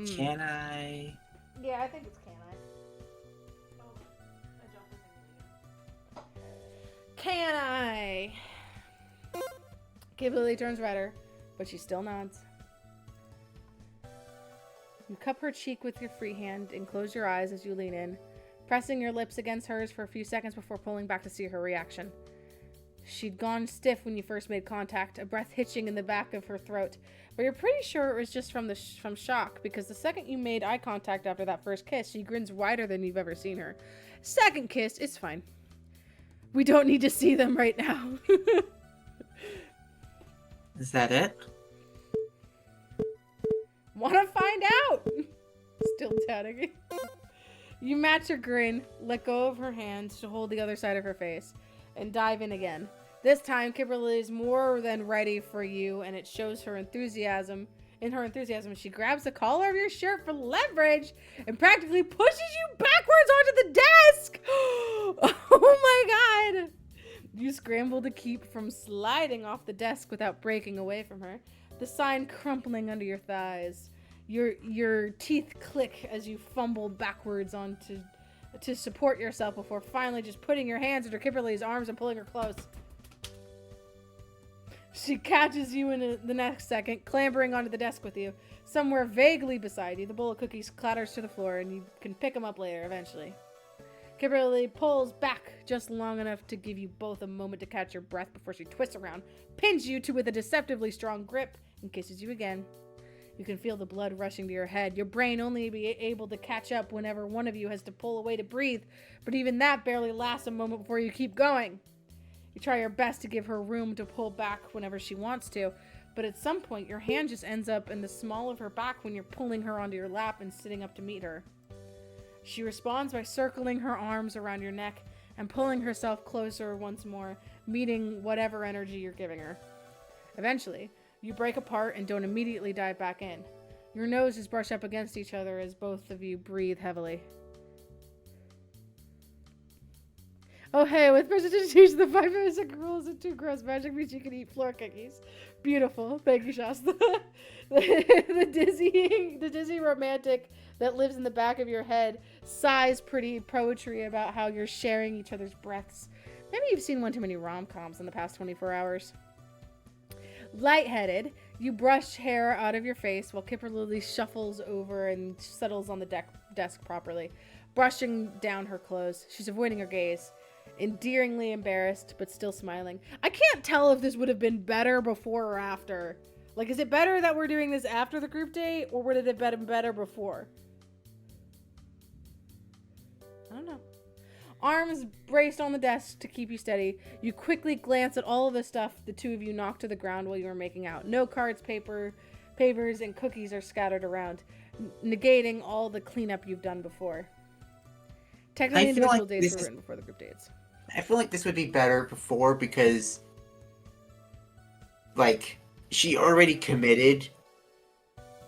Can I... Yeah, I think it's can I. Can I? Lily turns redder, but she still nods. You cup her cheek with your free hand and close your eyes as you lean in, pressing your lips against hers for a few seconds before pulling back to see her reaction. She'd gone stiff when you first made contact, a breath hitching in the back of her throat, but you're pretty sure it was just from shock, because the second you made eye contact after that first kiss, she grins wider than you've ever seen her. Second kiss, it's fine. We don't need to see them right now. Is that it? Wanna find out? Still doubting it. You match her grin, let go of her hands to hold the other side of her face, and dive in again. This time, Kimberly is more than ready for you, and it shows her enthusiasm. In her enthusiasm, she grabs the collar of your shirt for leverage and practically pushes you backwards onto the desk. Oh my god! You scramble to keep from sliding off the desk without breaking away from her, the sign crumpling under your thighs. Your teeth click as you fumble backwards to support yourself before finally just putting your hands under Kimberly's arms and pulling her close. She catches you in the next second, clambering onto the desk with you. Somewhere vaguely beside you, the bowl of cookies clatters to the floor, and you can pick them up later, eventually. Kimberly pulls back just long enough to give you both a moment to catch your breath before she twists around, pins you with a deceptively strong grip, and kisses you again. You can feel the blood rushing to your head, your brain only be able to catch up whenever one of you has to pull away to breathe, but even that barely lasts a moment before you keep going. You try your best to give her room to pull back whenever she wants to, but at some point your hand just ends up in the small of her back when you're pulling her onto your lap and sitting up to meet her. She responds by circling her arms around your neck and pulling herself closer once more, meeting whatever energy you're giving her. Eventually, you break apart and don't immediately dive back in. Your noses brush up against each other as both of you breathe heavily. Oh hey, with prestidigitation, the 5 basic rules and 2 gross magic means you can eat floor cookies. Beautiful. Thank you, Shasta. the dizzy romantic that lives in the back of your head sighs pretty poetry about how you're sharing each other's breaths. Maybe you've seen one too many rom-coms in the past 24 hours. Lightheaded, you brush hair out of your face while Kimberly shuffles over and settles on the desk properly, brushing down her clothes. She's avoiding her gaze. Endearingly embarrassed, but still smiling. I can't tell if this would have been better before or after. Like, is it better that we're doing this after the group date, or would it have been better before? I don't know. Arms braced on the desk to keep you steady. You quickly glance at all of the stuff the two of you knocked to the ground while you were making out. Note cards, papers, and cookies are scattered around, negating all the cleanup you've done before. Technically, individual dates were written before the group dates. I feel like this would be better before because, like, she already committed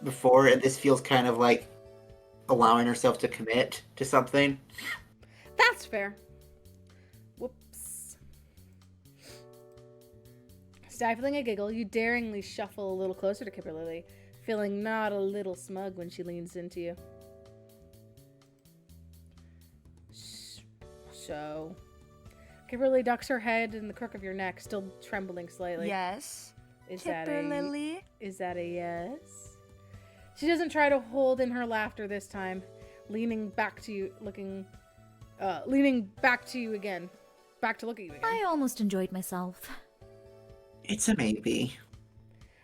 before, and this feels kind of like allowing herself to commit to something. That's fair. Whoops. Stifling a giggle, you daringly shuffle a little closer to Kimberly, feeling not a little smug when she leans into you. So... Kimberly ducks her head in the crook of your neck, still trembling slightly. Yes. Is Kimberly? that a yes? She doesn't try to hold in her laughter this time, leaning back to you again. Back to look at you again. I almost enjoyed myself. It's a maybe.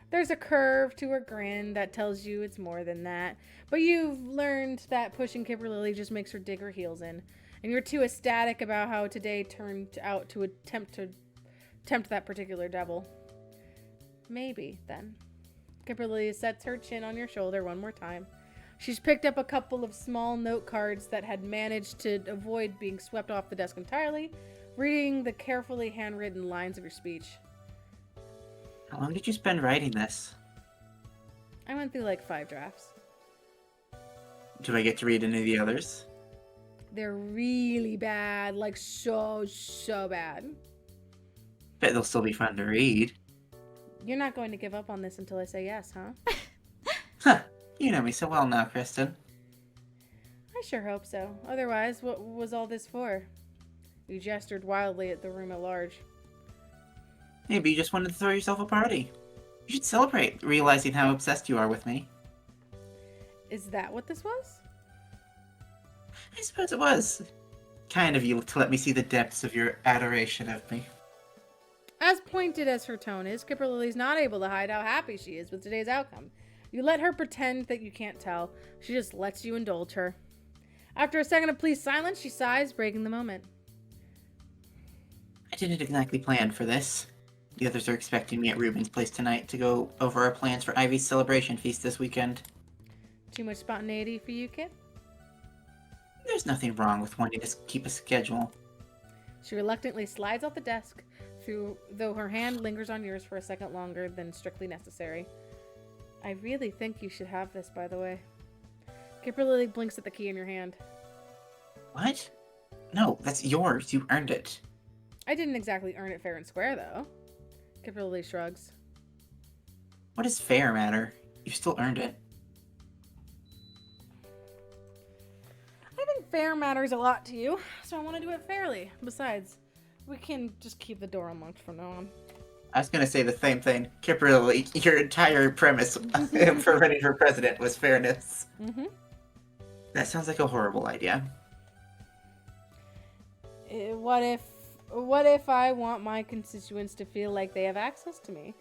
There's a curve to her grin that tells you it's more than that, but you've learned that pushing Kimberly just makes her dig her heels in. And you're too ecstatic about how today turned out to tempt that particular devil. Maybe, then. Kimberly sets her chin on your shoulder one more time. She's picked up a couple of small note cards that had managed to avoid being swept off the desk entirely, reading the carefully handwritten lines of your speech. How long did you spend writing this? I went through like 5 drafts. Do I get to read any of the others? They're really bad, like so bad. Bet they'll still be fun to read. You're not going to give up on this until I say yes, huh? Huh. You know me so well now, Kristen. I sure hope so. Otherwise, what was all this for? You gestured wildly at the room at large. Maybe you just wanted to throw yourself a party. You should celebrate, realizing how obsessed you are with me. Is that what this was? I suppose it was. Kind of you to let me see the depths of your adoration of me. As pointed as her tone is, Kimberly's not able to hide how happy she is with today's outcome. You let her pretend that you can't tell. She just lets you indulge her. After a second of pleased silence, she sighs, breaking the moment. I didn't exactly plan for this. The others are expecting me at Ruben's place tonight to go over our plans for Ivy's celebration feast this weekend. Too much spontaneity for you, kid? There's nothing wrong with wanting to keep a schedule. She reluctantly slides off the desk, though her hand lingers on yours for a second longer than strictly necessary. I really think you should have this, by the way. Kimberly blinks at the key in your hand. What? No, that's yours. You earned it. I didn't exactly earn it fair and square, though. Kimberly shrugs. What does fair matter? You still earned it. I think fair matters a lot to you, so I want to do it fairly. Besides, we can just keep the door unlocked from now on. I was gonna say the same thing. Kimberly, your entire premise for running for president was fairness. Mm-hmm. That sounds like a horrible idea. What if I want my constituents to feel like they have access to me?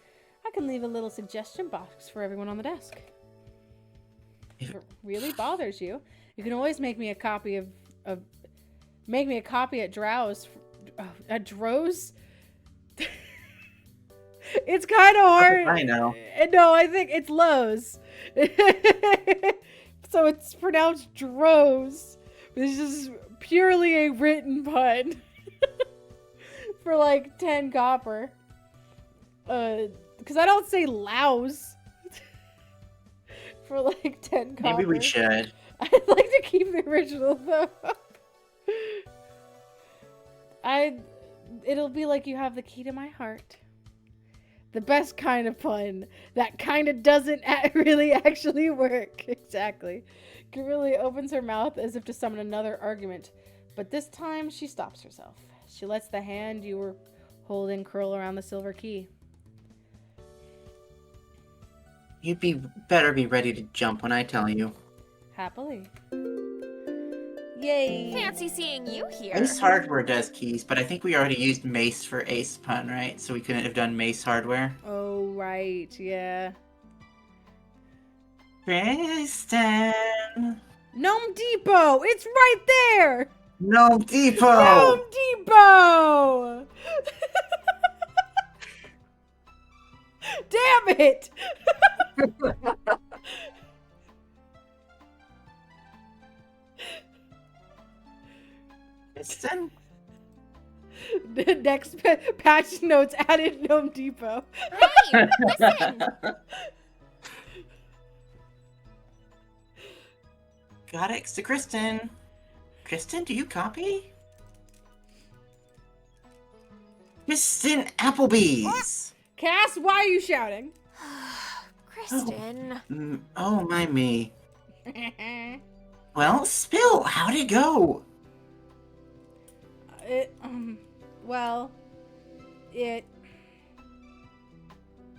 I can leave a little suggestion box for everyone on the desk. If it really bothers you, you can always make me a copy at Drows. At Drows? It's kind of hard. I know. No, I think it's Lowe's. So it's pronounced Drows. This is purely a written pun. For like 10 copper. Because I don't say louse. For like 10 copper. Maybe we should. I'd like to keep the original though. It'll be like you have the key to my heart. The best kind of pun. That kind of doesn't really actually work. Exactly. Girlie opens her mouth as if to summon another argument. But this time she stops herself. She lets the hand you were holding curl around the silver key. You'd better be ready to jump when I tell you. Happily. Yay. Fancy seeing you here. Ace Hardware does keys, but I think we already used Mace for Ace pun, right? So we couldn't have done Mace Hardware. Oh, right. Yeah. Kristen! Gnome Depot! It's right there! Gnome Depot! Gnome Depot! Damn it! Kristen? The next patch notes added Gnome Depot. Hey, listen. Got it to Kristen. Kristen, do you copy? Kristen Applebee's! Cass, why are you shouting? Kristen. Oh, my me. Well, spill! How'd it go? Well,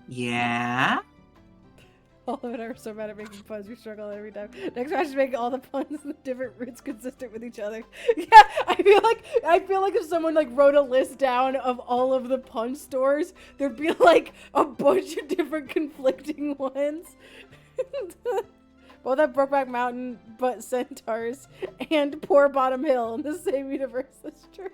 Yeah? all of it are so bad at making puns, we struggle every time. Next time I should make all the puns and the different roots consistent with each other. Yeah, I feel like if someone like wrote a list down of all of the pun stores, there'd be like a bunch of different conflicting ones. Both have Brokeback Mountain, but Centaurs, and Poor Bottom Hill in the same universe. That's true.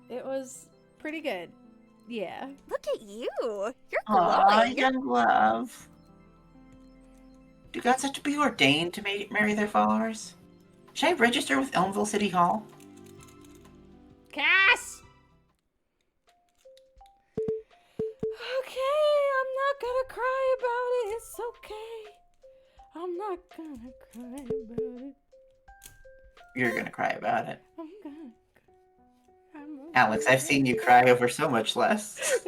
It was pretty good. Yeah. Look at you. You're Aw, glowing. young love. Do gods have to be ordained to marry their followers? Should I register with Elmville City Hall? Cass! Okay, I'm not gonna cry about it. It's okay. I'm not gonna cry about it. You're gonna cry about it. I'm gonna. I'm Alex, I've seen you cry over so much less.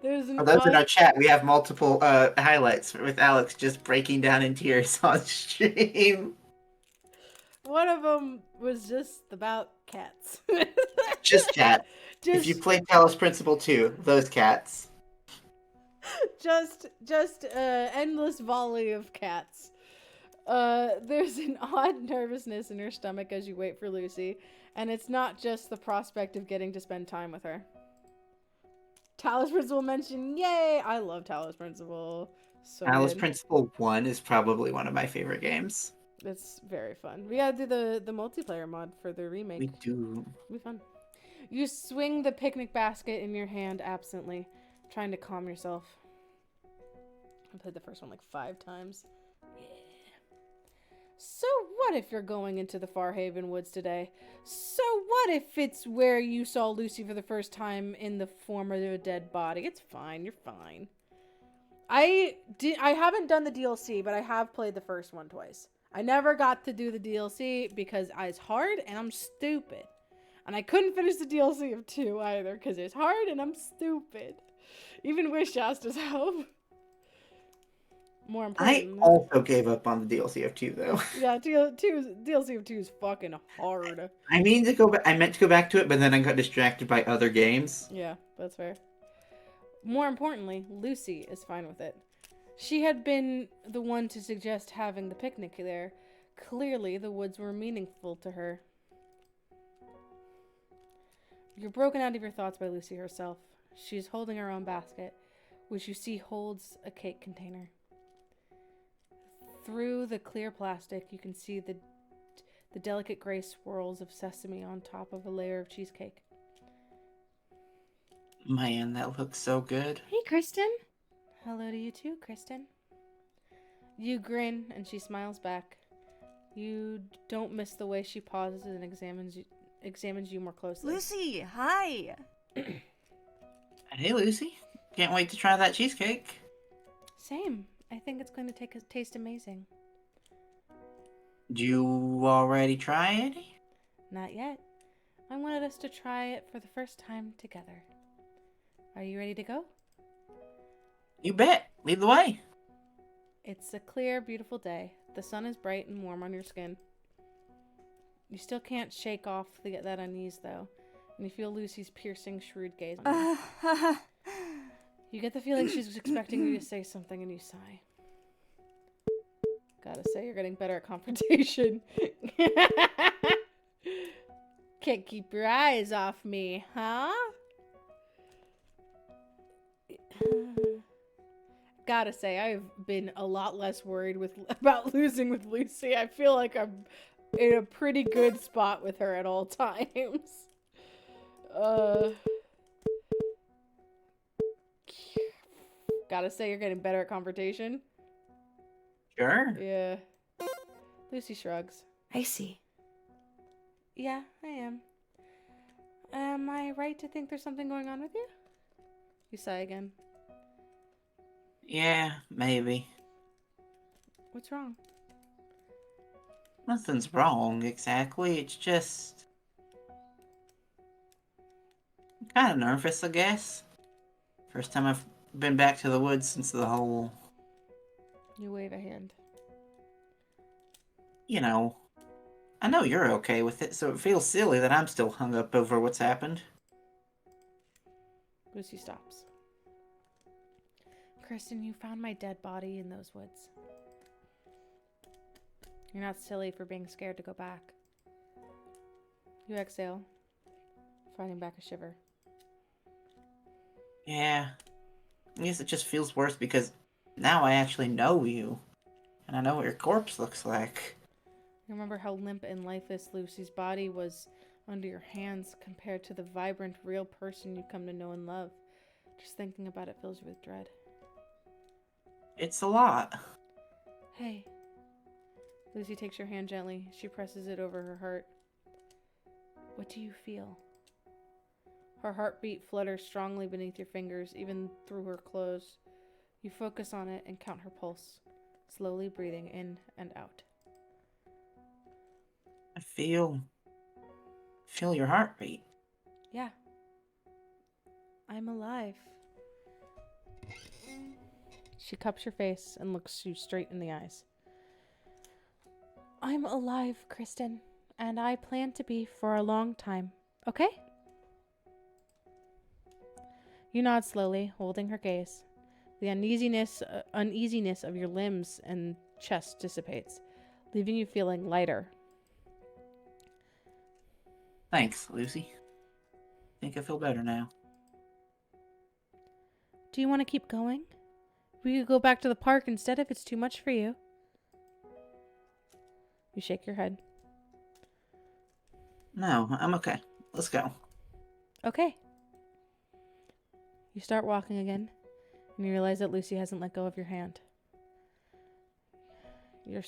There's an For those in our chat, we have multiple highlights with Alex just breaking down in tears on stream. One of them was just about cats. Just cat. If you play Talos Principle 2, those cats. just endless volley of cats. There's an odd nervousness in her stomach as you wait for Lucy, and it's not just the prospect of getting to spend time with her. Talos Principle mentioned, yay! I love Talos Principle. So Talos good. Principle 1 is probably one of my favorite games. It's very fun. We gotta do the multiplayer mod for the remake. We do. It'll be fun. You swing the picnic basket in your hand absently, trying to calm yourself. I played the first one like 5 times. Yeah. So what if you're going into the Farhaven Woods today? So what if it's where you saw Lucy for the first time in the form of a dead body? It's fine. You're fine. I haven't done the DLC, but I have played the first one twice. I never got to do the DLC because it's hard and I'm stupid. And I couldn't finish the DLC of 2 either because it's hard and I'm stupid. Even with Shasta's help. More I important. also gave up on the DLC of 2, though. Yeah, DLC of 2 is fucking hard. I mean to go back. I meant to go back to it, but then I got distracted by other games. Yeah, that's fair. More importantly, Lucy is fine with it. She had been the one to suggest having the picnic there. Clearly, the woods were meaningful to her. You're broken out of your thoughts by Lucy herself. She's holding her own basket, which you see holds a cake container. Through the clear plastic, you can see the delicate gray swirls of sesame on top of a layer of cheesecake. Man, that looks so good. Hey, Kristen. Hello to you too, Kristen. You grin, and she smiles back. You don't miss the way she pauses and examines you more closely. Lucy, hi. Hey, Lucy. Can't wait to try that cheesecake. Same. I think it's going to taste amazing. Did you already try any? Not yet. I wanted us to try it for the first time together. Are you ready to go? You bet. Lead the way. It's a clear, beautiful day. The sun is bright and warm on your skin. You still can't shake off that unease, though, and you feel Lucy's piercing, shrewd gaze on you. You get the feeling she's expecting you to say something, and you sigh. Gotta say, you're getting better at confrontation. Can't keep your eyes off me, huh? Gotta say, I've been a lot less worried about losing with Lucy. I feel like I'm in a pretty good spot with her at all times. Gotta say, you're getting better at confrontation. Sure. Yeah. Lucy shrugs. I see. Yeah, I am. Am I right to think there's something going on with you? You sigh again. Yeah, maybe. What's wrong? Nothing's wrong, exactly. It's just... I'm kind of nervous, I guess. First time I've been back to the woods since the whole... You wave a hand. You know... I know you're okay with it, so it feels silly that I'm still hung up over what's happened. Lucy stops. Kristen, you found my dead body in those woods. You're not silly for being scared to go back. You exhale, fighting back a shiver. Yeah. I guess it just feels worse because now I actually know you. And I know what your corpse looks like. You remember how limp and lifeless Lucy's body was under your hands compared to the vibrant, real person you come to know and love. Just thinking about it fills you with dread. It's a lot. Hey. Lucy takes your hand gently. She presses it over her heart. What do you feel? Her heartbeat flutters strongly beneath your fingers, even through her clothes. You focus on it and count her pulse, slowly breathing in and out. I feel your heartbeat. Yeah. I'm alive. She cups your face and looks you straight in the eyes. I'm alive, Kristen, and I plan to be for a long time, okay? You nod slowly, holding her gaze. The uneasiness of your limbs and chest dissipates, leaving you feeling lighter. Thanks, Lucy. Think I feel better now. Do you want to keep going? We could go back to the park instead if it's too much for you. You shake your head. No, I'm okay. Let's go. Okay. You start walking again, and you realize that Lucy hasn't let go of your hand. You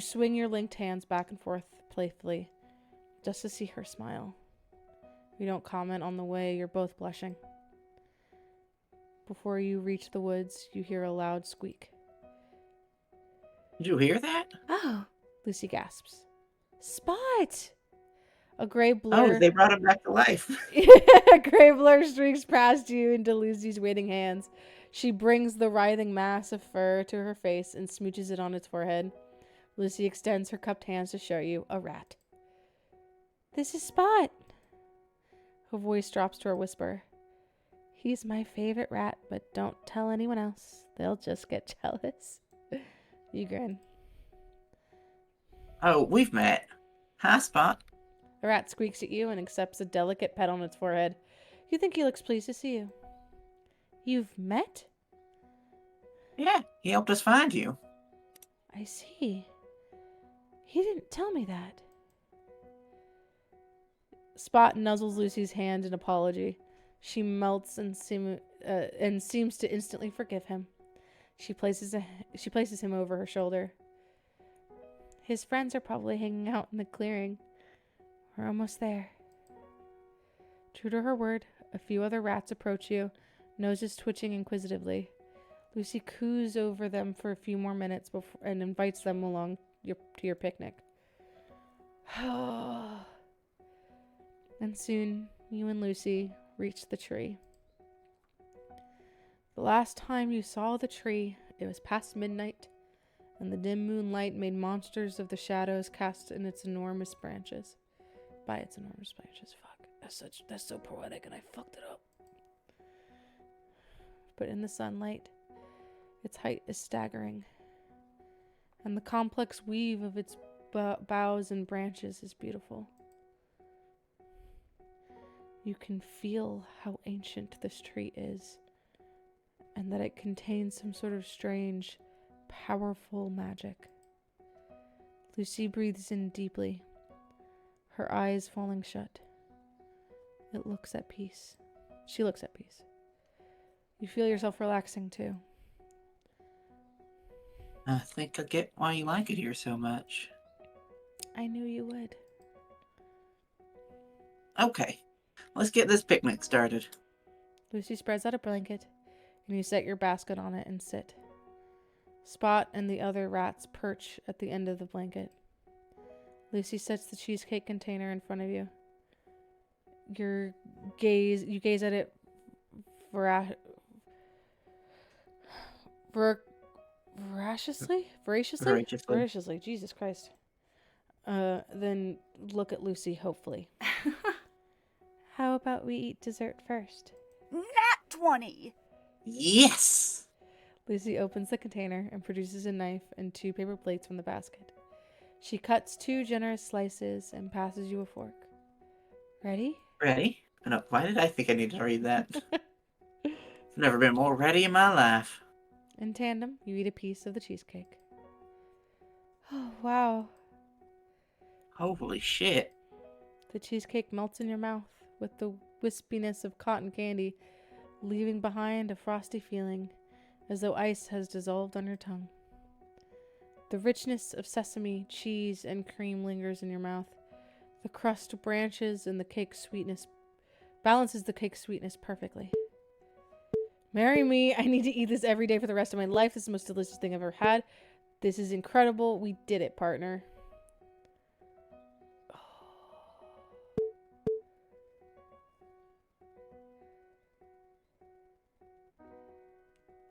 swing your linked hands back and forth playfully, just to see her smile. You don't comment on the way you're both blushing. Before you reach the woods, you hear a loud squeak. Did you hear that? Oh, Lucy gasps. Spot! A gray blur. Oh, they brought him back to life. A gray blur streaks past you into Lucy's waiting hands. She brings the writhing mass of fur to her face and smooches it on its forehead. Lucy extends her cupped hands to show you a rat. This is Spot. Her voice drops to a whisper. He's my favorite rat, but don't tell anyone else. They'll just get jealous. You grin. Oh, we've met. Hi, Spot. The rat squeaks at you and accepts a delicate pet on its forehead. You think he looks pleased to see you. You've met? Yeah, he helped us find you. I see. He didn't tell me that. Spot nuzzles Lucy's hand in apology. She melts and seems to instantly forgive him. She places him over her shoulder. His friends are probably hanging out in the clearing. We're almost there. True to her word, a few other rats approach you, noses twitching inquisitively. Lucy coos over them for a few more minutes before and invites them along to your picnic. And soon, you and Lucy reach the tree. The last time you saw the tree, it was past midnight, and the dim moonlight made monsters of the shadows cast in its enormous branches. By its enormous branches. Fuck. That's so poetic, and I fucked it up. But in the sunlight, its height is staggering, and the complex weave of its boughs and branches is beautiful. You can feel how ancient this tree is, and that it contains some sort of strange, powerful magic. Lucy breathes in deeply, her eyes falling shut. She looks at peace. You feel yourself relaxing too. I think I get why you like it here so much. I knew you would. Okay, let's get this picnic started. Lucy spreads out a blanket, and you set your basket on it and sit. Spot and the other rats perch at the end of the blanket. Lucy sets the cheesecake container in front of you. You gaze at it voraciously. Jesus Christ. Then look at Lucy hopefully. How about we eat dessert first? Nat 20! Yes! Lucy opens the container and produces a knife and 2 paper plates from the basket. She cuts 2 generous slices and passes you a fork. Ready? Ready? No, why did I think I needed to read that? I've never been more ready in my life. In tandem, you eat a piece of the cheesecake. Oh, wow. Holy shit. The cheesecake melts in your mouth with the wispiness of cotton candy, leaving behind a frosty feeling, as though ice has dissolved on your tongue. The richness of sesame, cheese, and cream lingers in your mouth. The crust balances the cake's sweetness perfectly. Marry me. I need to eat this every day for the rest of my life. This is the most delicious thing I've ever had. This is incredible. We did it, partner.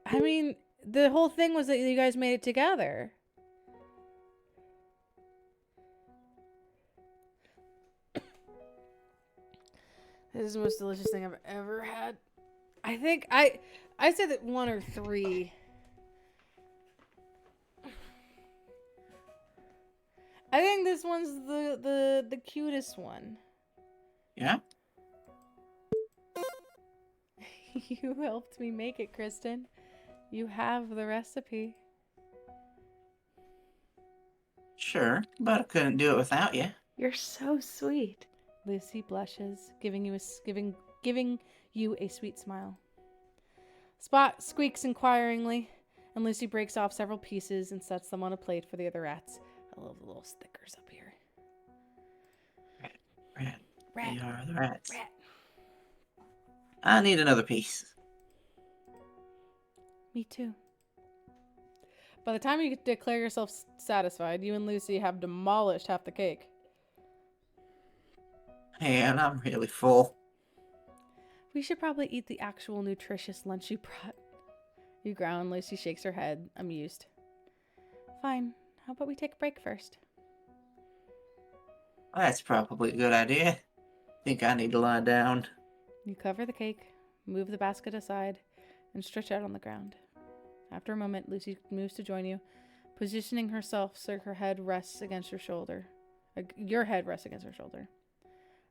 I mean, the whole thing was that you guys made it together. This is the most delicious thing I've ever had. I think I said that 1 or 3. I think this one's the cutest one. Yeah? You helped me make it, Kristen. You have the recipe. Sure, but I couldn't do it without you. You're so sweet. Lucy blushes, giving you a sweet smile. Spot squeaks inquiringly, and Lucy breaks off several pieces and sets them on a plate for the other rats. I love the little stickers up here. Rat. Rat. They are the rats. Rat. I need another piece. Me too. By the time you declare yourself satisfied, you and Lucy have demolished half the cake. Man, I'm really full. We should probably eat the actual nutritious lunch you brought. You groan. Lucy shakes her head, amused. Fine. How about we take a break first? Well, that's probably a good idea. Think I need to lie down. You cover the cake, move the basket aside, and stretch out on the ground. After a moment, Lucy moves to join you, positioning herself so her head rests against your shoulder. Your head rests against her shoulder.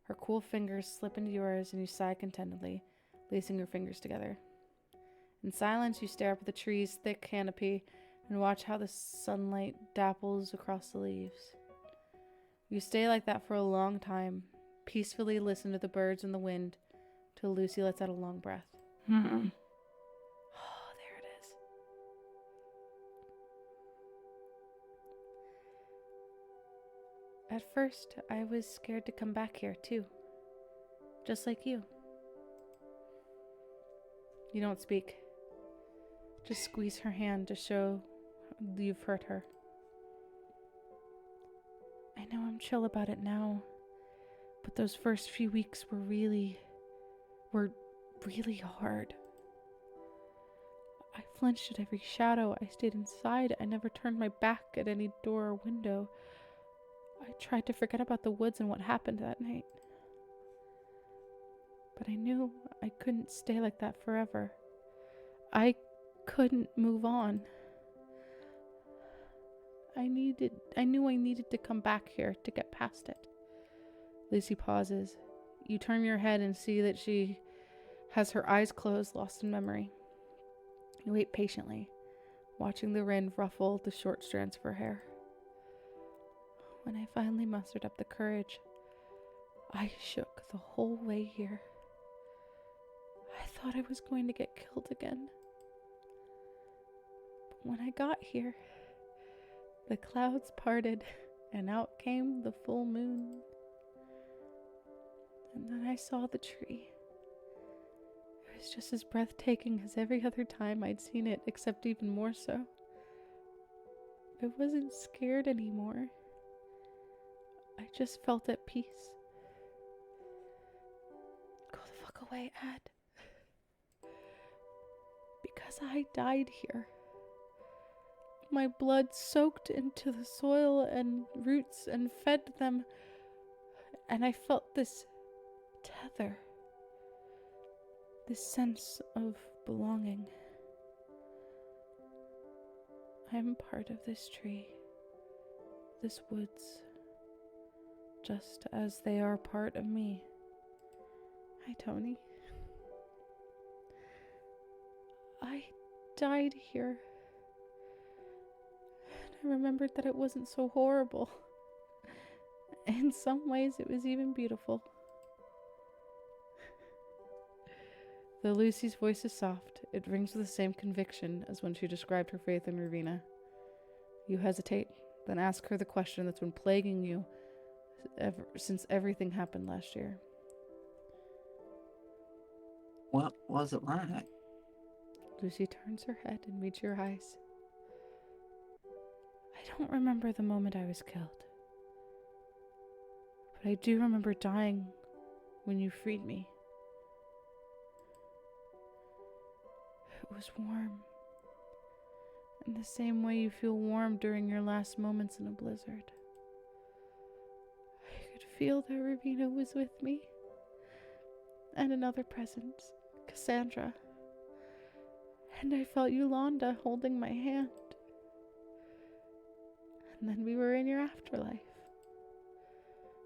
Her cool fingers slip into yours, and you sigh contentedly, lacing your fingers together. In silence, you stare up at the tree's thick canopy and watch how the sunlight dapples across the leaves. You stay like that for a long time, peacefully listen to the birds and the wind, till Lucy lets out a long breath. Oh, there it is. At first, I was scared to come back here, too. Just like you. You don't speak. Just squeeze her hand to show you've hurt her. I know I'm chill about it now, but those first few weeks were really hard. I flinched at every shadow. I stayed inside. I never turned my back at any door or window. I tried to forget about the woods and what happened that night. But I knew I couldn't stay like that forever. I couldn't move on. I knew I needed to come back here to get past it. Lucy pauses. You turn your head and see that she has her eyes closed, lost in memory. You wait patiently, watching the wind ruffle the short strands of her hair. When I finally mustered up the courage, I shook the whole way here. I thought I was going to get killed again. But when I got here, the clouds parted, and out came the full moon. And then I saw the tree. It was just as breathtaking as every other time I'd seen it, except even more so. I wasn't scared anymore. I just felt at peace. Go the fuck away, Ad. Because I died here. My blood soaked into the soil and roots and fed them, and I felt this tether, this sense of belonging. I'm part of this tree, this woods, just as they are part of me. Hi, Tony. I died here. I remembered that it wasn't so horrible. In some ways, it was even beautiful. Though Lucy's voice is soft, it rings with the same conviction as when she described her faith in Ravina. You hesitate, then ask her the question that's been plaguing you since everything happened last year. What was it like? Lucy turns her head and meets your eyes. I don't remember the moment I was killed, but I do remember dying when you freed me. It was warm, in the same way you feel warm during your last moments in a blizzard. I could feel that Ravina was with me, and another presence, Cassandra, and I felt Yolanda holding my hand. And then we were in your afterlife.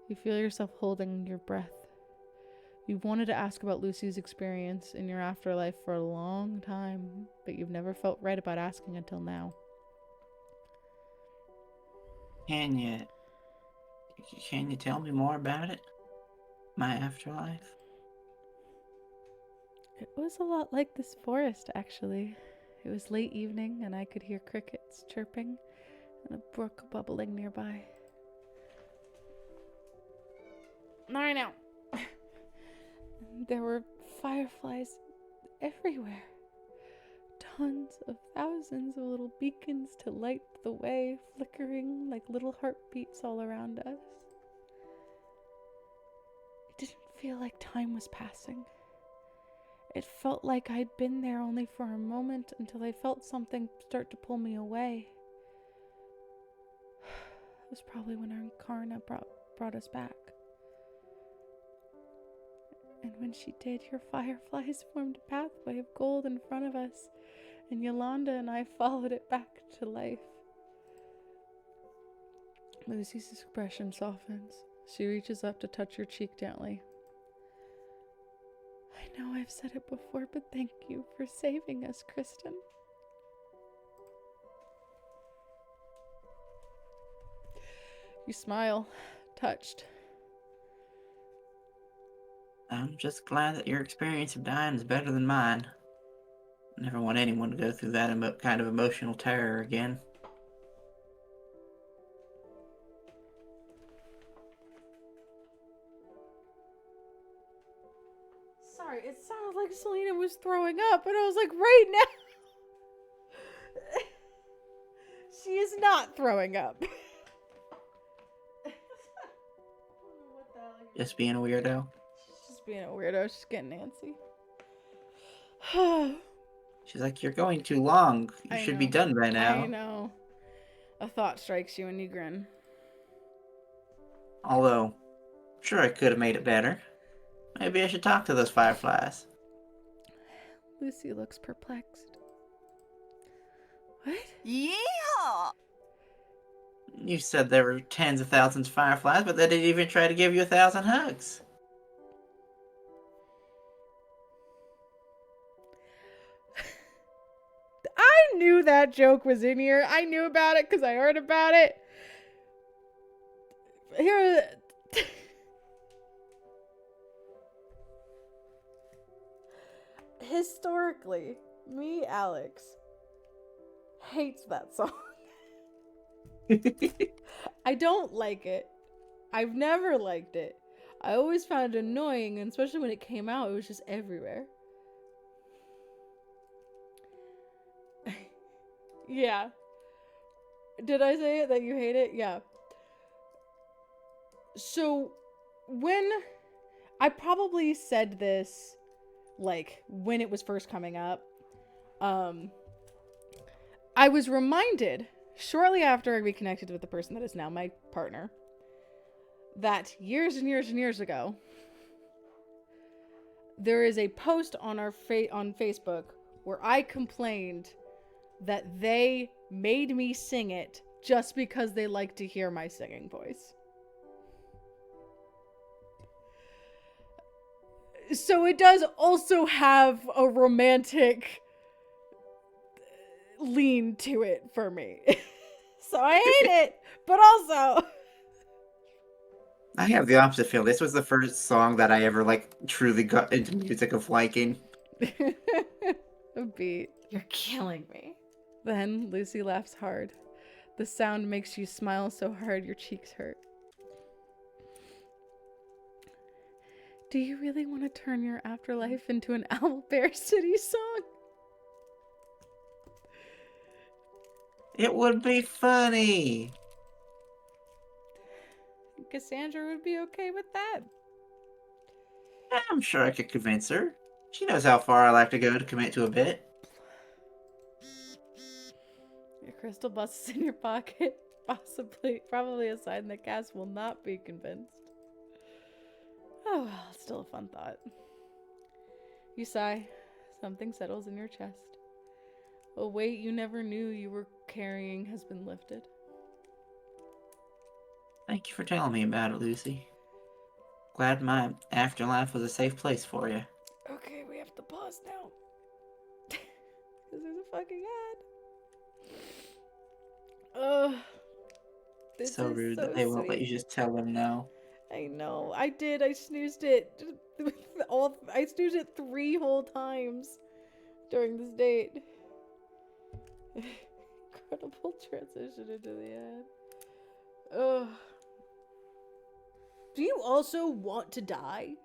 You feel yourself holding your breath. You've wanted to ask about Lucy's experience in your afterlife for a long time, but you've never felt right about asking until now. Can you tell me more about it? My afterlife? It was a lot like this forest, actually. It was late evening, and I could hear crickets chirping and a brook bubbling nearby. I know. There were fireflies everywhere. Tons of thousands of little beacons to light the way, flickering like little heartbeats all around us. It didn't feel like time was passing. It felt like I'd been there only for a moment until I felt something start to pull me away. It was probably when our Karna brought us back. And when she did, your fireflies formed a pathway of gold in front of us, and Yolanda and I followed it back to life. Lucy's expression softens. She reaches up to touch your cheek gently. I know I've said it before, but thank you for saving us, Kristen. You smile, touched. I'm just glad that your experience of dying is better than mine. Never want anyone to go through that kind of emotional terror again. Sorry, it sounded like Selena was throwing up, and I was like, right now. She is not throwing up. Just being a weirdo. She's just being a weirdo. She's getting Nancy. She's like, you're going too long. You should be done by now. I know. A thought strikes you and you grin. Although, I'm sure I could have made it better. Maybe I should talk to those fireflies. Lucy looks perplexed. What? Yeehaw! You said there were tens of thousands of fireflies, but they didn't even try to give you 1,000 hugs. I knew that joke was in here. I knew about it because I heard about it. Here. Historically, me, Alex, hates that song. I don't like it. I've never liked it. I always found it annoying, and especially when it came out, it was just everywhere. Yeah. Did I say it that you hate it? Yeah. So, when I probably said this, like, when it was first coming up, I was reminded shortly after I reconnected with the person that is now my partner that years and years and years ago, there is a post on our on Facebook where I complained that they made me sing it just because they like to hear my singing voice. So it does also have a romantic lean to it for me. So I hate it, but also I have the opposite feel. This was the first song that I ever, like, truly got into music of liking. a beat. You're killing me. Then Lucy laughs hard. The sound makes you smile so hard your cheeks hurt. Do you really want to turn your afterlife into an Owlbear City song? It would be funny. Cassandra would be okay with that. I'm sure I could convince her. She knows how far I like to go to commit to a bit. Your crystal bust is in your pocket. Probably a sign that Cass will not be convinced. Oh well, still a fun thought. You sigh. Something settles in your chest. A weight you never knew you were carrying has been lifted. Thank you for telling me about it, Lucy. Glad my afterlife was a safe place for you. Okay, we have to pause now. Because there's a fucking ad. This So is rude so that they won't let sweet. you just tell them no. I know. I did. I snoozed it. I snoozed it 3 whole times during this date. Incredible transition into the ad. Ugh. Do you also want to die?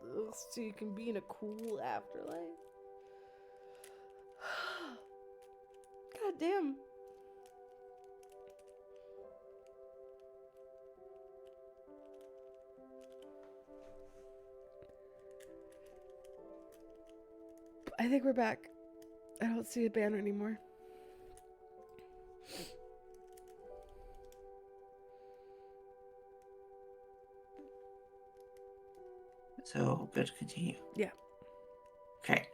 Ugh, so you can be in a cool afterlife. God damn. I think we're back. I don't see a banner anymore. So, better continue. Yeah. Okay.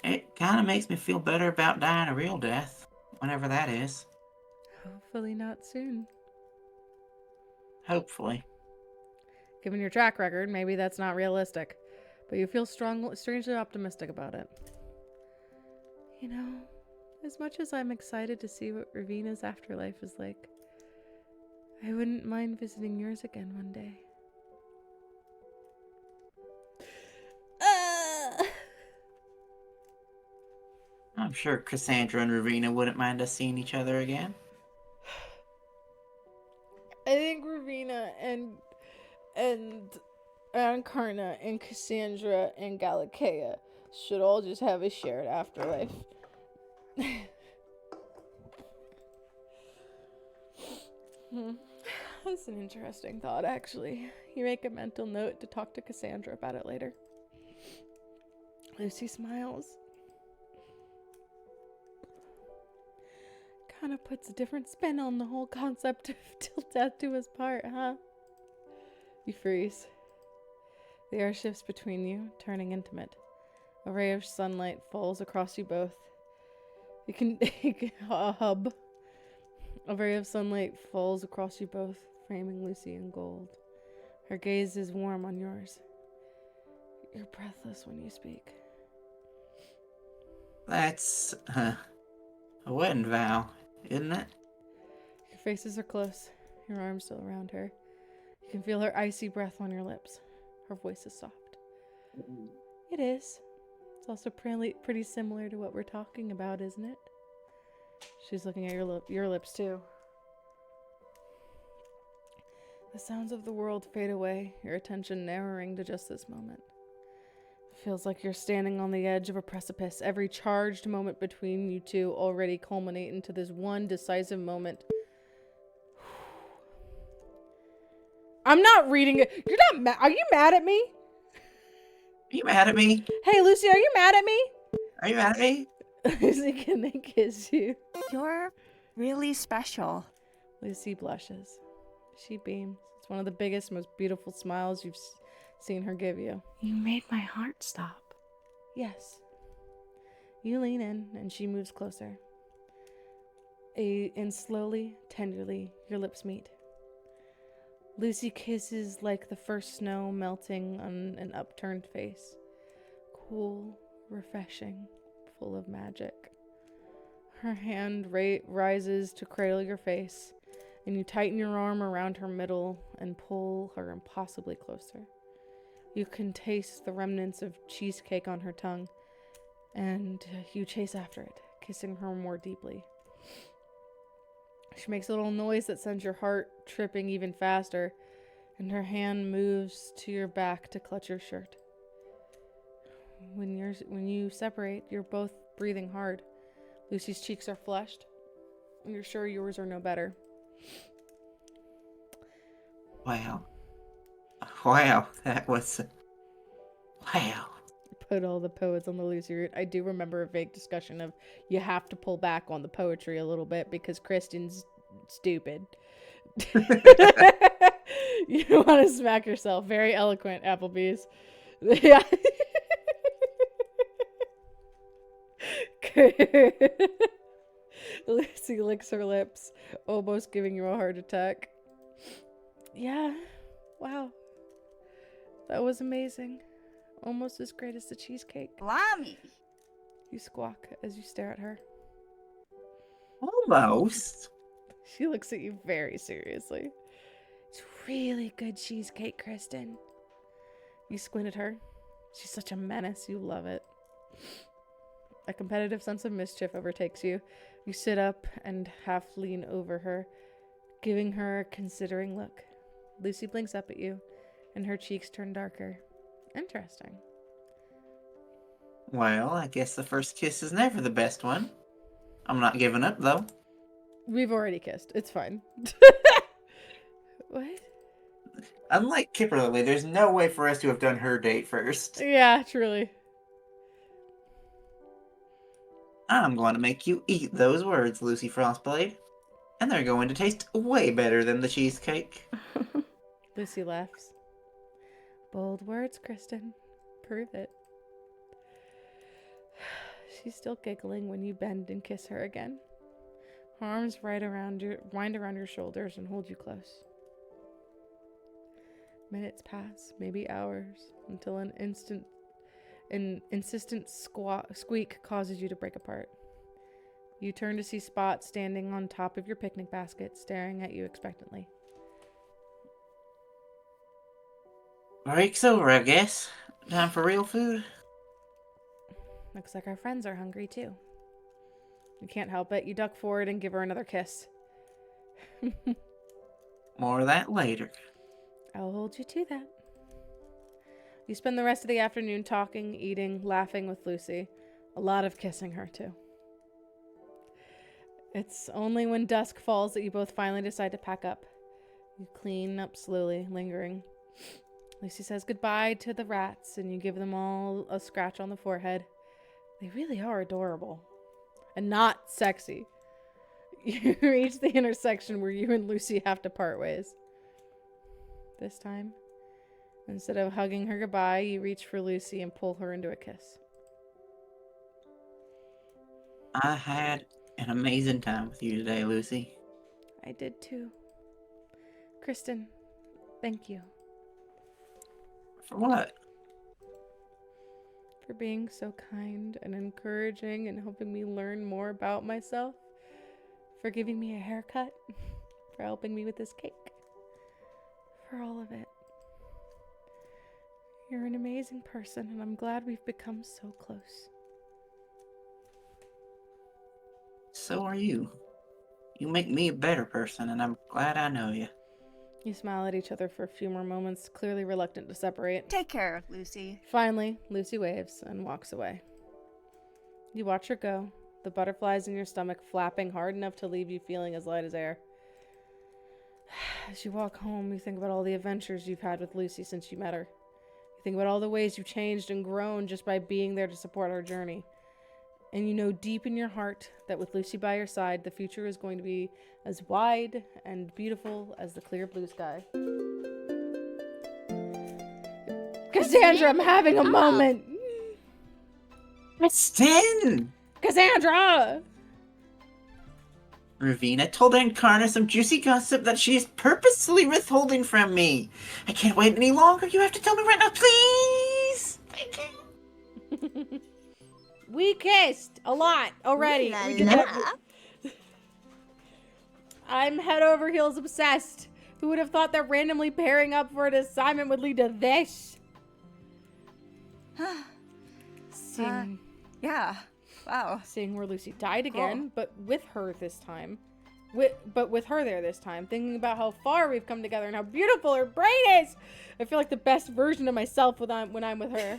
It kind of makes me feel better about dying a real death, whenever that is. Hopefully not soon. Hopefully. Given your track record, maybe that's not realistic. But you feel strangely optimistic about it. You know, as much as I'm excited to see what Ravina's afterlife is like, I wouldn't mind visiting yours again one day. I'm sure Cassandra and Ravina wouldn't mind us seeing each other again. I think Ravina and Ankarna and Cassandra and Galatea should all just have a shared afterlife. That's an interesting thought, actually. You make a mental note to talk to Cassandra about it later. Lucy smiles. Kind of puts a different spin on the whole concept of till death do us part, huh? You freeze. The air shifts between you, turning intimate. A ray of sunlight falls across you both. You can a hub. A ray of sunlight falls across you both, framing Lucy in gold. Her gaze is warm on yours. You're breathless when you speak. That's a wedding vow, isn't it? Your faces are close, your arms still around her. You can feel her icy breath on your lips. Her voice is soft. It is. It's also pretty similar to what we're talking about, isn't it? She's looking at your lips too. The sounds of the world fade away, your attention narrowing to just this moment. It feels like you're standing on the edge of a precipice, every charged moment between you two already culminate into this one decisive moment. I'm not reading it. You're not mad. Are you mad at me? Are you mad at me? Hey, Lucy, are you mad at me? Are you mad at me? Lucy, can they kiss you? You're really special. Lucy blushes. She beams. It's one of the biggest, most beautiful smiles you've seen her give you. You made my heart stop. Yes. You lean in, and she moves closer. And slowly, tenderly, your lips meet. Lucy kisses like the first snow melting on an upturned face. Cool, refreshing, full of magic. Her hand rises to cradle your face, and you tighten your arm around her middle and pull her impossibly closer. You can taste the remnants of cheesecake on her tongue, and you chase after it, kissing her more deeply. She makes a little noise that sends your heart tripping even faster, and her hand moves to your back to clutch your shirt. When you separate, you're both breathing hard. Lucy's cheeks are flushed, and you're sure yours are no better. Wow. Wow, that was... Wow. Put all the poets on the Lucy route. I do remember a vague discussion of you have to pull back on the poetry a little bit because Kristen's stupid. You want to smack yourself. Very eloquent, Applebee's. Yeah. Lucy licks her lips, almost giving you a heart attack. Yeah. Wow. That was amazing. Almost as great as the cheesecake. Blimey. You squawk as you stare at her. Almost. She looks at you very seriously. It's really good cheesecake, Kristen. You squint at her. She's such a menace. You love it. A competitive sense of mischief overtakes you. You sit up and half lean over her, giving her a considering look. Lucy blinks up at you, and her cheeks turn darker. Interesting. Well, I guess the first kiss is never the best one. I'm not giving up, though. We've already kissed. It's fine. What? Unlike Kipperly, there's no way for us to have done her date first. Yeah, truly. I'm going to make you eat those words, Lucy Frostblade. And they're going to taste way better than the cheesecake. Lucy laughs. Bold words, Kristen. Prove it. She's still giggling when you bend and kiss her again. Her arms wind around your shoulders and hold you close. Minutes pass, maybe hours, until an insistent squeak causes you to break apart. You turn to see Spot standing on top of your picnic basket, staring at you expectantly. Break's over, I guess. Time for real food? Looks like our friends are hungry too. You can't help it. You duck forward and give her another kiss. More of that later. I'll hold you to that. You spend the rest of the afternoon talking, eating, laughing with Lucy. A lot of kissing her too. It's only when dusk falls that you both finally decide to pack up. You clean up slowly, lingering. Lucy says goodbye to the rats, and you give them all a scratch on the forehead. They really are adorable. And not sexy. You reach the intersection where you and Lucy have to part ways. This time, instead of hugging her goodbye, you reach for Lucy and pull her into a kiss. I had an amazing time with you today, Lucy. I did too. Kristen, thank you. For what? For being so kind and encouraging and helping me learn more about myself. For giving me a haircut. For helping me with this cake. For all of it. You're an amazing person, and I'm glad we've become so close. So are you. You make me a better person, and I'm glad I know you. You smile at each other for a few more moments, clearly reluctant to separate. Take care, Lucy. Finally, Lucy waves and walks away. You watch her go, the butterflies in your stomach flapping hard enough to leave you feeling as light as air. As you walk home, you think about all the adventures you've had with Lucy since you met her. You think about all the ways you've changed and grown just by being there to support her journey. And you know deep in your heart that with Lucy by your side, the future is going to be as wide and beautiful as the clear blue sky. Cassandra, I'm having a moment! Kristen! Cassandra! Ravina told Encarna some juicy gossip that she is purposely withholding from me. I can't wait any longer. You have to tell me right now, please! Thank you. We kissed a lot already. La We did la. that. I'm head over heels obsessed. Who would have thought that randomly pairing up for an assignment would lead to this? Seeing, Yeah. Wow. seeing where Lucy died again, but with her this time. But with her there this time. Thinking about how far we've come together and how beautiful her brain is. I feel like the best version of myself when I'm with her.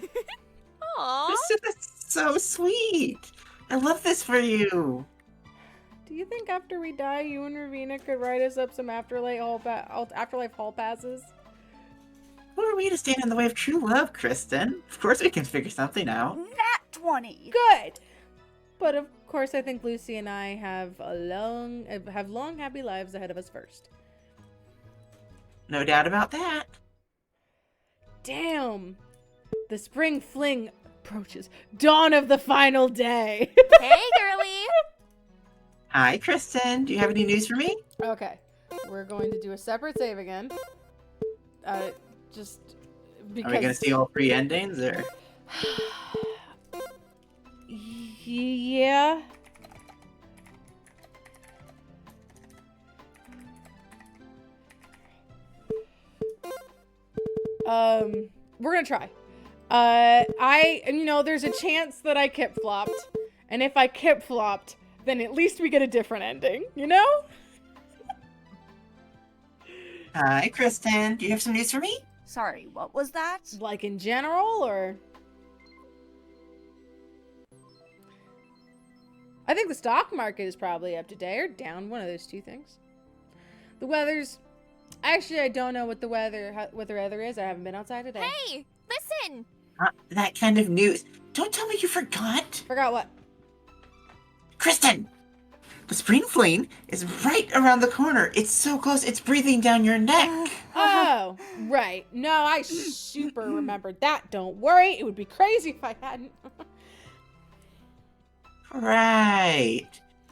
Aww. This is so sweet. I love this for you. Do you think after we die, you and Ravina could write us up some afterlife hall passes? Who are we to stand in the way of true love, Kristen? Of course we can figure something out. Nat 20. Good. But of course, I think Lucy and I have long, happy lives ahead of us first. No doubt about that. Damn. The spring fling approaches. Dawn of the final day. Hey, girlie. Hi, Kristen. Do you have any news for me? Okay. We're going to do a separate save again. Just because. Are we gonna see all three endings, or? Yeah. We're gonna try. There's a chance that I kip flopped, and if I kip flopped, then at least we get a different ending, you know? Hi, Kristen. Do you have some news for me? Sorry, what was that? Like in general, or? I think the stock market is probably up today or down, one of those two things. The weather's... Actually, I don't know what the weather is. I haven't been outside today. Hey, listen. Not that kind of news. Don't tell me you forgot. Forgot what? Kristen! The spring fling is right around the corner. It's so close, it's breathing down your neck. Oh, right. No, I super remembered that. Don't worry. It would be crazy if I hadn't. Right.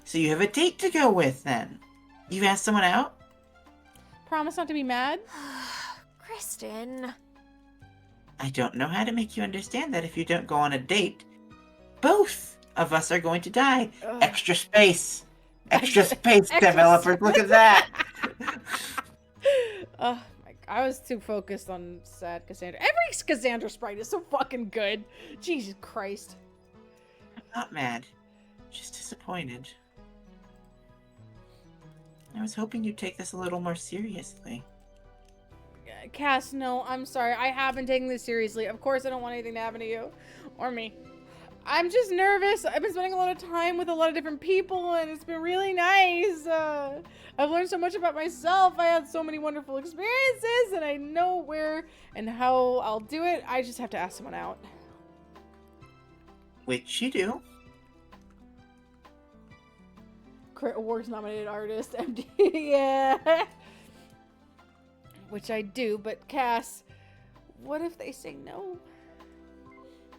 So you have a date to go with, then. You've asked someone out? Promise not to be mad? Kristen. I don't know how to make you understand that if you don't go on a date. Both of us are going to die. Ugh. Extra space. Extra space, Extra developers. space. Look at that. Oh, I was too focused on sad Cassandra. Every Cassandra sprite is so fucking good. Jesus Christ. I'm not mad. Just disappointed. I was hoping you'd take this a little more seriously. Cass, no, I'm sorry. I have been taking this seriously. Of course, I don't want anything to happen to you or me. I'm just nervous. I've been spending a lot of time with a lot of different people, and it's been really nice. I've learned so much about myself. I had so many wonderful experiences, and I know where and how I'll do it. I just have to ask someone out. Which you do. Crit Awards nominated artist, MD. Yeah. Which I do, but Cass, what if they say no?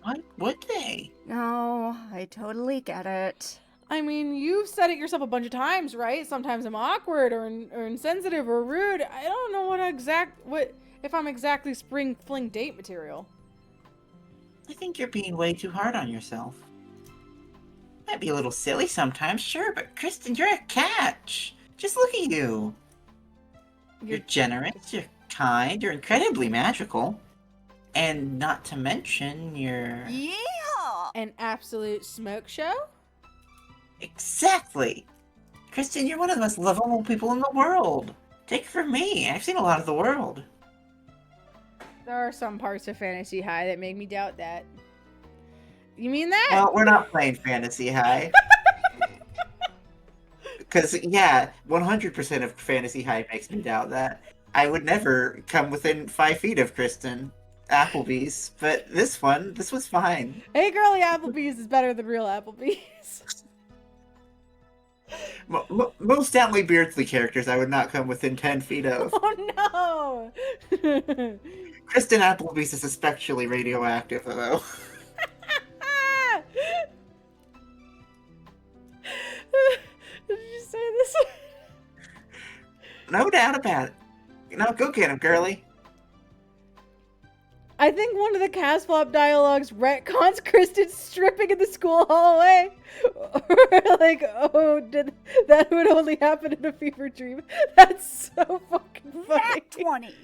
What would they? No, I totally get it. I mean, you've said it yourself a bunch of times, right? Sometimes I'm awkward or insensitive or rude. I don't know what if I'm exactly spring fling date material. I think you're being way too hard on yourself. Might be a little silly sometimes, sure, but Kristen, you're a catch. Just look at you. You're generous, you're kind, you're incredibly magical. And not to mention, you're... Yeehaw! An absolute smoke show? Exactly! Kristen, you're one of the most lovable people in the world. Take it from me, I've seen a lot of the world. There are some parts of Fantasy High that make me doubt that. You mean that? Well, we're not playing Fantasy High. Because, yeah, 100% of Fantasy High makes me doubt that. I would never come within 5 feet of Kristen. Applebee's, but this was fine. Hey, Girlie Applebee's is better than real Applebee's. Most Stanley Beardsley characters I would not come within 10 feet of. Oh no! Kristen Applebee's is especially radioactive, though. Did you say this? No doubt about it. Now go get him, Girlie. I think one of the cast flop dialogues retcons Kristen stripping in the school hallway. Like, oh, that would only happen in a fever dream. That's so fucking funny. Nat 20.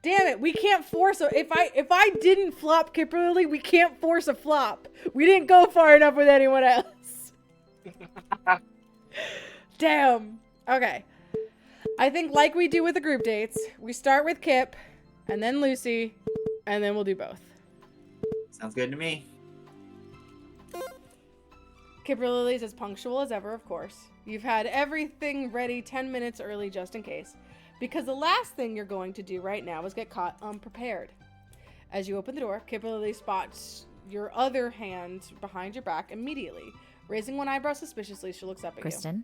Damn it, we can't force a if I didn't flop Kimberly, we can't force a flop. We didn't go far enough with anyone else. Damn. Okay. I think like we do with the group dates, we start with Kip, and then Lucy, and then we'll do both. Sounds good to me. Kimberly's as punctual as ever, of course. You've had everything ready 10 minutes early just in case. Because the last thing you're going to do right now is get caught unprepared. As you open the door, Kimberly spots your other hand behind your back immediately. Raising one eyebrow suspiciously, she looks up at Kristen?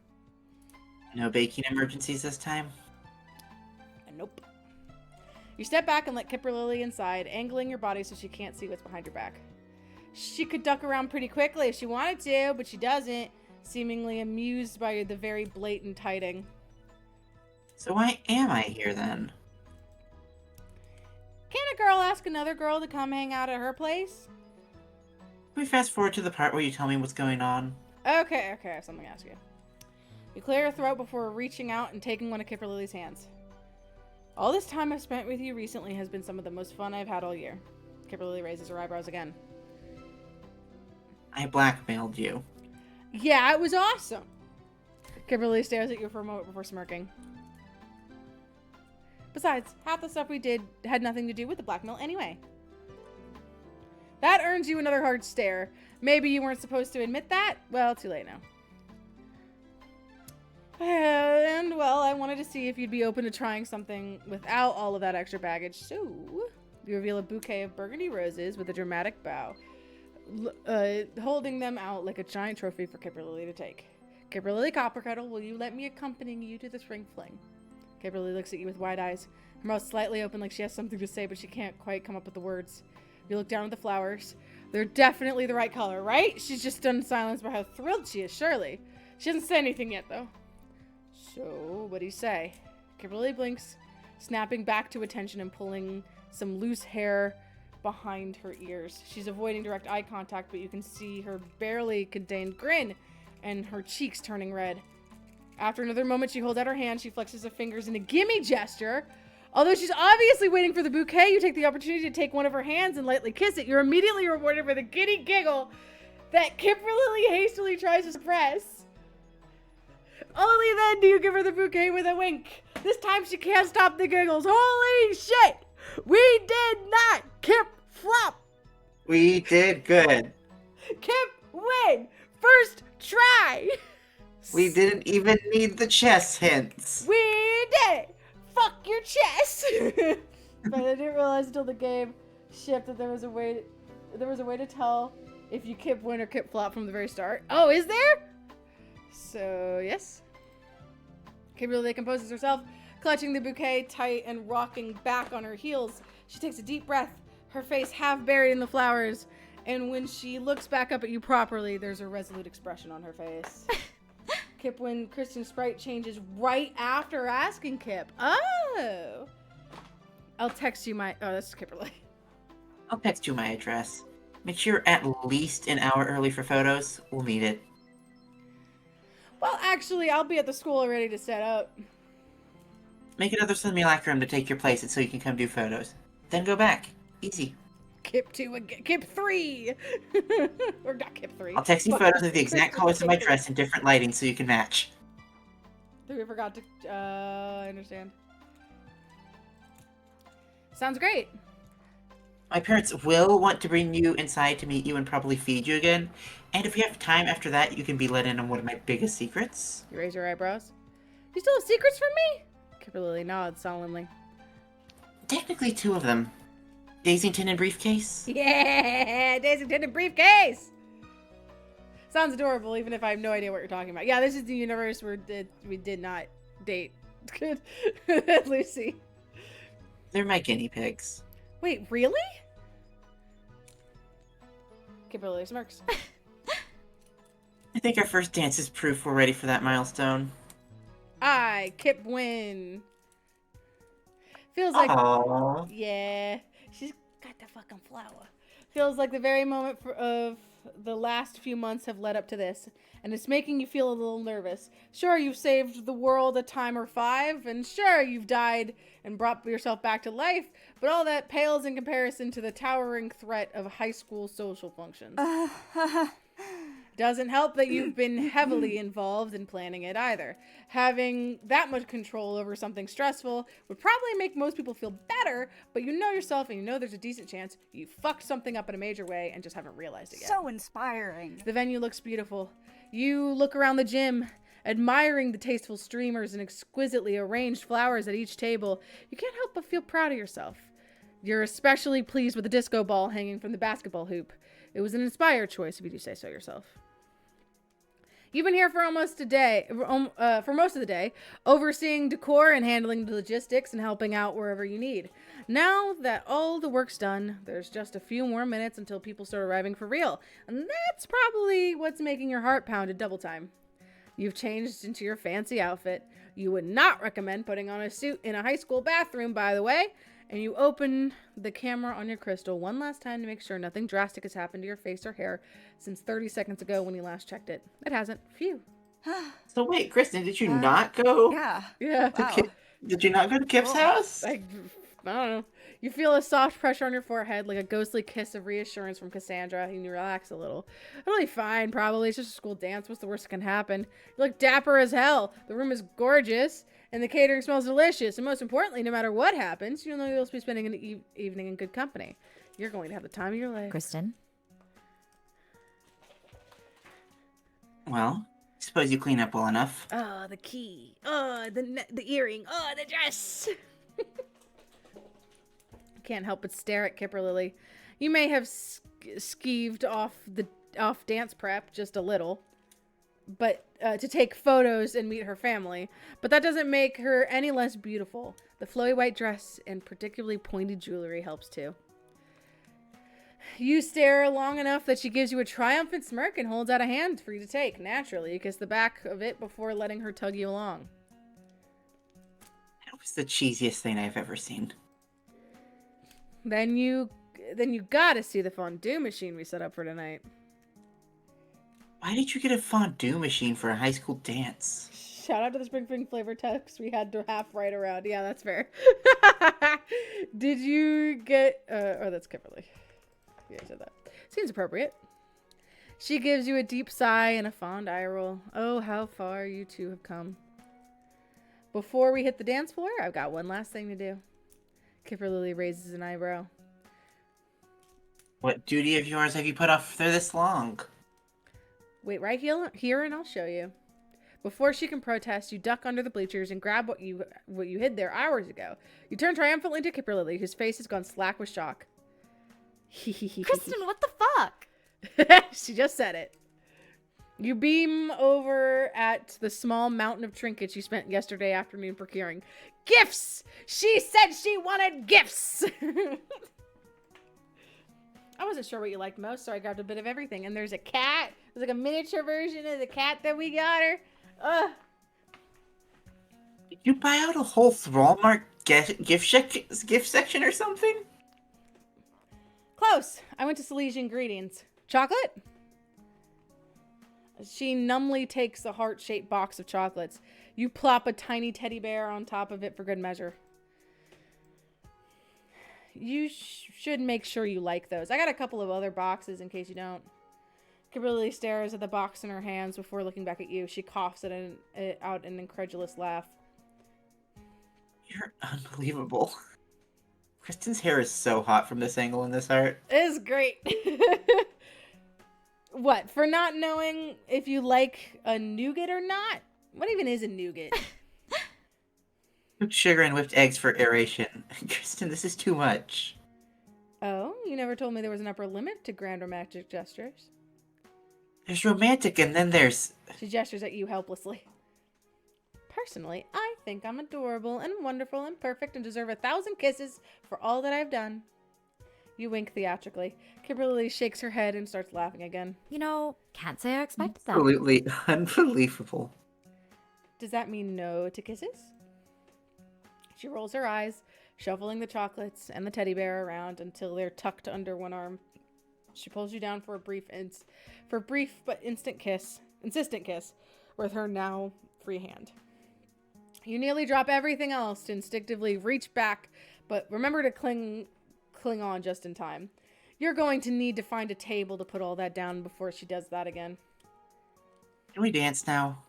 No baking emergencies this time? you. Nope. You step back and let Kimberly inside, angling your body so she can't see what's behind your back. She could duck around pretty quickly if she wanted to, but she doesn't, seemingly amused by the very blatant hiding. So why am I here then? Can a girl ask another girl to come hang out at her place? Can we fast forward to the part where you tell me what's going on? Okay, I have something to ask you. You clear your throat before reaching out and taking one of Kimberly's hands. All this time I've spent with you recently has been some of the most fun I've had all year. Kimberly raises her eyebrows again. I blackmailed you. Yeah, it was awesome. Kimberly stares at you for a moment before smirking. Besides, half the stuff we did had nothing to do with the blackmail anyway. That earns you another hard stare. Maybe you weren't supposed to admit that? Well, too late now. And, well, I wanted to see if you'd be open to trying something without all of that extra baggage. So, you reveal a bouquet of burgundy roses with a dramatic bow. holding them out like a giant trophy for Kipperly to take. Kipperly Coppercuttle, will you let me accompany you to the spring fling? Kipperly looks at you with wide eyes, her mouth slightly open like she has something to say, but she can't quite come up with the words. You look down at the flowers. They're definitely the right color, right? She's just stunned in silence by how thrilled she is, surely. She hasn't said anything yet, though. So, what do you say? Kipperly blinks, snapping back to attention and pulling some loose hair behind her ears. She's avoiding direct eye contact, but you can see her barely contained grin and her cheeks turning red. After another moment, she holds out her hand. She flexes her fingers in a gimme gesture. Although she's obviously waiting for the bouquet, you take the opportunity to take one of her hands and lightly kiss it. You're immediately rewarded with a giddy giggle that Kipperly hastily tries to suppress. Only then do you give her the bouquet with a wink. This time she can't stop the giggles. Holy shit! We did not Kip flop! We did good. Kip win! First try! We didn't even need the chess hints. We did it! Fuck your chess! But I didn't realize until the game shipped that there was a way to tell if you Kip win or Kip flop from the very start. Oh, is there? So, yes. Kimberly composes herself, clutching the bouquet tight and rocking back on her heels. She takes a deep breath, her face half buried in the flowers, and when she looks back up at you properly, there's a resolute expression on her face. Kip when Kristen's sprite changes right after asking Kip. Oh! I'll text you my... Oh, that's Kipperly. I'll text you my address. Make sure you're at least an hour early for photos. We'll need it. Well, actually, I'll be at the school ready to set up. Make another simulacrum to take your place so you can come do photos. Then go back. Easy. Kip 2 and Kip 3! Or not Kip 3. I'll text you photos of the exact colors of my dress in different lighting so you can match. We forgot to... I understand. Sounds great. My parents will want to bring you inside to meet you and probably feed you again. And if we have time after that, you can be let in on one of my biggest secrets. You raise your eyebrows. You still have secrets from me? Kipperly nods solemnly. Technically 2 of them. Daisington and Briefcase. Yeah! Daisington and Briefcase! Sounds adorable, even if I have no idea what you're talking about. Yeah, this is the universe where we did not date. Good. Lucy. They're my guinea pigs. Wait, really? Kipperly smirks. I think our first dance is proof we're ready for that milestone. Kip win. Feels like... Aww. Yeah. She's got the fucking flower. Feels like the very moment of the last few months have led up to this. And it's making you feel a little nervous. Sure, you've saved the world a time or 5. And sure, you've died and brought yourself back to life. But all that pales in comparison to the towering threat of high school social functions. Doesn't help that you've been heavily involved in planning it either. Having that much control over something stressful would probably make most people feel better, but you know yourself and you know there's a decent chance you fucked something up in a major way and just haven't realized it yet. So inspiring. The venue looks beautiful. You look around the gym, admiring the tasteful streamers and exquisitely arranged flowers at each table. You can't help but feel proud of yourself. You're especially pleased with the disco ball hanging from the basketball hoop. It was an inspired choice, if you do say so yourself. You've been here for most of the day, overseeing decor and handling the logistics and helping out wherever you need. Now that all the work's done, there's just a few more minutes until people start arriving for real. And that's probably what's making your heart pound at double time. You've changed into your fancy outfit. You would not recommend putting on a suit in a high school bathroom, by the way. And you open the camera on your crystal one last time to make sure nothing drastic has happened to your face or hair since 30 seconds ago when you last checked it. It hasn't. Phew. So wait, Kristen, did you not go? Yeah. Yeah. Wow. Did you not go to Kip's house? I don't know. You feel a soft pressure on your forehead, like a ghostly kiss of reassurance from Cassandra, and you relax a little. It'll be fine, probably. It's just a school dance. What's the worst that can happen? You look dapper as hell. The room is gorgeous, and the catering smells delicious. And most importantly, no matter what happens, you'll know you'll be spending an evening in good company. You're going to have the time of your life. Kristen? Well, suppose you clean up well enough. Oh, the key. Oh, the earring. Oh, the dress. Can't help but stare at Kipperly. You may have skeeved off dance prep just a little, but to take photos and meet her family. But that doesn't make her any less beautiful. The flowy white dress and particularly pointed jewelry helps too. You stare long enough that she gives you a triumphant smirk and holds out a hand for you to take. Naturally, you kiss the back of it before letting her tug you along. That was the cheesiest thing I've ever seen. Then you gotta see the fondue machine we set up for tonight. Why did you get a fondue machine for a high school dance? Shout out to the Spring Fling flavor text we had to half right around. Yeah, that's fair. Did you get... oh, that's Kimberly. Yeah, I said that. Seems appropriate. She gives you a deep sigh and a fond eye roll. Oh, how far you two have come. Before we hit the dance floor, I've got one last thing to do. Kimberly raises an eyebrow. What duty of yours have you put off for this long? Wait right here and I'll show you. Before she can protest, you duck under the bleachers and grab what you hid there hours ago. You turn triumphantly to Kimberly, whose face has gone slack with shock. Kristen, what the fuck? She just said it. You beam over at the small mountain of trinkets you spent yesterday afternoon procuring. Gifts! She said she wanted gifts! I wasn't sure what you liked most, so I grabbed a bit of everything. And there's a cat. There's like a miniature version of the cat that we got her. Ugh. Did you buy out a whole Thrallmark gift section or something? Close. I went to Silesian Ingredients. Chocolate? She numbly takes a heart-shaped box of chocolates. You plop a tiny teddy bear on top of it for good measure. You should make sure you like those. I got a couple of other boxes in case you don't. Kimberly stares at the box in her hands before looking back at you. She coughs out an incredulous laugh. You're unbelievable. Kristen's hair is so hot from this angle in this art. It is great. What, for not knowing if you like a nougat or not? What even is a nougat? Sugar and whipped eggs for aeration. Kristen, this is too much. Oh, you never told me there was an upper limit to grand romantic gestures. There's romantic and then there's... She gestures at you helplessly. Personally, I think I'm adorable and wonderful and perfect and deserve 1,000 kisses for all that I've done. You wink theatrically. Kimberly shakes her head and starts laughing again. You know, can't say I expected that. Absolutely unbelievable. Does that mean no to kisses? She rolls her eyes, shuffling the chocolates and the teddy bear around until they're tucked under one arm. She pulls you down for a brief but insistent kiss with her now free hand. You nearly drop everything else to instinctively reach back, but remember to cling on just in time. You're going to need to find a table to put all that down before she does that again. Can we dance now?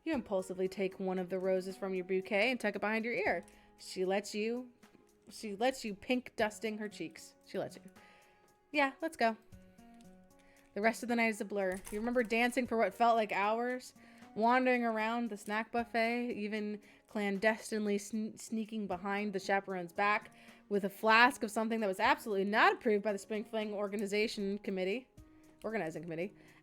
You impulsively take one of the roses from your bouquet and tuck it behind your ear. She lets you pink dusting her cheeks. She lets you. Yeah, let's go. The rest of the night is a blur. You remember dancing for what felt like hours, wandering around the snack buffet, even clandestinely sneaking behind the chaperone's back with a flask of something that was absolutely not approved by the Spring Fling organizing committee,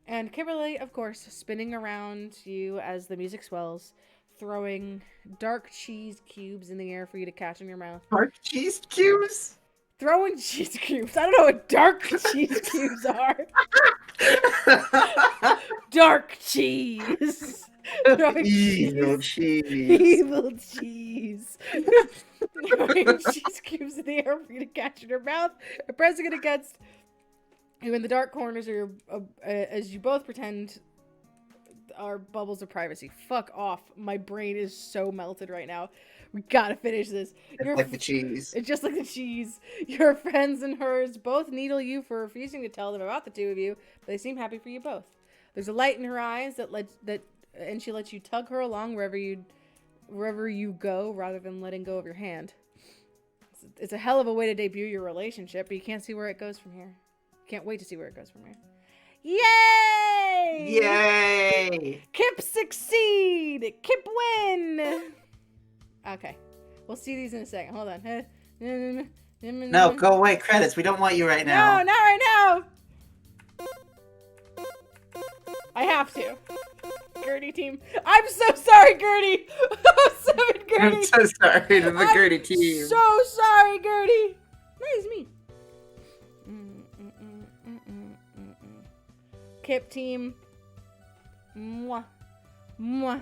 and Kimberly, of course, spinning around you as the music swells, throwing dark cheese cubes in the air for you to catch in your mouth. Dark cheese cubes? Throwing cheese cubes. I don't know what dark cheese cubes are. Dark cheese. Evil cheese. Evil cheese. Throwing cheese cubes in the air for you to catch in your mouth, and pressing it against you in the dark corners of your, as you both pretend are bubbles of privacy. Fuck off. My brain is so melted right now. We gotta finish this. Like the cheese. It's just like the cheese. Your friends and hers both needle you for refusing to tell them about the two of you, but they seem happy for you both. There's a light in her eyes and she lets you tug her along wherever you go, rather than letting go of your hand. It's a hell of a way to debut your relationship, but you can't see where it goes from here. Can't wait to see where it goes from here. Yay! Yay! Kip succeed! Kip win! Okay. We'll see these in a second. Hold on. No, go away, credits. We don't want you right now. No, not right now. I have to. Gertie team. I'm so sorry, Gertie. 7 Gertie. I'm so sorry to the Gertie team. So sorry, Gertie. That is me. Kip team. Mwah. Mwah.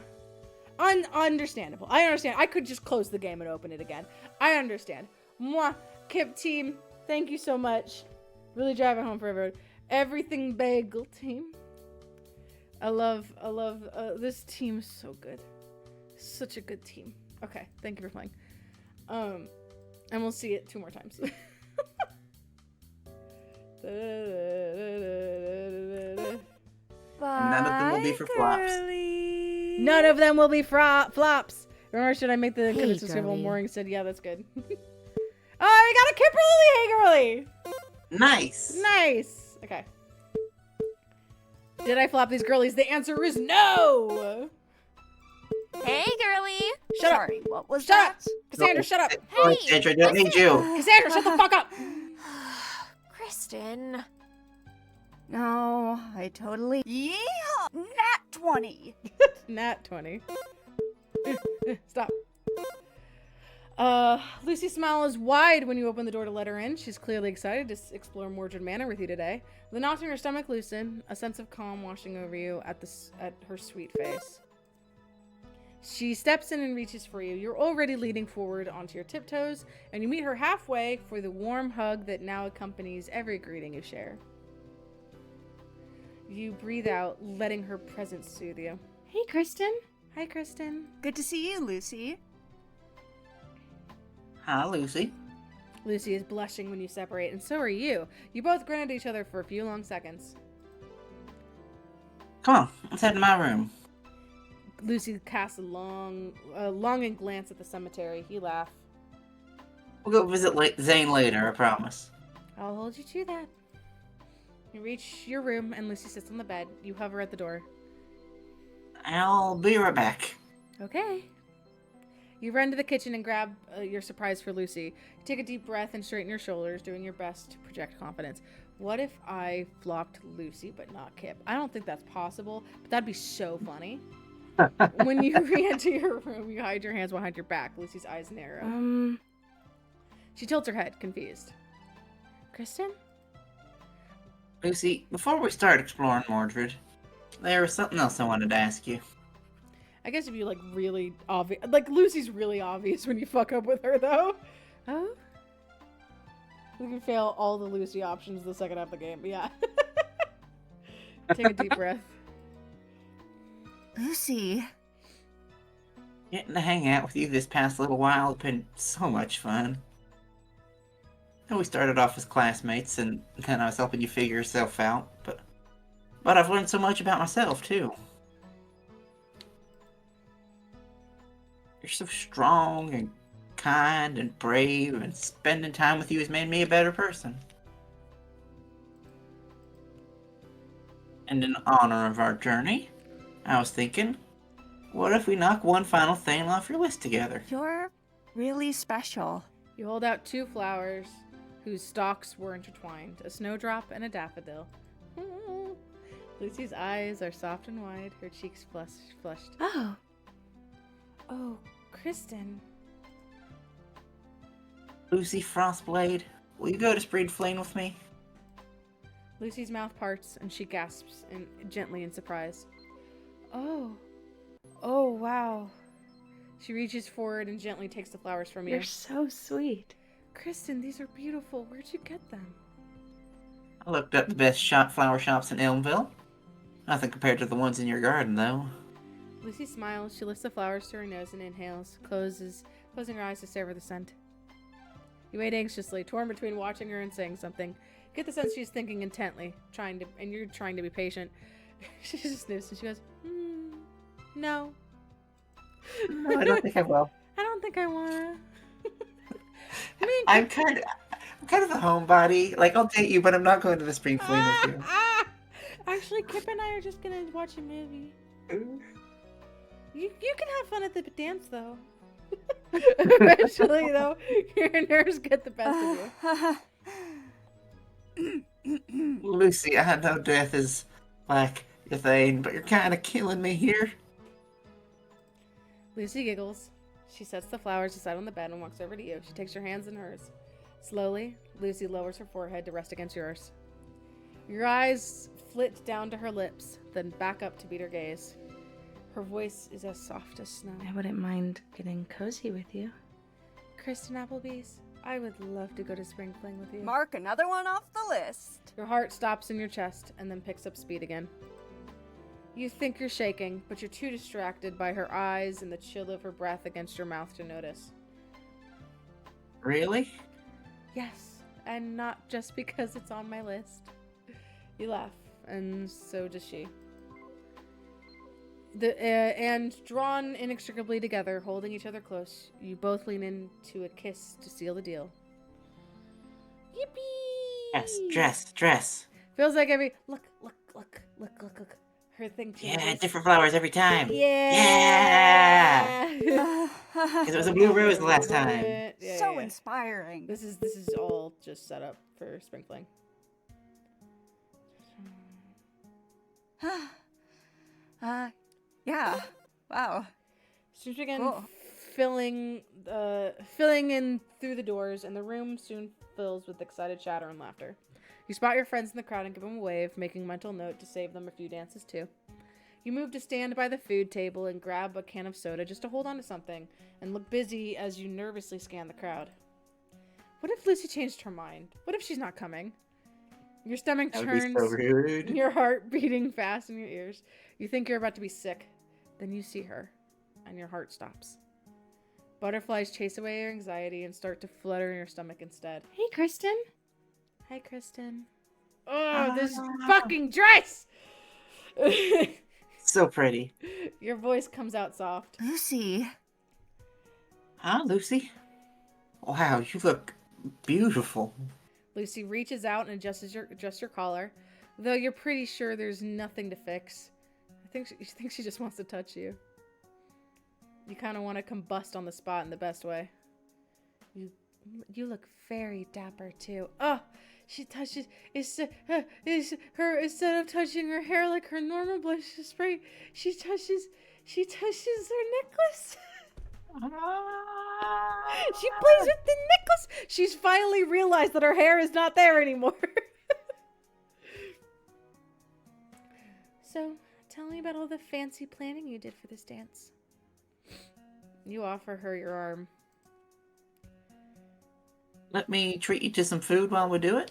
Understandable. I understand. I could just close the game and open it again. I understand. Mwah. Kip team. Thank you so much. Really driving home for everyone. Everything bagel team. I love this team is so good. Such a good team. Okay, thank you for playing. And we'll see it 2 more times. None of them will be for flops. None of them will be flops. Or should I make the Hey, goodness of Girlie. Mooring said, yeah, that's good. Oh, we got a Kimberly. Hey, Girlie. Nice. Nice. Okay. Did I flop these girlies? The answer is no. Hey, Girlie. Shut up. Sorry, what was Shut that? up. Cassandra, shut up. Oh, Cassandra, I don't need you. Cassandra, shut the fuck up. Kristen. No, I totally. Yeehaw! Nat 20! Nat 20. Stop. Lucy's smile is wide when you open the door to let her in. She's clearly excited to explore Mordred Manor with you today. The knots in her stomach loosen, a sense of calm washing over you at her sweet face. She steps in and reaches for you. You're already leaning forward onto your tiptoes, and you meet her halfway for the warm hug that now accompanies every greeting you share. You breathe out, letting her presence soothe you. Hey, Kristen. Hi, Kristen. Good to see you, Lucy. Hi, Lucy. Lucy is blushing when you separate, and so are you. You both grin at each other for a few long seconds. Come on, let's head to my room. Lucy casts a longing glance at the cemetery. You laugh. We'll go visit Zane later, I promise. I'll hold you to that. You reach your room, and Lucy sits on the bed. You hover at the door. I'll be right back. Okay. You run to the kitchen and grab your surprise for Lucy. You take a deep breath and straighten your shoulders, doing your best to project confidence. What if I flopped Lucy but not Kip? I don't think that's possible, but that'd be so funny. When you re-enter your room, you hide your hands behind your back. Lucy's eyes narrow. She tilts her head, confused. Kristen? Lucy, before we start exploring Mordred, there was something else I wanted to ask you. I guess if you really obvious, Lucy's really obvious when you fuck up with her, though. Oh? We can fail all the Lucy options the second half of the game, but yeah. Take a deep breath. Lucy. Getting to hang out with you this past little while has been so much fun. And we started off as classmates, and then I was helping you figure yourself out, but I've learned so much about myself, too. You're so strong and kind and brave, and spending time with you has made me a better person. And in honor of our journey, I was thinking, what if we knock one final thing off your list together? You're really special. You hold out 2 flowers whose stalks were intertwined, a snowdrop and a daffodil. Lucy's eyes are soft and wide, her cheeks flushed. Oh, Kristen. Lucy Frostblade, will you go to Spreed Flame with me? Lucy's mouth parts and she gasps gently in surprise. Oh, wow. She reaches forward and gently takes the flowers from you. You're so sweet. Kristen, these are beautiful. Where'd you get them? I looked up the best flower shops in Elmville. Nothing compared to the ones in your garden, though. Lucy smiles. She lifts the flowers to her nose and inhales, closing her eyes to savor the scent. You wait anxiously, torn between watching her and saying something. Get the sense she's thinking intently, and you're trying to be patient. She just sniffs and she goes, no. No, I don't think I will. I don't think I wanna. I'm kind of a homebody. Like, I'll date you, but I'm not going to the Spring Fling with you. Actually, Kip and I are just gonna watch a movie. You can have fun at the dance, though. Eventually, though, your nerves get the best of you. Lucy, I know death is like your thing, but you're kind of killing me here. Lucy giggles. She sets the flowers aside on the bed and walks over to you. She takes your hands in hers. Slowly, Lucy lowers her forehead to rest against yours. Your eyes flit down to her lips, then back up to meet her gaze. Her voice is as soft as snow. I wouldn't mind getting cozy with you. Kristen Applebee's, I would love to go to spring fling with you. Mark another one off the list. Your heart stops in your chest and then picks up speed again. You think you're shaking, but you're too distracted by her eyes and the chill of her breath against your mouth to notice. Really? Yes, and not just because it's on my list. You laugh, and so does she. And drawn inextricably together, holding each other close, you both lean into a kiss to seal the deal. Yippee! Dress. Feels like every look. Her thing changes. Yeah, different flowers every time. Yeah. Because it was a blue rose the last time. So inspiring. This is all just set up for spring fling. Yeah. Wow. Students begin Cool. filling in through the doors, and the room soon fills with excited chatter and laughter. You spot your friends in the crowd and give them a wave, making mental note to save them a few dances too. You move to stand by the food table and grab a can of soda just to hold on to something, and look busy as you nervously scan the crowd. What if Lucy changed her mind? What if she's not coming? Your stomach That would be turns, so rude. your heart beating fast in your ears. You think you're about to be sick. Then you see her, and your heart stops. Butterflies chase away your anxiety and start to flutter in your stomach instead. Hey, Kristen. Hi, Kristen. Oh, this fucking dress! So pretty. Your voice comes out soft. Lucy. Huh, Lucy? Wow, you look beautiful. Lucy reaches out and adjusts your collar, though you're pretty sure there's nothing to fix. You think she just wants to touch you. You kind of want to combust on the spot in the best way. You look very dapper too. Oh, she touches. Instead of touching her hair like her normal blush spray, she touches her necklace. She plays with the necklace. She's finally realized that her hair is not there anymore. So, tell me about all the fancy planning you did for this dance. You offer her your arm. Let me treat you to some food while we do it.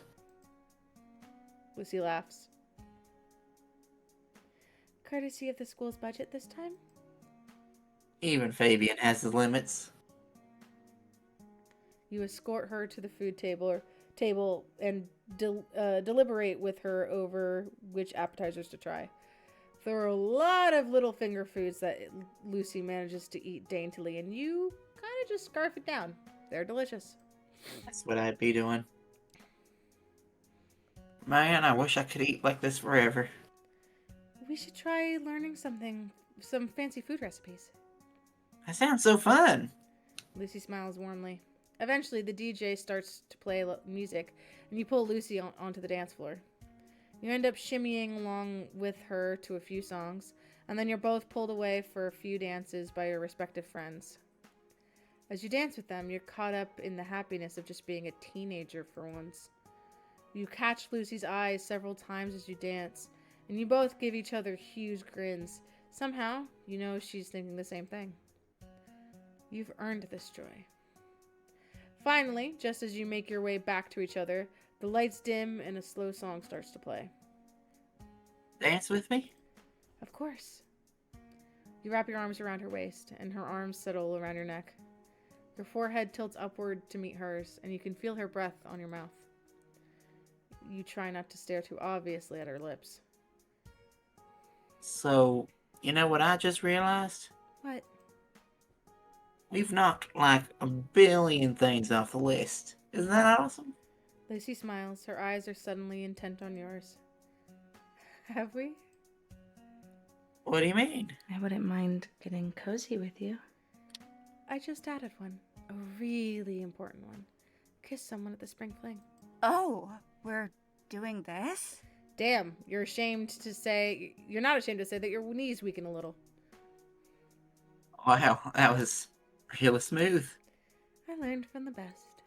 Lucy laughs. Courtesy of the school's budget this time? Even Fabian has his limits. You escort her to the food table and deliberate with her over which appetizers to try. There are a lot of little finger foods that Lucy manages to eat daintily, and you kind of just scarf it down. They're delicious. That's what I'd be doing. Man, I wish I could eat like this forever. We should try learning some fancy food recipes. That sounds so fun. Lucy smiles warmly. Eventually, the DJ starts to play music, and you pull Lucy onto the dance floor. You end up shimmying along with her to a few songs, and then you're both pulled away for a few dances by your respective friends. As you dance with them, you're caught up in the happiness of just being a teenager for once. You catch Lucy's eyes several times as you dance, and you both give each other huge grins. Somehow, you know she's thinking the same thing. You've earned this joy. Finally, just as you make your way back to each other, the lights dim and a slow song starts to play. Dance with me? Of course. You wrap your arms around her waist, and her arms settle around your neck. Your forehead tilts upward to meet hers, and you can feel her breath on your mouth. You try not to stare too obviously at her lips. So, you know what I just realized? What? We've knocked like a billion things off the list. Isn't that awesome? Lucy smiles. Her eyes are suddenly intent on yours. Have we? What do you mean? I wouldn't mind getting cozy with you. I just added one. A really important one. Kiss someone at the spring fling. Oh, we're doing this? Damn, you're not ashamed to say that your knees weaken a little. Wow, that was real smooth. I learned from the best.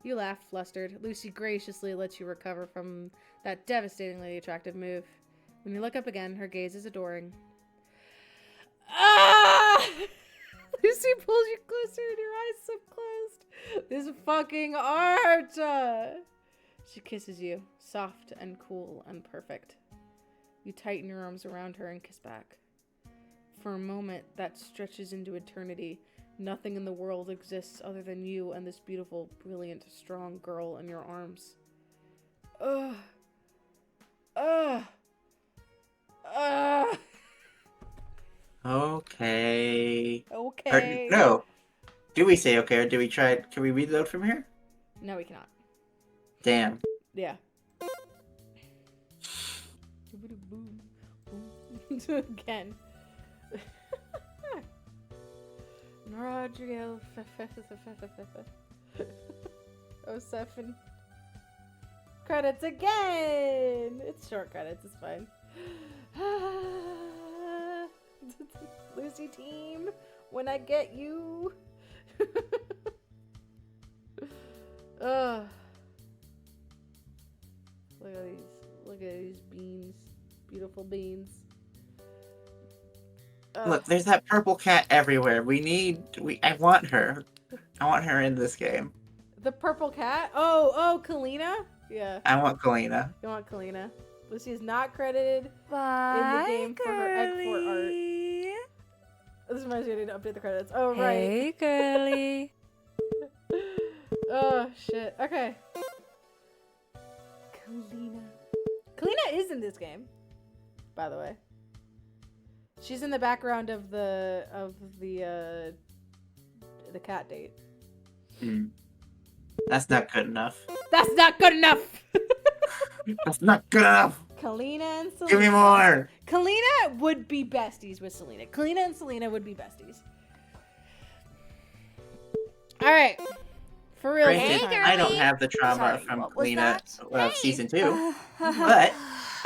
You laugh, flustered. Lucy graciously lets you recover from that devastatingly attractive move. When you look up again, her gaze is adoring. Ah! Lucy pulls you closer and your eyes subclosed. This fucking art! She kisses you, soft and cool and perfect. You tighten your arms around her and kiss back. For a moment that stretches into eternity, nothing in the world exists other than you and this beautiful, brilliant, strong girl in your arms. Ugh. Ugh. Ugh. Okay. Okay. No. Do we say okay, or do we try? Can we reload from here? No, we cannot. Damn. Yeah. Again. Rodrigo 07. Credits again! It's short credits, it's fine. Lucy team, when I get you. Ugh. Look at these beans. Beautiful beans. Look, there's that purple cat everywhere. I want her. I want her in this game. The purple cat? Oh, Kalina? Yeah. I want Kalina. You want Kalina. Lucy is not credited Bye, in the game for her egg fort art. Girlie. This reminds me, I need to update the credits. Oh, right. Hey, Girlie. Oh, shit. Okay. Kalina. Kalina is in this game, by the way. She's in the background of the cat date. That's not good enough. That's not good enough! That's not good enough. Kalina and Selena. Give me more. Kalina would be besties with Selena. Kalina and Selena would be besties. Alright. For real. Granted, this time. I don't have the trauma Sorry, from what was Kalina that? of season 2, but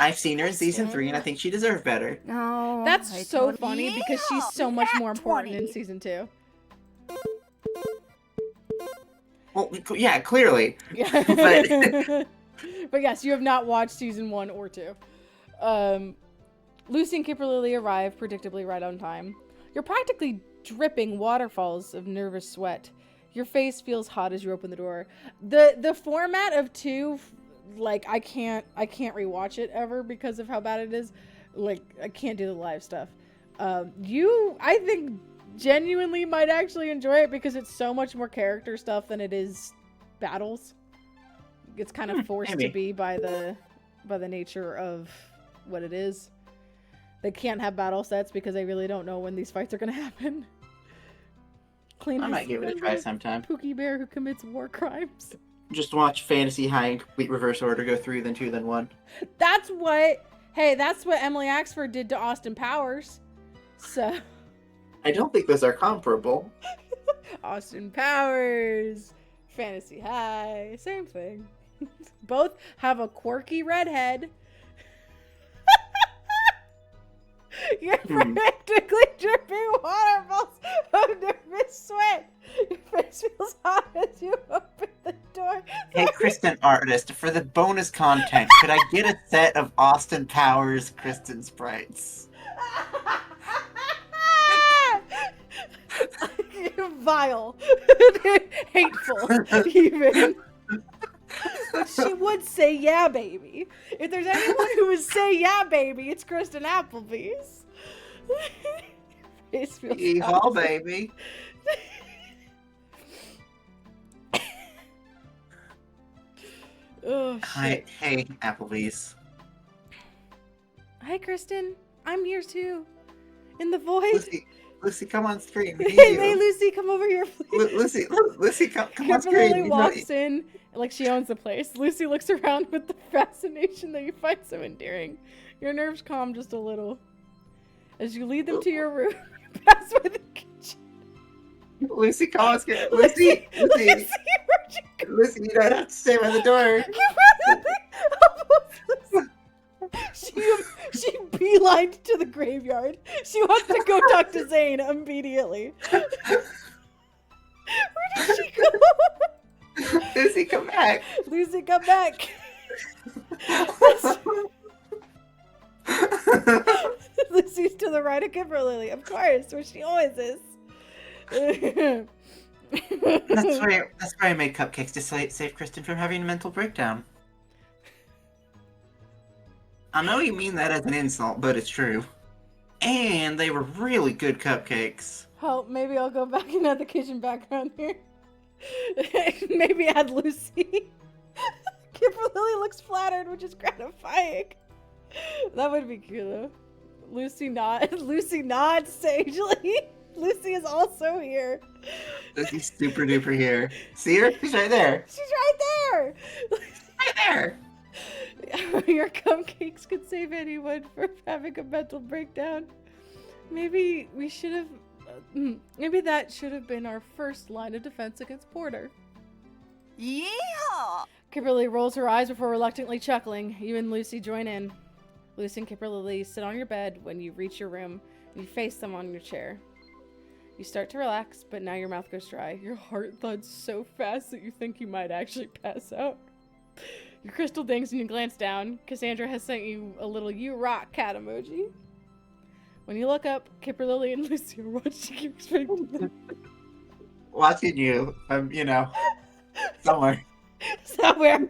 I've seen her in season 3, and I think she deserved better. No. That's I so totally funny because she's am. so much more Nat important 20. in season 2. Well, yeah, clearly. Yeah. But yes, you have not watched season 1 or 2. Lucy and Kimberly arrive predictably right on time. You're practically dripping waterfalls of nervous sweat. Your face feels hot as you open the door. The format of 2, like I can't rewatch it ever because of how bad it is. Like I can't do the live stuff. I think genuinely might actually enjoy it because it's so much more character stuff than it is battles. It's kind of forced maybe. to be by the nature of what it is. They can't have battle sets because they really don't know when these fights are going to happen. I might give it a try sometime. Pookie Bear who commits war crimes. Just watch Fantasy High in complete reverse order, go 3, then 2, then 1. That's what Emily Axford did to Austin Powers. So I don't think those are comparable. Austin Powers, Fantasy High, same thing. Both have a quirky redhead. You're practically dripping waterfalls of nervous sweat. Your face feels hot as you open the door. Hey, Kristen Artist, for the bonus content, could I get a set of Austin Powers Kristen sprites? You're vile. Hateful, even. But she would say, yeah, baby. If there's anyone who would say, yeah, baby, it's Kristen Applebee's. Face feels Yeehaw, hot. baby. Oh, Hi, shit. hey, Applebee's. Hi, Kristen. I'm here, too. In the void. Lucy, come on screen. We need Hey, you. Lucy, come over here, please. Lucy, come on screen. Kimberly We walks know- in like she owns the place. Lucy looks around with the fascination that you find so endearing. Your nerves calm just a little. As you lead them to your room, you pass by the kitchen. Lucy, call us. Lucy, Lucy, Lucy, you don't have to stay by the door. She beelined to the graveyard. She wants to go talk to Zane immediately. Where did she go? Lucy, come back. Lucy, come back. Lucy's to the right of Kimberly, of course, where she always is. That's why I made cupcakes to save Kristen from having a mental breakdown. I know you mean that as an insult, but it's true. And they were really good cupcakes. Oh, maybe I'll go back and add the kitchen background here. Maybe add Lucy. Kimberly looks flattered, which is gratifying. That would be cute though. Lucy nods sagely. Lucy is also here. Lucy's super duper here. See her? She's right there. She's right there. Right there. Your cupcakes could save anyone from having a mental breakdown. Maybe we should have. Maybe that should have been our first line of defense against Porter. Yeehaw! Kimberly rolls her eyes before reluctantly chuckling. You and Lucy join in. Lucy and Kimberly sit on your bed when you reach your room. You face them on your chair. You start to relax, but now your mouth goes dry. Your heart thuds so fast that you think you might actually pass out. Your crystal dings and you glance down. Cassandra has sent you a little "you rock" cat emoji. When you look up, Kimberly and Lucy are watching you expecting them. Watching you, somewhere. Somewhere.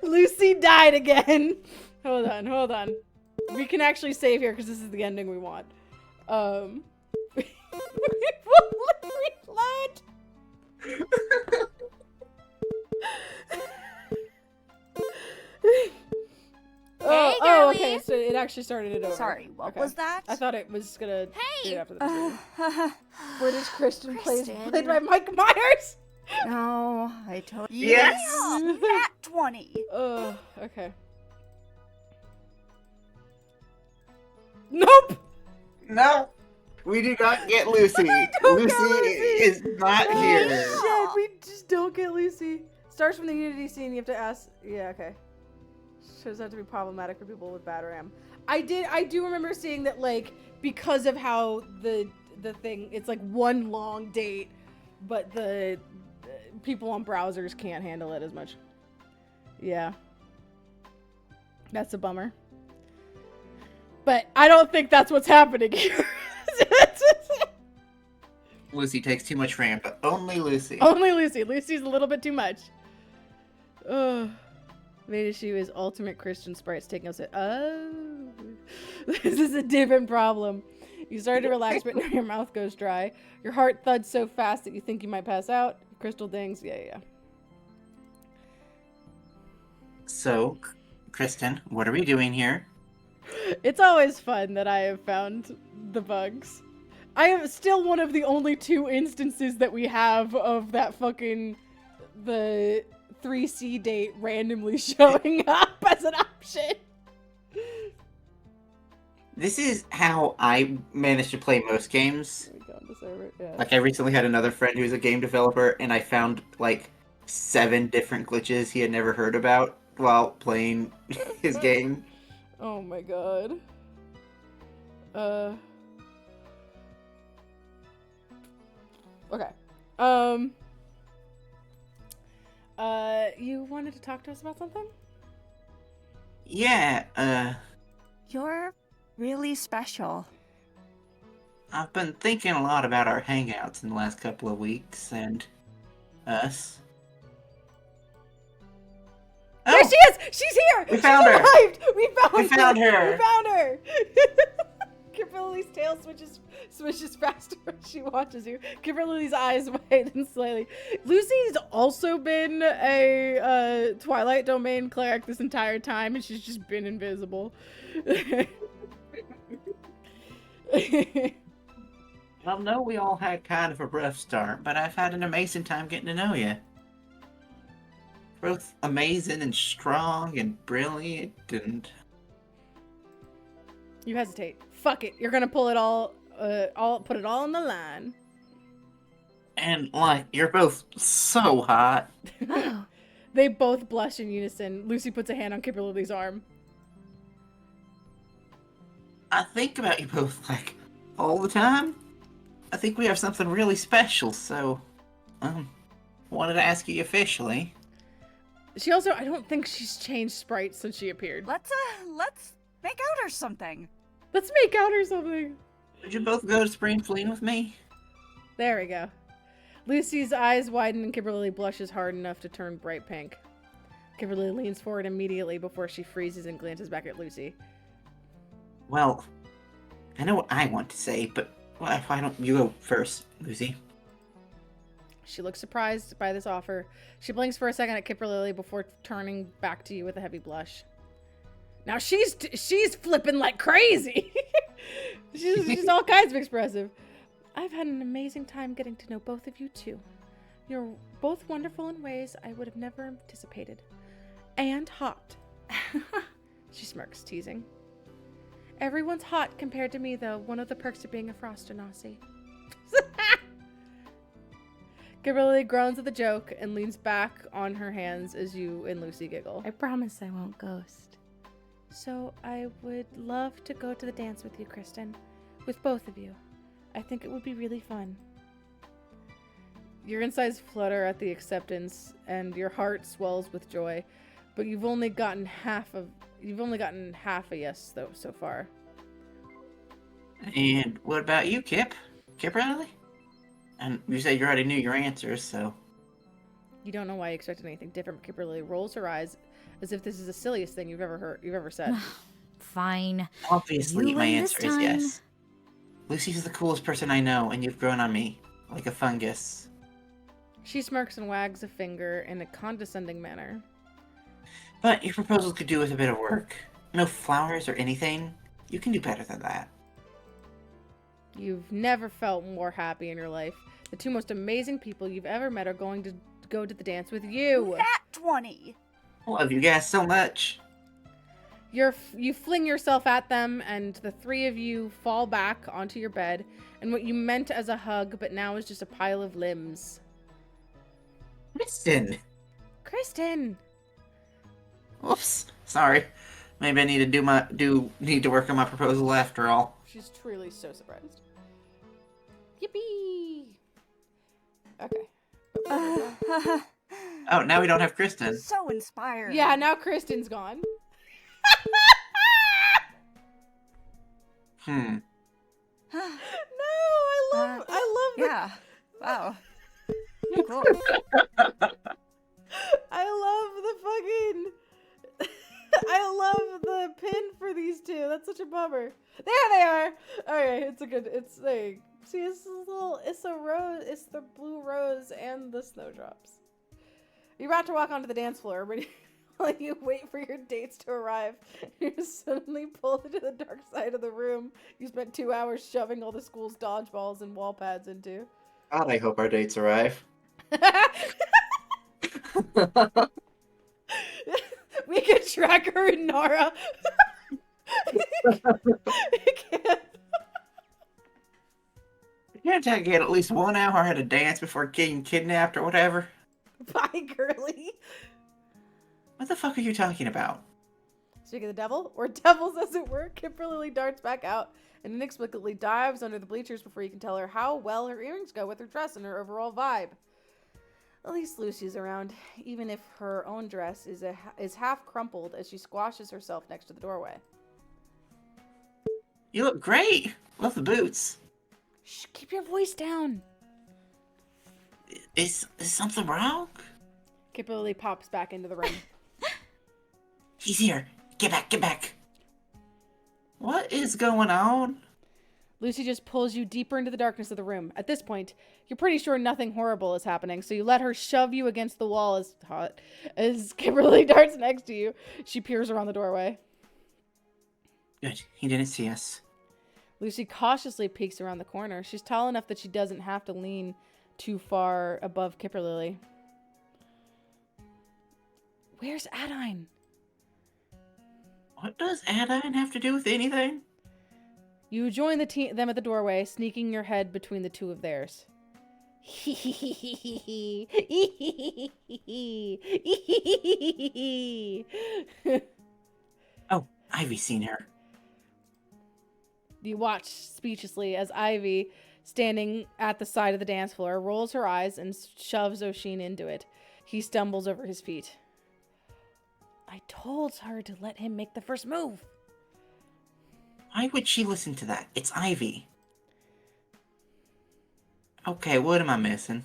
Lucy died again. Hold on. We can actually save here because this is the ending we want. We won't reload. Oh, okay. So it actually started it over. Sorry, what was that? I thought it was gonna do it Hey! after the British Christian played Kristen. by Mike Myers. No, I told you. Yes! Nat 20. Oh, okay. Nope. No, we do not get Lucy. don't get Lucy. Is not here. Shit, we just don't get Lucy. Starts from the Unity scene. You have to ask. Yeah, okay. Shows out to be problematic for people with bad RAM. I do remember seeing that, like, because of how the thing, it's like one long date, but the people on browsers can't handle it as much. Yeah. That's a bummer. But I don't think that's what's happening here. Lucy takes too much RAM, but only Lucy. Only Lucy. Lucy's a little bit too much. Ugh. Vedashu is ultimate Christian sprites taking us. Oh. This is a different problem. You start to relax, but now your mouth goes dry. Your heart thuds so fast that you think you might pass out. Crystal dings. Yeah. So, Kristen, what are we doing here? It's always fun that I have found the bugs. I am still one of the only 2 instances that we have of that fucking the 3C date randomly showing up as an option. This is how I manage to play most games. Yeah. Like, I recently had another friend who's a game developer, and I found, like, 7 different glitches he had never heard about while playing his game. Oh my god. Okay. You wanted to talk to us about something? Yeah, You're really special. I've been thinking a lot about our hangouts in the last couple of weeks, and us. There she is! She's here! We found her! Arrived! We found her! We found her! Kimberly's tail swishes faster when she watches you. Kimberly's eyes widen slightly. Lucy's also been a Twilight Domain cleric this entire time, and she's just been invisible. I know we all had kind of a rough start, but I've had an amazing time getting to know you. Both amazing and strong and brilliant and... You hesitate. Fuck it. You're gonna pull it all put it all on the line. And, like, you're both so hot. Oh. They both blush in unison. Lucy puts a hand on Kimberly's arm. I think about you both, like, all the time. I think we have something really special, so, wanted to ask you officially. She also, I don't think she's changed Sprite since she appeared. Let's make out or something. Let's make out or something. Would you both go to Spring Fleeing with me? There we go. Lucy's eyes widen and Kimberly blushes hard enough to turn bright pink. Kimberly leans forward immediately before she freezes and glances back at Lucy. Well, I know what I want to say, but why don't you go first, Lucy? She looks surprised by this offer. She blinks for a second at Kimberly before turning back to you with a heavy blush. Now she's flipping like crazy. she's all kinds of expressive. I've had an amazing time getting to know both of you too. You're both wonderful in ways I would have never anticipated. And hot. She smirks, teasing. Everyone's hot compared to me, though. One of the perks of being a Frostonasi. Kimberly groans at the joke and leans back on her hands as you and Lucy giggle. I promise I won't ghost. So I would love to go to the dance with you, Kristen. With both of you. I think it would be really fun. Your insides flutter at the acceptance and your heart swells with joy, but you've only gotten half a yes though so far. And what about you, Kip? Kip Riley? And you said you already knew your answers, so... You don't know why you expected anything different, but Kimberly rolls her eyes as if this is the silliest thing you've ever said. Fine. Obviously, You my win this answer is time. yes. Lucy's the coolest person I know, and you've grown on me. Like a fungus. She smirks and wags a finger in a condescending manner. But your proposal could do with a bit of work. No flowers or anything. You can do better than that. You've never felt more happy in your life. The two most amazing people you've ever met are going to go to the dance with you. Nat 20. I love you guys so much. You fling yourself at them, and the three of you fall back onto your bed, and what you meant as a hug, but now is just a pile of limbs. Kristen! Oops. Sorry. Maybe I need to need to work on my proposal after all. She's truly so surprised. Yippee! Okay. Oh, now we don't have Kristen. So inspiring. Yeah, now Kristen's gone. Hmm. No, I love the Yeah. Wow. Cool. I love the fucking I love the pin for these two. That's such a bummer. There they are. Okay, it's like, see, it's a rose, it's the blue rose and the snowdrops. You're about to walk onto the dance floor, but while you wait for your dates to arrive, you're suddenly pulled into the dark side of the room you spent 2 hours shoving all the school's dodgeballs and wall pads into. God, I hope our dates arrive. We can track her and Nara. Can't I get at least 1 hour at a dance before getting kidnapped or whatever? Bye, Girlie. What the fuck are you talking about? Speaking of the devil, or devils as it were, Kimberly darts back out and inexplicably dives under the bleachers before you can tell her how well her earrings go with her dress and her overall vibe. At least Lucy's around, even if her own dress is half crumpled as she squashes herself next to the doorway. You look great! Love the boots. Shh, keep your voice down. Is something wrong? Kimberly pops back into the room. He's here. Get back. What is going on? Lucy just pulls you deeper into the darkness of the room. At this point, you're pretty sure nothing horrible is happening, so you let her shove you against the wall as Kimberly darts next to you. She peers around the doorway. Good. He didn't see us. Lucy cautiously peeks around the corner. She's tall enough that she doesn't have to lean too far above Kimberly. Where's Adine? What does Adine have to do with anything? You join them at the doorway, sneaking your head between the two of theirs. Oh, Ivy's seen her. You watch speechlessly as Ivy, standing at the side of the dance floor, rolls her eyes and shoves Oshin into it. He stumbles over his feet. I told her to let him make the first move. Why would she listen to that? It's Ivy. Okay, what am I missing?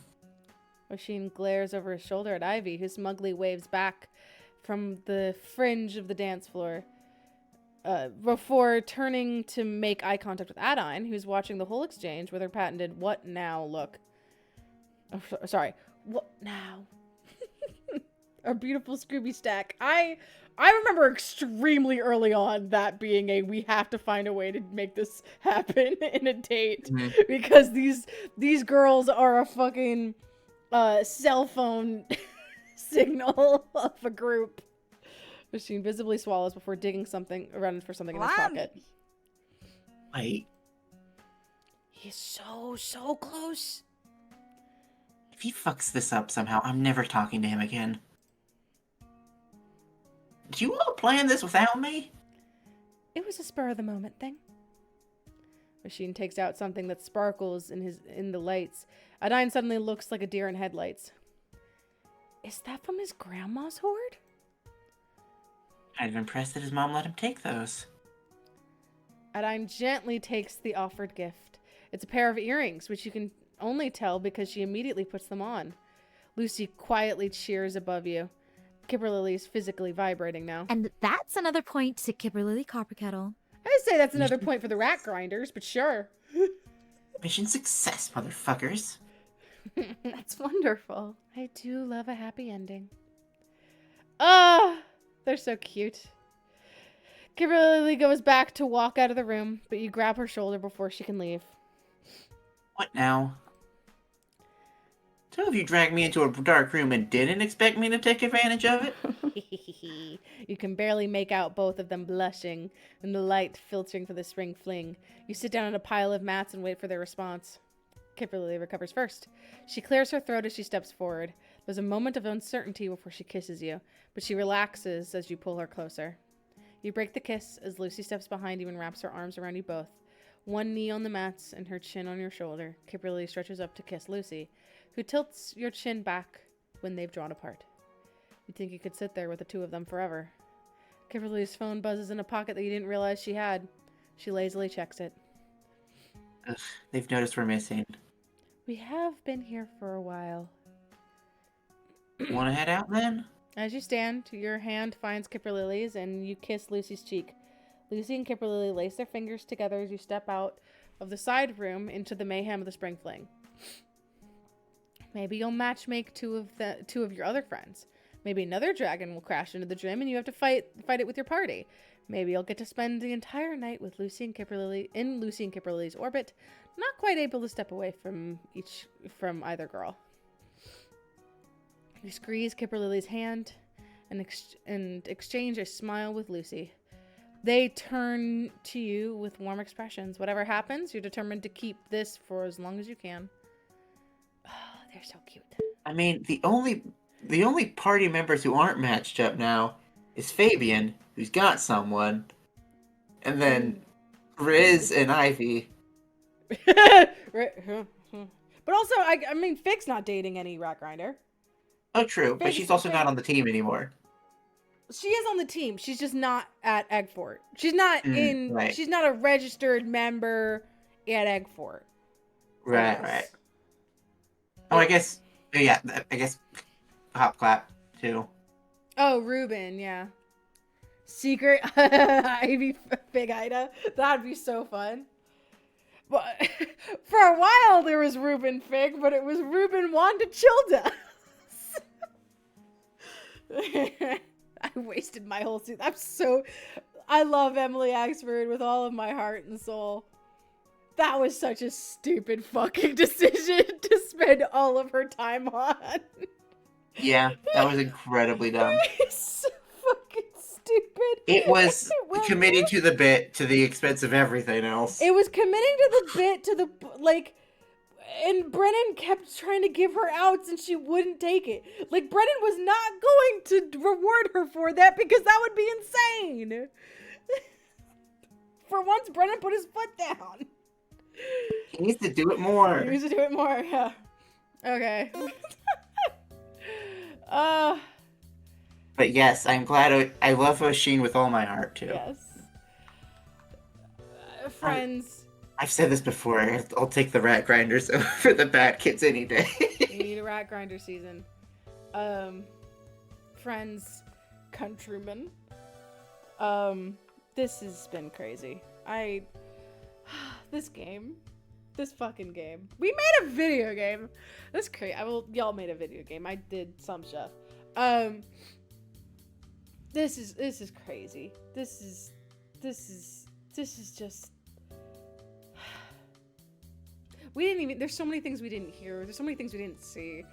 Oshin glares over his shoulder at Ivy, who smugly waves back from the fringe of the dance floor. Before turning to make eye contact with Adine, who's watching the whole exchange with her patented "what now" look. Oh, sorry, what now? Our beautiful Scooby stack. I remember extremely early on that being a we have to find a way to make this happen in a date because these girls are a fucking cell phone signal of a group. Machine visibly swallows before digging around for something in his pocket. Wait. He's so close. If he fucks this up somehow, I'm never talking to him again. Did you all plan this without me? It was a spur of the moment thing. Machine takes out something that sparkles in the lights. Adine suddenly looks like a deer in headlights. Is that from his grandma's hoard? I'm impressed that his mom let him take those. Adine gently takes the offered gift. It's a pair of earrings, which you can only tell because she immediately puts them on. Lucy quietly cheers above you. Kipperlily is physically vibrating now. And that's another point to Kipperlily Copperkettle. I'd say that's another point for the rat grinders, but sure. Mission success, motherfuckers. That's wonderful. I do love a happy ending. Ah! They're so cute. Kimberly goes back to walk out of the room, but you grab her shoulder before she can leave. What now? Two of you dragged me into a dark room and didn't expect me to take advantage of it? You can barely make out both of them blushing and the light filtering for the spring fling. You sit down on a pile of mats and wait for their response. Kimberly recovers first. She clears her throat as she steps forward. There's a moment of uncertainty before she kisses you, but she relaxes as you pull her closer. You break the kiss as Lucy steps behind you and wraps her arms around you both. One knee on the mats and her chin on your shoulder. Kimberly stretches up to kiss Lucy, who tilts your chin back when they've drawn apart. You think you could sit there with the two of them forever. Kimberly's phone buzzes in a pocket that you didn't realize she had. She lazily checks it. Ugh, they've noticed we're missing. We have been here for a while. Want to head out then? As you stand, your hand finds Kipperlily's and you kiss Lucy's cheek. Lucy and Kipperlily lace their fingers together as you step out of the side room into the mayhem of the spring fling. Maybe you'll matchmake two of your other friends. Maybe another dragon will crash into the gym and you have to fight it with your party. Maybe you'll get to spend the entire night with Lucy and Kipperlily's orbit, not quite able to step away from either girl. You squeeze Kipperlily's hand and exchange a smile with Lucy. They turn to you with warm expressions. Whatever happens, you're determined to keep this for as long as you can. Oh, they're so cute. I mean, the only party members who aren't matched up now is Fabian, who's got someone, and then Riz and Ivy. But also, I mean, Fig's not dating any rat grinder. Oh, true, but she's also not on the team anymore. She is on the team. She's just not at Eggfort. She's not right. She's not a registered member at Eggfort. Right. Oh, I guess Hop Clap too. Oh, Ruben, yeah. Secret Ivy Big Ida. That'd be so fun. But for a while there was Ruben Fig, but it was Ruben Wanda Childa. I wasted my whole season. I love Emily Axford with all of my heart and soul. That was such a stupid fucking decision to spend all of her time on. Yeah, that was incredibly dumb. It's so fucking stupid. It was Well, committing to the bit to the expense of everything else. It was committing to the bit to the like, and Brennan kept trying to give her outs and she wouldn't take it. Like, Brennan was not going to reward her for that because that would be insane. For once, Brennan put his foot down. He needs to do it more. He needs to do it more, yeah. Okay. But yes, I'm glad. I love Oshin with all my heart too. Yes. Friends. I've said this before. I'll take the rat grinders over the bad kids any day. We need a rat grinder season. Friends, countrymen. This has been crazy. This fucking game. We made a video game. That's crazy. Y'all made a video game. I did some stuff. This is crazy. This is just. There's so many things we didn't hear. There's so many things we didn't see.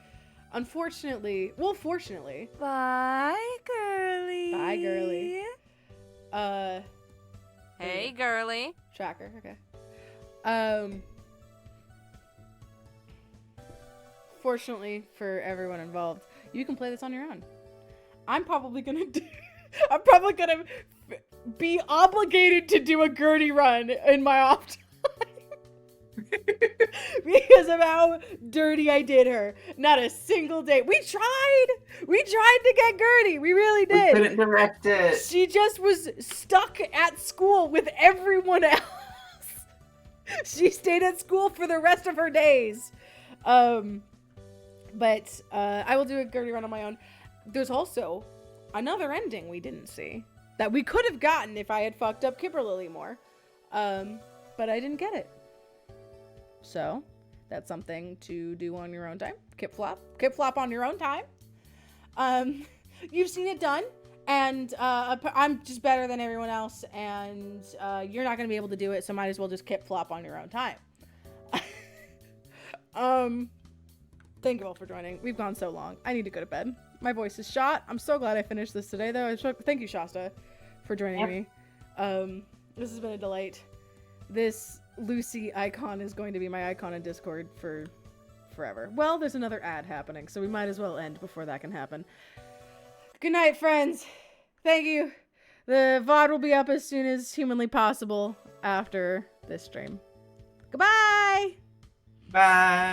Unfortunately, fortunately. Bye, Girlie. Bye, Girlie. Hey, Girlie. Tracker, okay. Fortunately for everyone involved, you can play this on your own. I'm probably gonna be obligated to do a Girlie run in my off time. Because of how dirty I did her. Not a single day. We tried to get Girlie. We really did. We couldn't direct it. She just was stuck at school with everyone else. She stayed at school for the rest of her days. But I will do a Girlie run on my own. There's also another ending we didn't see that we could have gotten if I had fucked up Kimberly more. But I didn't get it. So that's something to do on your own time. Kip flop on your own time. You've seen it done, and I'm just better than everyone else, and you're not gonna be able to do it, so might as well just kip flop on your own time. Thank you all for joining. We've gone so long. I need to go to bed. My voice is shot. I'm so glad I finished this today, though. Thank you, Shasta, for joining me. This has been a delight. This Lucy icon is going to be my icon in Discord for forever. Well, there's another ad happening, so we might as well end before that can happen. Good night, friends. Thank you. The VOD will be up as soon as humanly possible after this stream. Goodbye! Bye.